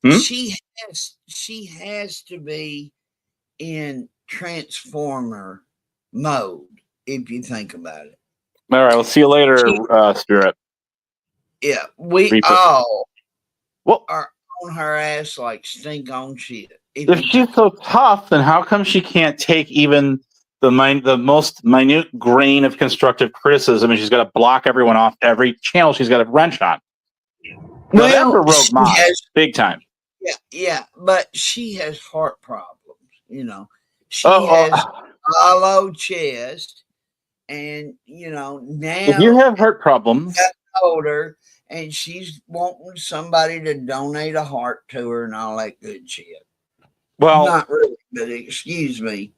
Well, she has to be in Transformer mode if you think about it. All right, we'll see you later, Spirit. Yeah, we Reaper. all are on her ass like stink on shit. If she's so tough, then how come she can't take even the most minute grain of constructive criticism, and she's got to block everyone off every channel she's got a wrench on? Well, that's a rogue mod, big time. Yeah, but she has heart problems. You know, she has a hollow chest, and now if you have heart problems, older, and she's wanting somebody to donate a heart to her and all that good shit. Well, not really, but excuse me.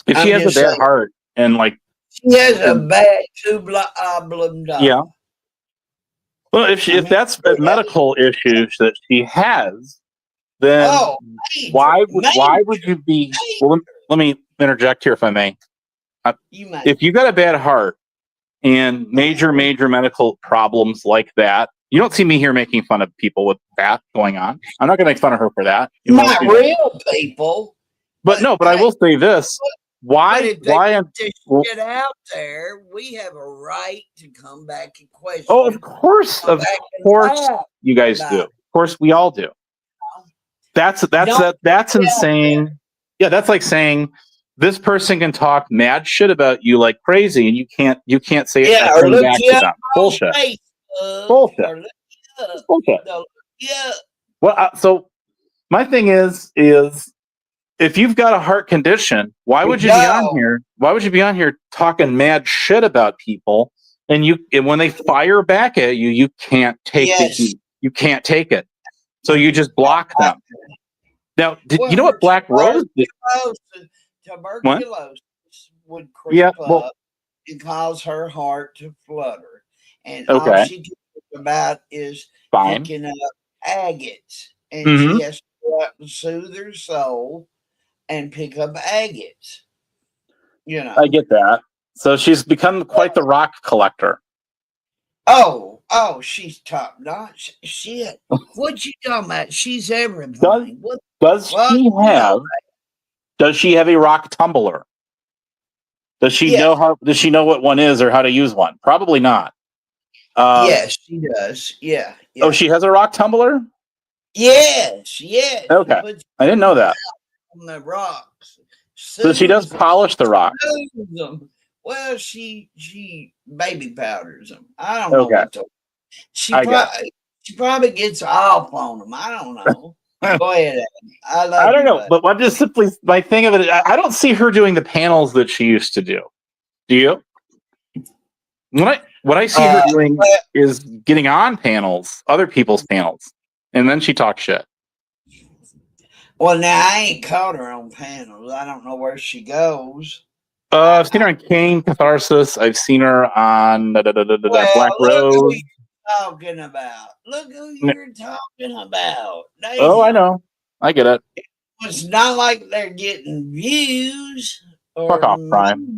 If she has a bad heart and like she has a bad tubulum duct. Yeah. Well, if that's a medical issue that she has, then why would you be? Well, let me interject here, if I may. If you got a bad heart and major medical problems like that, you don't see me here making fun of people with that going on. I'm not going to make fun of her for that. Not real people. But I will say this. Why get out there, we have a right to come back and question. Oh, of course you guys do. Of course we all do. That's insane. Yeah, that's like saying this person can talk mad shit about you like crazy, and you can't say it back to them. Bullshit. Bullshit. Bullshit. Well, so my thing is if you've got a heart condition, why would you be on here? Why would you be on here talking mad shit about people? And when they fire back at you, you can't take it. You can't take it. So you just block them. Now, you know what Black Rose did? Tuberculosis would creep up and cause her heart to flutter. And all she can think about is picking up agates. And she has to go out and soothe her soul and pick up agates. I get that. So she's become quite the rock collector. Oh, she's top notch. Shit. What you talking about? She's everything. Does she have a rock tumbler? Does she know what one is or how to use one? Probably not. Yes, she does. Yeah. Oh, she has a rock tumbler? Yes. Okay. I didn't know that. On the rocks. So she does polish the rock. Well, she baby powders them. I don't know what to. She probably gets off on them. I don't know. Go ahead, Adam. I don't know, but I'm just simply my thing of it. I don't see her doing the panels that she used to do. Do you? What I see her doing is getting on panels, other people's panels, and then she talks shit. Well, now I ain't caught her on panels. I don't know where she goes. I've seen her on Kane Catharsis. I've seen her on Black Rose. Look who you're talking about. Look who you're talking about. Oh, I know. I get it. It's not like they're getting views or Fuck off, Prime.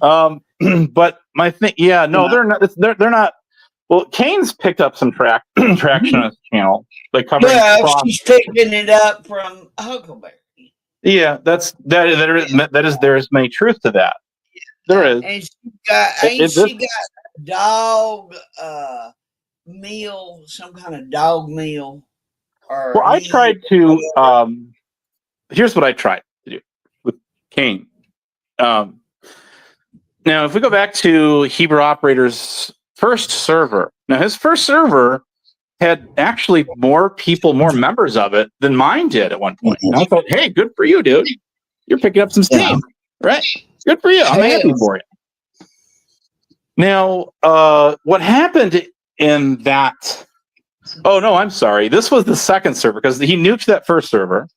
money. But my thing, no, they're not. They're not. Well, Kane's picked up some traction on his channel, like covering. Well, she's picking it up from Huckleberry. Yeah, there is many truth to that. There is. And she got dog meal, some kind of dog meal. Well, I tried to. Here's what I tried to do with Kane. Now, if we go back to Hebrew Operator's first server, now his first server had actually more people, more members of it than mine did at one point. And I thought, hey, good for you, dude. You're picking up some steam, right? Good for you. I'm happy for you. Now, what happened in that? Oh no, I'm sorry. This was the second server because he nuked that first server.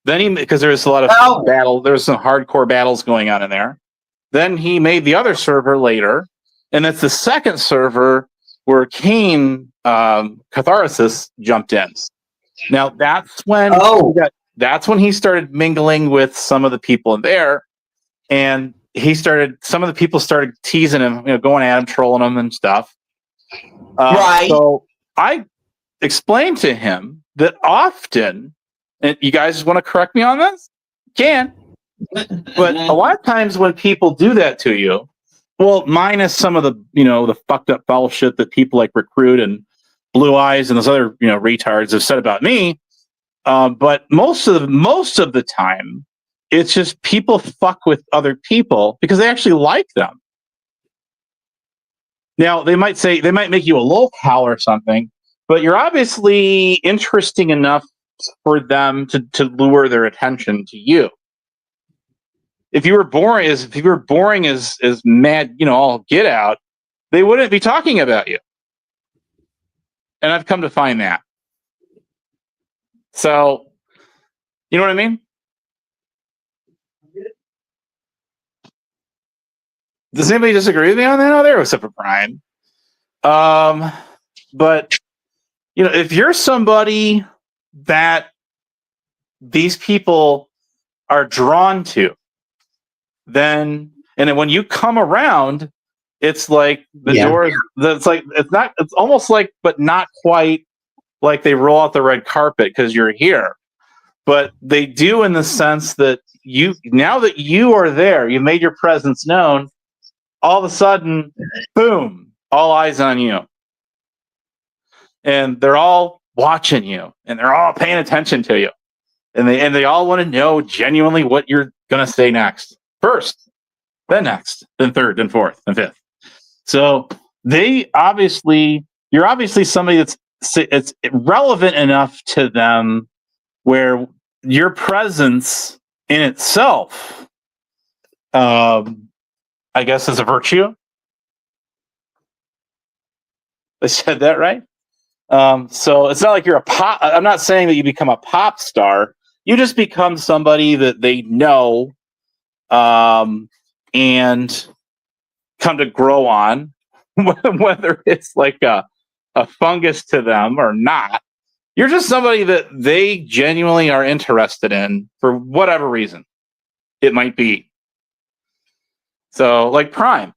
Then because there was a lot of battle, there was some hardcore battles going on in there. Then he made the other server later, and it's the second server where Kane Catharsis jumped in. Now that's when he started mingling with some of the people in there, and some of the people started teasing him, going at him, trolling him and stuff. Right. So I explained to him that often, and you guys want to correct me on this? Can. But a lot of times when people do that to you, well, minus some of the, the fucked up foul shit that people like Recruit and Blue Eyes and those other, retards have said about me. But most of the time, it's just people fuck with other people because they actually like them. Now, they might make you a lolcow or something, but you're obviously interesting enough for them to lure their attention to you. If you were boring as mad, all get out, they wouldn't be talking about you. And I've come to find that. So, you know what I mean? Does anybody disagree with me on that out there, except for Brian? But if you're somebody that these people are drawn to, then when you come around, it's like the doors. It's almost like, but not quite like they roll out the red carpet because you're here. But they do in the sense that now that you are there, you made your presence known. All of a sudden, boom, all eyes on you. And they're all watching you and they're all paying attention to you. And they all want to know genuinely what you're going to say next. First, then next, then third, then fourth, then fifth. So you're obviously somebody it's relevant enough to them where your presence in itself, I guess, is a virtue. I said that right. So it's not like you're a pop. I'm not saying that you become a pop star. You just become somebody that they know, and come to grow on, whether it's like a fungus to them or not. You're just somebody that they genuinely are interested in for whatever reason it might be. So, like Prime,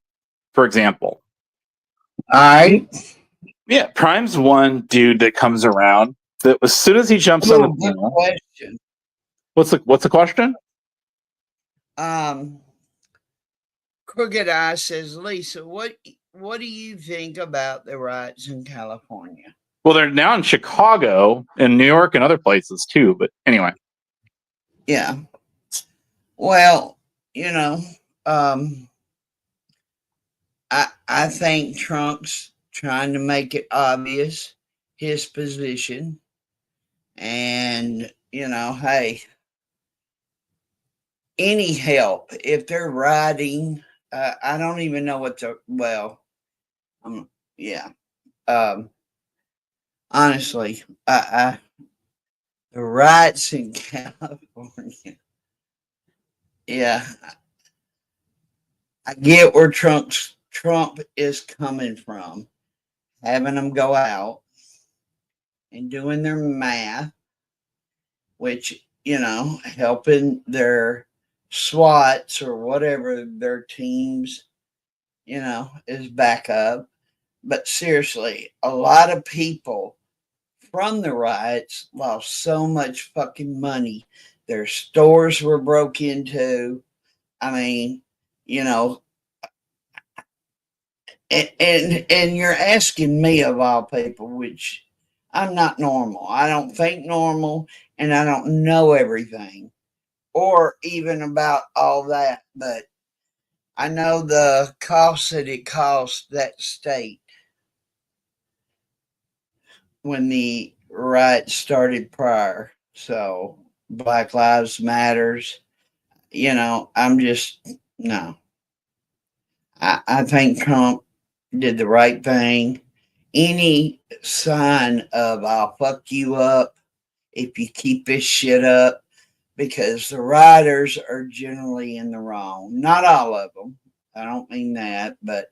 for example. All right. Yeah, Prime's one dude that comes around that as soon as he jumps on the panel. Question. What's the question? Crooked Eye says, Lisa, what do you think about the riots in California? Well, they're now in Chicago and New York and other places too. But anyway. Yeah. Well, I think Trump's trying to make it obvious his position. And, hey, any help, if they're riding, I don't even know what honestly, the riots in California, yeah, I get where Trump is coming from, having them go out and doing their math, which, helping their SWATs or whatever their teams, is back up. But seriously, a lot of people from the riots lost so much fucking money. Their stores were broke into. I mean, and you're asking me of all people, which I'm not normal. I don't think normal, and I don't know everything or even about all that, but I know the cost that it cost that state when the riot started prior. So Black Lives Matters, I'm just, no. I think Trump did the right thing. Any sign of I'll fuck you up if you keep this shit up, because the rioters are generally in the wrong. Not all of them. I don't mean that, but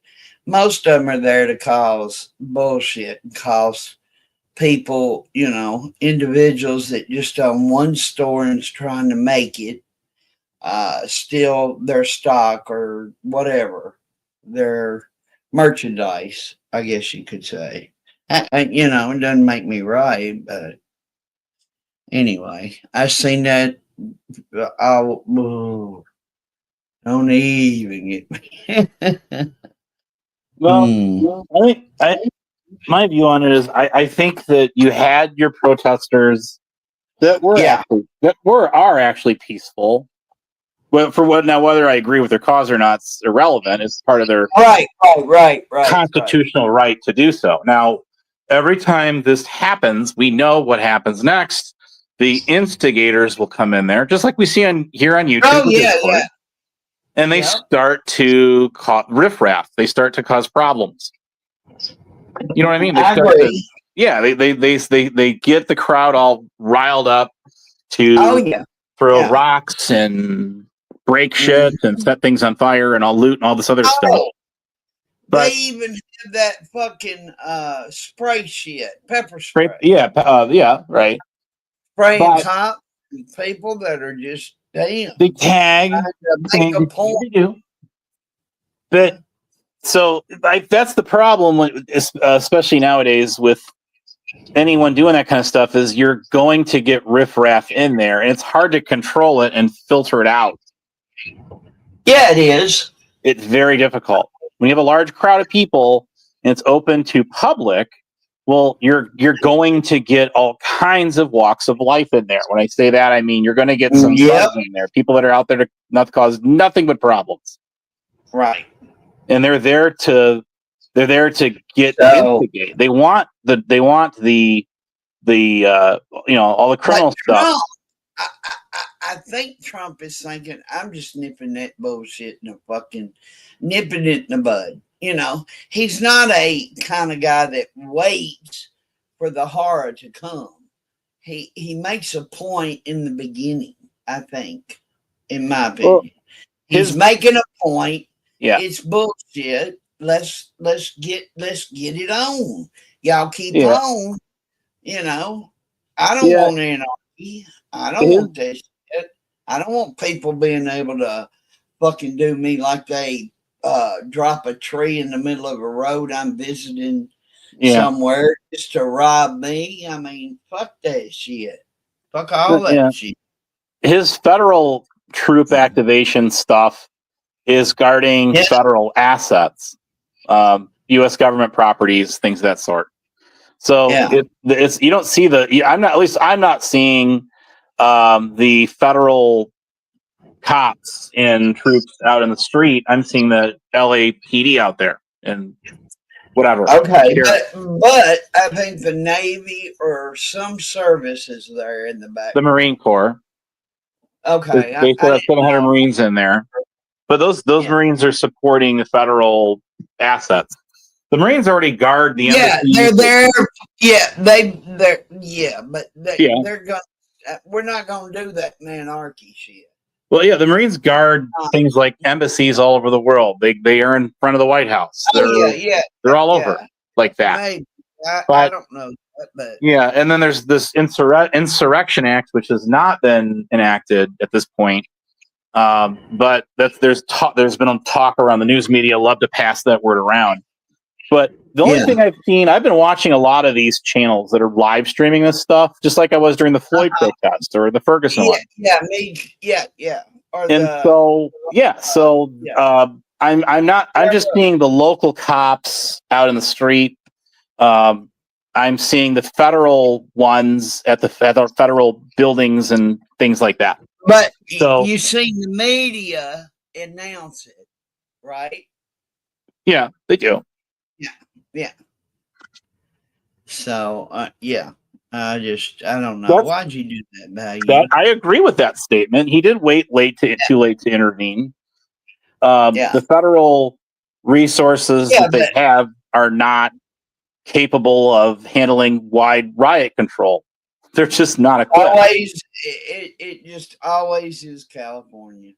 most of them are there to cause bullshit and cause people, individuals that just own one store and is trying to make it, steal their stock or whatever, their merchandise, I guess you could say. It doesn't make me right, but anyway, I seen that. Don't even get me. Well, my view on it is I think that you had your protesters that are actually peaceful. Well, whether I agree with their cause or not is irrelevant. It's part of their right constitutional right to do so. Now, every time this happens, we know what happens next. The instigators will come in there, just like we see here on YouTube. Oh yeah. And they start to cause riffraff. They start to cause problems. You know what I mean? They get the crowd all riled up to throw rocks and break shit and set things on fire and all loot and all this other stuff. But they even have that fucking spray shit, pepper spray. Right. Spraying cops and people that are just damn. They tag. Make a point. But so that's the problem, especially nowadays with anyone doing that kind of stuff, is you're going to get riffraff in there, and it's hard to control it and filter it out. Yeah, it is. It's very difficult. When you have a large crowd of people and it's open to public, well, you're going to get all kinds of walks of life in there. When I say that, I mean you're going to get some thugs in there, people that are out there to not cause nothing but problems. Right. And they're there to get instigate. They want the all the criminal stuff. I think Trump is thinking, I'm just nipping that bullshit nipping it in the bud. He's not a kind of guy that waits for the horror to come. He makes a point in the beginning, I think, in my opinion. Well, he's making a point. Yeah. It's bullshit. Let's get it on. Y'all keep on. I don't want anarchy. I don't want this shit. I don't want people being able to fucking do me like they drop a tree in the middle of a road I'm visiting somewhere just to rob me. I mean, fuck that shit. Fuck all that shit. His federal troop activation stuff is guarding federal assets, U.S. government properties, things of that sort. So it's you don't see I'm not seeing the federal cops and troops out in the street. I'm seeing the LAPD out there and whatever. Okay, but I think the Navy or some service is there in the back. The Marine Corps. Okay, they put 700 Marines in there, but those Marines are supporting the federal assets. The Marines already guard the embassy. They're there. They're going. We're not going to do that manarchy shit. Well, yeah, the Marines guard things like embassies all over the world. They are in front of the White House. They're all over like that. Maybe. I But don't know that, but yeah, and then there's this Insurrection Act, which has not been enacted at this point. But there's been talk around the news media. Love to pass that word around. But the only thing I've been watching a lot of these channels that are live streaming this stuff, just like I was during the Floyd protest or the Ferguson one. Or I'm just seeing the local cops out in the street. I'm seeing the federal ones at the federal buildings and things like that. But So you seen the media announce it, right? yeah, they do. Yeah. So I don't know. That's- Why'd you do that, Value? I agree with that statement. He did wait too late to intervene. The federal resources that they have are not capable of handling wide riot control. They're just not equipped. It just always is California.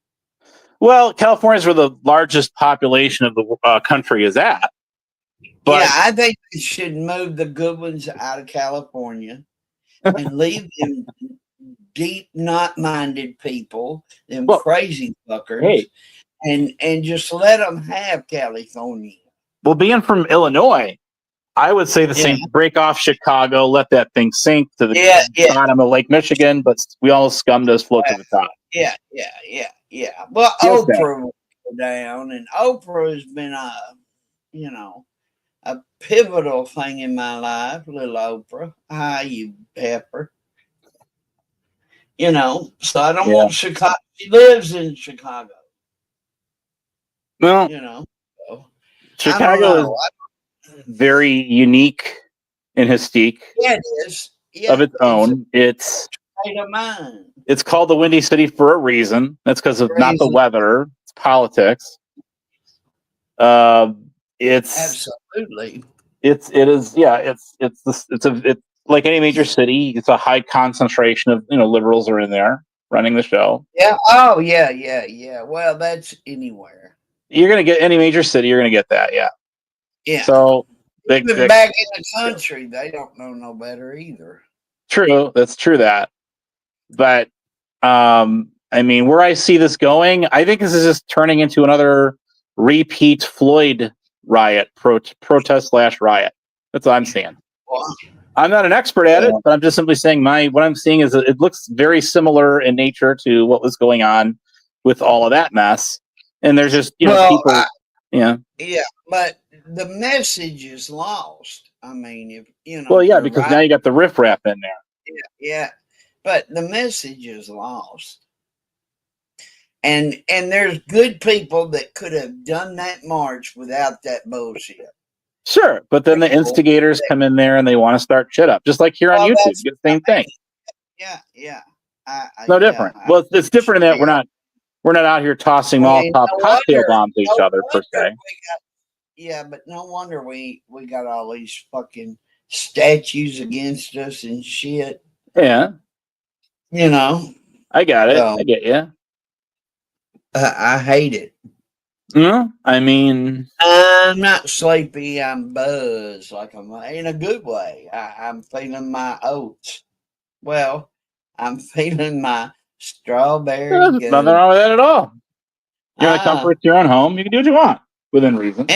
Well, California is where the largest population of the country is at. But I think they should move the good ones out of California and leave them deep, not-minded people, them crazy fuckers, and just let them have California. Well, being from Illinois, I would say the same. Break off Chicago, let that thing sink to the bottom of Lake Michigan, but we all scum does float to the top. Yeah. Well, Oprah will go down, and Oprah has been a pivotal thing in my life, little Oprah. Hi, you pepper. So I don't want Chicago. She lives in Chicago. Well, so Chicago is very unique in Mystique. Yeah, it is. Of its own. It's called the Windy City for a reason. That's because of not the weather, it's politics. It's absolutely. It's like any major city. It's a high concentration of liberals are in there running the show. Yeah. Oh yeah. Well, that's anywhere. You're gonna get any major city. You're gonna get that. Yeah. Yeah. So back in the country, they don't know no better either. True. That's true. But I mean, where I see this going, I think this is just turning into another repeat Floyd riot, protest / riot. That's what I'm saying. Well, I'm not an expert at it, but I'm just simply saying what I'm seeing is that it looks very similar in nature to what was going on with all of that mess. And there's just people. Yeah, but the message is lost. I mean, if Well, yeah, because now you got the riffraff in there. Yeah, but the message is lost. And there's good people that could have done that march without that bullshit. Sure, but then the instigators come in there and they want to start shit up, just like here on YouTube. You get the same thing. Yeah. No different. Well, it's different in that we're not out here tossing Molotov cocktail bombs at each other per se. But no wonder we got all these fucking statues against us and shit. Yeah. I got it. I get you. I hate it. I mean, I'm not sleepy. I'm buzzed, like I'm in a good way. I'm feeling my oats. Well, I'm feeling my strawberry. There's nothing wrong with that at all. You want to comfort your own home? You can do what you want within reason.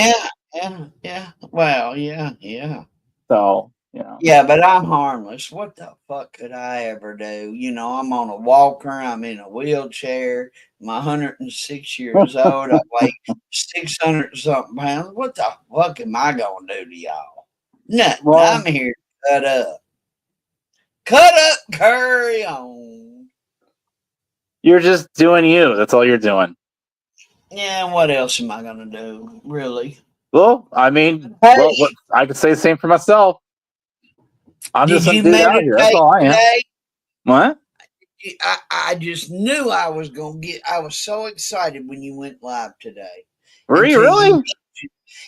Yeah. Well, yeah. So, Yeah, but I'm harmless. What the fuck could I ever do? I'm on a walker. I'm in a wheelchair. I'm 106 years old. I weigh 600 something pounds. What the fuck am I going to do to y'all? Nothing. Well, I'm here to cut up. Cut up, carry on. You're just doing you. That's all you're doing. Yeah, what else am I going to do? Really? Well, I mean, I could say the same for myself. I'm just some dude out here. That's all I am. Today? What? I just knew I was going to get. I was so excited when you went live today. Were you really?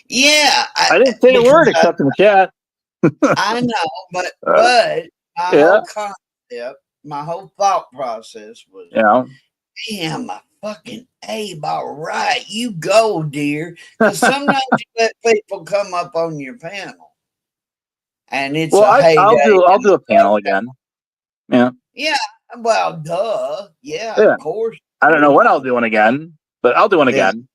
Yeah. I didn't say a word except in the chat. I know, but my whole concept, my whole thought process was, Damn, fucking Abe, all right. You go, dear. Because sometimes you let people come up on your panel. And it's I'll do a panel again. Yeah. Yeah, well, duh. Yeah, Yeah. of course. I don't know when I'll do one again, but I'll do one again.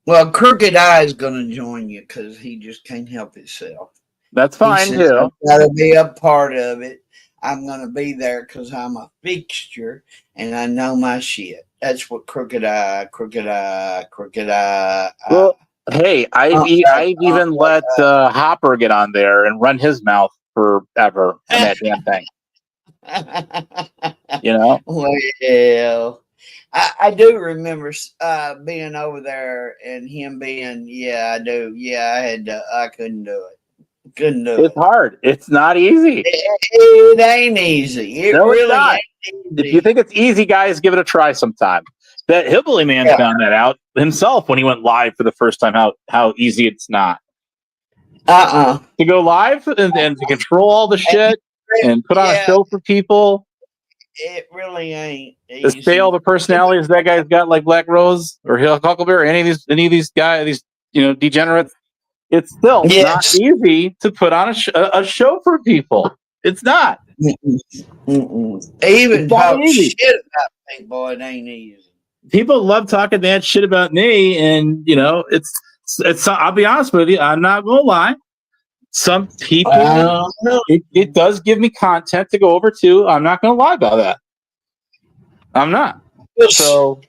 Well, Crooked Eye is going to join you because he just can't help himself. That's fine, he says, too. I've got to be a part of it. I'm going to be there because I'm a fixture and I know my shit. That's what Crooked Eye. Well, hey, I've even let Hopper get on there and run his mouth forever on that damn thing. You know? Well, I do remember being over there and him being, yeah, I do. Yeah, I couldn't do it. Couldn't do it. It's hard. It's not easy. It ain't easy. It really ain't easy. If you think it's easy, guys, give it a try sometime. That Hillbilly Man found that out himself when he went live for the first time, how easy it's not. To go live and to control all the shit and put on a show for people. It really ain't To say all the personalities that guy's got, like Black Rose or Huckleberry, any of these guys, these degenerates. It's still not easy to put on a show for people. It's not. Even talk shit about people, it ain't easy. People love talking that shit about me, and it's. I'll be honest with you. I'm not gonna lie. Some people, it does give me content to go over to. I'm not gonna lie about that. I'm not. So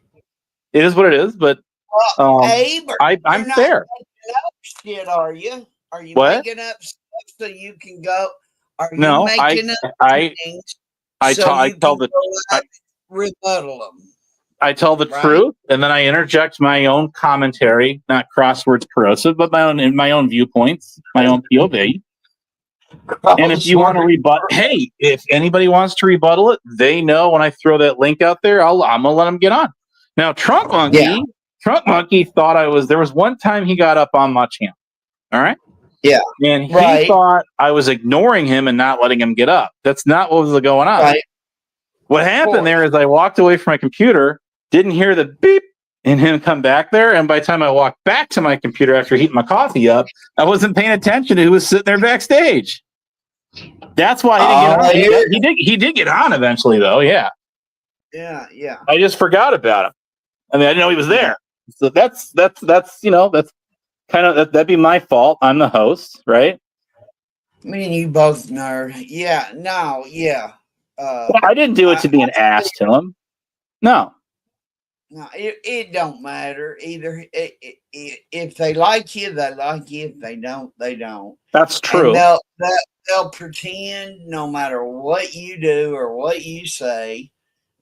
it is what it is. But Abe, I'm fair. Shit, are you? Are you What? making up stuff so you can go? Are you No, making up things I tell the rebuttal them? I tell the truth, and then I interject my own commentary, not crosswords corrosive, but my own viewpoints, my own POV. And if you want to if anybody wants to rebuttal it, they know when I throw that link out there, I'm gonna let them get on. Now, Trunk Monkey thought there was one time he got up on my channel. All right. Yeah. And he thought I was ignoring him and not letting him get up. That's not what was going on. Right. What happened there is I walked away from my computer, didn't hear the beep, and him come back there. And by the time I walked back to my computer after heating my coffee up, I wasn't paying attention to who was sitting there backstage. That's why he didn't get on. He did get on eventually, though. Yeah. Yeah. Yeah. I just forgot about him. I mean, I didn't know he was there. So that's kind of that'd be my fault. I'm the host, right? Me and you both nerd. Yeah. No. Yeah. I didn't do it to be an ass to him. No. No, it don't matter either. If they like you, they like you. If they don't, they don't. That's true. And they'll pretend no matter what you do or what you say.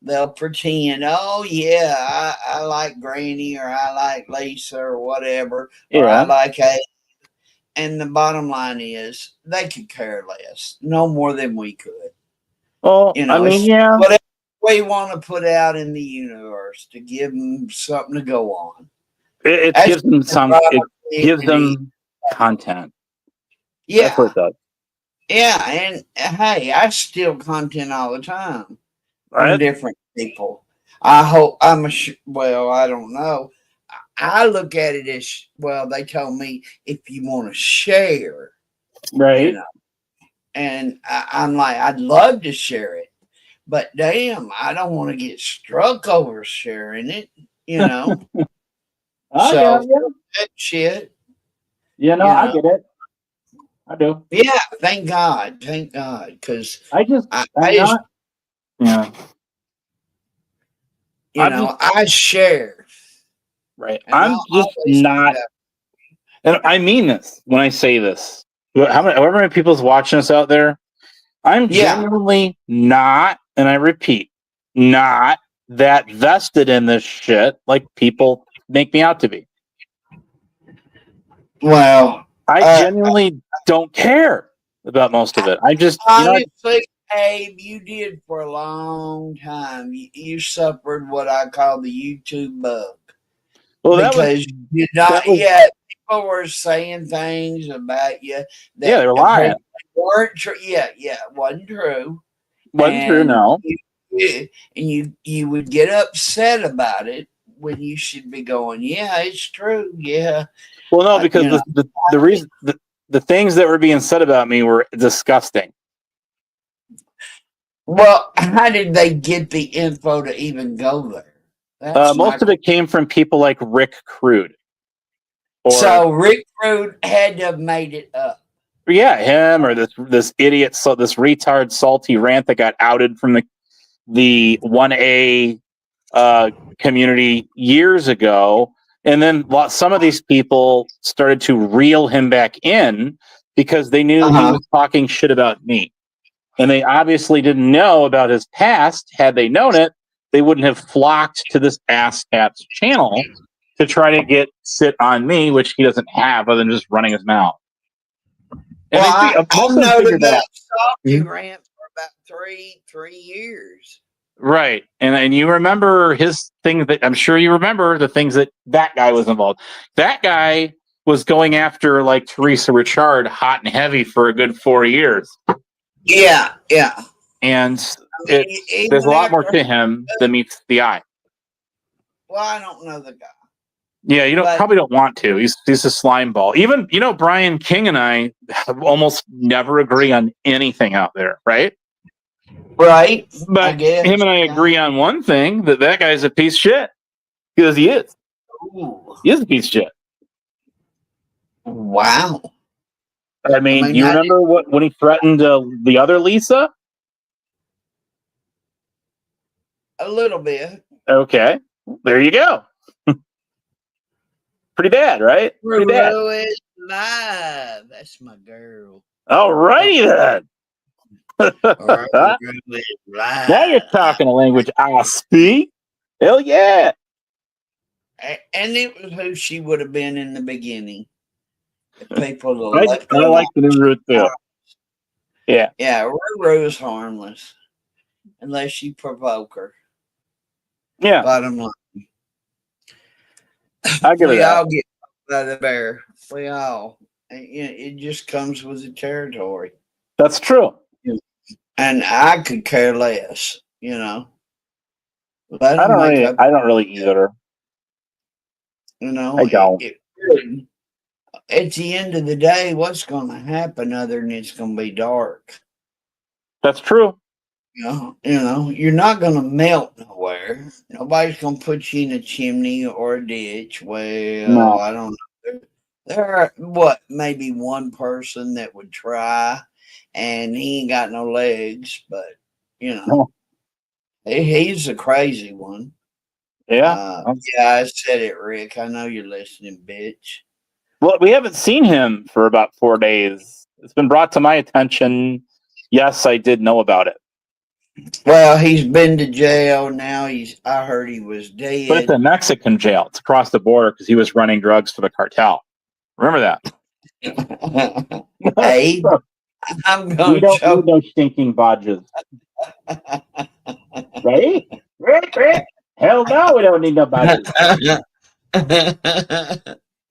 They'll pretend, oh yeah, I like Granny or I like Lisa or whatever, or I like A. And the bottom line is, they could care less, no more than we could. Well, I mean, yeah. Whatever we want to put out in the universe to give them something to go on. It gives them it gives them content. Yeah. That's what it does. Yeah, and hey, I steal content all the time from different people. I hope I don't know. I look at it as, well, they told me if you want to share, right? And I'm like, I'd love to share it, but damn, I don't want to get struck over sharing it, So that shit. I get it. I do. Yeah, thank God, because I share. Right. I'm just not, and I mean this when I say this. However many people's watching us out there, I'm genuinely not, and I repeat, not that vested in this shit like people make me out to be. Well, I genuinely don't care about most of it. I just honestly, Abe, you did for a long time. You suffered what I call the YouTube bug. Well, because you did not yet. People were saying things about you that they were lying. Weren't true. Yeah, it wasn't true. Wasn't true. No, you would get upset about it when you should be going, yeah, it's true, yeah. Well, no, because the reason the things that were being said about me were disgusting. Well, how did they get the info to even go there? Most of it came from people like Rick Crude. So Rick Crude had to have made it up. Yeah, him or this idiot, this retard salty rant that got outed from the 1A community years ago, and then some of these people started to reel him back in because they knew he was talking shit about me, and they obviously didn't know about his past. Had they known it, they wouldn't have flocked to this asshat's channel to try to get shit on me, which he doesn't have other than just running his mouth. And well, I know the salty Mm-hmm. rant for about three years. Right. And you remember his thing that I'm sure you remember the things that guy was involved. That guy was going after like Teresa Richard hot and heavy for a good 4 years. Yeah. And there's a lot more to him than meets the eye. Well, I don't know the guy. Yeah, you probably don't want to. He's a slime ball. Even, Brian King and I almost never agree on anything out there, right? Right. But him and I agree on one thing, that guy's a piece of shit. Because he is. Ooh. He is a piece of shit. Wow. I mean you remember when he threatened the other Lisa? A little bit. Okay. There you go. Pretty bad, right? Pretty bad. Is live. That's my girl. All righty then. Now you're talking a language I speak. Hell yeah. And it was who she would have been in the beginning. People I like the new route too. Yeah. Yeah, Ruru's harmless. Unless you provoke her. Yeah. Bottom line. I give it we that. all get out of the bear. We all. It just comes with the territory. That's true. And I could care less, I don't really either. I don't. At the end of the day, what's going to happen other than it's going to be dark? That's true. You're not going to melt nowhere. Nobody's going to put you in a chimney or a ditch. Well, no. I don't know. There are, maybe one person that would try, and he ain't got no legs, but, he's a crazy one. Yeah. Yeah, I said it, Rick. I know you're listening, bitch. Well, we haven't seen him for about 4 days. It's been brought to my attention. Yes, I did know about it. Well, he's been to jail now. I heard he was dead. But it's a Mexican jail. It's across the border because he was running drugs for the cartel. Remember that. Hey, I'm going we don't need no stinking bodges. Right? Hell no, we don't need no bodges.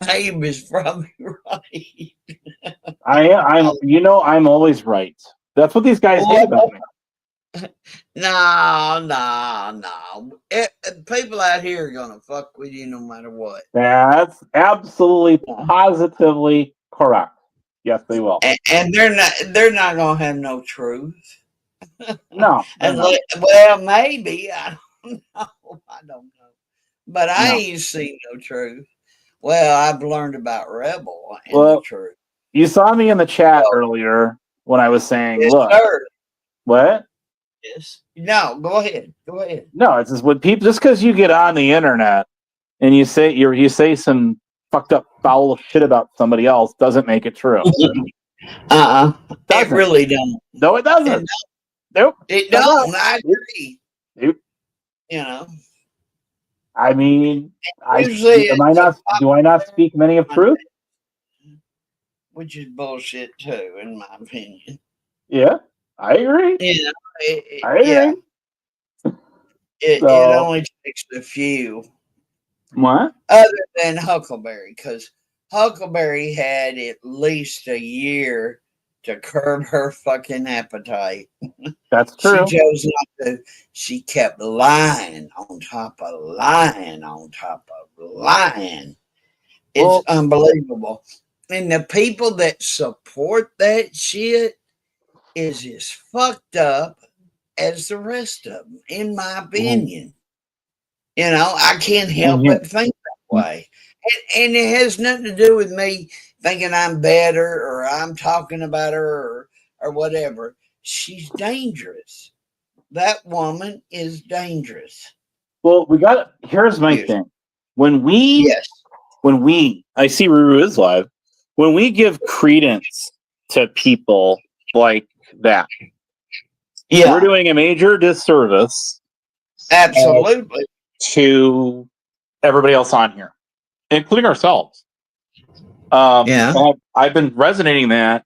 Abe is probably right. I'm always right. That's what these guys hate about me. No. People out here are gonna fuck with you no matter what. That's absolutely, positively correct. Yes, they will. And they're not gonna have no truth. No. Well, maybe. I don't know. But I ain't seen no truth. Well, I've learned about Rebel and the truth. You saw me in the chat earlier when I was saying, yes, look. Sir. What? Yes. No, go ahead. No, it's just when people, just because you get on the internet and you say some fucked up foul shit about somebody else doesn't make it true. It really don't. No, it doesn't. Nope. It don't. I agree. Nope. I mean, do I not speak many of truth? Which is bullshit too, in my opinion. Yeah, I agree. I agree. Yeah. It only takes a few. What? Other than Huckleberry, because Huckleberry had at least a year to curb her fucking appetite. That's She true. chose not to. She kept lying on top of lying on top of lying. It's unbelievable. And the people that support that shit is as fucked up as the rest of them, in my opinion. You know, I can't help but think that way. And it has nothing to do with me thinking I'm better or I'm talking about her or whatever. She's dangerous. That woman is dangerous. Well, here's my thing. When we, I see Ruru is live. When we give credence to people like that, we're doing a major disservice. Absolutely. To everybody else on here, including ourselves. I've been resonating that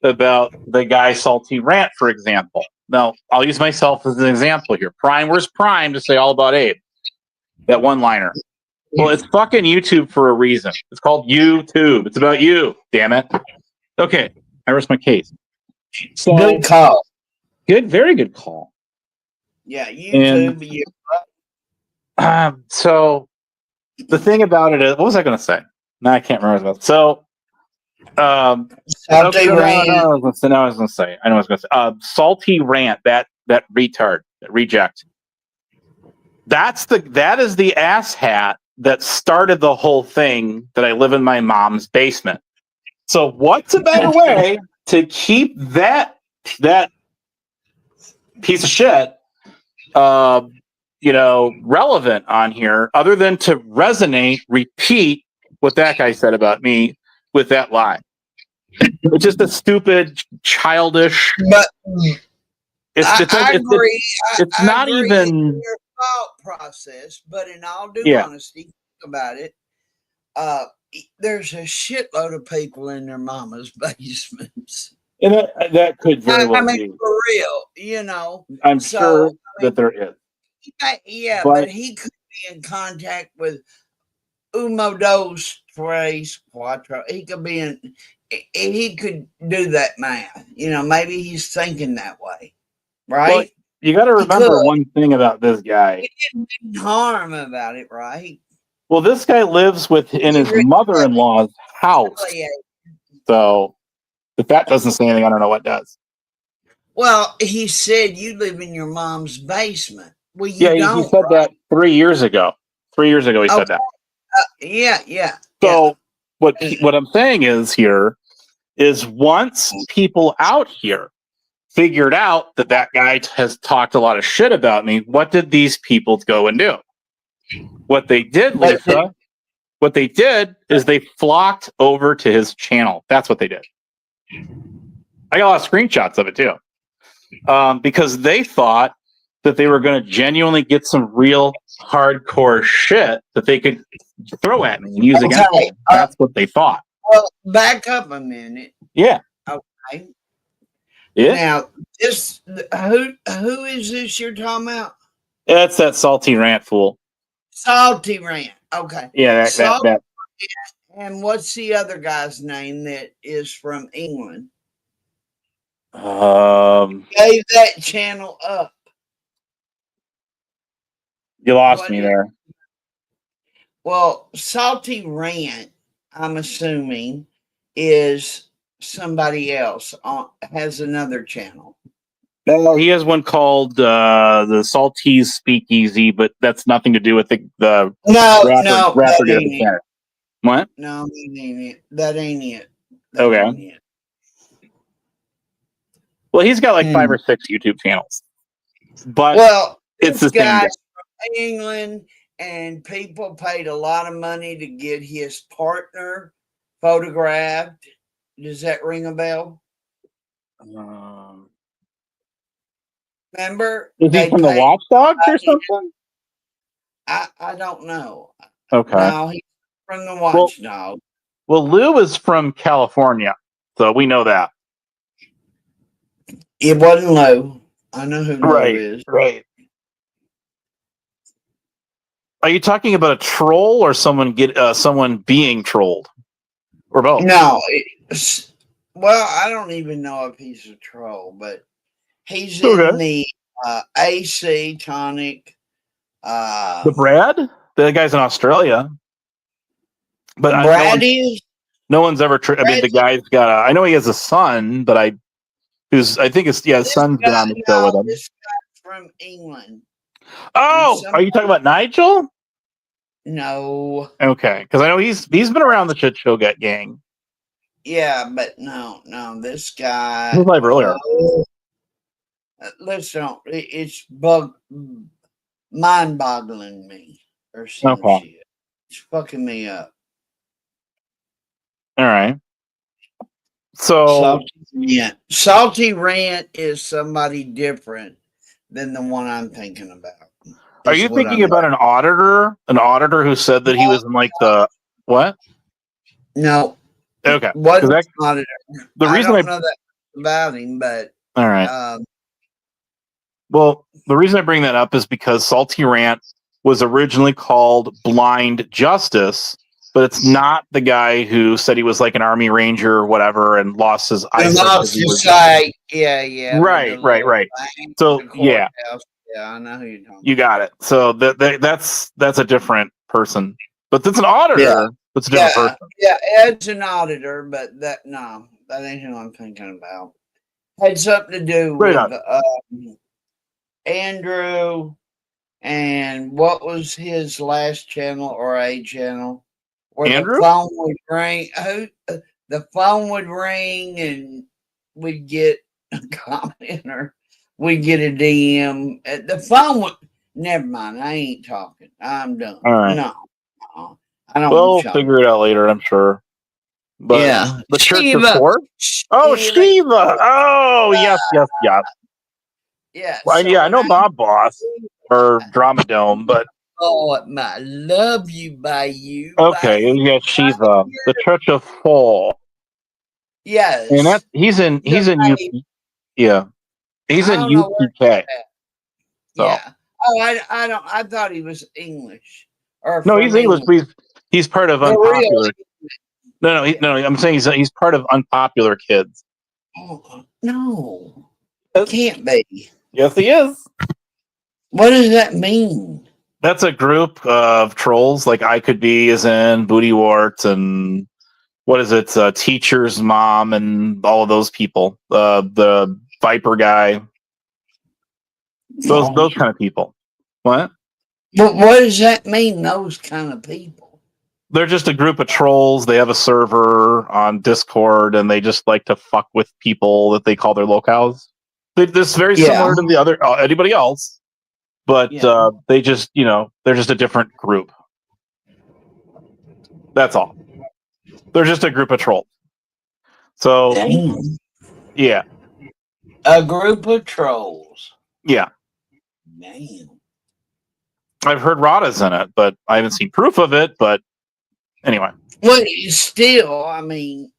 about the guy Salty Rant, for example. Now, I'll use myself as an example here. Where's Prime to say all about Abe? That one-liner. Well, it's fucking YouTube for a reason. It's called YouTube. It's about you, damn it. Okay, I rest my case. So, good call. Very good call. Yeah, YouTube. So the thing about it is, what was I going to say? No, I can't remember. So, Salty Rant. I know what I was going to say. Salty Rant. That retard, that reject. That is the ass hat that started the whole thing. That I live in my mom's basement. So, what's a better way to keep that piece of shit? Relevant on here, other than to repeat what that guy said about me with that lie. It's just a stupid, childish. But I agree. It's not even your thought process, but in all due honesty, think about it. There's a shitload of people in their mama's basements. And that could very well be. For real, I'm sure that there is. But he could be in contact with uno, dos, tres, cuatro. He could do that math. Maybe he's thinking that way, right? Well, you got to remember one thing about this guy. He didn't mean harm about it, right? Well, this guy lives in his mother-in-law's house. So if that doesn't say anything, I don't know what does. Well, he said you live in your mom's basement. Well, he said that 3 years ago. 3 years ago, he said that. Yeah. So what I'm saying is once people out here figured out that guy has talked a lot of shit about me, what did these people go and do? What they did, Lisa, is they flocked over to his channel. That's what they did. I got a lot of screenshots of it too. Because they thought that they were going to genuinely get some real hardcore shit that they could throw at me and use against me. That's what they thought. Well, back up a minute. Yeah. Okay. Yeah. Now, who is this you're talking about? That's that Salty Rant fool. Salty Rant. Okay. Yeah, that. And what's the other guy's name that is from England? Gave that channel up. You lost me there. Well, Salty Rant, I'm assuming, is somebody else has another channel. No, he has one called the Saltese Speakeasy, but that's nothing to do with the rapper that ain't it. What? No, that ain't it. Okay. Well, he's got like 5 or 6 YouTube channels, but it's the same. From England, and people paid a lot of money to get his partner photographed. Does that ring a bell? Remember? Is he from the Watchdogs or something? I don't know. Okay. No, he's from the Watchdog. Well, Lou is from California, so we know that. It wasn't Lou. I know who Lou is. Right. Are you talking about a troll or someone being trolled, or both? No. Well, I don't even know if he's a troll, but he's Okay. in the AC Tonic. The Brad? The guy's in Australia. But Brad is? No one's ever. I mean, the guy's got. I know he has a son, but I think his son's been on the show with him. This guy's from England. Oh, are you talking about Nigel? No. Okay, because I know he's been around the shit show gang. Yeah, but no, this guy. He was live earlier. Listen, it's mind-boggling me or some shit. It's fucking me up. All right. So Salty Rant is somebody different than the one I'm thinking about. Are you thinking about an auditor? An auditor who said that he was in like the what? No. Okay. What auditor? The reason I don't know that about him, but all right. Well, the reason I bring that up is because Salty Rant was originally called Blind Justice, but it's not the guy who said he was like an Army Ranger or whatever and lost his eyesight. Lost his sight. Yeah. Right. So yeah, I know who you're talking. you got it. So that's a different person, but that's an auditor. Yeah. That's a different person. Yeah, Ed's an auditor, but that ain't who I'm thinking about. Had something to do with Andrew, and what was his last channel or a channel where Andrew? the phone would ring? The phone would ring, and we'd get a comment or we'd get a DM. The phone would. Never mind. I ain't talking. I'm done. All right. No, I don't. We'll figure it out later, I'm sure. But yeah, the Church of Force. Oh, Shiva. Oh, yes. Yeah. Well, yeah, I know Bob Boss or Drama Dome, but I love you by you. okay, yeah, Shiva, the Church of Four. Yes, and he's in UP. Yeah, he's in UPK. So. Yeah. Oh, I don't. I thought he was English. Or no, he's English. He's part of Unpopular. No. I'm saying he's part of Unpopular Kids. Oh no, it can't be. Yes, he is. What does that mean? That's a group of trolls, like I Could Be is in, Booty Wart, and what is it? Teacher's Mom, and all of those people. The Viper guy. Those kind of people. What? But what does that mean? Those kind of people. They're just a group of trolls. They have a server on Discord, and they just like to fuck with people that they call their locals. This is very similar to the other anybody else, but they just they're just a different group. That's all. They're just a group of trolls. So yeah, a group of trolls. Yeah. Man. I've heard Rada's in it, but I haven't seen proof of it. But anyway. Well, still, I mean,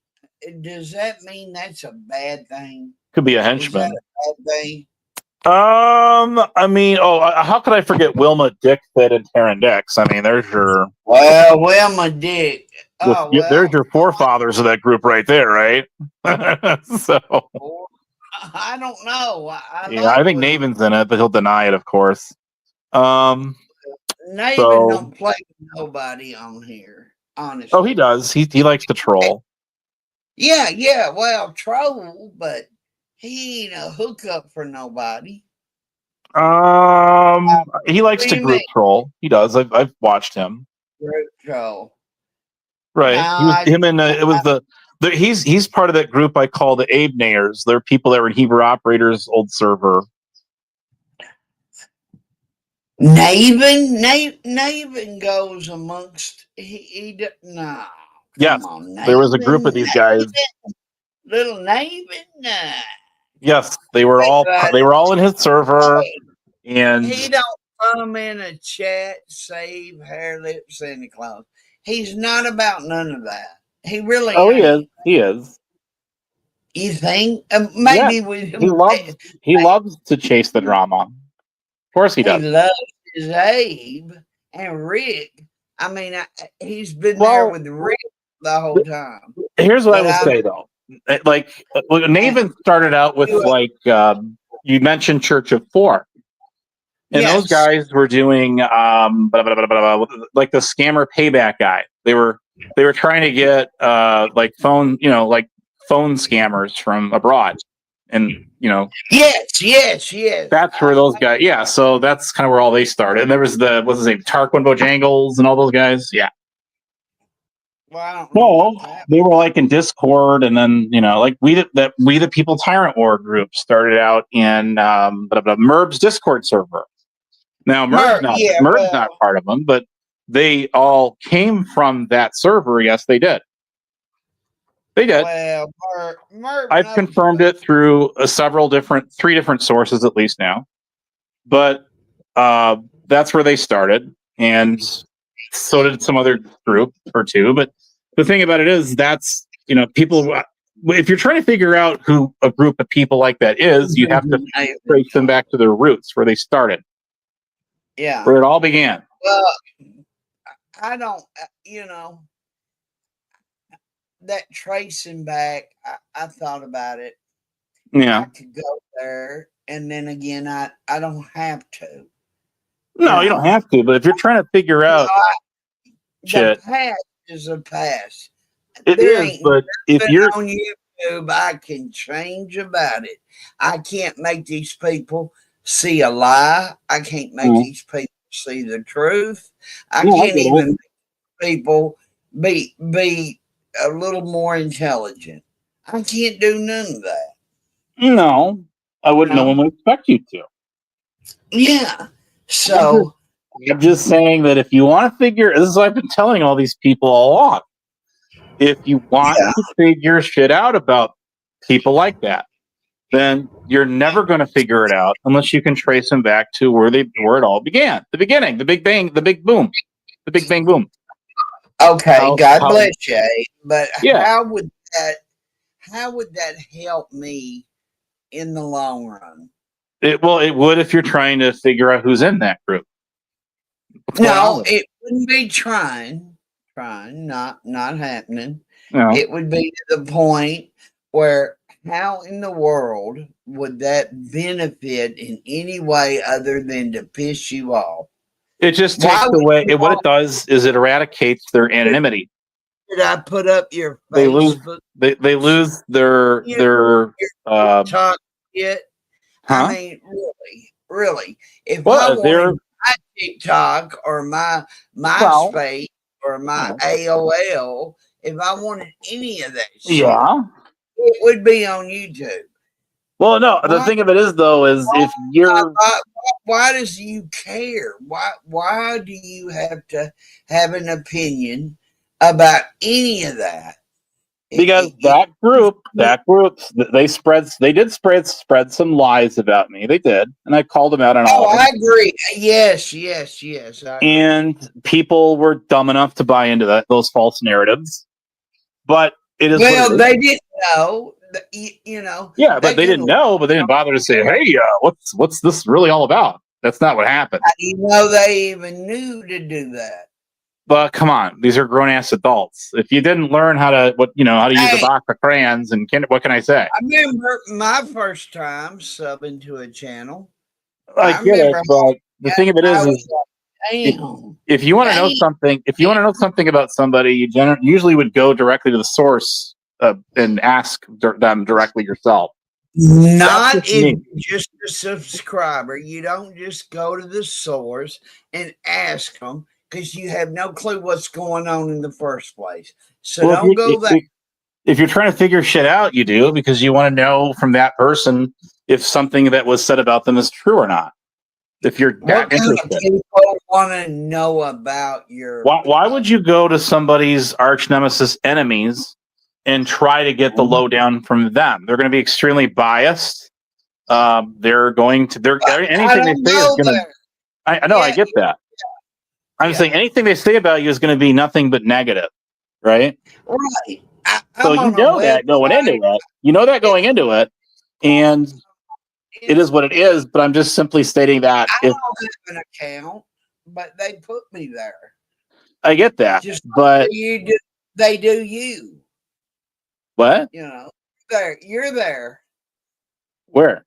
does that mean that's a bad thing? Could be a henchman. Is that a bad thing? I mean, how could I forget Wilma Dickfit and Taryn Dix? I mean, there's your Wilma Dick. There's your forefathers of that group right there, right? So I don't know. I think Naven's in it, but he'll deny it, of course. Naven don't play with nobody on here, honestly. Oh, he does. He likes to troll. Yeah. Well, troll, but he ain't a hookup for nobody. He likes to group troll. He does. I've watched him. Group troll. Right. He's part of that group I call the Abe Nayers. They're people that were in Hebrew Operators' old server. Naven goes amongst no. Yes, on, there was a group of these guys. Little Naven. Yes, they were all in his server, and he don't come in a chat, save hair lip Santa Claus. He's not about none of that. He really. Oh, he is. You think? Maybe he loves to chase the drama. Of course he does. He loves his Abe and Rick. I mean, he's been there with Rick the whole time. Here's what I will say, though. like Naven started out with like you mentioned Church of Four, and those guys were doing like the scammer payback guy. They were trying to get like phone scammers from abroad, and Yes. that's where those guys. Yeah, so that's kind of where all they started. And there was what's his name, Tarquin Bojangles, and all those guys. Yeah. Well, They were like in Discord, and then like we the People Tyrant War group started out in Merb's Discord server. Now Merb's not part of them, but they all came from that server. Yes, they did. They did. Well, Merv I've confirmed it through three different sources at least now. But that's where they started, and so did some other group or two. But the thing about it is, that's people. If you're trying to figure out who a group of people like that is, you have to trace them back to their roots, where they started. Yeah, where it all began. Well, I don't. That tracing back, I thought about it. Yeah, I could go there, and then again, I don't have to. No, you don't have to. But if you're trying to figure out the past is a past. It is, but if you're on YouTube, I can change about it. I can't make these people see a lie. I can't make these people see the truth. I can't even make people be a little more intelligent. I can't do none of that. No, I wouldn't. No one would expect you to. Yeah. So I'm just saying that if you want to figure, this is what I've been telling all these people all along. If you want to figure shit out about people like that, then you're never going to figure it out unless you can trace them back to where it all began. The beginning, the Big Bang, the Big Boom, the Big Bang Boom. Okay, God bless you. But how would that help me in the long run? It would if you're trying to figure out who's in that group. No, it wouldn't be trying, not happening. No. It would be to the point where how in the world would that benefit in any way other than to piss you off? It just takes away. What it does is it eradicates their anonymity. Did I put up your They lose. Facebook? They lose their talk yet? Huh? I mean, really. If I wanted my TikTok or my MySpace or my AOL, if I wanted any of that shit, it would be on YouTube. Well, no. The thing of it is, though, is if you're why does you care? Why do you have to have an opinion about any of that? Because that group, they did spread some lies about me. They did, and I called them out on all. Oh, I agree. Yes. And people were dumb enough to buy into those false narratives. But it is. Well, they didn't know. Yeah, but they didn't know. But they didn't bother to say, "Hey, what's this really all about?" That's not what happened. How do you know they even knew to do that? But come on, these are grown-ass adults. If you didn't learn how to use a box of crayons, and what can I say? I remember my first time subbing to a channel. I get it, but the thing of it is if you want to know something, about somebody, you usually would go directly to the source and ask them directly yourself. Not if you're just a subscriber. You don't just go to the source and ask them, because you have no clue what's going on in the first place. So don't go there. If you're trying to figure shit out, you do, because you want to know from that person if something that was said about them is true or not. If you're that interested. What kind of people want to know about your... Why would you go to somebody's arch nemesis enemies and try to get the lowdown from them? They're going to be extremely biased. Anything they say is going to... I know, I get that. I'm saying anything they say about you is going to be nothing but negative, right? Right. So you know that going into it. You know that going into it, and it is what it is. But I'm just simply stating that I don't have an account, but they put me there. I get that, but they do you. What? there. You're there. Where?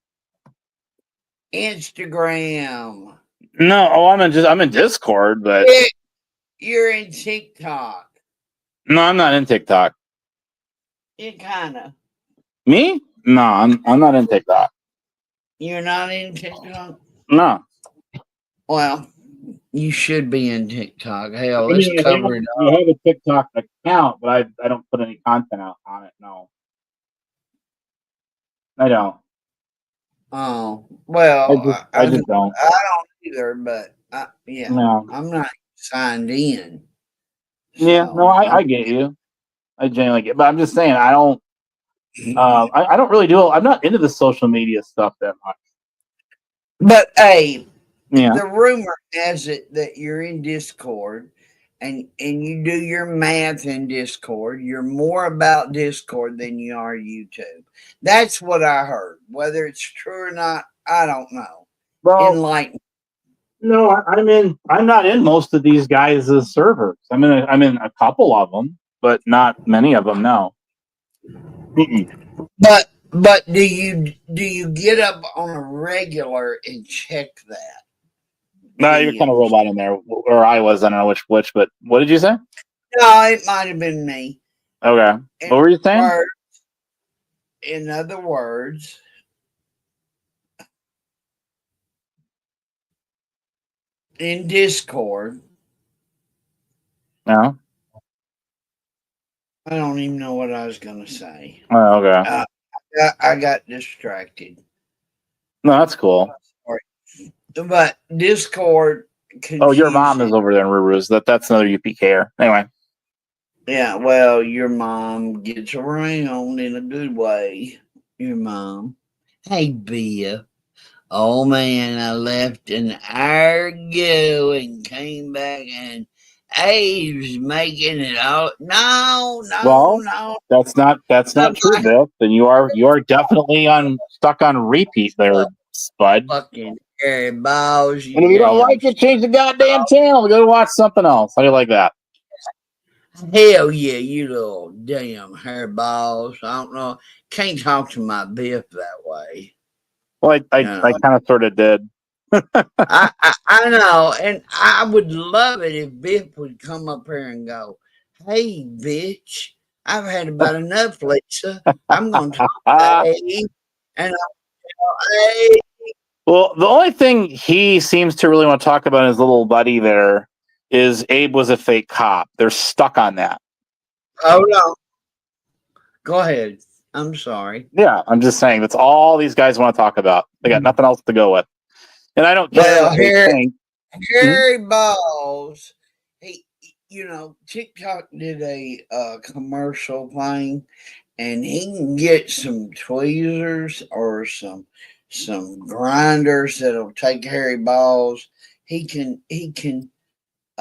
Instagram. No, I'm in Discord, but You're in TikTok. no, I'm not in TikTok. You kinda. Me? No, I'm not in TikTok. You're not in TikTok? No. Well, you should be in TikTok. Hell, I let's mean, cover it I up. have a TikTok account, but I don't put any content out on it. No, I don't. Oh, well, I just don't. I don't either, but yeah, No. I'm not signed in. Yeah, no, I I'm- get you. I genuinely get, but I'm just saying I don't. I don't really do. I'm not into the social media stuff that much. But hey, Yeah. the rumor has it that you're in Discord, and you do your math in Discord. You're more about Discord than you are YouTube. That's what I heard. Whether it's true or not, I don't know. Well, Enlighten. No, I'm not in most of these guys' servers. I'm in a couple of them, but not many of them. No. But do you get up on a regular and check that? No, you're kind of robot in there, or I was. I don't know which. But what did you say? No, it might have been me. Okay. What were you saying? In other words, in Discord. No. I don't even know what I was going to say. Oh, okay. I got distracted. No, that's cool. But Discord. Oh, your mom is over there in Ruru's. That's another UPKer. Anyway. Yeah, well, your mom gets around in a good way. Your mom. Hey, Bia. Oh, man, I left an hour ago and came back and Abe's making it all. No. That's not true, Bill. Then you are definitely stuck on repeat there, Spud. Fucking hairy balls. And if you don't like it, change the goddamn channel. Go watch something else. How do you like that? Hell yeah, you little damn hair balls. I don't know. Can't talk to my Biff that way. Well, I kind of sort of did. I know, and I would love it if Biff would come up here and go, "Hey, bitch, I've had about enough, Lisa. I'm going to talk to Abe, and I'll Abe." Well, the only thing he seems to really want to talk about his little buddy there is Abe was a fake cop. They're stuck on that. Oh no. Go ahead. I'm sorry. Yeah, I'm just saying that's all these guys want to talk about. They got nothing else to go with. And I don't care what they think. Harry Balls, TikTok did a commercial thing, and he can get some tweezers or some grinders that'll take Harry Balls. He can.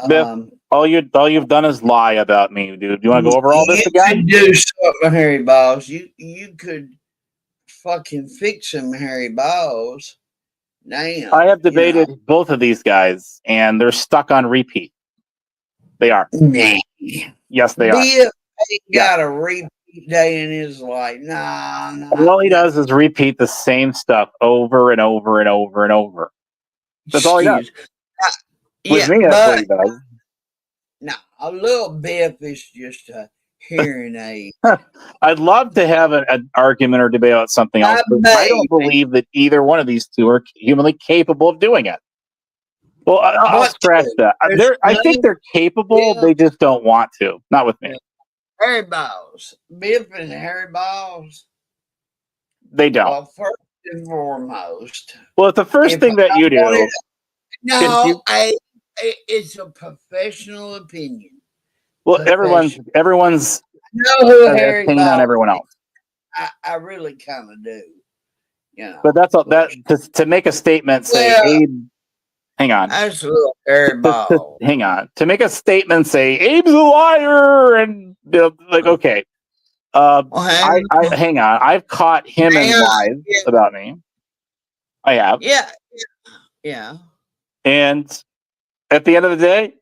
Biff, all you've done is lie about me, dude. Do you want to go over all this again? You could do something, Harry Balls. You could fucking fix him, Harry Balls. Damn, I have debated both of these guys, and they're stuck on repeat. They are. Nah. Yes, they are. Biff ain't got a repeat day in his life. Nah. All he does is repeat the same stuff over and over and over and over. That's all he does. With me, that's what he does. No, a little Biff is just a hearing aid. I'd love to have an argument or debate about something else, but I don't believe that either one of these two are humanly capable of doing it. Well, I'll scratch that. I think they're capable. They just don't want to. Not with me. Harry Balls. Biff and Harry Balls. They don't. Well, first and foremost. Well, it's the first thing that you do. It's a professional opinion. Well, everyone's Harry opinion on everyone else. I really kind of do. But that's all. That to make a statement, say Abe. Hang on. That's a little Harry Ball. Hang on. To make a statement, say Abe's a liar, and okay. Hang on. I've caught him in lies about me. I have. Yeah. And at the end of the day,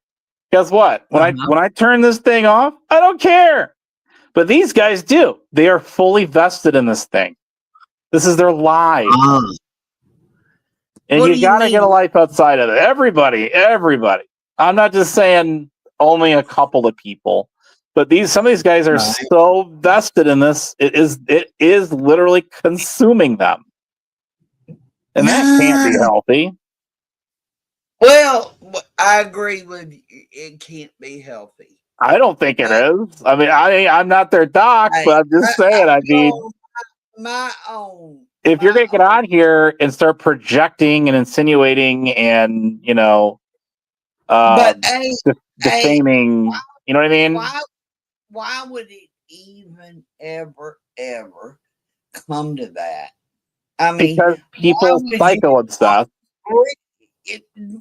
guess what? When I turn this thing off, I don't care. But these guys do. They are fully vested in this thing. This is their life. And you got to get a life outside of it. Everybody. I'm not just saying only a couple of people, but some of these guys are so vested in this. It is literally consuming them. And that can't be healthy. Well, I agree with you. It can't be healthy. I don't think it is. I mean, I'm not their doc, but I'm just saying. I mean, my own. If you're going to get on here and start projecting and insinuating and, defaming, you know what I mean? Why would it even ever come to that? I mean, because people psycho and stuff.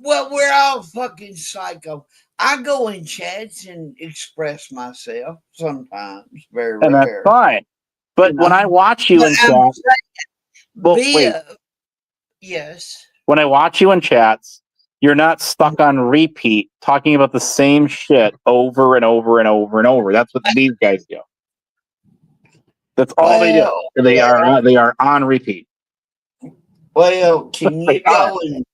Well, we're all fucking psycho. I go in chats and express myself sometimes, very rare. And that's fine. But when I watch you in chats, yes. When I watch you in chats, you're not stuck on repeat talking about the same shit over and over and over and over. That's what these guys do. That's all they do. They are on repeat. Well, can you go and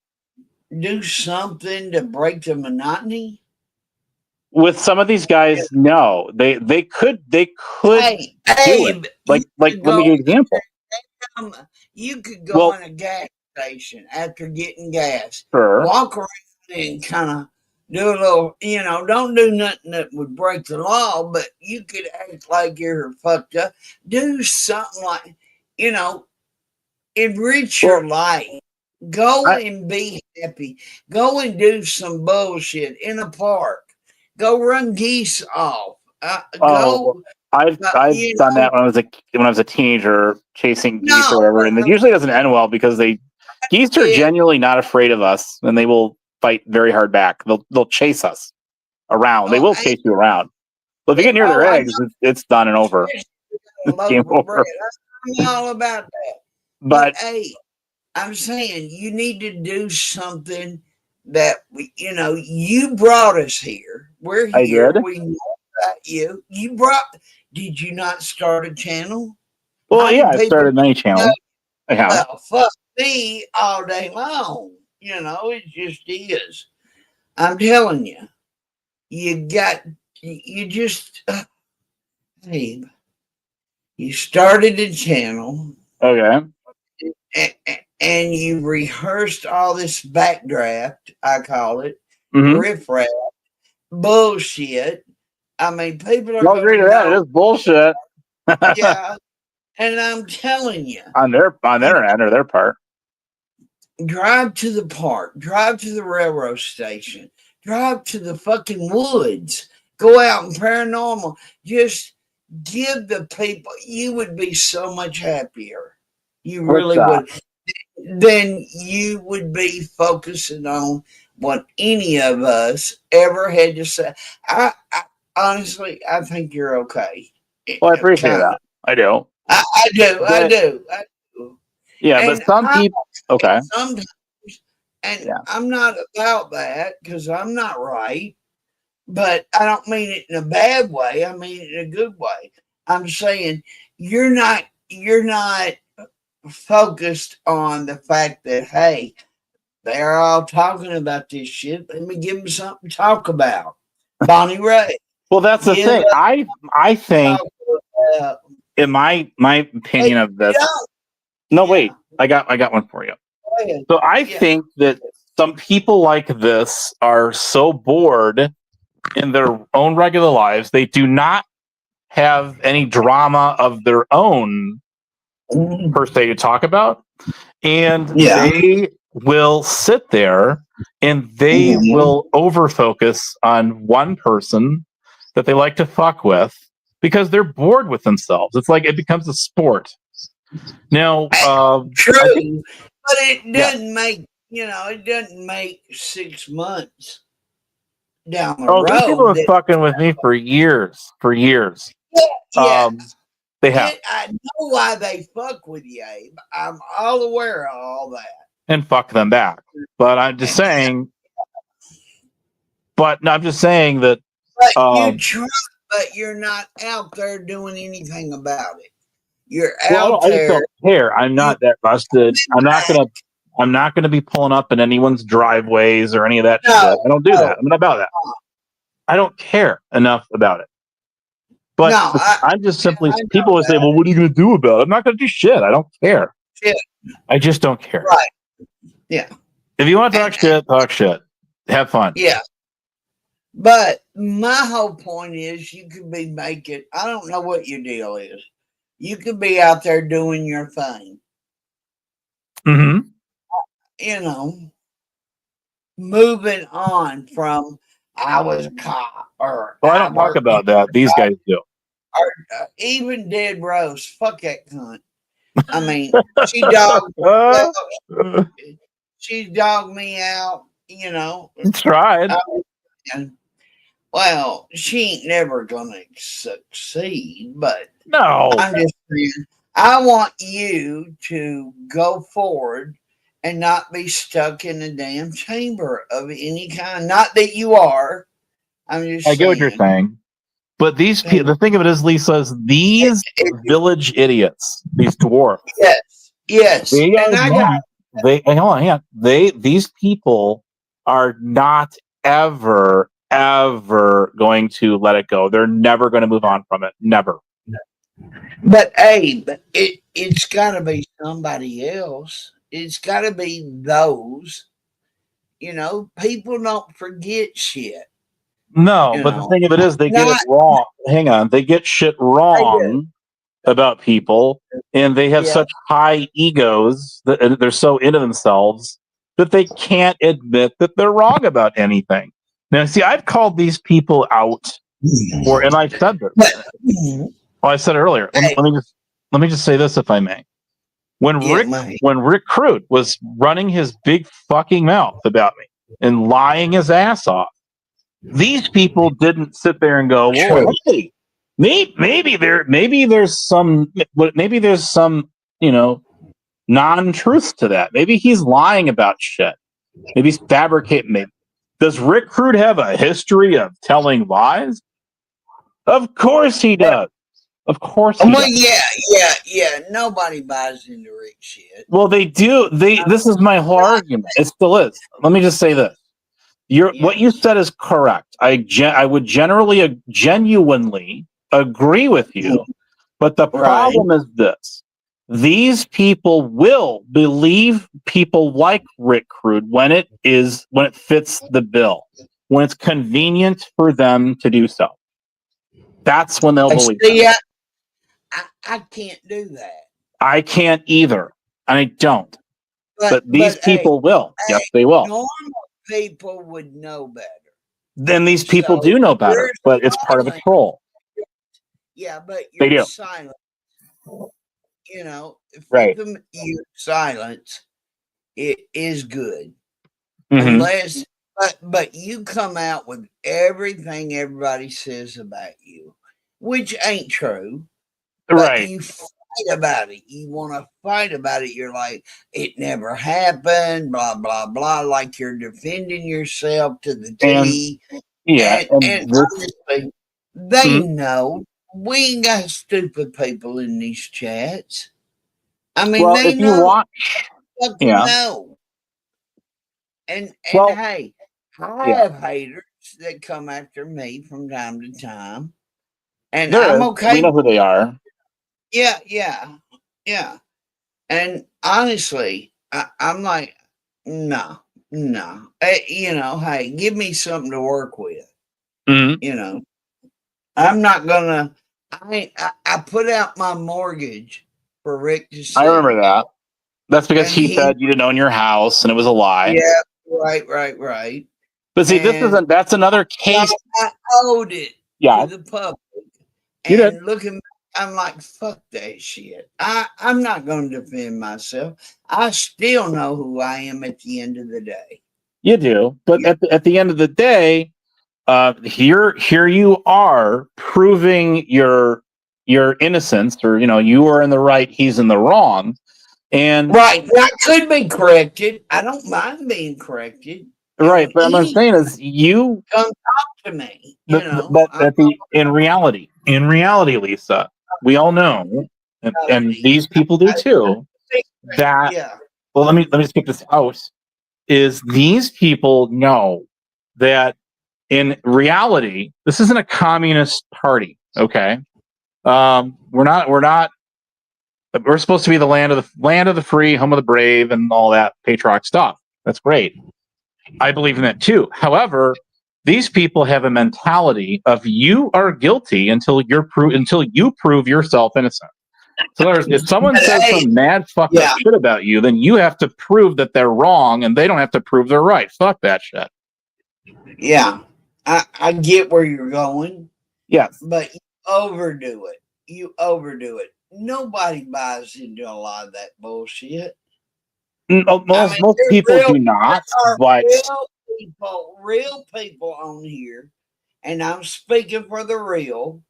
do something to break the monotony? With some of these guys, no. They could do it. Like let me give you an example. You could go in a gas station after getting gas. Sure. Walk around and kind of do a little, don't do nothing that would break the law, but you could act like you're fucked up. Do something like, enrich your life. Go and be happy. Go and do some bullshit in a park. Go run geese off. I've done that when I was a teenager, chasing geese or whatever, and it usually doesn't end well because geese are genuinely not afraid of us, and they will fight very hard back. They'll chase us around. They will chase you around. But if you get near their eggs, it's done and over. Game over. I'm all about that. But hey, I'm saying you need to do something that you brought us here. We're here. I did. We know about you. Did you not start a channel? Well, yeah, I started many channels. I have. Well, fuck me all day long. It just is. I'm telling you. Babe, you started a channel. Okay. And you rehearsed all this backdraft, I call it, Mm-hmm. riffraff, bullshit. I mean, people are I'll agree to that. It is bullshit. Yeah. And I'm telling you. On their end or their part. Drive to the park. Drive to the railroad station. Drive to the fucking woods. Go out and paranormal. Just give the people. You would be so much happier. You really would. Then you would be focusing on what any of us ever had to say. I honestly, I think you're okay. Well, I appreciate that. I do. I do. Yeah, but some people. Okay. Sometimes, I'm not about that because I'm not right. But I don't mean it in a bad way. I mean it in a good way. I'm saying you're not focused on the fact that, hey, they're all talking about this shit. Let me give them something to talk about. Bonnie Ray. Well, that's the thing. I think, in my opinion of this. No, wait. I got one for you. So I think that some people like this are so bored in their own regular lives, they do not have any drama of their own per se to talk about, and they will sit there and they will over focus on one person that they like to fuck with because they're bored with themselves. It's like it becomes a sport. Now, true, but it doesn't make it doesn't make 6 months down the road. These people have been fucking with me for years. Yeah. They have. I know why they fuck with you, Abe. I'm all aware of all that. And fuck them back. But I'm just saying. But no, I'm just saying that. but you're not out there doing anything about it. You're Well, out I just there. don't care. I'm not that busted. I'm not gonna be pulling up in anyone's driveways or any of that shit. I don't do that. I'm not about that. I don't care enough about it. But I'm just simply people would say, "Well, what are you gonna do about it?" I'm not gonna do shit. I don't care. Shit. I just don't care. Right. Yeah. If you want to talk shit, talk shit. Have fun. Yeah. But my whole point is you could be making, I don't know what your deal is. You could be out there doing your thing. Mm-hmm. You know, moving on from I was a cop or Well, I don't talk about that. These guys do. Or even Dead Rose. Fuck that cunt. I mean, she dogged me out, you know. Tried. Well, she ain't never gonna succeed, but no. I'm just saying, I want you to go forward and not be stuck in a damn chamber of any kind. Not that you are. I'm just I saying. get what you're saying. But these people, the thing of it is, Lisa, is these village idiots, these dwarfs. Yes. Hang on. These people are not ever going to let it go. They're never going to move on from it. Never. But Abe, it's got to be somebody else. It's got to be those. You know, people don't forget shit. No, but the thing of it is, they get it wrong. Hang on, they get shit wrong about people, and they have such high egos that they're so into themselves that they can't admit that they're wrong about anything. Now, see, I've called these people out, and I said this. Well, I said it earlier. Let me just say this, if I may. When Rick Crude was running his big fucking mouth about me and lying his ass off, these people didn't sit there and go, "Well, hey, maybe there's some, you know, non-truth to that. Maybe he's lying about shit. Maybe he's fabricating. Maybe does Rick Crude have a history of telling lies? Of course he does. Of course he does. Yeah. Nobody buys into Rick shit. Well, they do. This is my whole argument. It still is. Let me just say this. What you said is correct. I would genuinely agree with you, but the problem is this: these people will believe people like Rick Crude when it fits the bill, when it's convenient for them to do so. That's when they'll believe. I can't do that. I can't either, and I don't. But these people will. Yes, they will. Normal people would know better. Then these people do know better, but it's part of a troll. Yeah, but They do. silent. You know, Right. Your silence it is good. Mm-hmm. Unless but you come out with everything everybody says about you, which ain't true. Right. You fight about it. You want to fight about it. You're like, it never happened, blah, blah, blah, like you're defending yourself to the T. And honestly, they know we ain't got stupid people in these chats. I mean, they know. Fucking know. And hey, I have haters that come after me from time to time. And I'm okay. We know who they are. Yeah. And honestly, I'm like, no. You know, hey, give me something to work with. Mm-hmm. You know, I'm not gonna. I put out my mortgage for Rick to see. I remember that. That's because he said you didn't own your house, and it was a lie. Yeah, right. But see, that's another case. I owed it to the public. You did. Looking, I'm like, fuck that shit. I'm not going to defend myself. I still know who I am at the end of the day. You do, but at the end of the day, here you are proving your innocence, or you are in the right, he's in the wrong, and right. That could be corrected. I don't mind being corrected. Right, but what I'm saying is you come talk to me. But in reality, Lisa, we all know, and these people do too, that well, let me just get this out. Is these people know that in reality, this isn't a communist party, okay? We're supposed to be the land of the free, home of the brave, and all that patriotic stuff. That's great. I believe in that too. However, these people have a mentality of you are guilty until you prove yourself innocent. So if someone says some mad fucked up shit about you, then you have to prove that they're wrong, and they don't have to prove they're right. Fuck that shit. Yeah, I get where you're going. Yes, but you overdo it. Nobody buys into a lot of that bullshit. Most people do not, but real people on here, and I'm speaking for the real,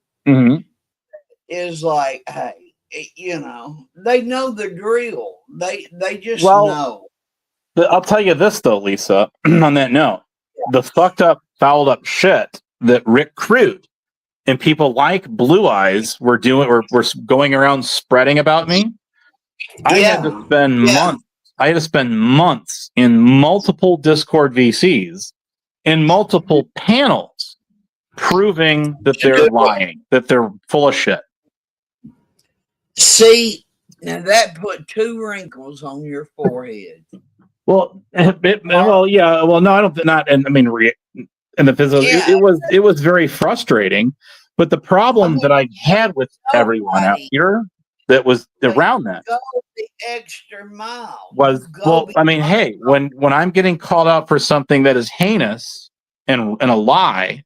is like, hey, they know the drill. They just know. I'll tell you this though, Lisa. On that note, the fucked up, fouled up shit that Rick Crude and people like Blue Eyes were going around spreading about me. I had to spend months. I had to spend months in multiple Discord VCs, in multiple panels, proving that they're lying, that they're full of shit. See, now that put 2 wrinkles on your forehead. Well, yeah. Well, no, I don't. Not, and I mean, in the physical, it was very frustrating. But the problem that I had with everyone out here that was around that go the extra mile was, I mean, hey, when I'm getting called out for something that is heinous and a lie,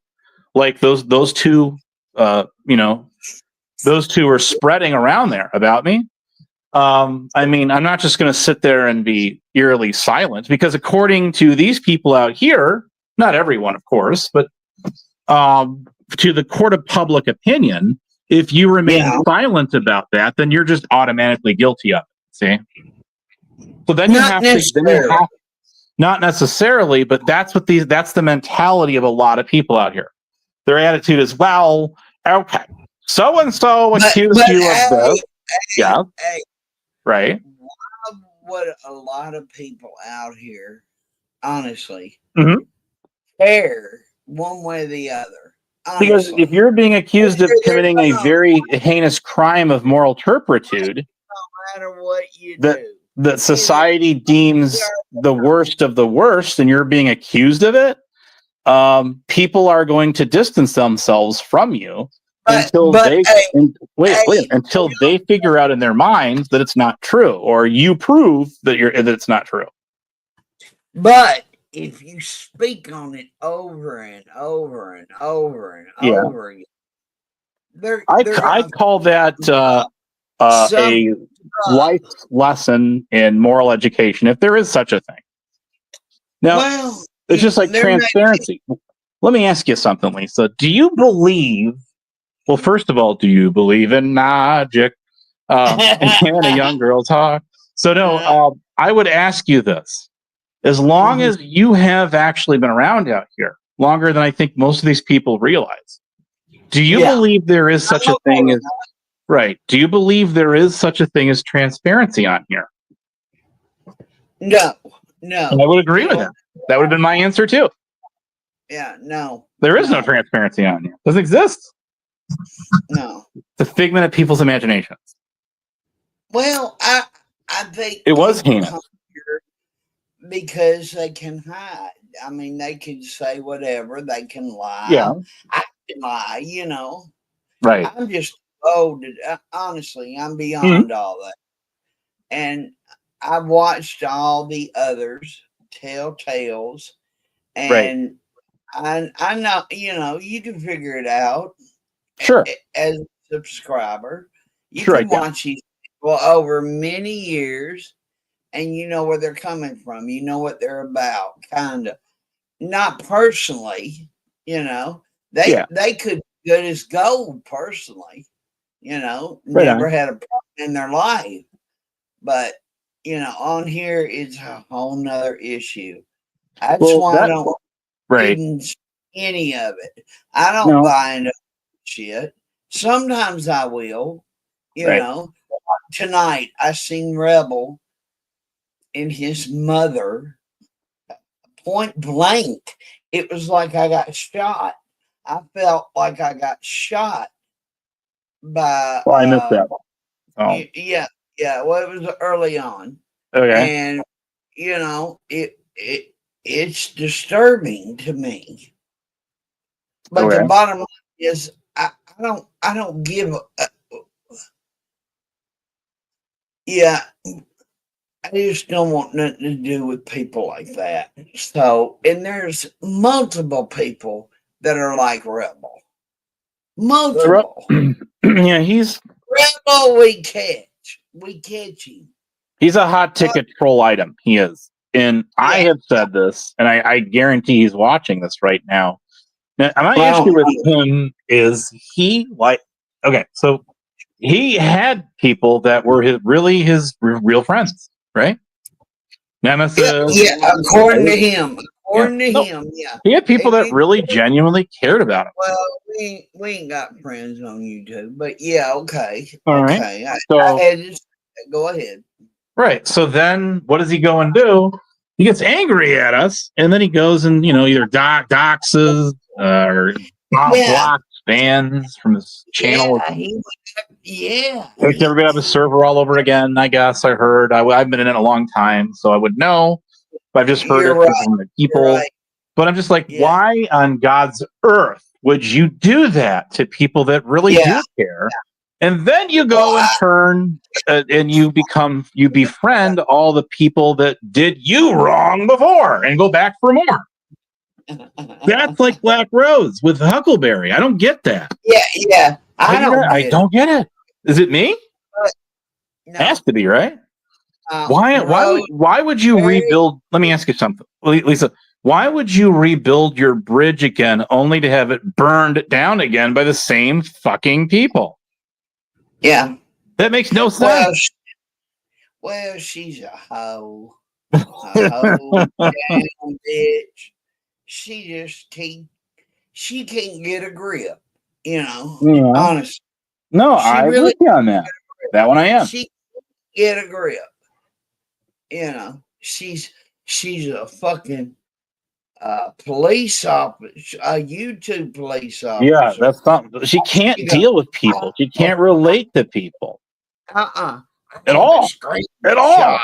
like those two, those two are spreading around there about me. I mean, I'm not just going to sit there and be eerily silent, because according to these people out here, not everyone, of course, but to the court of public opinion, if you remain silent about that, then you're just automatically guilty of it. See? So then not necessarily, but that's the mentality of a lot of people out here. Their attitude is, well, okay, so and so accused you of this. Right. Why would a lot of people out here, honestly, care one way or the other? Honestly. Because if you're being accused of committing a very heinous crime of moral turpitude, no matter what you do, that society deems the worst of the worst, and you're being accused of it, people are going to distance themselves from you until they figure out in their minds that it's not true, or you prove that it's not true. But if you speak on it over and over and over and over again, I call that a life lesson in moral education, if there is such a thing. Now, it's just like transparency. Let me ask you something, Lisa. Do you believe? Well, first of all, do you believe in magic and a young girl's heart? So no, I would ask you this. As long as you have actually been around out here, longer than I think most of these people realize, do you believe there is such a thing as do you believe there is such a thing as transparency on here? No. And I would agree with that. That would have been my answer too. Yeah, no. There is no transparency on here. It doesn't exist. No. It's a figment of people's imaginations. Well, I think it was heinous. Because they can hide. I mean, they can say whatever. They can lie. Yeah. I can lie, Right. I'm just old. Honestly, I'm beyond all that. And I've watched all the others tell tales. And I know, you can figure it out. Sure. As a subscriber. You can watch these people over many years. And you know where they're coming from. You know what they're about, kind of. Not personally, They could be good as gold personally, Never had a problem in their life. But, on here, it's a whole nother issue. That's why I don't even any of it. I don't buy into shit. Sometimes I will, you know. Tonight I seen Rebel and his mother point blank. It was like I got shot. I felt like I got shot by. Well, I missed that. Oh. Yeah. Well, it was early on. Okay. And you know, it's disturbing to me. But the bottom line is, I don't give. I just don't want nothing to do with people like that. So, and there's multiple people that are like Rebel. Multiple. Yeah, he's Rebel. We catch him. He's a hot ticket troll item. He is. And I have said this, and I guarantee he's watching this right now. Now, my issue with him is so he had people that were his real friends, right? Nemesis. Yeah, according to him. He had people that really genuinely cared about him. Well, we ain't got friends on YouTube, but yeah, okay. All right. Okay. So, go ahead. Right. So then what does he go and do? He gets angry at us, and then he goes and, either doxes or blocks fans from his channel. Takes everybody out of his server all over again, I guess. I heard. I've been in it a long time, so I would know. But I've just heard it from the people. But I'm just like, why on God's earth would you do that to people that really do care? And then you go and turn and you befriend all the people that did you wrong before and go back for more. That's like Black Rose with Huckleberry. I don't get that. Yeah. I don't get it. Is it me? No. Has to be, right? Why would you rebuild? Let me ask you something, Lisa. Why would you rebuild your bridge again only to have it burned down again by the same fucking people? Yeah. That makes no sense. Well, she's a hoe. A hoe, damn bitch. She can't get a grip, honestly. No, I agree with you on that. That one I am. She get a grip. She's a fucking police officer, a YouTube police officer. Yeah, that's something. She can't deal with people. She can't relate to people. At all. At all.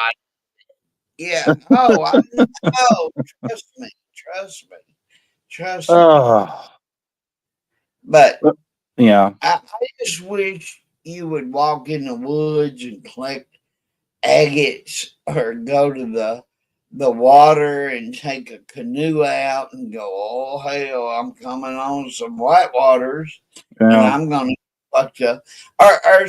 Yeah. Oh, I know. Trust me. But yeah, I just wish you would walk in the woods and collect agates, or go to the water and take a canoe out and go, oh hell, I'm coming on some white waters, and I'm gonna fuck you. Or I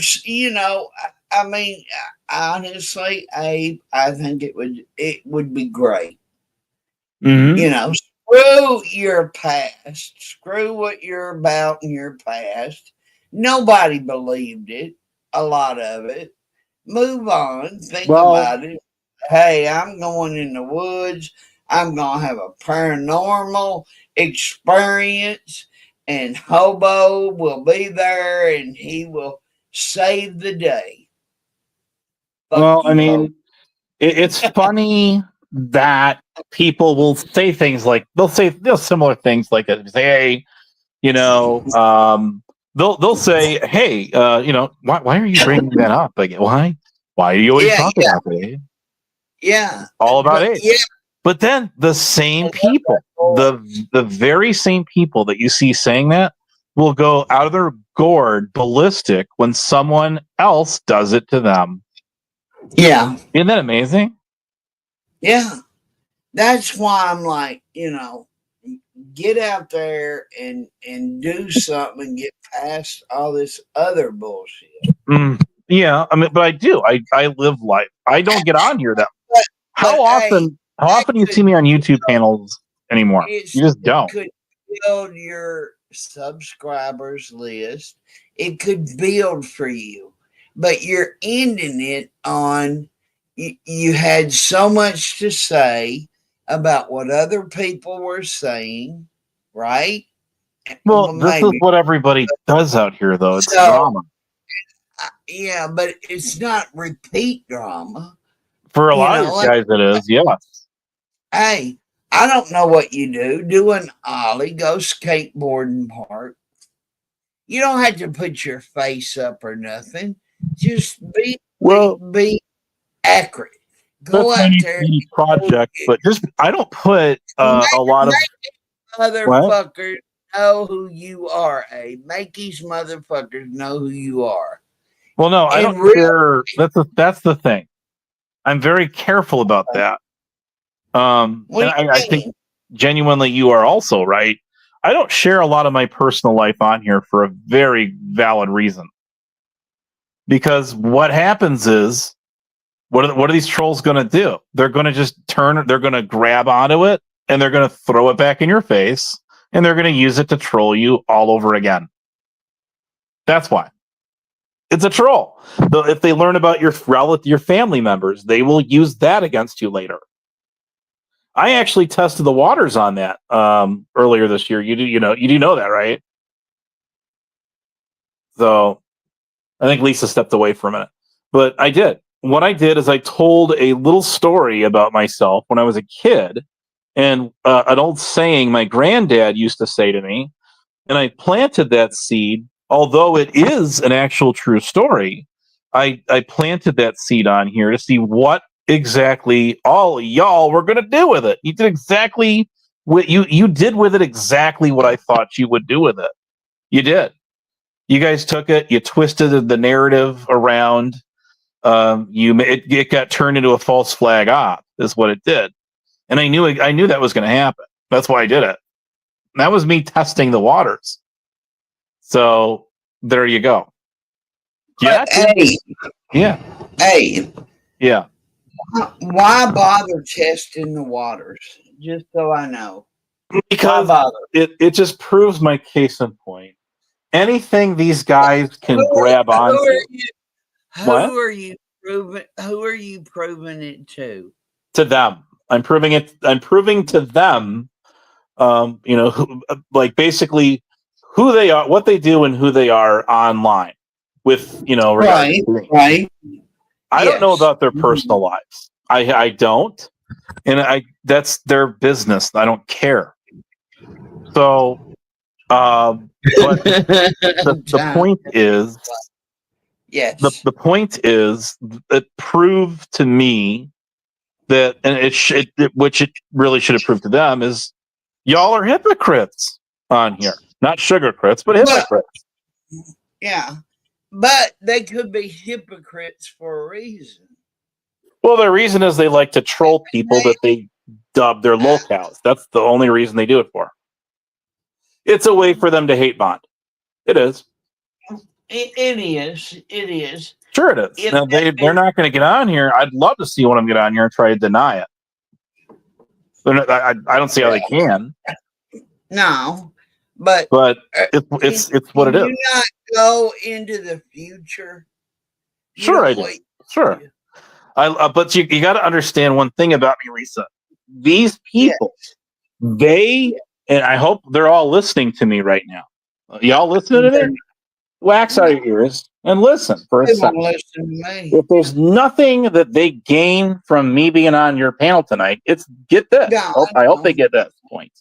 mean, honestly, Abe, I think it would be great. Mm-hmm. Screw your past. Screw what you're about in your past. Nobody believed it. A lot of it. Move on. Think about it. Hey, I'm going in the woods. I'm going to have a paranormal experience, and Hobo will be there, and he will save the day. Well, I mean, it's funny that people will say things like, they'll say similar things like that. Say, hey, they'll say, hey, why are you bringing that up? Like, why are you always talking about it? Yeah. All about it. Yeah. But then the same people, the very same people that you see saying that, will go out of their gourd ballistic when someone else does it to them. Yeah. Isn't that amazing? Yeah. That's why I'm like, get out there and do something and get past all this other bullshit. Yeah, I mean, but I do. I live life. I don't get on here that. How often do you see me on YouTube panels anymore? You just don't. It could build your subscribers list. It could build for you, but you're ending it on. You had so much to say about what other people were saying, right? Well, this is what everybody does out here, though. It's drama. Yeah, but it's not repeat drama. For a lot of these guys, it is, yes. Hey, I don't know what you do. Do an ollie, go skateboarding park. You don't have to put your face up or nothing. Just be accurate. Go That's out my there, project, but just I don't put a lot of motherfuckers know who you are. Make these motherfuckers know who you are. Well, no, I don't care. That's the thing. I'm very careful about that. And I think genuinely you are also, right? I don't share a lot of my personal life on here for a very valid reason. Because what happens is, what are these trolls going to do? They're going to just they're going to grab onto it, and they're going to throw it back in your face, and they're going to use it to troll you all over again. That's why. It's a troll. If they learn about your family members, they will use that against you later. I actually tested the waters on that earlier this year. You do know that, right? So I think Lisa stepped away for a minute, but I did. What I did is I told a little story about myself when I was a kid, and an old saying my granddad used to say to me, and I planted that seed. Although it is an actual true story, I planted that seed on here to see what exactly all y'all were going to do with it. You did exactly what you did with it, exactly what I thought you would do with it. You did. You guys took it, you twisted the narrative around. It got turned into a false flag op, is what it did. And I knew that was going to happen. That's why I did it. And that was me testing the waters. So there you go. Yeah. Yeah. Hey. Yeah. Why bother testing the waters? Just so I know. Because it just proves my case in point. Anything these guys can grab onto. Who are you proving it to? To them. I'm proving to them basically who they are, what they do, and who they are online with, right. I don't know about their personal lives. I don't. And that's their business. I don't care. So, but the point is, yes. The point is, it proved to me that, and which it really should have proved to them, is y'all are hypocrites on here. Not sugarcrits, but hypocrites. Yeah. But they could be hypocrites for a reason. Well, their reason is they like to troll people that they dub their locales. That's the only reason they do it for. It's a way for them to hate bond. It is. It is. Sure it is. Now, they're not going to get on here. I'd love to see one of them get on here and try to deny it. I don't see how they can. No. But it's what it is. Do you not go into the future? Sure, I do. Sure. But you got to understand one thing about me, Lisa. These people, and I hope they're all listening to me right now. Y'all listening to me? Wax out your ears and listen for a second. Listen to me. If there's nothing that they gain from me being on your panel tonight, it's get this. I hope they get that point.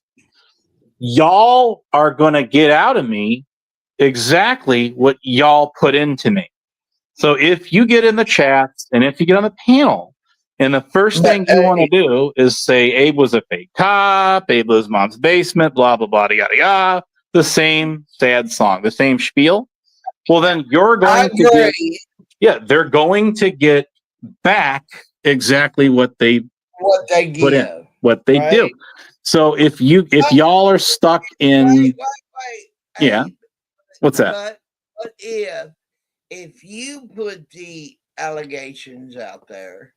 Y'all are going to get out of me exactly what y'all put into me. So if you get in the chats and if you get on the panel, and the first thing you want to do is say Abe was a fake cop, Abe was mom's basement, blah, blah, blah, yada, yada, the same sad song, the same spiel. Well, then you're going to get, they're going to get back exactly what they put in, what they do. So if y'all are stuck in, what's that? But if you put the allegations out there,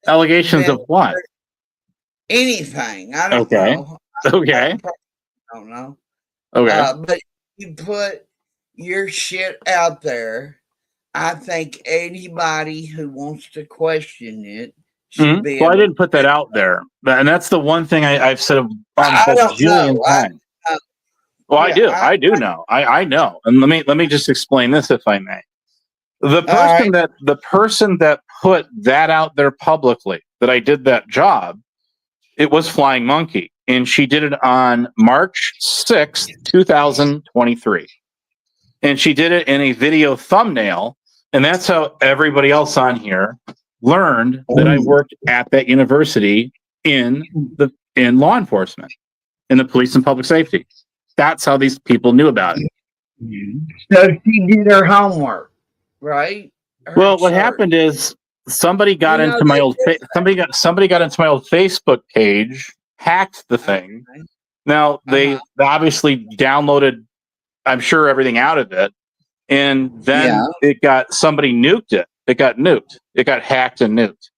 allegations of what? Anything. I don't know. Okay. I don't know. Okay. But you put your shit out there. I think anybody who wants to question it should be. Well, I didn't put that out there, and that's the one thing I've said on a zillion times. Well, I do know. I know. And let me just explain this, if I may. The person that put that out there publicly, that I did that job, it was Flying Monkey, and she did it on March 6th, 2023. And she did it in a video thumbnail, and that's how everybody else on here learned that I worked at that university in law enforcement, in the police and public safety. That's how these people knew about it. So she did her homework, right? Well, what happened is somebody got into my old somebody got into my old Facebook page, hacked the thing. Now they obviously downloaded, I'm sure, everything out of it, and then somebody nuked it. It got nuked. It got hacked and nuked.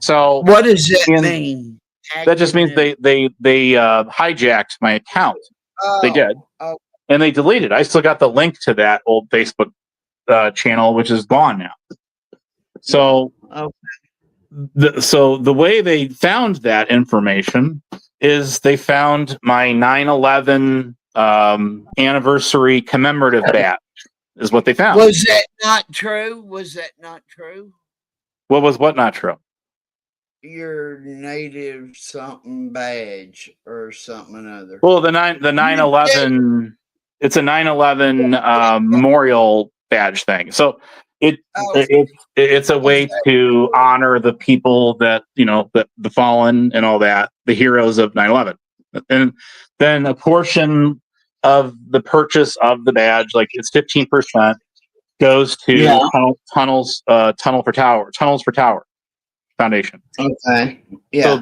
So what does that mean? That just means they hijacked my account. They did, and they deleted. I still got the link to that old Facebook channel, which is gone now. So, the way they found that information is they found my 9/11 anniversary commemorative badge. Is what they found. Was that not true? Was that not true? What was what not true? Your native something badge or something other. Well, the 9/11. It's a 9/11 memorial badge thing. So it's a way to honor the people that the fallen and all that, the heroes of 9/11. And then a portion of the purchase of the badge, like it's 15%, goes to Tunnels for Tower Foundation. Okay. Yeah. So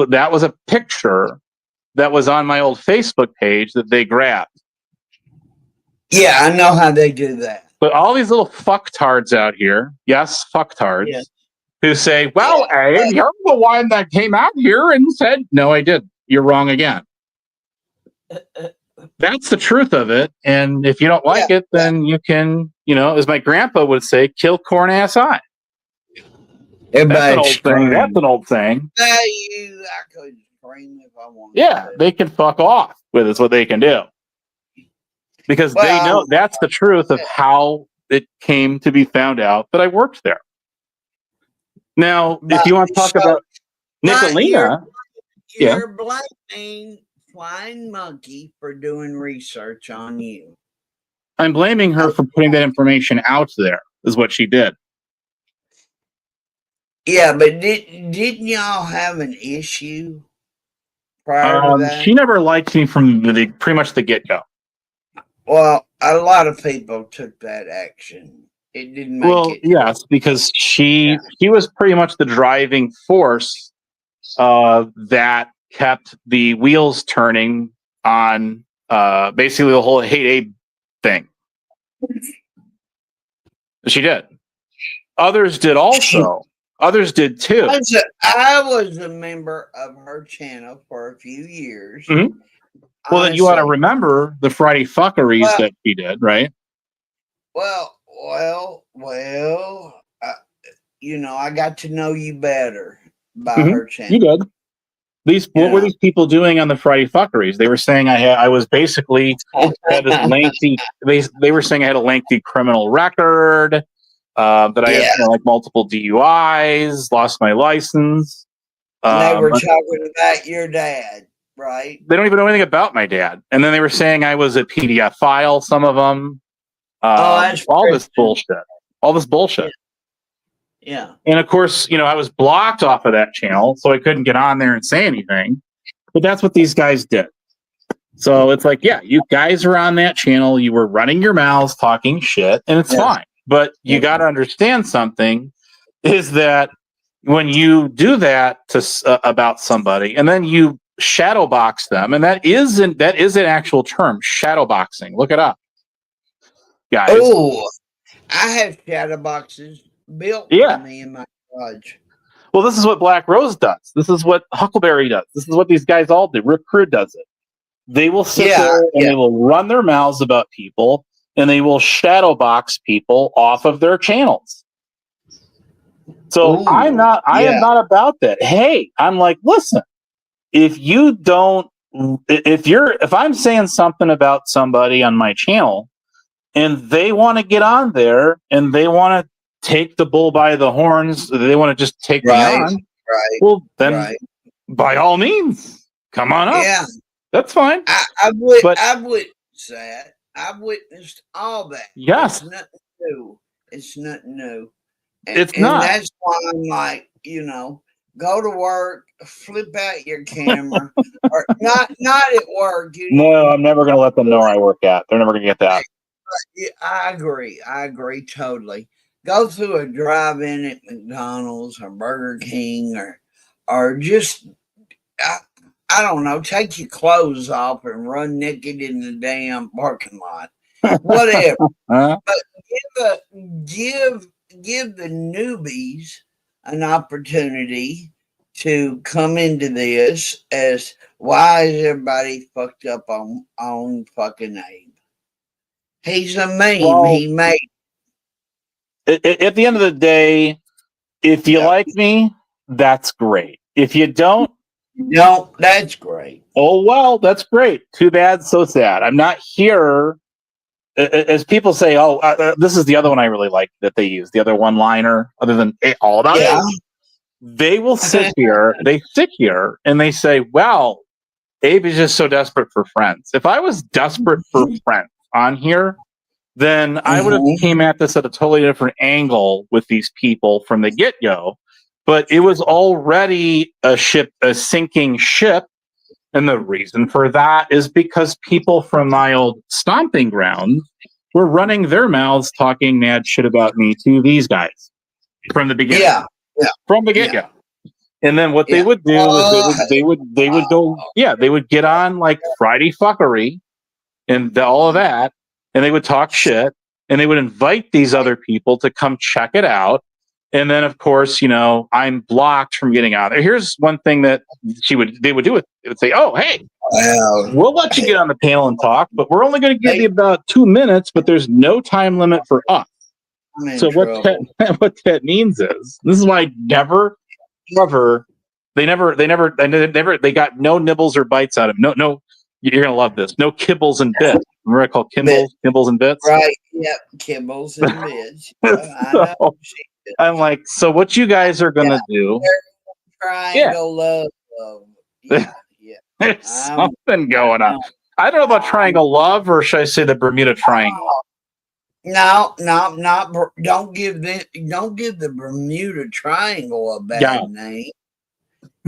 that was a picture that was on my old Facebook page that they grabbed. Yeah, I know how they do that. But all these little fucktards out here, yes, fucktards, who say, well, Abe, you're the one that came out here and said, no, I didn't. You're wrong again. That's the truth of it. And if you don't like it, then you can, as my grandpa would say, kill corn ass eye. That's an old thing. That's an old thing. I could scream if I wanted. Yeah, they can fuck off with it's what they can do. Because they know that's the truth of how it came to be found out that I worked there. Now, if you want to talk about Nicolina, you're blaming Flying Monkey for doing research on you. I'm blaming her for putting that information out there, is what she did. Yeah, but didn't y'all have an issue prior to that? She never liked me from pretty much the get-go. Well, a lot of people took that action. It didn't make it. Yes, because she was pretty much the driving force that kept the wheels turning on basically the whole Hate Abe thing. She did. Others did also. Others did too. I was a member of her channel for a few years. Mm-hmm. Well, then you ought to remember the Friday fuckeries that she did, right? Well, I got to know you better by her channel. You did. What were these people doing on the Friday fuckeries? They were saying I was basically had this lengthy. They were saying I had a lengthy criminal record. That I had like multiple DUIs, lost my license. And they were talking about your dad, right? They don't even know anything about my dad. And then they were saying I was a PDF file, some of them. All this bullshit. Yeah. And of course, I was blocked off of that channel, so I couldn't get on there and say anything. But that's what these guys did. So it's like, you guys are on that channel. You were running your mouths, talking shit, and it's fine. But you got to understand something is that when you do that about somebody and then you shadow box them, and that is an actual term, shadow boxing. Look it up, guys. Oh, I have shadow boxes built for me in my garage. Well, this is what Black Rose does. This is what Huckleberry does. This is what these guys all do. Rip Crew does it. They will sit there and they will run their mouths about people. And they will shadow box people off of their channels. So I am not about that. Hey, I'm like, listen, if you don't if I'm saying something about somebody on my channel and they want to get on there and they want to take the bull by the horns, they want to just take me on. Right. Well, then by all means, come on up. Yeah. That's fine. I've witnessed that. I've witnessed all that. Yes. It's nothing new. It's nothing new. It's not. And that's why I'm like, go to work, flip out your camera, or not at work. No, I'm never going to let them know where I work at. They're never going to get that. Yeah, I agree totally. Go through a drive-in at McDonald's or Burger King or just I don't know, take your clothes off and run naked in the damn parking lot. Whatever. But give the newbies an opportunity to come into this as why is everybody fucked up on fucking Abe? He's a meme. Well, he made. At the end of the day, if you like me, that's great. If you don't, that's great. Oh, well, that's great. Too bad, so sad. I'm not here. As people say, this is the other one I really like that they use, the other one-liner, other than all about it. They will sit here, and they say, well, Abe is just so desperate for friends. If I was desperate for friends on here, then I would have came at this at a totally different angle with these people from the get-go. But it was already a sinking ship. And the reason for that is because people from my old stomping ground were running their mouths talking mad shit about me to these guys from the beginning. Yeah. From the get-go. And then what they would do is they would get on like Friday fuckery and all of that, and they would talk shit, and they would invite these other people to come check it out. And then, of course, I'm blocked from getting out there. Here's one thing that they would do. They would say, oh, hey, we'll let you get on the panel and talk, but we're only going to give you about 2 minutes, but there's no time limit for us. So what that means is, this is why I never, they got no nibbles or bites out of it. No, you're going to love this. No kibbles and bits. Remember I call kibbles and bits? Right. Yep. Kibbles and bits. I know. I'm like, so what you guys are going to do? Triangle love. Yeah. There's something going on. I don't know about triangle love, or should I say the Bermuda Triangle? No, not. Don't give the Bermuda Triangle a bad name.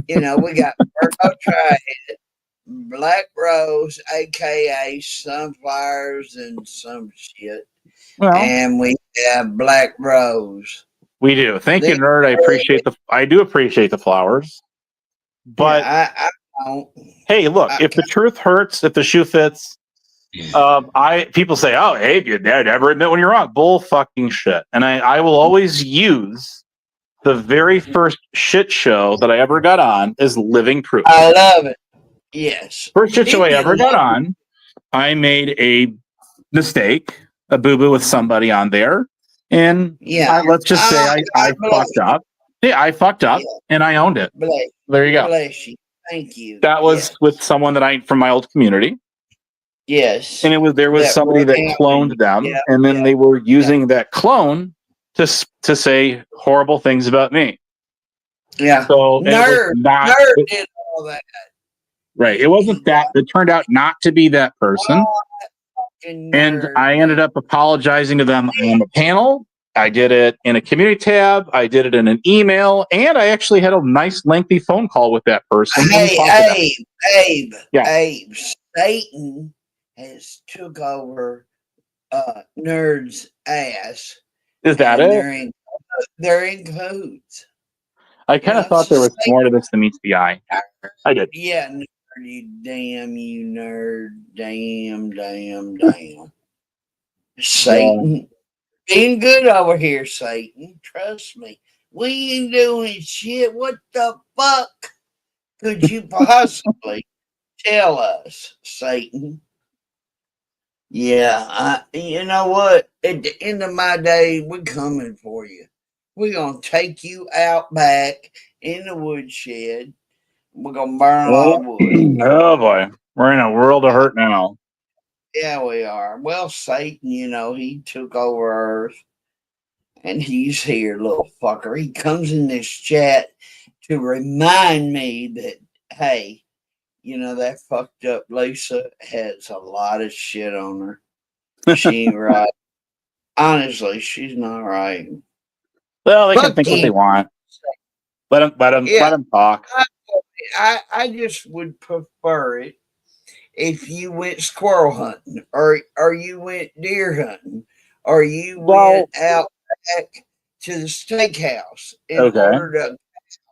We got Virgo Triad, Black Rose, aka Sunflowers and some shit, and we have Black Rose. We do. Thank you, nerd. I do appreciate the flowers, but I don't. Hey, look, if the truth hurts, if the shoe fits, people say, "Oh, hey, you never admit when you're wrong." Bull fucking shit. And I will always use the very first shit show that I ever got on as living proof. I love it. Yes. First shit show I ever got on, I made a mistake, a boo-boo with somebody on there. And let's just say I fucked up. Yeah, I fucked up and I owned it. There you go. Bless you. Thank you. That was with someone that from my old community. Yes. And there was somebody that cloned them, and then they were using that clone to say horrible things about me. Yeah. So nerd did all that. Right. It wasn't that. It turned out not to be that person. And I ended up apologizing to them on the panel. I did it in a community tab. I did it in an email, and I actually had a nice lengthy phone call with that person. Abe, Satan has took over Nerd's ass. Is that it? They're in cahoots. I kind of thought there was more to this than meets the eye. I did. Yeah, nerd, you nerd. Damn. Satan. Being good over here, Satan. Trust me. We ain't doing shit. What the fuck could you possibly tell us, Satan? Yeah, you know what? At the end of my day, we're coming for you. We're going to take you out back in the woodshed. We're gonna burn a lot of wood. Oh boy, we're in a world of hurt now. Yeah, we are. Well, Satan, he took over Earth, and he's here, little fucker. He comes in this chat to remind me that, hey, that fucked up Lisa has a lot of shit on her. She ain't right. Honestly, she's not right. Well, they can think what they want. Let them talk. I just would prefer it if you went squirrel hunting, or you went deer hunting, or you went out back to the steakhouse in order to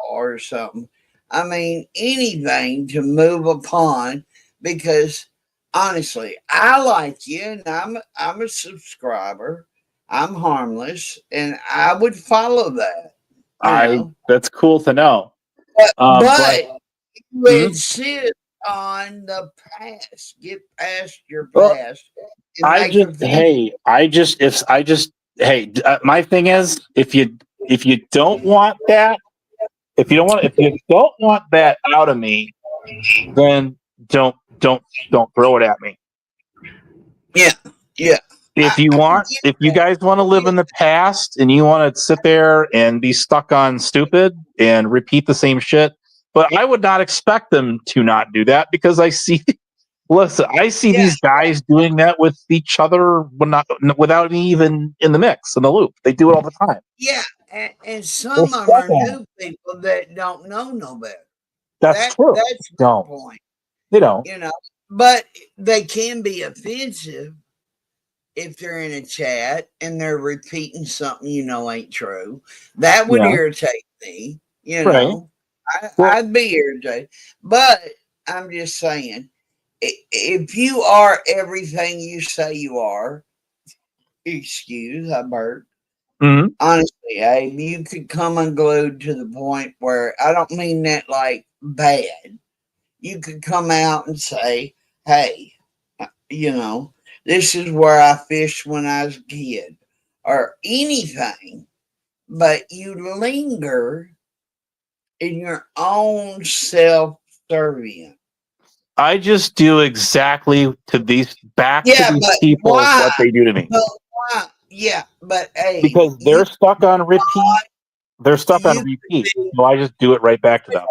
or something. I mean, anything to move upon, because honestly, I like you, and I'm a subscriber. I'm harmless, and I would follow that. That's cool to know. But you insist on the past. Get past your past. My thing is, if you don't want that, if you don't want that out of me, then don't throw it at me. Yeah. If you guys want to live in the past and you want to sit there and be stuck on stupid and repeat the same shit, but I would not expect them to not do that, because I see these guys doing that with each other without me even in the mix, in the loop. They do it all the time. Yeah, and some of them are new people that don't know no better. That's true. That's my point. They don't. But they can be offensive if they're in a chat and they're repeating something ain't true. That would irritate me. I'd be irritated. But I'm just saying, if you are everything you say you are, I burped. Mm-hmm. Honestly, Abe, you could come unglued to the point where, I don't mean that like bad. You could come out and say, hey, this is where I fished when I was a kid, or anything, but you linger in your own self-serving. I just do exactly to these people what they do to me. But why? Yeah, but hey, because they're stuck on repeat. They're stuck on repeat. So I just do it right back to them.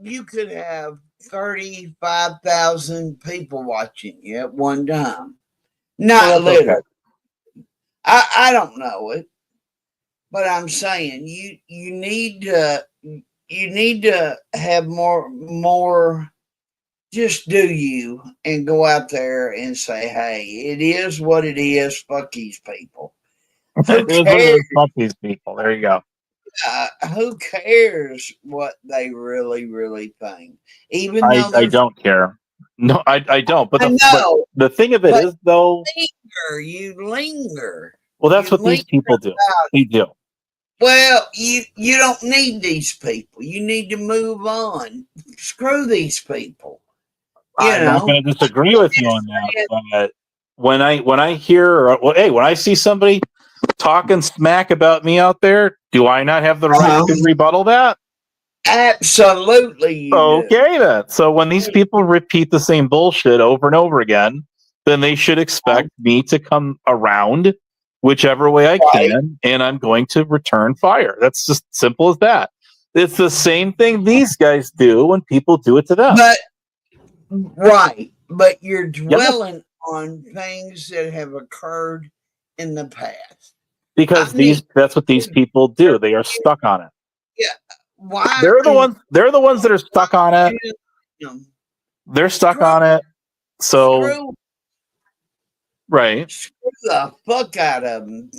You could have 35,000 people watching you at one time. Not literally. Okay. I don't know it, but I'm saying you need to have more. Just do you, and go out there and say, hey, it is what it is. Fuck these people. Who cares? Fuck these people. There you go. Who cares what they really, really think? Even though I don't care. No, I don't. But the thing of it is, though, you linger. Well, that's what these people do. They do. Well, you don't need these people. You need to move on. Screw these people. I'm not going to disagree with you on that. But when I hear, when I see somebody talking smack about me out there, do I not have the right to rebuttal that? Absolutely. Okay, then. So when these people repeat the same bullshit over and over again, then they should expect me to come around whichever way I can, and I'm going to return fire. That's just simple as that. It's the same thing these guys do when people do it to them. But you're dwelling on things that have occurred in the past. Because that's what these people do. They are stuck on it. Yeah. Why? They're the ones that are stuck on it. They're stuck on it. So right. Screw the fuck out of them.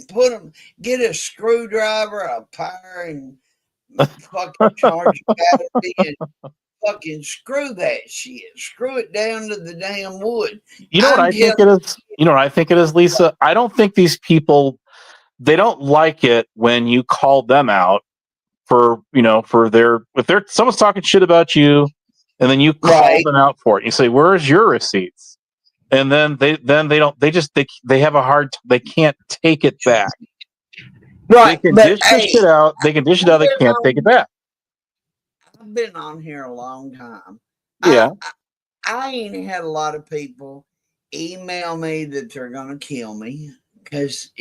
Get a screwdriver, a plier, and fucking charge battery and fucking screw that shit. Screw it down to the damn wood. You know what I think it is? You know what I think it is, Lisa? I don't think these people, they don't like it when you call them out for if someone's talking shit about you, and then you call them out for it. You say, "Where's your receipts?" And then they have a hard. They can't take it back. Right. They can dish the shit out. They can dish it out. They can't take it back. I've been on here a long time. Yeah. I ain't had a lot of people email me that they're going to kill me because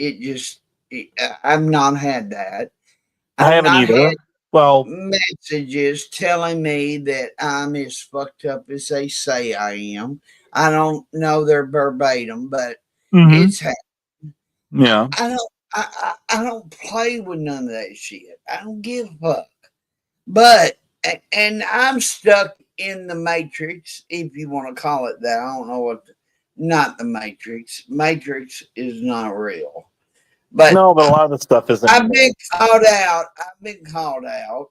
I've not had that. I haven't either. Well, messages telling me that I'm as fucked up as they say I am. I don't know their verbatim, but it's happening. Yeah. I don't play with none of that shit. I don't give a fuck. But and I'm stuck in the matrix, if you want to call it that. I don't know what. Not the matrix. Matrix is not real. But no, but a lot of the stuff isn't. I've been called out. I've been called out.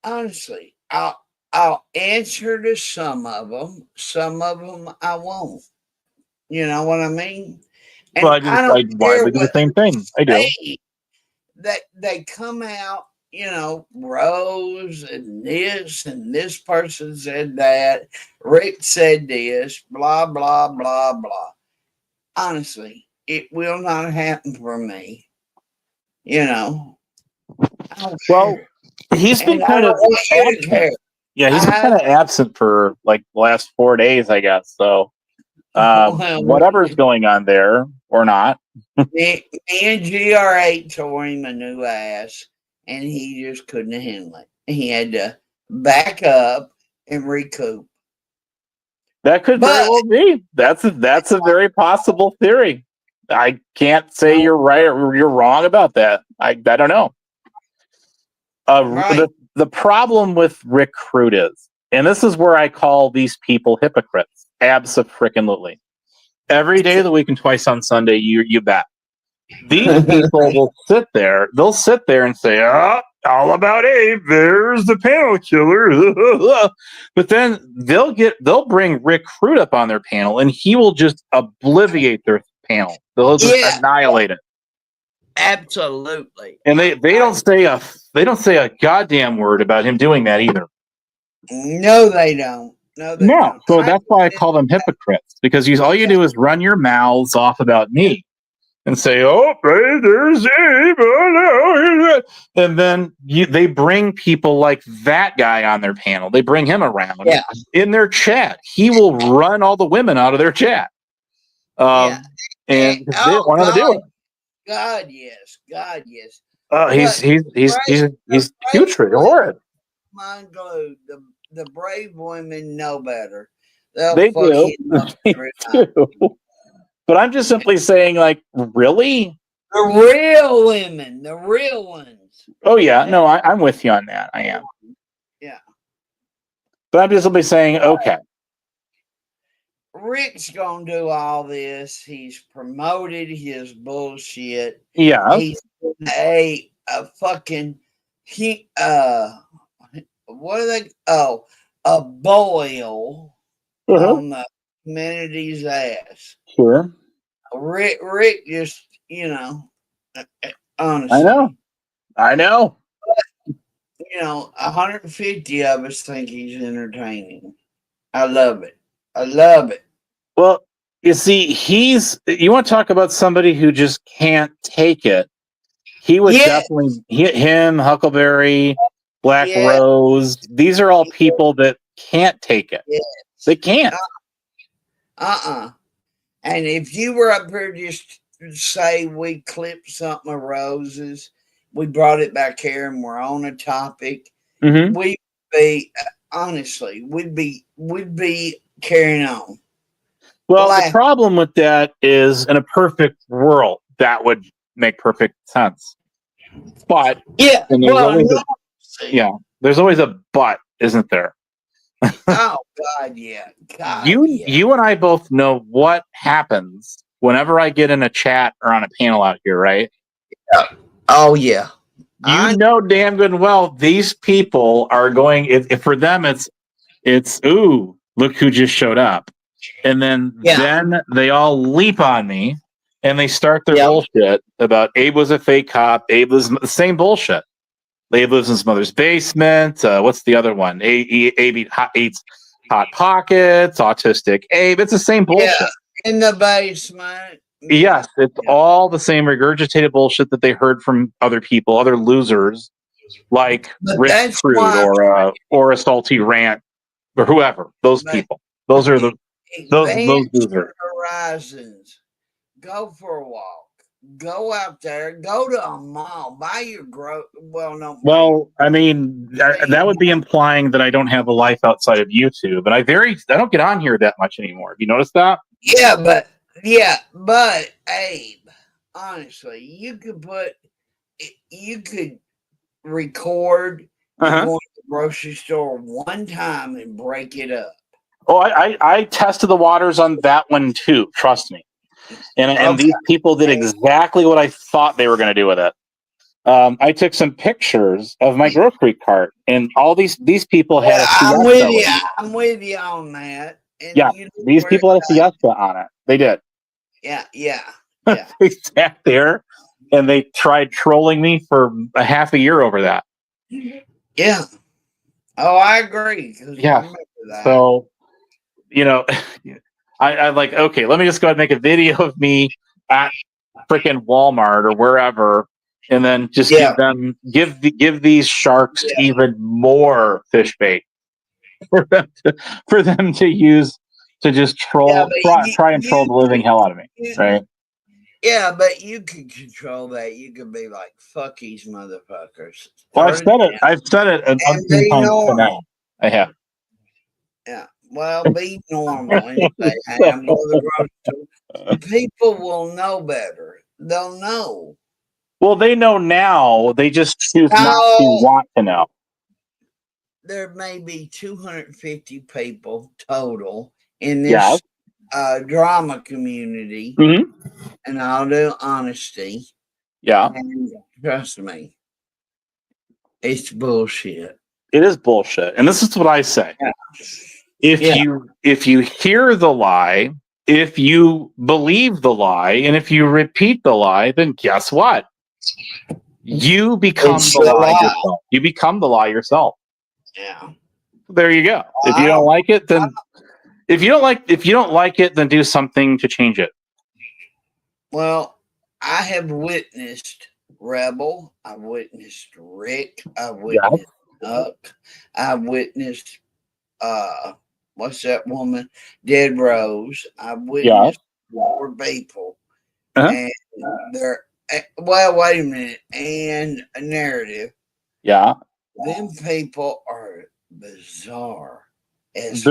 Honestly, I'll answer to some of them. Some of them I won't. You know what I mean? And Well, I widely do the same thing. I do. They come out, Rose and this person said that, Rick said this, blah, blah, blah, blah. Honestly, it will not happen for me. Well, he's been kind of absent. Yeah, he's been kind of absent for like the last 4 days, I guess. So whatever's going on there or not. Me and GR8 tore him a new ass, and he just couldn't handle it. He had to back up and recoup. That could very well be. That's a very possible theory. I can't say you're right or you're wrong about that. I don't know. The problem with Rick Crude is, and this is where I call these people hypocrites. Abso-frickin-lutely. Every day of the week and twice on Sunday, you bet. These people will sit there. They'll sit there and say, all about Abe. There's the panel killer. But then they'll bring Rick Crude up on their panel, and he will just obliviate their panel. They'll just annihilate it. Absolutely. And they don't say a goddamn word about him doing that either. No, they don't. No. So that's why I call them hypocrites, because all you do is run your mouths off about me and say, "Oh, hey, there's Abe," oh, no. And then they bring people like that guy on their panel. They bring him around in their chat. He will run all the women out of their chat. And they don't want to do it. God, yes. He's putrid, horrid. Mind glued. The brave women know better. They do. They do. But I'm just simply saying, like, really? The real women, the real ones. Oh yeah, no, I'm with you on that. I am. Yeah. But I'm just simply saying, okay. Rick's gonna do all this. He's promoted his bullshit. Yeah. He's a fucking what are they? Oh, a boil on the humanity's ass. Sure. Rick just, honestly. I know. But, 150 of us think he's entertaining. I love it. Well, you see, you want to talk about somebody who just can't take it. He was definitely him, Huckleberry, Black Rose. These are all people that can't take it. Yes. They can't. And if you were up here just say we clipped something of Rose's, we brought it back here and we're on a topic, we'd be honestly, we'd be carrying on. Well, the problem with that is, in a perfect world, that would make perfect sense. But there's always a but, isn't there? Oh God, yeah. You and I both know what happens whenever I get in a chat or on a panel out here, right? Yeah. Oh yeah. You know damn good and well these people are going. If for them it's ooh, look who just showed up, and then they all leap on me and they start their bullshit about Abe was a fake cop. Abe was the same bullshit. Abe lives in his mother's basement. What's the other one? Abe eats Hot Pockets, autistic Abe. It's the same bullshit. Yeah, in the basement. Yes, it's all the same regurgitated bullshit that they heard from other people, other losers like But Rick that's Crude why or a Salty Rant or whoever. Those people. Those are those advance losers. your horizons. Go for a walk. Go out there. Go to a mall. Buy your Well, I mean, that would be implying that I don't have a life outside of YouTube, and I don't get on here that much anymore. Have you noticed that? Yeah, but Abe, honestly, you could record you going to the grocery store one time and break it up. Oh, I tested the waters on that one too. Trust me. And these people did exactly what I thought they were going to do with it. I took some pictures of my grocery cart, and all these people had a Fiesta. I'm with you on that. And yeah, these people had a Fiesta on it. They did. Yeah. They sat there, and they tried trolling me for a half a year over that. Yeah. Oh, I agree. Yeah. So, I'm like, okay, let me just go ahead and make a video of me at freaking Walmart or wherever, and then just give these sharks even more fish bait for them to use to just troll, try and troll the living hell out of me, right? Yeah, but you can control that. You can be like, "Fuck these motherfuckers." Well, I've said it a few times for now. I have. Yeah. Well, be normal and say, "Hey, I'm going to the grocery store." People will know better. They'll know. Well, they know now. They just choose not to want to know. There may be 250 people total in this drama community. And all due honesty. Yeah. And trust me, it's bullshit. It is bullshit. And this is what I say. Yeah. If you hear the lie, if you believe the lie, and if you repeat the lie, then guess what? You become the lie yourself. You become the lie yourself. Yeah. There you go. If you don't like it, then if you don't like it, then do something to change it. Well, I have witnessed Rebel. I've witnessed Rick. I've witnessed Huck. I've witnessed what's that woman? Dead Rose. I've witnessed more people. And they're wait a minute. And a narrative. Yeah. Them people are bizarre as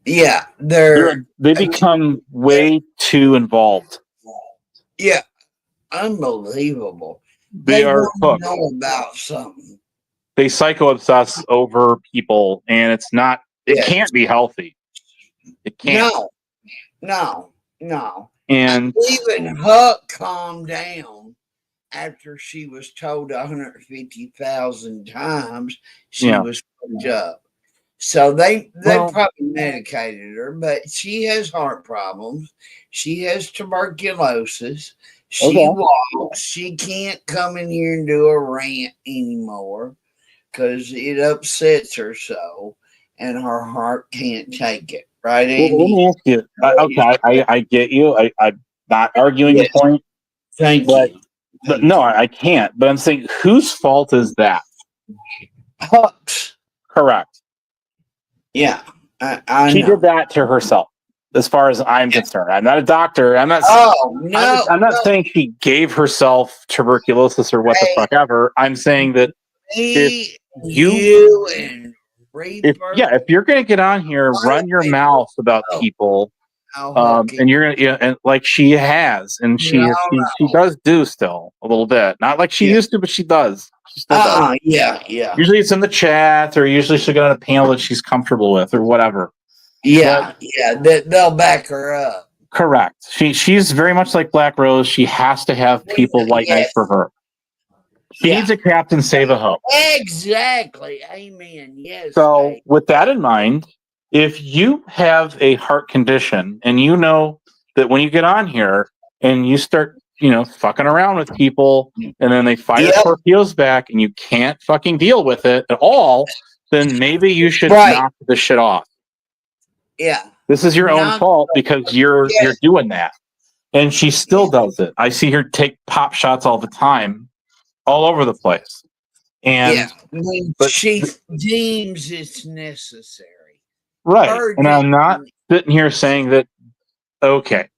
Yeah, they become way too involved. Yeah, unbelievable. They are hooked. Know about something. They psycho obsess over people, and it's not. It can't be healthy. It can't. No. And even Huck calmed down after she was told 150,000 times she was fucked up. So they probably medicated her, but she has heart problems. She has tuberculosis. She walks. She can't come in here and do a rant anymore because it upsets her so, and her heart can't take it. Right, Andy? Well, let me ask you. Okay, I get you. I'm not arguing the point. Thank you. But no, I can't. But I'm saying, whose fault is that? Huck's. Correct. Yeah, I she know. did that to herself, as far as I'm concerned. I'm not a doctor. I'm not. I'm not saying she gave herself tuberculosis or what the fuck ever. I'm saying that if you and if you're gonna get on here, run your mouth about people, and you're gonna, and like she has, and she does do still a little bit, not like she used to, but she does. She still does. Yeah. Usually it's in the chat, or usually she'll get on a panel that she's comfortable with, or whatever. They'll back her up. Correct. She's very much like Black Rose. She has to have people white knight for her. She needs a captain, save a hoe. Exactly. Amen. Yes. So with that in mind, if you have a heart condition and you know that when you get on here and you start, fucking around with people and then they fire torpedoes back and you can't fucking deal with it at all, then maybe you should knock the shit off. Yeah. This is your own fault because you're doing that. And she still does it. I see her take pop shots all the time. all over the place. And yeah, when but she deems it's necessary. right. Her And I'm not deeming- sitting here saying that, okay,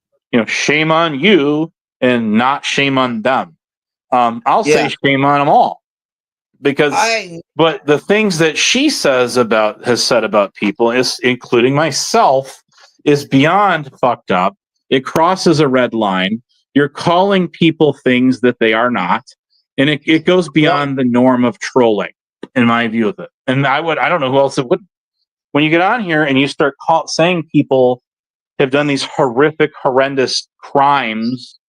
shame on you and not shame on them. I'll say shame on them all, because but the things that she has said about people, is including myself, is beyond fucked up. It crosses a red line. You're calling people things that they are not, and it goes beyond the norm of trolling, in my view of it. And I don't know who else it would. When you get on here and you start saying people have done these horrific, horrendous crimes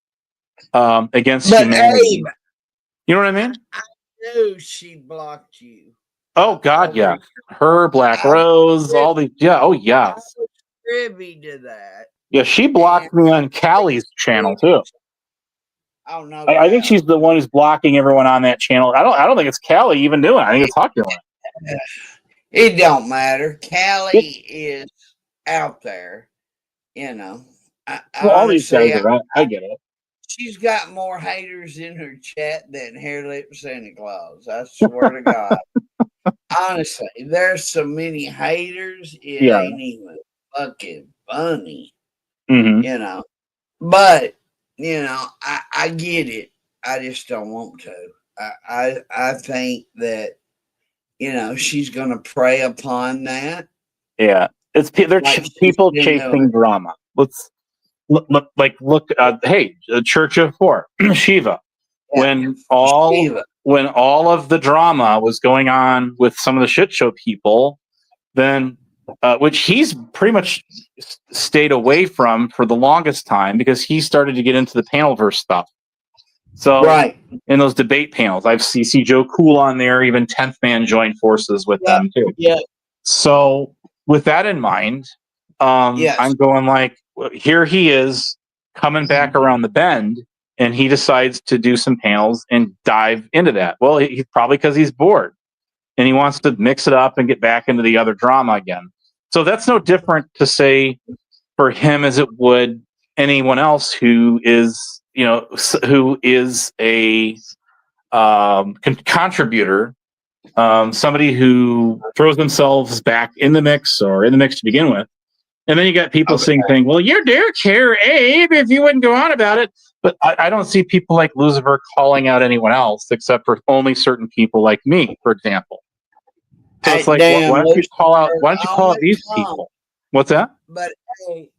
against humanity, Abe, you know what I mean? I knew she blocked you. Oh God, yeah. Her, Black Rose, all these. Yeah. Oh yes. I was privy to that. Yeah, she blocked me on Callie's channel too. Oh no! I think she's the one who's blocking everyone on that channel. I don't think it's Callie even doing it. I think it's Huck doing it. It don't matter. Callie is out there. Well, all these guys are out. I get it. She's got more haters in her chat than Hair Lip Santa Claus. I swear to God. Honestly, there's so many haters. It ain't even fucking funny. Mm-hmm. But I get it. I just don't want to. I think that she's going to prey upon that. Yeah, it's people chasing drama. Let's look. Hey, the Church of Four, Shiva. Yeah. When all of the drama was going on with some of the shit show people, then which he's pretty much stayed away from for the longest time, because he started to get into the panelverse stuff. So in those debate panels, I've see Joe Cool on there. Even 10th Man joined forces with them too. Yeah. So with that in mind, I'm going like, here he is coming back around the bend, and he decides to do some panels and dive into that. Well, he's probably because he's bored and he wants to mix it up and get back into the other drama again. So that's no different to say for him as it would anyone else who is, who is a contributor, somebody who throws themselves back in the mix or in the mix to begin with. And then you got people saying, well, you do care, Abe, if you wouldn't go on about it. But I don't see people like Lucifer calling out anyone else except for only certain people like me, for example. So it's like, why don't you call out these people? What's that? But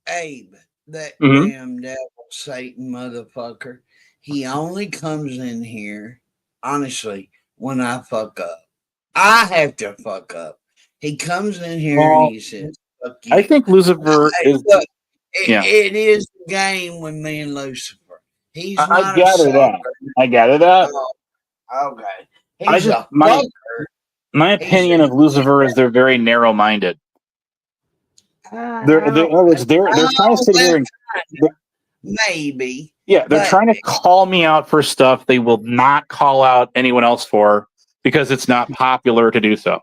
Abe, that damn devil Satan motherfucker, he only comes in here, honestly, when I fuck up. I have to fuck up. He comes in here and he says, fuck you. I think Lucifer is... It is a game with me and Lucifer. He's not I gather that. Oh, okay. He's a fucker. My opinion of Lucifer is they're very narrow-minded. They're trying to sit here and maybe. Yeah, they're trying to call me out for stuff they will not call out anyone else for because it's not popular to do so.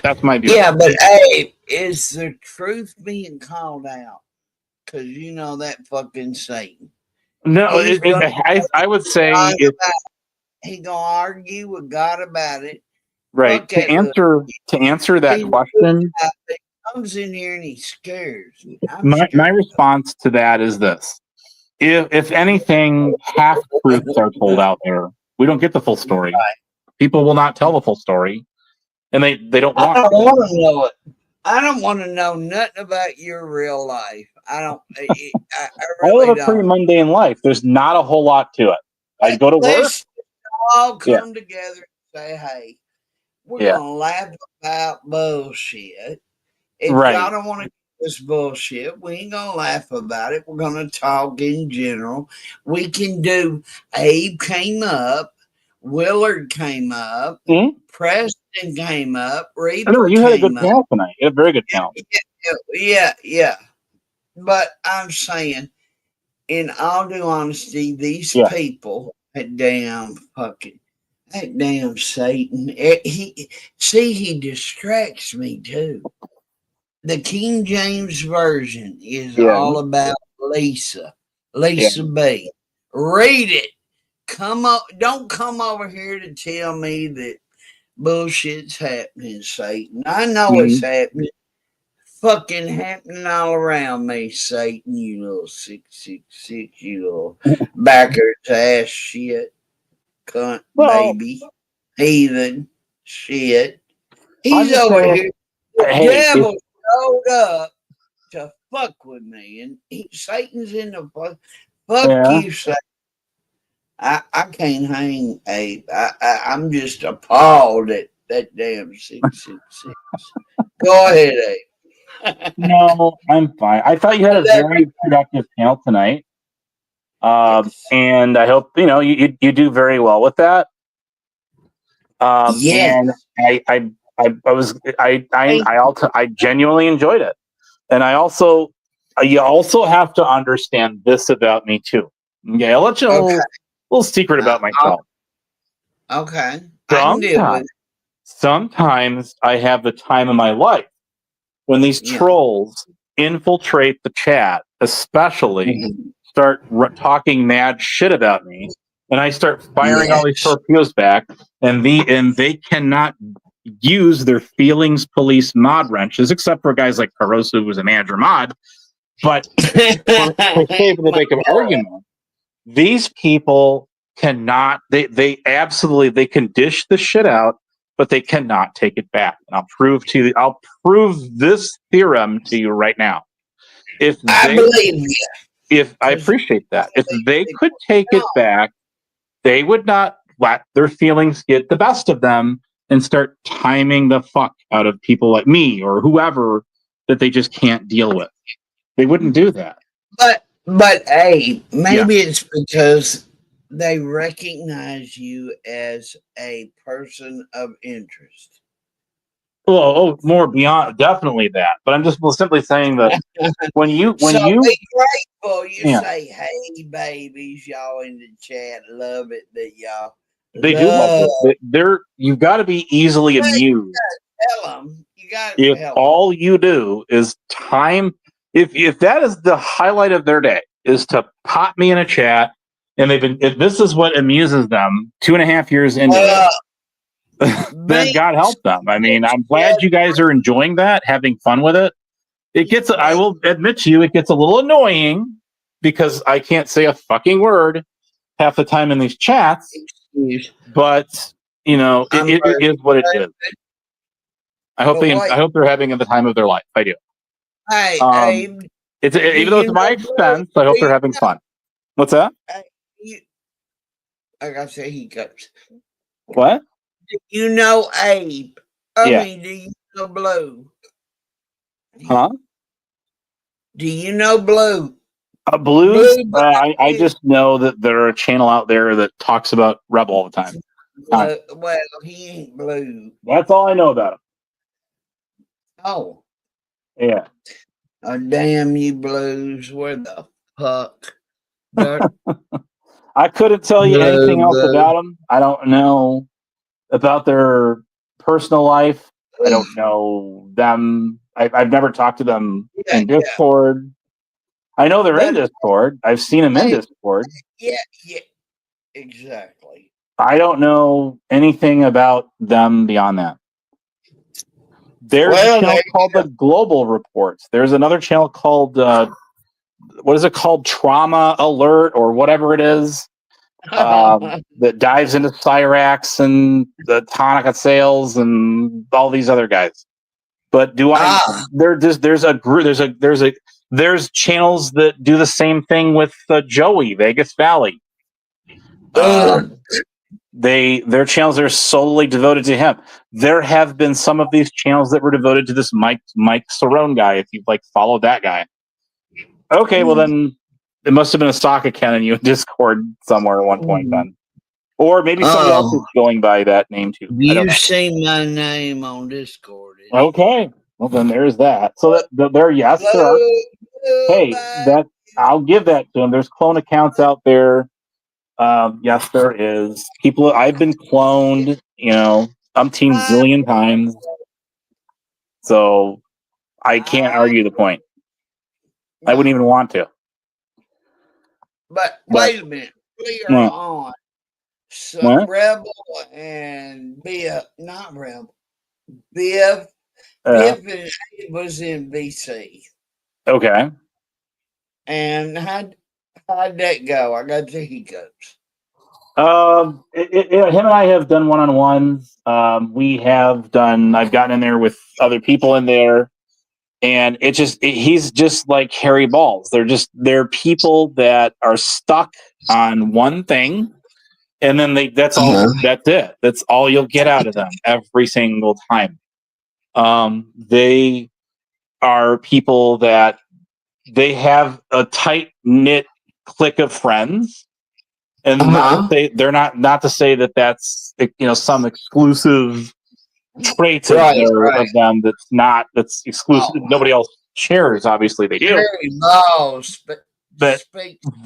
That's my view. Yeah, but hey, is the truth being called out? Because that fucking Satan. No, I would say he's gonna argue with God about it. Right. To answer that question, he comes in here and he scares me. My response to that is this: if anything, half truths are told out there. We don't get the full story. Right. People will not tell the full story, and they don't want. I don't want to know it. I don't want to know nothing about your real life. I don't. I live a pretty mundane life. There's not a whole lot to it. I go to work. Let's all come together and say, "Hey, we're gonna laugh about bullshit. If y'all don't want to do this bullshit, we ain't gonna laugh about it. We're gonna talk in general. We can do. Abe came up, Willard came up, Preston came up, Reaper. I know you had a good panel tonight. You had a very good panel. Yeah. But I'm saying, in all due honesty, these people, that damn Satan, he distracts me too. The King James Version is all about Lisa B. Read it. don't come over here to tell me that bullshit's happening, Satan. I know it's happening. Fucking happening all around me, Satan, you little 666, you little backwards ass shit, cunt, baby, heathen, shit. He's over here. The devil showed up to fuck with me, and Satan's in the fuck you, Satan. I can't hang, Abe. I'm just appalled at that damn 666. Go ahead, Abe. No, I'm fine. I thought you had a very productive panel tonight, and I hope you do very well with that. And I genuinely enjoyed it, and you also have to understand this about me too. Okay, I'll let you know a little secret about myself. Okay, I can deal with it. Sometimes I have the time of my life when these trolls infiltrate the chat, especially start talking mad shit about me, and I start firing all these torpedoes back, and they cannot use their feelings police mod wrenches, except for guys like Caroso, who was a manager mod. But for the sake of argument, these people cannot. They can dish the shit out, but they cannot take it back. And I'll prove this theorem to you right now. I believe you. I appreciate that. If they could take it back, they would not let their feelings get the best of them and start timing the fuck out of people like me or whoever that they just can't deal with. They wouldn't do that. But hey, maybe it's because they recognize you as a person of interest. More beyond definitely that. But I'm just simply saying that when you be grateful. You say, "Hey, babies, y'all in the chat, love it that y'all." They do love it. You've got to be easily amused. Tell them you got. If all you do is time, if that is the highlight of their day, is to pop me in a chat, and if this is what amuses them 2.5 years into it. Then God help them. I mean, I'm glad you guys are enjoying that, having fun with it. I will admit to you, it gets a little annoying because I can't say a fucking word half the time in these chats. But it is what it is. I hope they're having the time of their life. I do. Hey, even though it's my expense, I hope they're having fun. What's that? I gotta say hiccups. What? Do you know Abe? Do you know Blue? Huh? Do you know Blue? Blues? I just know that there are a channel out there that talks about Rebel all the time. Well, he ain't Blue. That's all I know about him. Oh. Yeah. Oh, damn you, Blues. Where the fuck? I couldn't tell you anything else about them. I don't know about their personal life. I don't know them. I've never talked to them in Discord. I know they're in Discord. I've seen them in Discord. Yeah, exactly. I don't know anything about them beyond that. There's a channel called the Global Reports. There's another channel called what is it called? Trauma Alert or whatever it is. That dives into Cyrax and the Tonica sales and all these other guys. But there's channels that do the same thing with Joey Vegas Valley. Their channels are solely devoted to him. There have been some of these channels that were devoted to this Mike Cerrone guy. If you've followed that guy, okay, well then it must have been a stock account in you in Discord somewhere at one point then, or maybe somebody else is going by that name too. You see my name on Discord. Okay, well then there's that. So there are. Hey, I'll give that to them. There's clone accounts out there. Yes, there is. People, I've been cloned, umpteen zillion times. So I can't argue the point. I wouldn't even want to. But wait a minute. We are on So Rebel and Biff, not Rebel. Biff and Abe was in BC. Okay. And how'd that go? I got the hiccups. Him and I have done one-on-ones. I've gotten in there with other people in there, and he's just like hairy balls. They're people that are stuck on one thing, and then that's it. That's all you'll get out of them every single time. They are people that they have a tight knit clique of friends. And they're not to say that that's some exclusive trait of them that's exclusive. Nobody else shares. Obviously, they do. But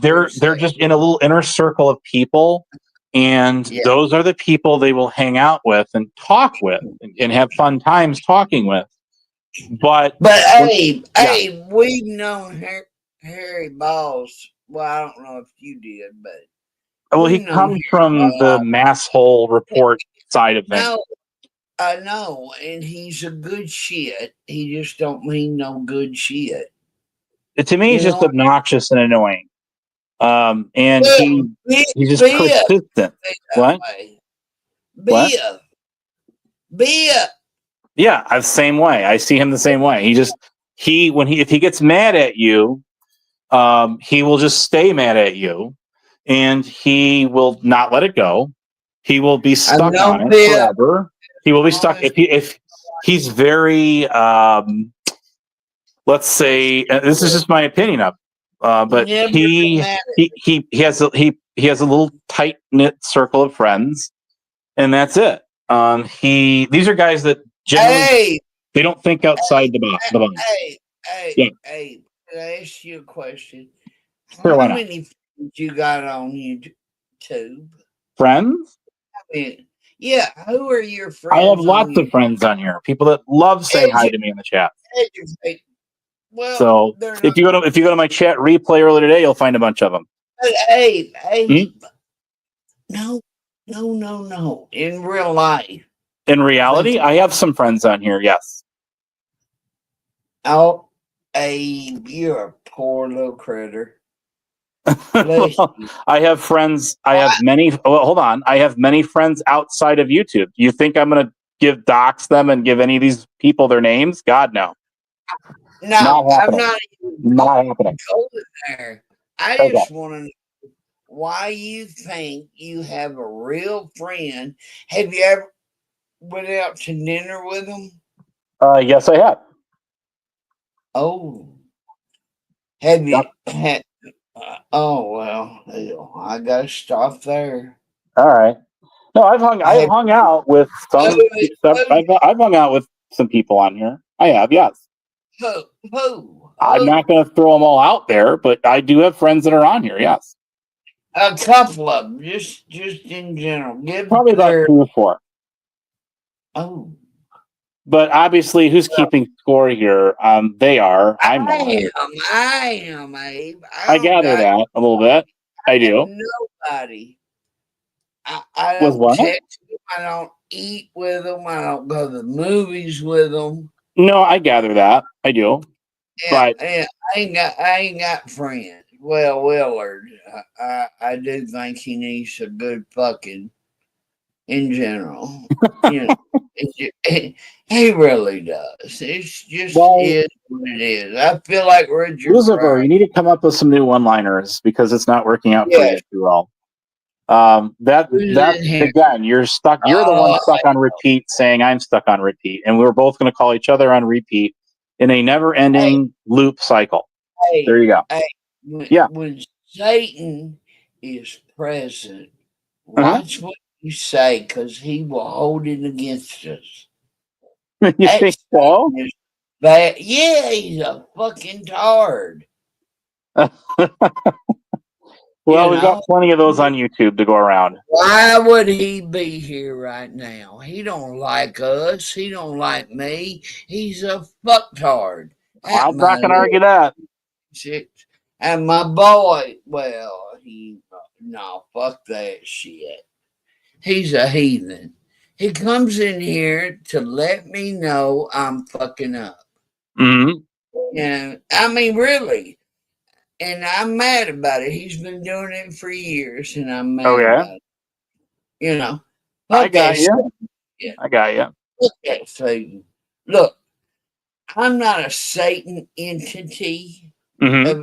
they're just in a little inner circle of people, and those are the people they will hang out with and talk with and have fun times talking with. But Abe, we've known Harry Balls. Well, I don't know if you did, but. Well, he comes from the mass hole report side of things. No, I know, and he's a good shit. He just don't mean no good shit. To me, he's just obnoxious and annoying. And he's just persistent. What? Biff. Yeah, the same way. I see him the same way. If he gets mad at you, he will just stay mad at you. And he will not let it go. He will be stuck on it forever. He will be stuck if he's very let's say this is just my opinion of but he has a little tight knit circle of friends, and that's it. These are guys that generally they don't think outside the box. Hey, can I ask you a question? Sure, How why not? many friends you got on YouTube? Friends? Yeah, who are your friends? I have lots of friends on here. People that love saying hi to me in the chat. Well, so if you go to my chat replay earlier today, you'll find a bunch of them. Hey, no. In real life. In reality, I have some friends on here. Yes. Oh, you're a poor little critter. I have friends. I have many. Hold on. I have many friends outside of YouTube. You think I'm going to dox them and give any of these people their names? God, no. No, I'm not even going there. I just want to know why you think you have a real friend. Have you ever went out to dinner with them? Yes, I have. Oh. Have you had? Oh well, I gotta stop there. All right. No, I've hung out with some. I've hung out with some people on here. I have, yes. Who? I'm not going to throw them all out there, but I do have friends that are on here. Yes. A couple of them, just in general. Probably about 2 or 4. Oh. But obviously, who's keeping score here? They are. I'm not. I am, Abe. I gather that a little bit. I do. Nobody. I don't text them. I don't eat with them. I don't go to the movies with them. No, I gather that. I do. Yeah, I ain't got friends. Well, Willard, I do think he needs a good fucking in general. You know, he really does. It's just is what it is. I feel like Richard. Lucifer, you need to come up with some new one-liners because it's not working out for you too well. Again, you're stuck. You're the one stuck on repeat, saying I'm stuck on repeat, and we're both going to call each other on repeat in a never-ending loop cycle. There you go. When Satan is present, watch what you say, because he will hold it against us. You think so? Yeah, he's a fucking tard. Well, we've got plenty of those on YouTube to go around. Why would he be here right now? He don't like us. He don't like me. He's a fucktard. I'm not going to argue that. And my boy, well, fuck that shit. He's a heathen. He comes in here to let me know I'm fucking up. Mm-hmm. And I mean, really. And I'm mad about it. He's been doing it for years, and I'm mad about it. You know, I got you. I got you. Look at Satan. Look, I'm not a Satan entity Mm-hmm. of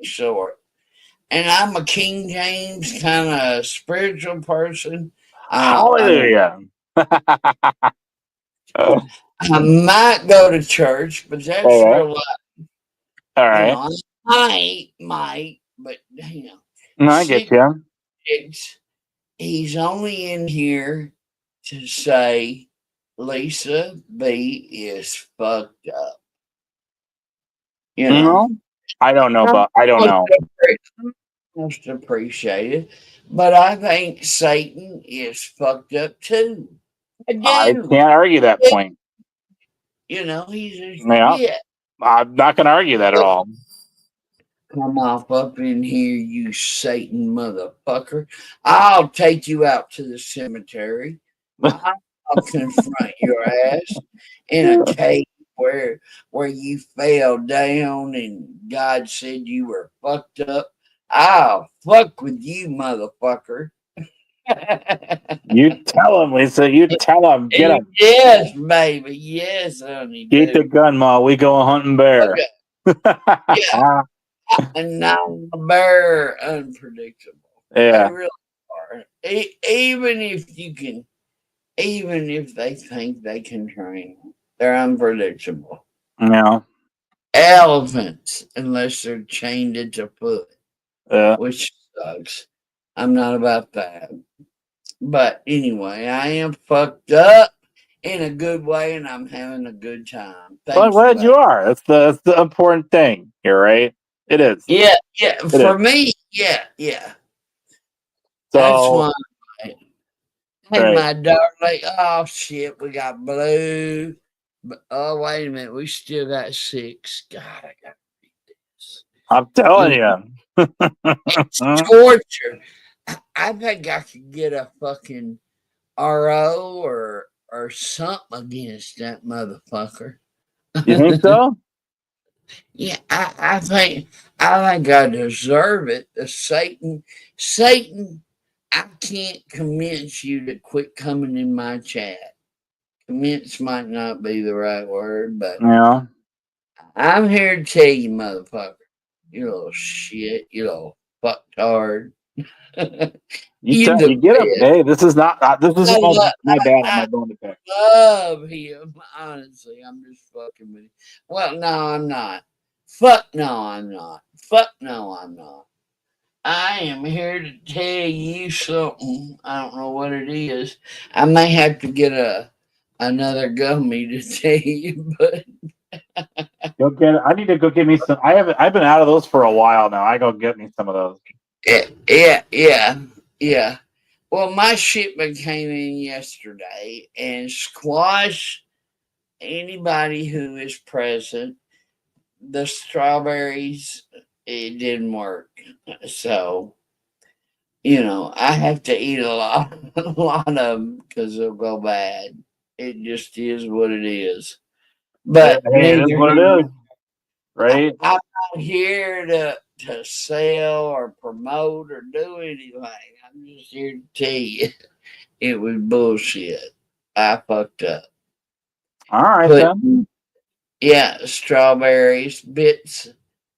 any sort. And I'm a King James kind of spiritual person. Hallelujah. I might go to church, but that's All right. real life. All right. You know, I might, but you know, No, I get you. He's only in here to say Lisa B is fucked up. You know, No, I don't know, but I don't know. Most appreciated, but I think Satan is fucked up too. I I do. can't argue that point. You know, he's a Yeah. shit. I'm not going to argue that at all. Come off up in here, you Satan motherfucker. I'll take you out to the cemetery. I'll confront your ass in a cave where you fell down and God said you were fucked up. I'll fuck with you, motherfucker. You tell him, Lisa. You tell him. Get him. Yes, baby. Yes, honey. Get the gun, Ma. We go hunting bear. Yeah. And now they're unpredictable. Yeah. They really are. Even if you can, even if they think they can train, they're unpredictable. Yeah. Elephants, unless they're chained at the foot, Yeah. which sucks. I'm not about that. But anyway, I am fucked up in a good way, and I'm having a good time. Well, I'm glad you are. That's the important thing here, right? It is. Yeah, It for is. me, yeah. That's So, why. Hey, right. my darling. Oh shit, we got blue. Oh wait a minute, we still got 6. God, I got to read this. I'm telling you. It's torture. I think I could get a fucking RO or something against that motherfucker. You think so? Yeah, I think I deserve it. The Satan, I can't convince you to quit coming in my chat. Convince might not be the right word, but Yeah. I'm here to tell you, motherfucker, you little shit, you little fucktard. You get him. Hey, this is not. This is my battle. My bone to pick. Love him. Honestly, I'm just fucking with him. Well, no, I'm not. Fuck no, I'm not. Fuck no, I'm not. I am here to tell you something. I don't know what it is. I may have to get another gummy to tell you, but Go get it. I need to go get me some. I've been out of those for a while now. I go get me some of those. Yeah. Well, my shipment came in yesterday, and squash anybody who is present. The strawberries, it didn't work. So, I have to eat a lot of them because they'll go bad. It just is what it is. But Hey, it is what it is, right? I'm not here to sell or promote or do anything. I'm just here to tell you it was bullshit. I fucked up. All right, then. Yeah, strawberries, bits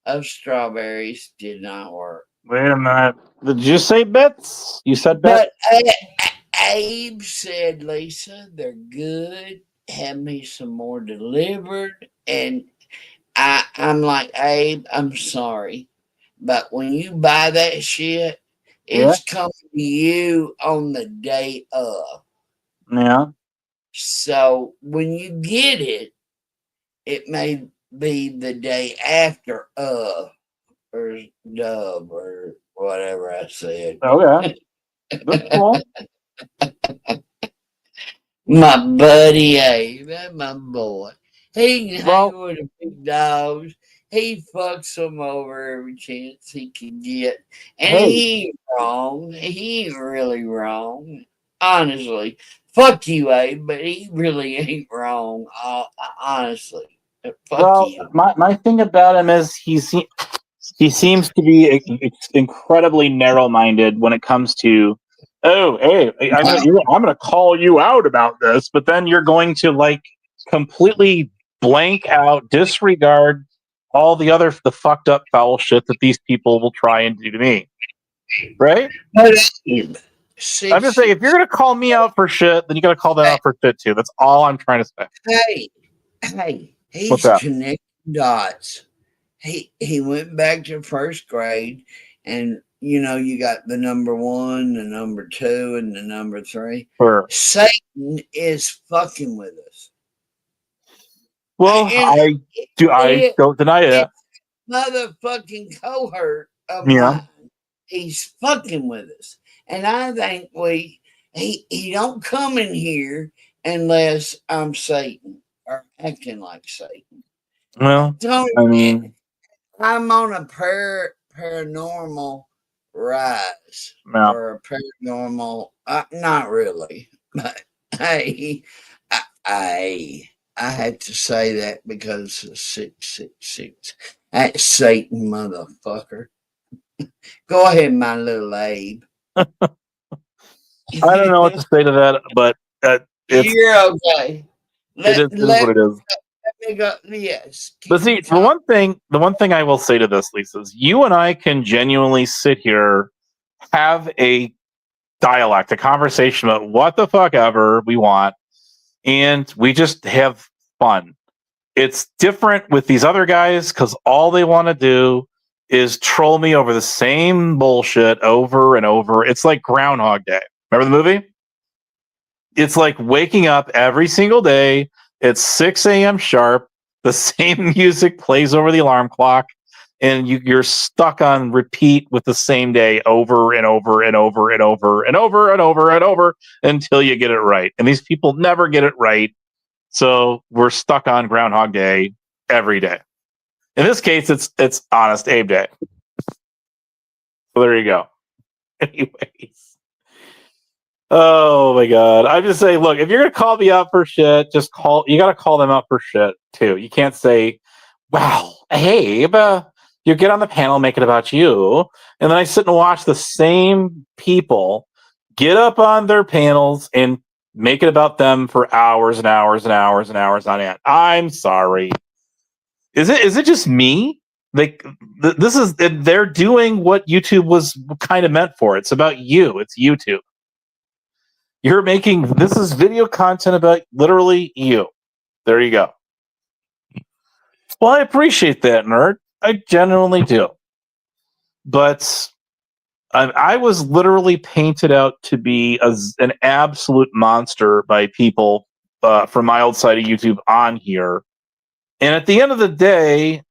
of strawberries did not work. Wait a minute. Did you say bits? You said bits? But Abe said, Lisa, they're good. Have me some more delivered. And I'm like, Abe, I'm sorry. But when you buy that shit, it's coming to you on the day of. Yeah. So when you get it, it may be the day after of or dub or whatever I said. Okay. That's cool. My buddy Abe, that's my boy. He can hang with the big dogs. He fucks them over every chance he can get. And he ain't wrong. He ain't really wrong. Honestly, fuck you, Abe, but he really ain't wrong. Honestly, fuck you. My thing about him is he seems to be incredibly narrow-minded when it comes to, oh, hey, I'm gonna call you out about this, but then you're going to like completely blank out, disregard all the fucked up foul shit that these people will try and do to me, right? I'm just saying, if you're gonna call me out for shit, then you gotta call them out for shit too. That's all I'm trying to say. Hey, What's he's that? connecting dots. He went back to first grade, and you got the number 1, the number 2, and the number 3. Sure. Satan is fucking with us. Well, I don't deny it. Motherfucking cohort of Yeah. mine. He's fucking with us, and I think he don't come in here unless I'm Satan or acting like Satan. Well, I mean, I'm on a paranormal rise no. or a paranormal. Not really, but hey, I had to say that because of 666. That's Satan, motherfucker. Go ahead, my little Abe. I don't know what to say to that, but you're okay. It is what it is. Let me go. Yes. But see, the one thing I will say to this, Lisa, is you and I can genuinely sit here, have a dialect, a conversation about what the fuck ever we want, and we just have fun. It's different with these other guys because all they want to do is troll me over the same bullshit over and over. It's like Groundhog Day. Remember the movie? It's like waking up every single day. It's 6 a.m. sharp. The same music plays over the alarm clock, and you're stuck on repeat with the same day over and over and over and over and over and over and over until you get it right. And these people never get it right. So we're stuck on Groundhog Day every day. In this case, it's Honest Abe Day. So there you go. Anyways. Oh my god. I'm just saying, look, if you're gonna call me out for shit, you gotta call them out for shit too. You can't say, wow, hey, you get on the panel, make it about you, and then I sit and watch the same people get up on their panels and make it about them for hours and hours and hours and hours on end. I'm sorry. Is it just me? Like they're doing what YouTube was kind of meant for. It's about you. It's YouTube. This is video content about literally you. There you go. Well, I appreciate that, nerd. I genuinely do. But I was literally painted out to be an absolute monster by people from my old side of YouTube on here. And at the end of the day,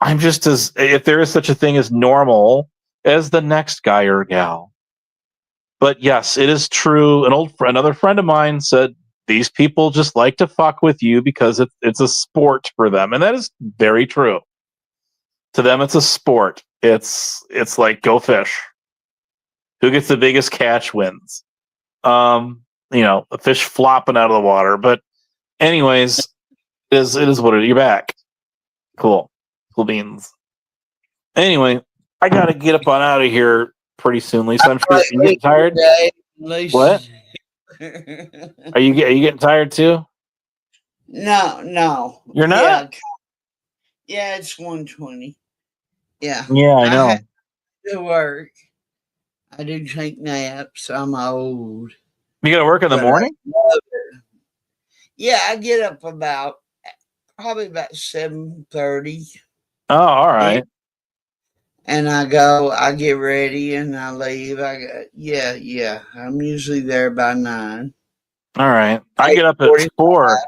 I'm just if there is such a thing as normal as the next guy or gal. But yes, it is true. Another friend of mine said these people just like to fuck with you because it's a sport for them, and that is very true. To them, it's a sport. It's like go fish. Who gets the biggest catch wins. The fish flopping out of the water. But anyways, it is what it is. You're back. Cool beans. Anyway, I gotta get up on out of here pretty soon, Lisa. I'm sure you getting tired. What? Are you getting tired too? No. You're not? Yeah, it's 1:20. Yeah. Yeah, I know. I have to work. I do take naps. I'm old. You got to work in the morning? Yeah, I get up probably about 7:30. Oh, all right. And I get ready and I leave. Yeah. I'm usually there by 9. All right. I get up at 4.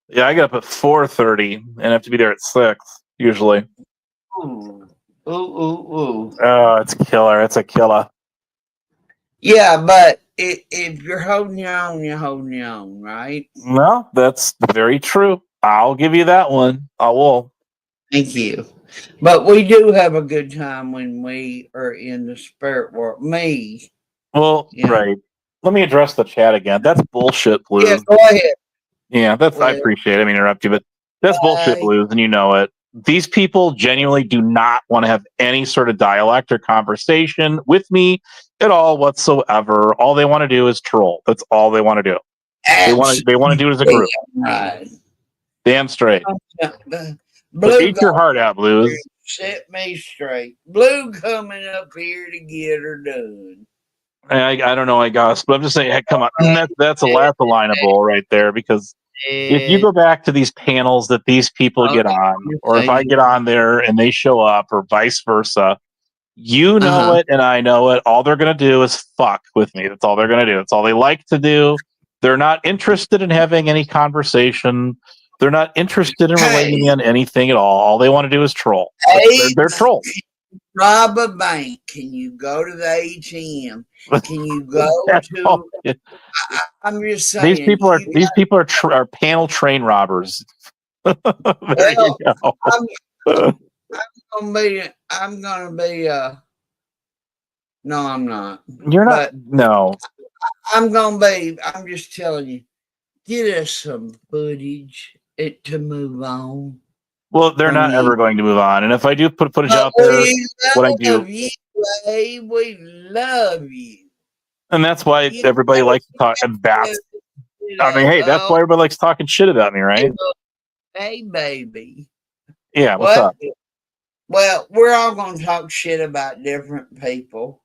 Yeah, I get up at 4:30 and have to be there at 6 usually. Ooh. Oh, it's a killer. It's a killer. Yeah, but if you're holding your own, you're holding your own, right? No, that's very true. I'll give you that one. I will. Thank you. But we do have a good time when we are in the spirit world. Me. Well, right. Let me address the chat again. That's bullshit, Blues. Yeah, go ahead. Yeah, I appreciate it. I mean, interrupt you, but that's bullshit, Blues, and you know it. These people genuinely do not want to have any sort of dialect or conversation with me at all whatsoever. All they want to do is troll. That's all they want to do. They want to do it as a group. Right. Damn straight. Blue, eat your heart out, Blues. Set me straight. Blue coming up here to get her done. I don't know, I guess, but I'm just saying, heck, come on, that's a line of bull right there. Because if you go back to these panels that these people get on, or if I get on there and they show up, or vice versa, you know it and I know it. All they're gonna do is fuck with me. That's all they're gonna do. That's all they like to do. They're not interested in having any conversation. They're not interested in relating on anything at all. All they want to do is troll. They're trolls. Rob a bank. Can you go to the ATM? Can you go to? I'm just saying. These people are panel train robbers. There you go. I'm gonna be. No, I'm not. You're not. No. I'm gonna be. I'm just telling you. Get us some footage to move on. Well, they're not ever going to move on. And if I do put footage out there, what I do. We love you. And that's why everybody likes to talk about. I mean, hey, that's why everybody likes talking shit about me, right? Hey, baby. Yeah, what's up? Well, we're all going to talk shit about different people.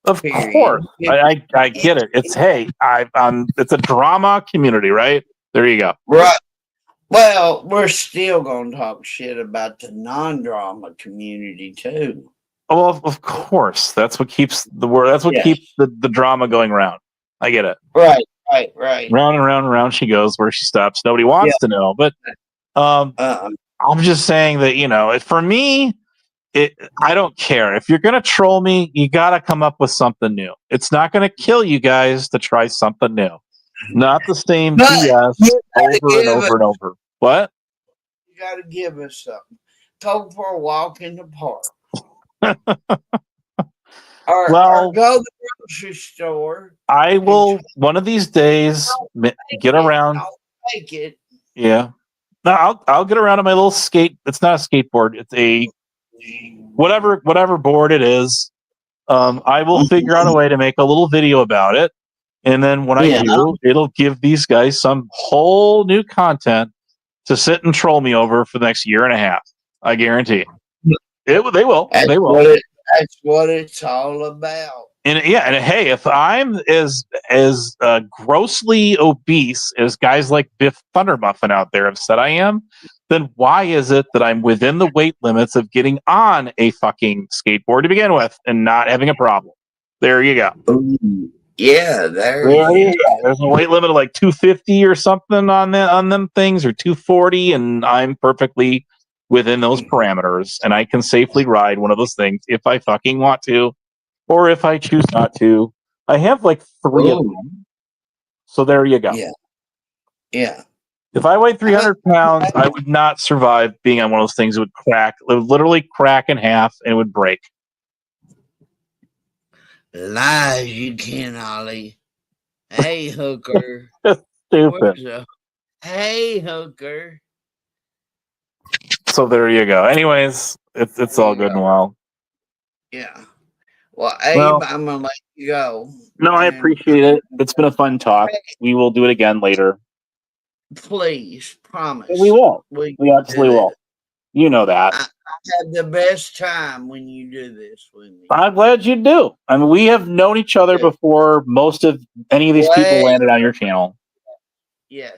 Of course. I get it. It's, hey, it's a drama community, right? There you go. Right. Well, we're still going to talk shit about the non-drama community too. Well, of course. That's what keeps the word. That's what keeps the drama going round. I get it. Right. Round and round and round she goes. Where she stops, nobody wants to know. But I'm just saying that for me, I don't care if you're gonna troll me. You got to come up with something new. It's not going to kill you guys to try something new. Not the same BS over and over and over. What? You got to give us something. Go for a walk in the park. or go to the grocery store. I will one of these days get around. I'll take it. Yeah. No, I'll get around on my little skate. It's not a skateboard. It's a whatever board it is. I will figure out a way to make a little video about it. And then when I do, it'll give these guys some whole new content to sit and troll me over for the next year and a half. I guarantee. They will. They will. That's what it's all about. And hey, if I'm as grossly obese as guys like Biff Thundermuffin out there have said I am, then why is it that I'm within the weight limits of getting on a fucking skateboard to begin with and not having a problem? There you go. Ooh. Yeah, there you go. There's a weight limit of like 250 or something on them things, or 240, and I'm perfectly within those parameters, and I can safely ride one of those things if I fucking want to, or if I choose not to. I have like 3 of them, so there you go. Yeah. If I weighed 300 pounds, I would not survive being on one of those things. It would crack. It would literally crack in half, and it would break. Lies you can, Ollie. Hey, hooker. Stupid. Hey, hooker. So there you go. Anyways, it's all good and well. Yeah. Well, Abe, I'm gonna let you go. No, I appreciate it. It's been a fun talk. We will do it again later. Please, promise. We will. We absolutely will. You know that. I have the best time when you do this with me. I'm glad you do. I mean, we have known each other before most of any of these people landed on your channel. Yeah.